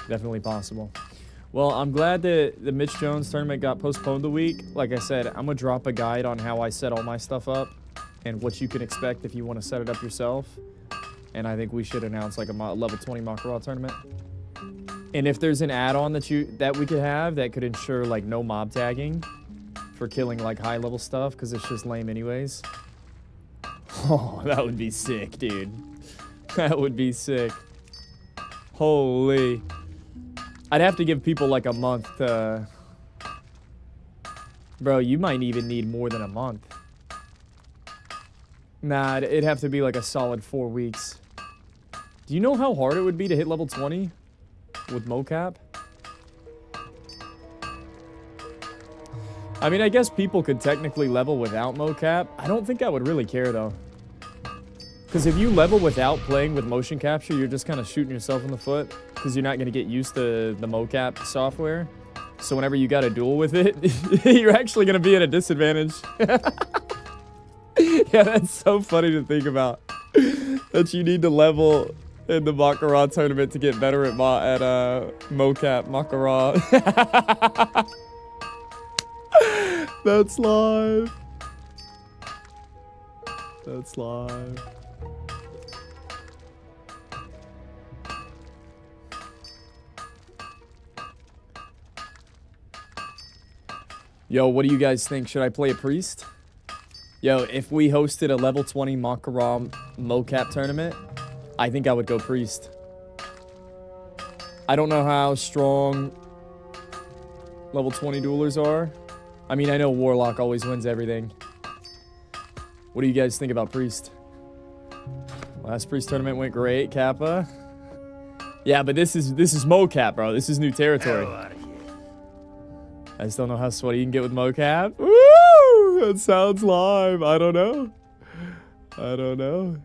Definitely possible. Well, I'm glad that the Mitch Jones tournament got postponed a week. Like I said, I'm going to drop a guide on how I set all my stuff up and what you can expect if you want to set it up yourself. And I think we should announce like a level 20 Makara tournament. And if there's an add-on that we could have that could ensure like no mob tagging for killing like high level stuff, because it's just lame anyways. Oh, that would be sick, dude. That would be sick. Holy. I'd have to give people like a month to... Bro, you might even need more than a month. Nah, it'd have to be like a solid 4 weeks. Do you know how hard it would be to hit level 20 with mocap? I mean, I guess people could technically level without mocap. I don't think I would really care, though. Because if you level without playing with motion capture, you're just kind of shooting yourself in the foot. Because you're not going to get used to the mocap software. So whenever you got to duel with it, you're actually going to be at a disadvantage. Yeah, that's so funny to think about. That you need to level in the Makara tournament to get better at mocap Makara. That's live. That's live. Yo, what do you guys think? Should I play a priest? Yo, if we hosted a level 20 Makara mocap tournament, I think I would go priest. I don't know how strong level 20 duelers are. I mean, I know Warlock always wins everything. What do you guys think about priest? Last priest tournament went great, Kappa. Yeah, but this is mocap, bro. This is new territory. I just don't know how sweaty you can get with mocap. Woo! That sounds live. I don't know. I don't know.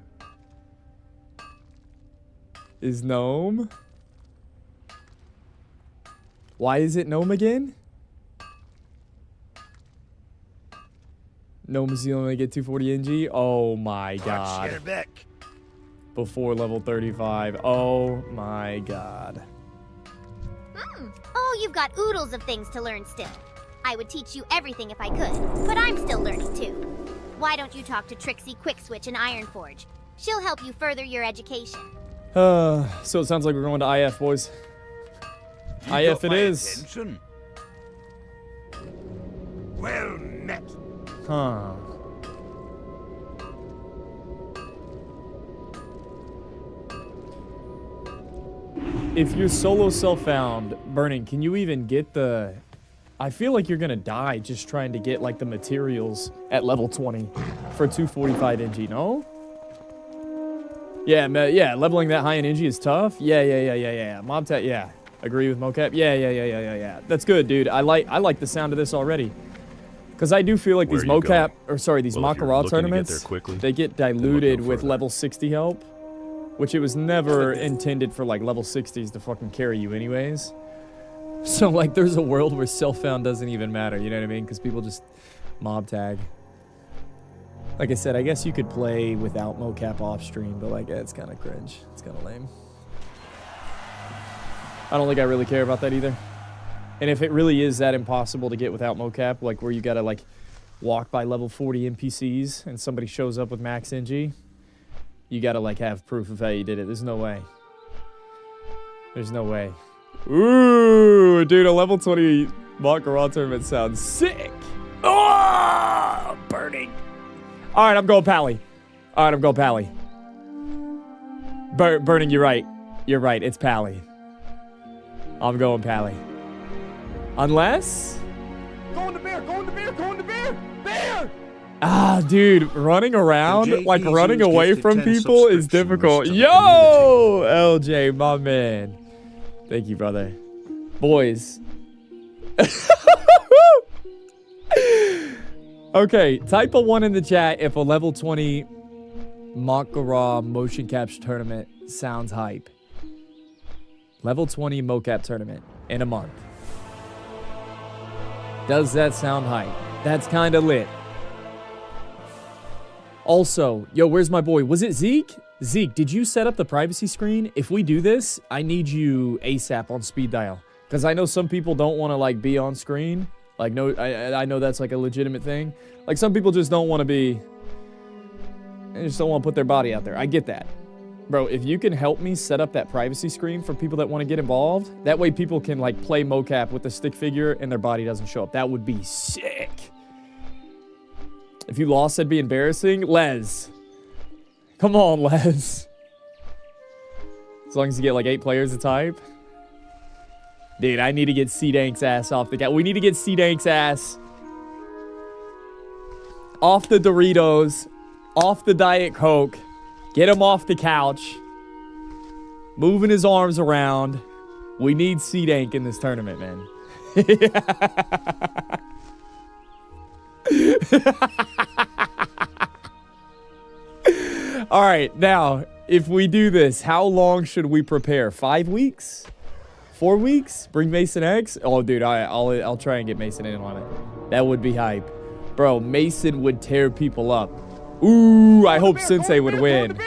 Is Gnome? Why is it Gnome again? Gnome is the only way to get 240 NG? Oh my god. Before level 35. Oh my god. Oh, you've got oodles of things to learn still. I would teach you everything if I could, but I'm still learning too. Why don't you talk to Trixie Quickswitch and Ironforge? She'll help you further your education. So it sounds like we're going to IF, boys. IF it is. Attention. Well met. Huh. If you're solo self-found, Burning, can you even get the... I feel like you're gonna die just trying to get, like, the materials at level 20 for 245 NG, no? Yeah, yeah, leveling that high in NG is tough. Yeah. Mob tag, yeah. Agree with mocap? Yeah. That's good, dude. I like the sound of this already. Because I do feel like these mocap, or sorry, these Makara tournaments, they get diluted with level 60 help. Which it was never intended for, like, level 60s to fucking carry you anyways. So, like, there's a world where self-found doesn't even matter, you know what I mean? Because people just mob tag. Like I said, I guess you could play without mocap off-stream, but, like, it's kind of cringe. It's kind of lame. I don't think I really care about that either. And if it really is that impossible to get without mocap, like, where you gotta, like, walk by level 40 NPCs and somebody shows up with max NG... You gotta, like, have proof of how you did it. There's no way. There's no way. Ooh, dude, a level 20 Makara tournament sounds sick. Oh, burning. All right, I'm going Pally. Burning, you're right. You're right, it's Pally. I'm going Pally. Unless... Going to bear! Bear! Ah, dude, running around, like running away from people is difficult. Yo, LJ, my man. Thank you, brother. Boys. Okay, type a 1 in the chat if a level 20 Makara motion capture tournament sounds hype. Level 20 mocap tournament in a month. Does that sound hype? That's kind of lit. Also, yo, where's my boy? Was it Zeke? Zeke, did you set up the privacy screen? If we do this, I need you ASAP on speed dial. Because I know some people don't want to, like, be on screen. Like, no, I know that's, like, a legitimate thing. Like, some people just don't want to be... They just don't want to put their body out there. I get that. Bro, if you can help me set up that privacy screen for people that want to get involved, that way people can, like, play mocap with the stick figure and their body doesn't show up. That would be sick. If you lost, that'd be embarrassing. Les. Come on, Les. As long as you get, like, 8 players to type. Dude, I need to get C-Dank's ass off the We need to get C-Dank's ass off the Doritos, off the Diet Coke, get him off the couch, moving his arms around. We need C-Dank in this tournament, man. All right, now, if we do this, how long should we prepare? 5 weeks? 4 weeks? Bring Mason X? Oh, dude, I'll try and get Mason in on it. That would be hype. Bro, Mason would tear people up. Ooh, I hope Sensei would win.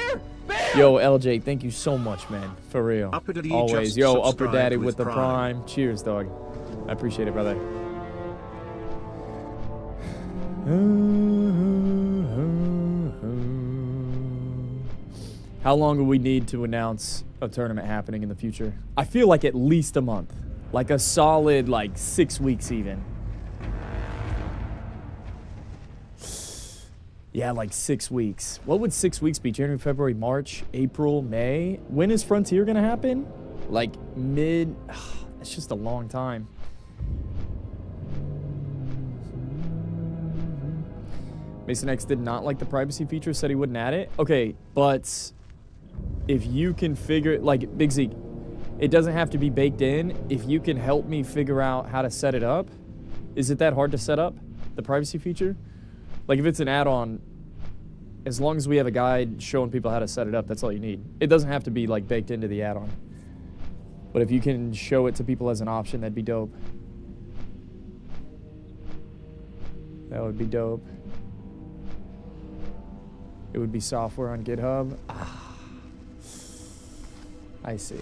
Yo, LJ, thank you so much, man. For real. Always. Yo, Upper Daddy with the Prime. Cheers, dog. I appreciate it, brother. How long do we need to announce a tournament happening in the future? I feel like at least a month. Like a solid, like, 6 weeks even. Yeah, like 6 weeks. What would 6 weeks be? January, February, March, April, May? When is Frontier gonna happen? Like mid... It's just a long time. Mason X did not like the privacy feature, said he wouldn't add it. Okay, but if you can figure... Like, Big Zeke, it doesn't have to be baked in. If you can help me figure out how to set it up, is it that hard to set up, the privacy feature? Like, if it's an add-on, as long as we have a guide showing people how to set it up, that's all you need. It doesn't have to be, like, baked into the add-on. But if you can show it to people as an option, that'd be dope. That would be dope. It would be software on GitHub. Ah. I see.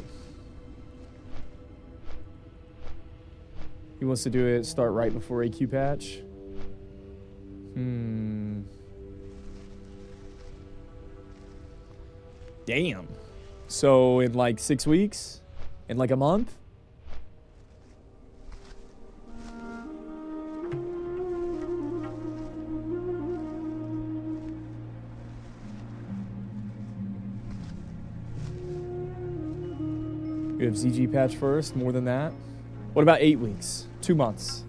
He wants to do it, start right before AQ patch. Damn. So in like 6 weeks? In like a month? We have ZG patch first, more than that. What about 8 weeks? 2 months?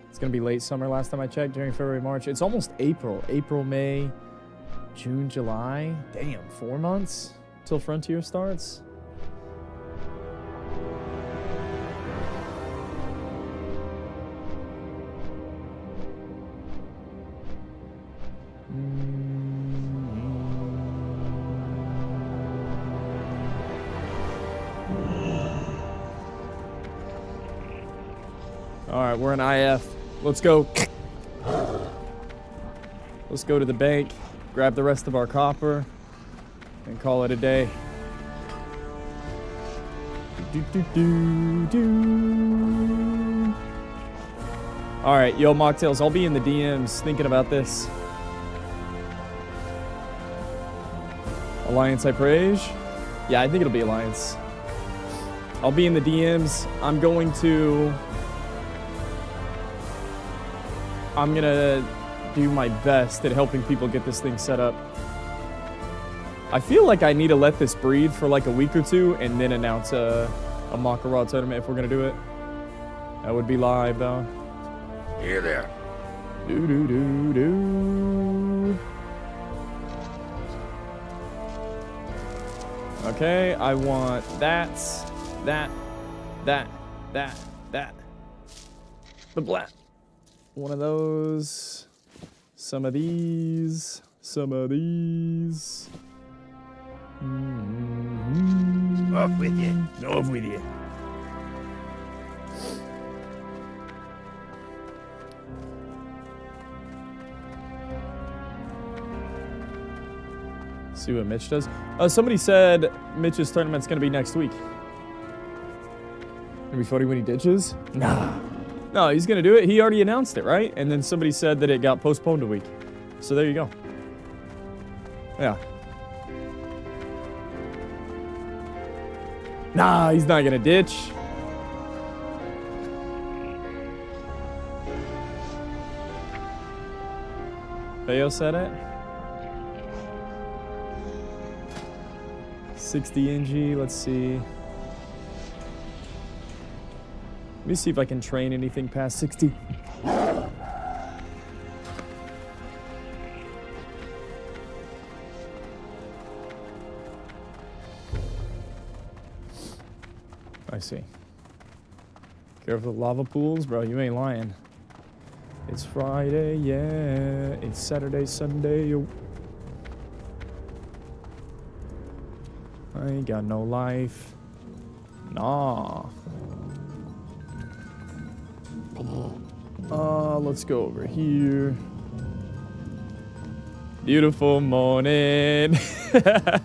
It's gonna be late summer last time I checked, January, February, March. It's almost April. April, May, June, July. Damn, 4 months till Frontier starts? All right, we're in IF. Let's go. Let's go to the bank, grab the rest of our copper, and call it a day. All right, yo, Mocktails, I'll be in the DMs thinking about this. Alliance I praise? Yeah, I think it'll be Alliance. I'll be in the DMs. I'm gonna do my best at helping people get this thing set up. I feel like I need to let this breathe for like a week or two and then announce a Makarad tournament if we're gonna do it. That would be live though. Here there. Okay, I want that, That. The black. One of those. Some of these. Some of these. Off with you. Off with you. See what Mitch does. Somebody said Mitch's tournament's gonna be next week. It'll be funny when he ditches. Nah. No, he's gonna do it. He already announced it, right? And then somebody said that it got postponed a week. So there you go. Yeah. Nah, he's not gonna ditch. Bayo said it. 60 NG, let's see. Let me see if I can train anything past 60. I see. Careful of lava pools, bro, you ain't lying. It's Friday, yeah. It's Saturday, Sunday, yo. I ain't got no life. Nah. Let's go over here. Beautiful morning. Hang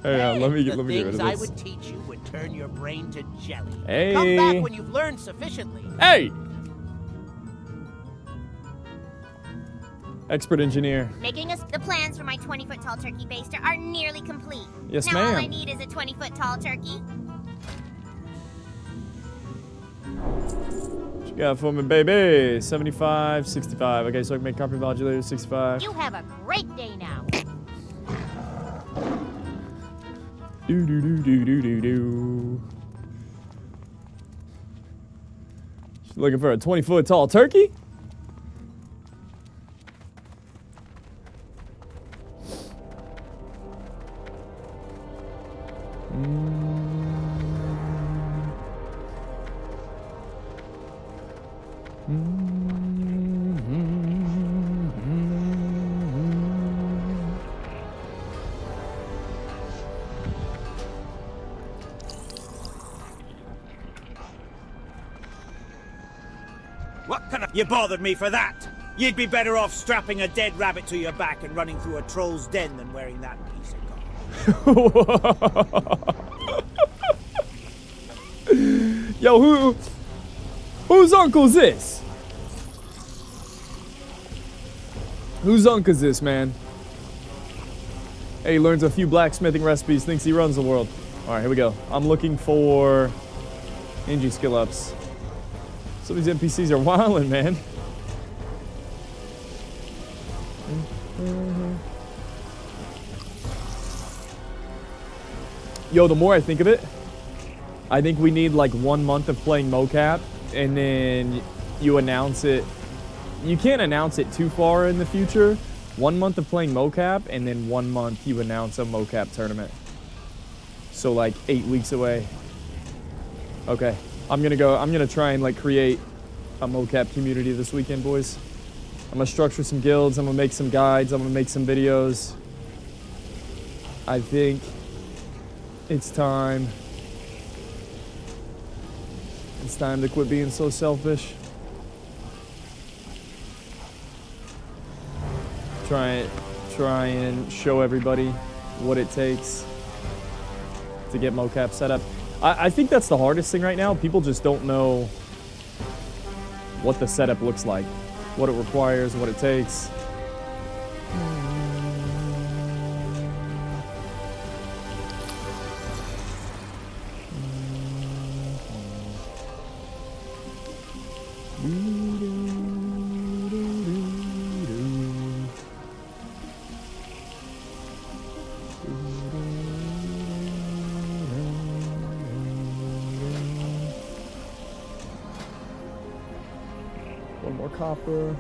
on, let me get rid of this. I would teach you would turn your brain to jelly. Hey. Come back when you've learned sufficiently. Hey! Expert engineer. Making us the plans for my 20-foot tall turkey baster are nearly complete. Yes, now all I ma'am. need is a 20-foot tall turkey. What you got for me, baby? 75, 65. Okay, so I can make copy modulator 65. You have a great day now. Do do do do do do do. Looking for a 20-foot tall turkey? What kind of... You bothered me for that! You'd be better off strapping a dead rabbit to your back and running through a troll's den than wearing that piece of garbage. Yo, whose uncle's this? Whose uncle's this, man? Hey, he learns a few blacksmithing recipes, thinks he runs the world. All right, here we go. I'm looking for NG skill ups. Some of these NPCs are wildin', man. Yo, the more I think of it, I think we need like 1 month of playing mocap, and then you announce it. You can't announce it too far in the future. 1 month of playing mocap, and then 1 month you announce a mocap tournament. So like 8 weeks away. Okay, I'm gonna try and like create a mocap community this weekend, boys. I'm gonna structure some guilds, I'm gonna make some guides, I'm gonna make some videos. I think it's time. It's time to quit being so selfish. Try and show everybody what it takes to get mocap set up. I think that's the hardest thing right now. People just don't know what the setup looks like, what it requires, what it takes. One more copper.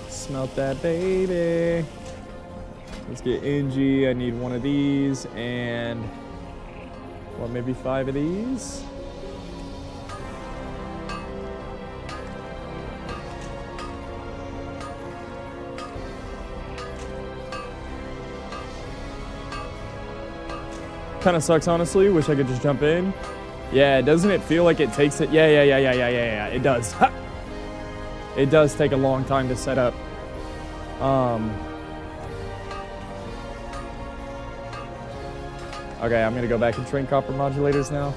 Smelt that baby. Let's get NG. I need one of these and, well, maybe 5 of these. kind of sucks, honestly. Wish I could just jump in. Yeah, doesn't it feel like it takes it? Yeah. It does. Ha! It does take a long time to set up. Okay, I'm gonna go back and train copper modulators now.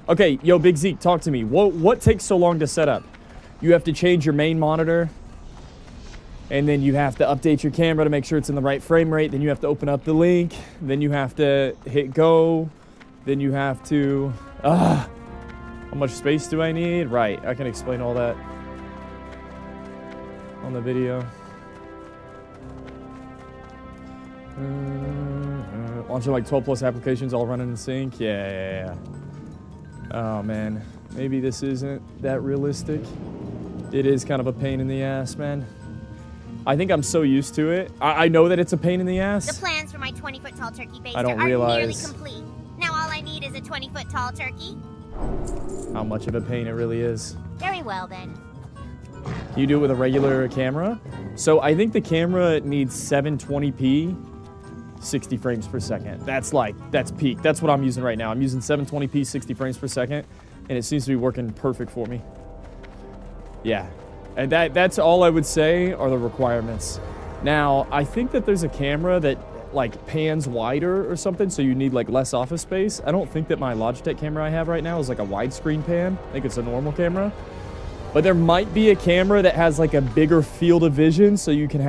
Okay, yo, Big Zeke, talk to me. What takes so long to set up? You have to change your main monitor, and then you have to update your camera to make sure it's in the right frame rate. Then you have to open up the link. Then you have to hit go. Then you have to... how much space do I need? Right, I can explain all that on the video. Launching like 12 plus applications all running in sync. Yeah. Oh man, maybe this isn't that realistic. It is kind of a pain in the ass, man. I think I'm so used to it. I know that it's a pain in the ass. The plans for my 20-foot tall turkey baster I don't are realize nearly complete. Now all I need is a 20-foot tall turkey. how much of a pain it really is. Very well then. Can you do it with a regular camera? So I think the camera needs 720p, 60 frames per second. That's peak. That's what I'm using right now. I'm using 720p, 60 frames per second, and it seems to be working perfect for me. Yeah, and that's all I would say are the requirements. Now, I think that there's a camera that like pans wider or something, so you need like less office space. I don't think that my Logitech camera I have right now is like a widescreen pan. I think it's a normal camera. But there might be a camera that has like a bigger field of vision, so you can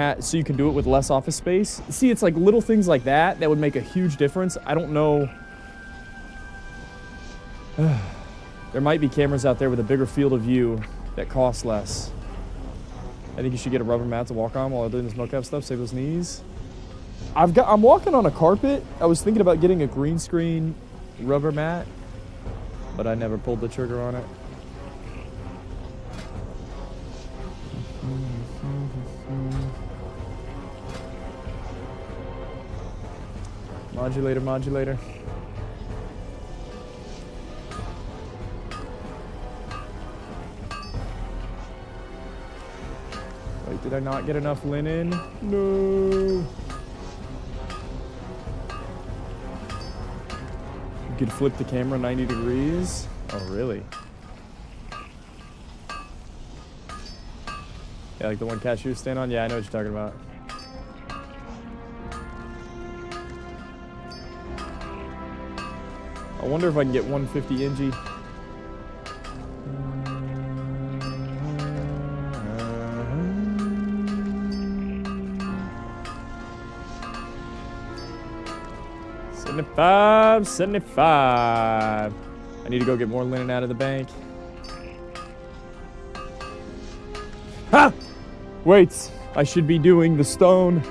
do it with less office space. See, it's like little things like that that would make a huge difference. I don't know. There might be cameras out there with a bigger field of view that cost less. I think you should get a rubber mat to walk on while doing this mocap stuff. Save those knees. I'm walking on a carpet. I was thinking about getting a green screen rubber mat, but I never pulled the trigger on it. Modulator. Wait, did I not get enough linen? No. You could flip the camera 90 degrees? Oh, really? Yeah, like the one cashier stand on? Yeah, I know what you're talking about. I wonder if I can get 150 NG. 75. I need to go get more linen out of the bank. Ha! Wait, I should be doing the stone.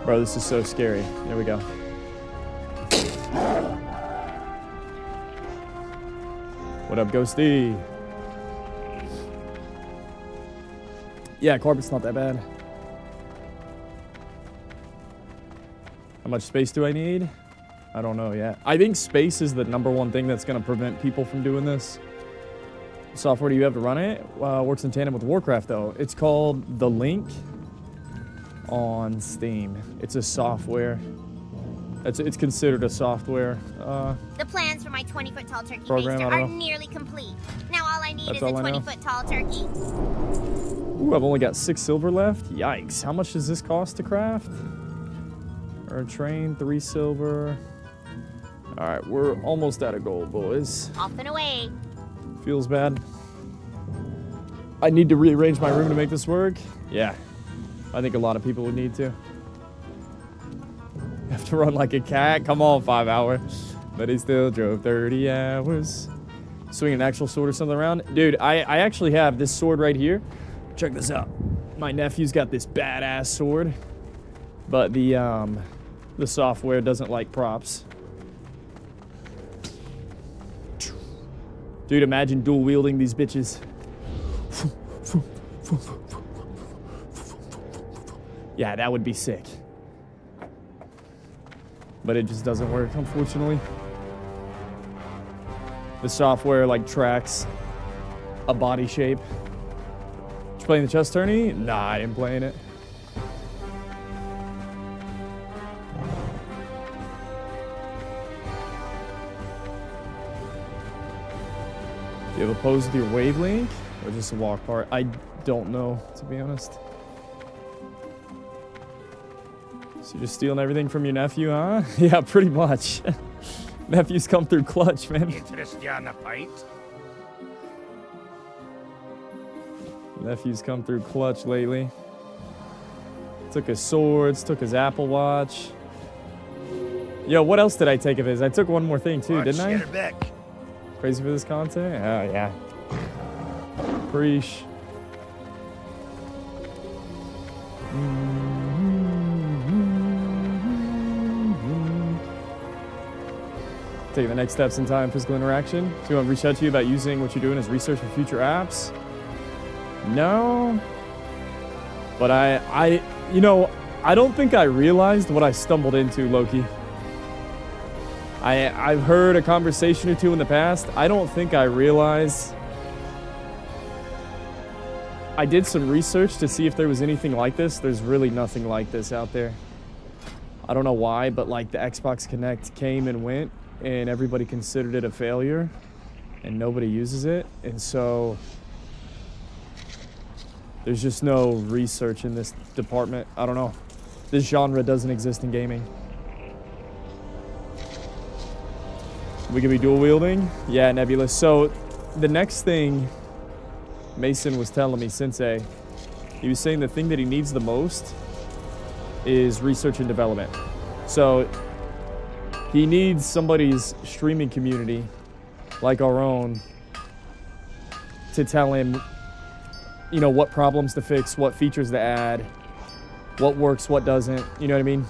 Bro, this is so scary. There we go. What up, Ghosty? Yeah, carpet's not that bad. How much space do I need? I don't know yet. I think space is the #1 thing that's going to prevent people from doing this. What software do you have to run it? Works in tandem with Warcraft, though. It's called The Link on Steam. It's a software. It's considered a software. The plans for my 20-foot tall turkey program, baster are nearly complete. Now all I need is a 20-foot tall turkey. Ooh, I've only got 6 silver left. Yikes. How much does this cost to craft? Or train, 3 silver. All right, we're almost out of gold, boys. Off and away. Feels bad. I need to rearrange my room to make this work. Yeah, I think a lot of people would need to. You have to run like a cat. Come on, 5 hour. But he still drove 30 hours. Swing an actual sword or something around. Dude, I actually have this sword right here. Check this out. My nephew's got this badass sword. But the software doesn't like props. Dude, imagine dual wielding these bitches. Yeah, that would be sick. But it just doesn't work, unfortunately. The software like tracks a body shape. You playing the chess tourney? Nah, I ain't playing it. Do you have a pose with your wavelength? Or just a walk part? I don't know, to be honest. So you're just stealing everything from your nephew, huh? Yeah, pretty much. Nephews come through clutch, man. Interested on a pint? Nephews come through clutch lately. Took his swords, took his Apple Watch. Yo, what else did I take of his? I took one more thing too, didn't I? Crazy for this content? Oh, yeah. Preach. Taking the next steps in time, physical interaction. So you want to reach out to you about using what you're doing as research for future apps? No. But you know, I don't think I realized what I stumbled into, Loki. I've heard a conversation or two in the past. I don't think I realized. I did some research to see if there was anything like this. There's really nothing like this out there. I don't know why, but like the Xbox Connect came and went, and everybody considered it a failure, and nobody uses it. And so there's just no research in this department. I don't know. This genre doesn't exist in gaming. We could be dual wielding? Yeah, Nebulous. So the next thing Mason was telling me, Sensei, he was saying the thing that he needs the most is research and development. So he needs somebody's streaming community, like our own, to tell him, you know, what problems to fix, what features to add, what works, what doesn't, you know what I mean?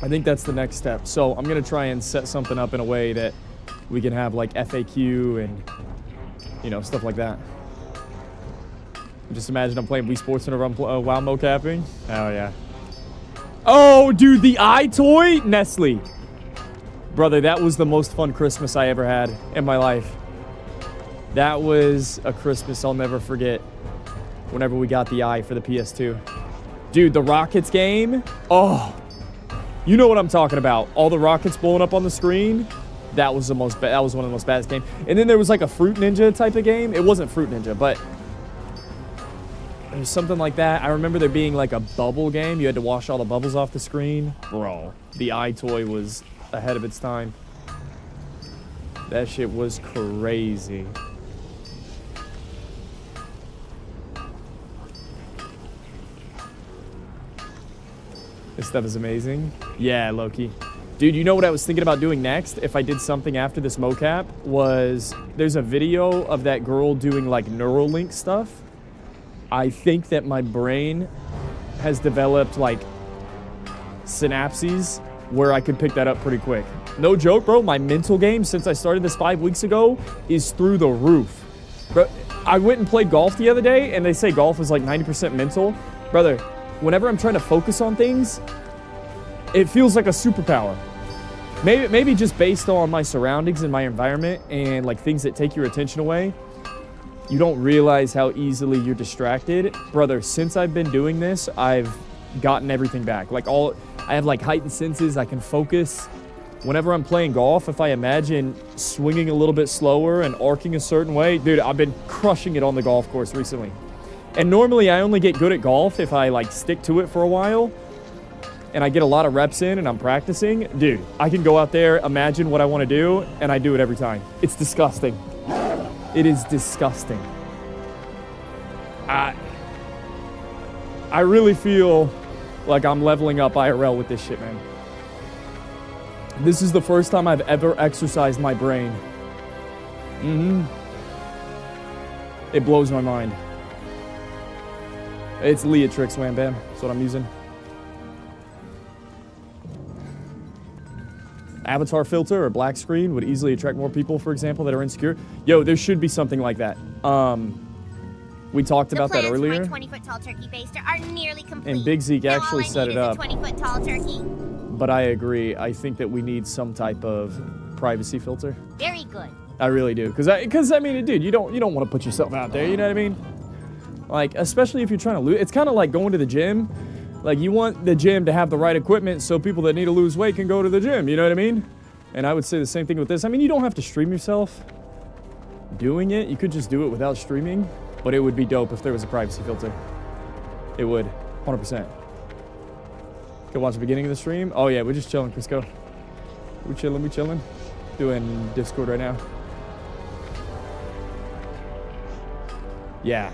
I think that's the next step. So I'm gonna try and set something up in a way that we can have like FAQ and, you know, stuff like that. Just imagine I'm playing Wii Sports and I'm WoW mocapping. Oh yeah. Oh, dude, the eye toy? Nestle. Brother, that was the most fun Christmas I ever had in my life. That was a Christmas I'll never forget. Whenever we got the eye for the PS2. Dude, the Rockets game? Oh. You know what I'm talking about. All the rockets blowing up on the screen. That was one of the most baddest games. And then there was like a Fruit Ninja type of game. It wasn't Fruit Ninja, but it was something like that. I remember there being like a bubble game. You had to wash all the bubbles off the screen. Bro, the eye toy was ahead of its time. That shit was crazy. This stuff is amazing. Yeah, Loki. Dude, you know what I was thinking about doing next if I did something after this mocap was there's a video of that girl doing like Neuralink stuff. I think that my brain has developed like synapses where I could pick that up pretty quick. No joke, bro. My mental game since I started this 5 weeks ago is through the roof. Bro, I went and played golf the other day and they say golf is like 90% mental. Brother, whenever I'm trying to focus on things, it feels like a superpower. Maybe just based on my surroundings and my environment and like things that take your attention away, you don't realize how easily you're distracted. Brother, since I've been doing this, I've gotten everything back. I have like heightened senses, I can focus. Whenever I'm playing golf, if I imagine swinging a little bit slower and arcing a certain way, dude, I've been crushing it on the golf course recently. And normally I only get good at golf if I like stick to it for a while and I get a lot of reps in and I'm practicing. Dude, I can go out there, imagine what I want to do, and I do it every time. It's disgusting. It is disgusting. I really feel like I'm leveling up IRL with this shit, man. This is the first time I've ever exercised my brain. It blows my mind. It's Leatrix Wham Bam. That's what I'm using. Avatar filter or black screen would easily attract more people, for example, that are insecure. Yo, there should be something like that. We talked about that earlier. The plans for my 20-foot tall turkey baster are nearly complete. And Big Zeke Now actually set it up. all I need is a 20-foot tall turkey. But I agree. I think that we need some type of privacy filter. Very good. I really do. Because I mean, dude, you don't want to put yourself out there. You know what I mean? Like, especially if you're trying to lose. It's kind of like going to the gym. Like, you want the gym to have the right equipment so people that need to lose weight can go to the gym. You know what I mean? And I would say the same thing with this. I mean, you don't have to stream yourself doing it. You could just do it without streaming. But it would be dope if there was a privacy filter. It would. 100%. Go watch the beginning of the stream. Oh, yeah. We're just chilling, Crisco. We chilling. Doing Discord right now. Yeah.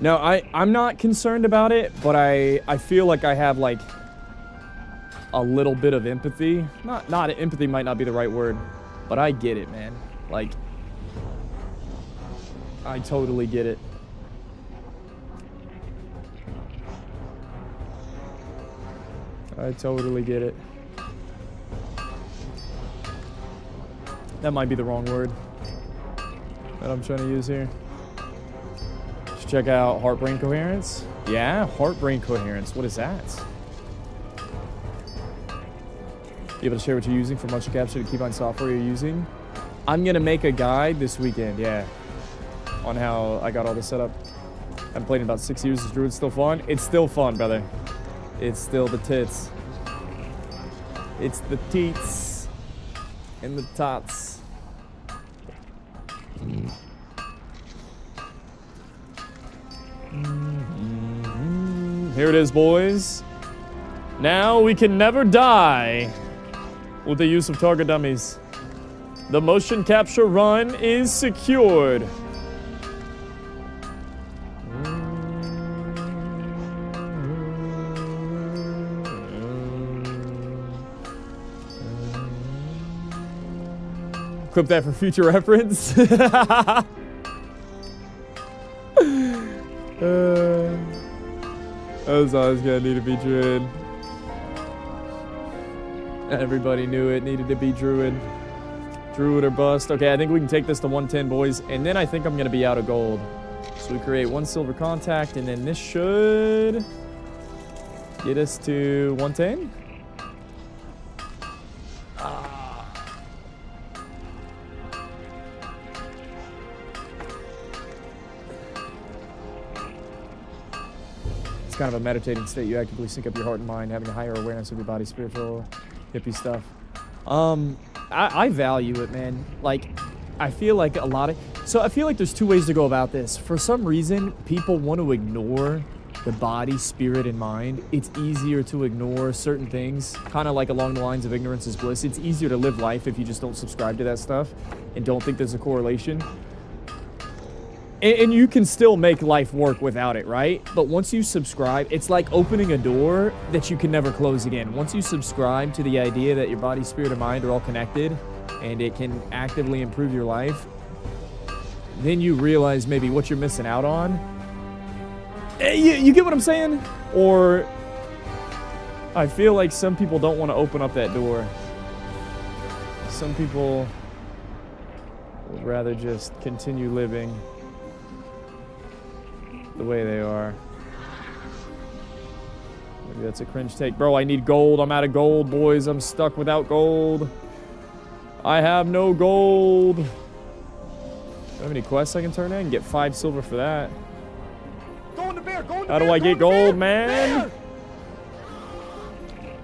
No, I'm not concerned about it, but I feel like I have, like, a little bit of empathy. Not empathy might not be the right word, but I get it, man. Like, I totally get it. I totally get it. That might be the wrong word that I'm trying to use here. Check out heart-brain coherence. Yeah, heart-brain coherence. What is that? Be able to share what you're using for motion capture to keybind software you're using. I'm gonna make a guide this weekend, yeah, on how I got all this set up. I haven't played in about 6 years. Is Druid still fun? It's still fun, brother. It's still the tits. It's the teats and the tots. Here it is, boys. Now we can never die with the use of target dummies. The motion capture run is secured. Clip that for future reference. I was always gonna need to be Druid. Everybody knew it needed to be Druid. Druid or bust. Okay, I think we can take this to 110, boys. And then I think I'm gonna be out of gold. So we create 1 silver contact, and then this should get us to 110. It's kind of a meditating state. You actively sync up your heart and mind, having a higher awareness of your body, spiritual, hippie stuff. I value it, man. Like, I feel like I feel like there's 2 ways to go about this. For some reason, people want to ignore the body, spirit, and mind. It's easier to ignore certain things, kind of like along the lines of ignorance is bliss. It's easier to live life if you just don't subscribe to that stuff and don't think there's a correlation. And you can still make life work without it, right? But once you subscribe, it's like opening a door that you can never close again. Once you subscribe to the idea that your body, spirit, and mind are all connected and it can actively improve your life, then you realize maybe what you're missing out on. You get what I'm saying? Or I feel like some people don't want to open up that door. Some people would rather just continue living the way they are. Maybe that's a cringe take. Bro, I need gold. I'm out of gold, boys. I'm stuck without gold. I have no gold. Do I have any quests I can turn in? Get 5 silver for that. How do I get gold, man?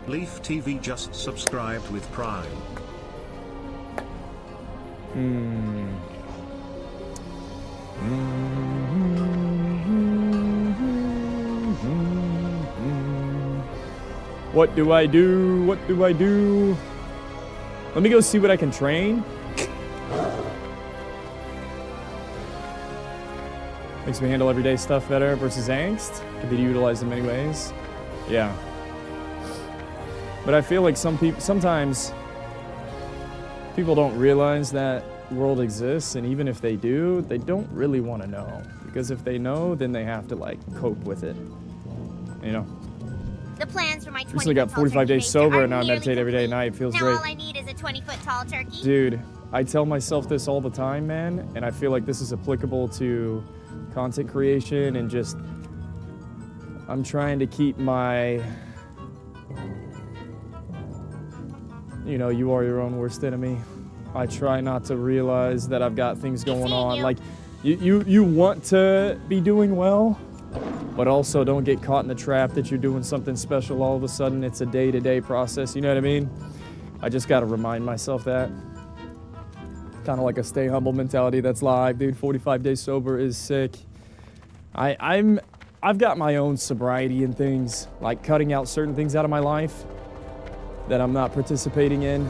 Leaf TV just subscribed with Prime. What do I do? What do I do? Let me go see what I can train. Makes me handle everyday stuff better versus angst. Could be utilized in many ways. Yeah. But I feel like sometimes people don't realize that world exists, and even if they do, they don't really want to know. Because if they know, then they have to, like, cope with it. You know? The plans for my 20-foot Recently got 45 days sober, and now I meditate every day at night. It feels now great. All I need is a 20-foot tall turkey. Dude, I tell myself this all the time, man, and I feel like this is applicable to content creation and just... I'm trying to keep my... You know, you are your own worst enemy. I try not to realize that I've got things going on. Like, You want to be doing well, but also don't get caught in the trap that you're doing something special all of a sudden. It's a day-to-day process, you know what I mean? I just got to remind myself that. Kind of like a stay humble mentality that's live, dude. 45 days sober is sick. I've got my own sobriety and things, like cutting out certain things out of my life that I'm not participating in,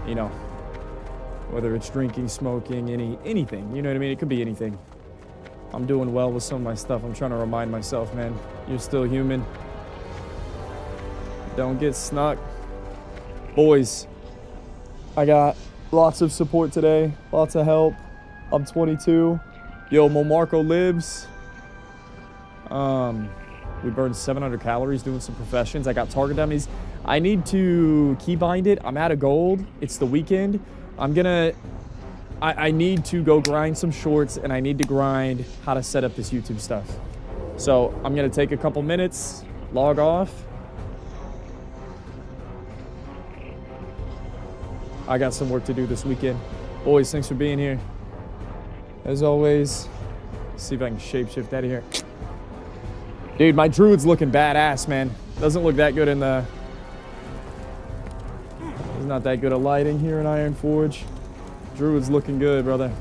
you know, whether it's drinking, smoking, anything, you know what I mean? It could be anything. I'm doing well with some of my stuff. I'm trying to remind myself, man, you're still human. Don't get snuck. Boys, I got lots of support today, lots of help. I'm 22. Yo, Momarco lives. We burned 700 calories doing some professions. I got target dummies. I need to keybind it. I'm out of gold. It's the weekend. I need to go grind some shorts, and I need to grind how to set up this YouTube stuff. So I'm gonna take a couple minutes, log off. I got some work to do this weekend. Boys, thanks for being here. As always, see if I can shapeshift out of here. Dude, my druid's looking badass, man. Doesn't look that good in the... There's not that good of lighting here in Iron Forge. Druid's looking good, brother.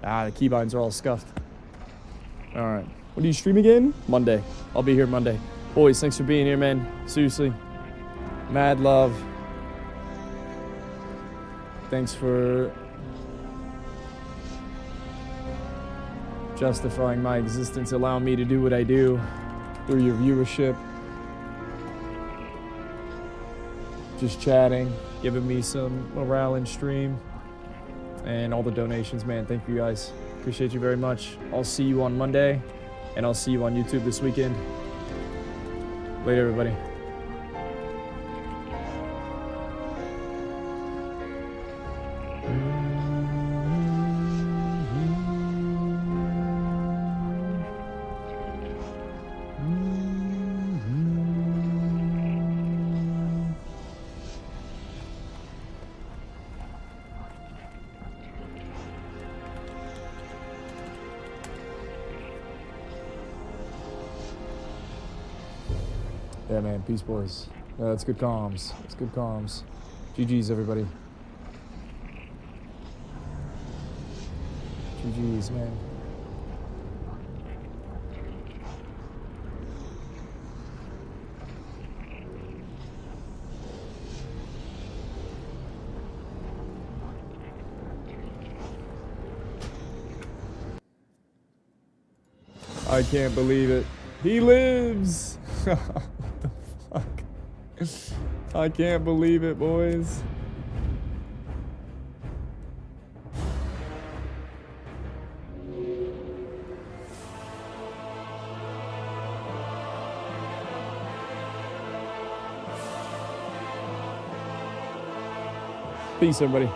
Ah, the keybinds are all scuffed. All right. When do you stream again? Monday. I'll be here Monday. Boys, thanks for being here, man. Seriously. Mad love. Thanks for justifying my existence, allowing me to do what I do through your viewership. Just chatting, giving me some morale in stream, and all the donations, man. Thank you guys. Appreciate you very much. I'll see you on Monday, and I'll see you on YouTube this weekend. Later, everybody. Yeah, man. Peace, boys. That's good comms. That's good comms. GG's, everybody. GG's, man. I can't believe it. He lives! What the fuck? I can't believe it, boys. Peace, everybody.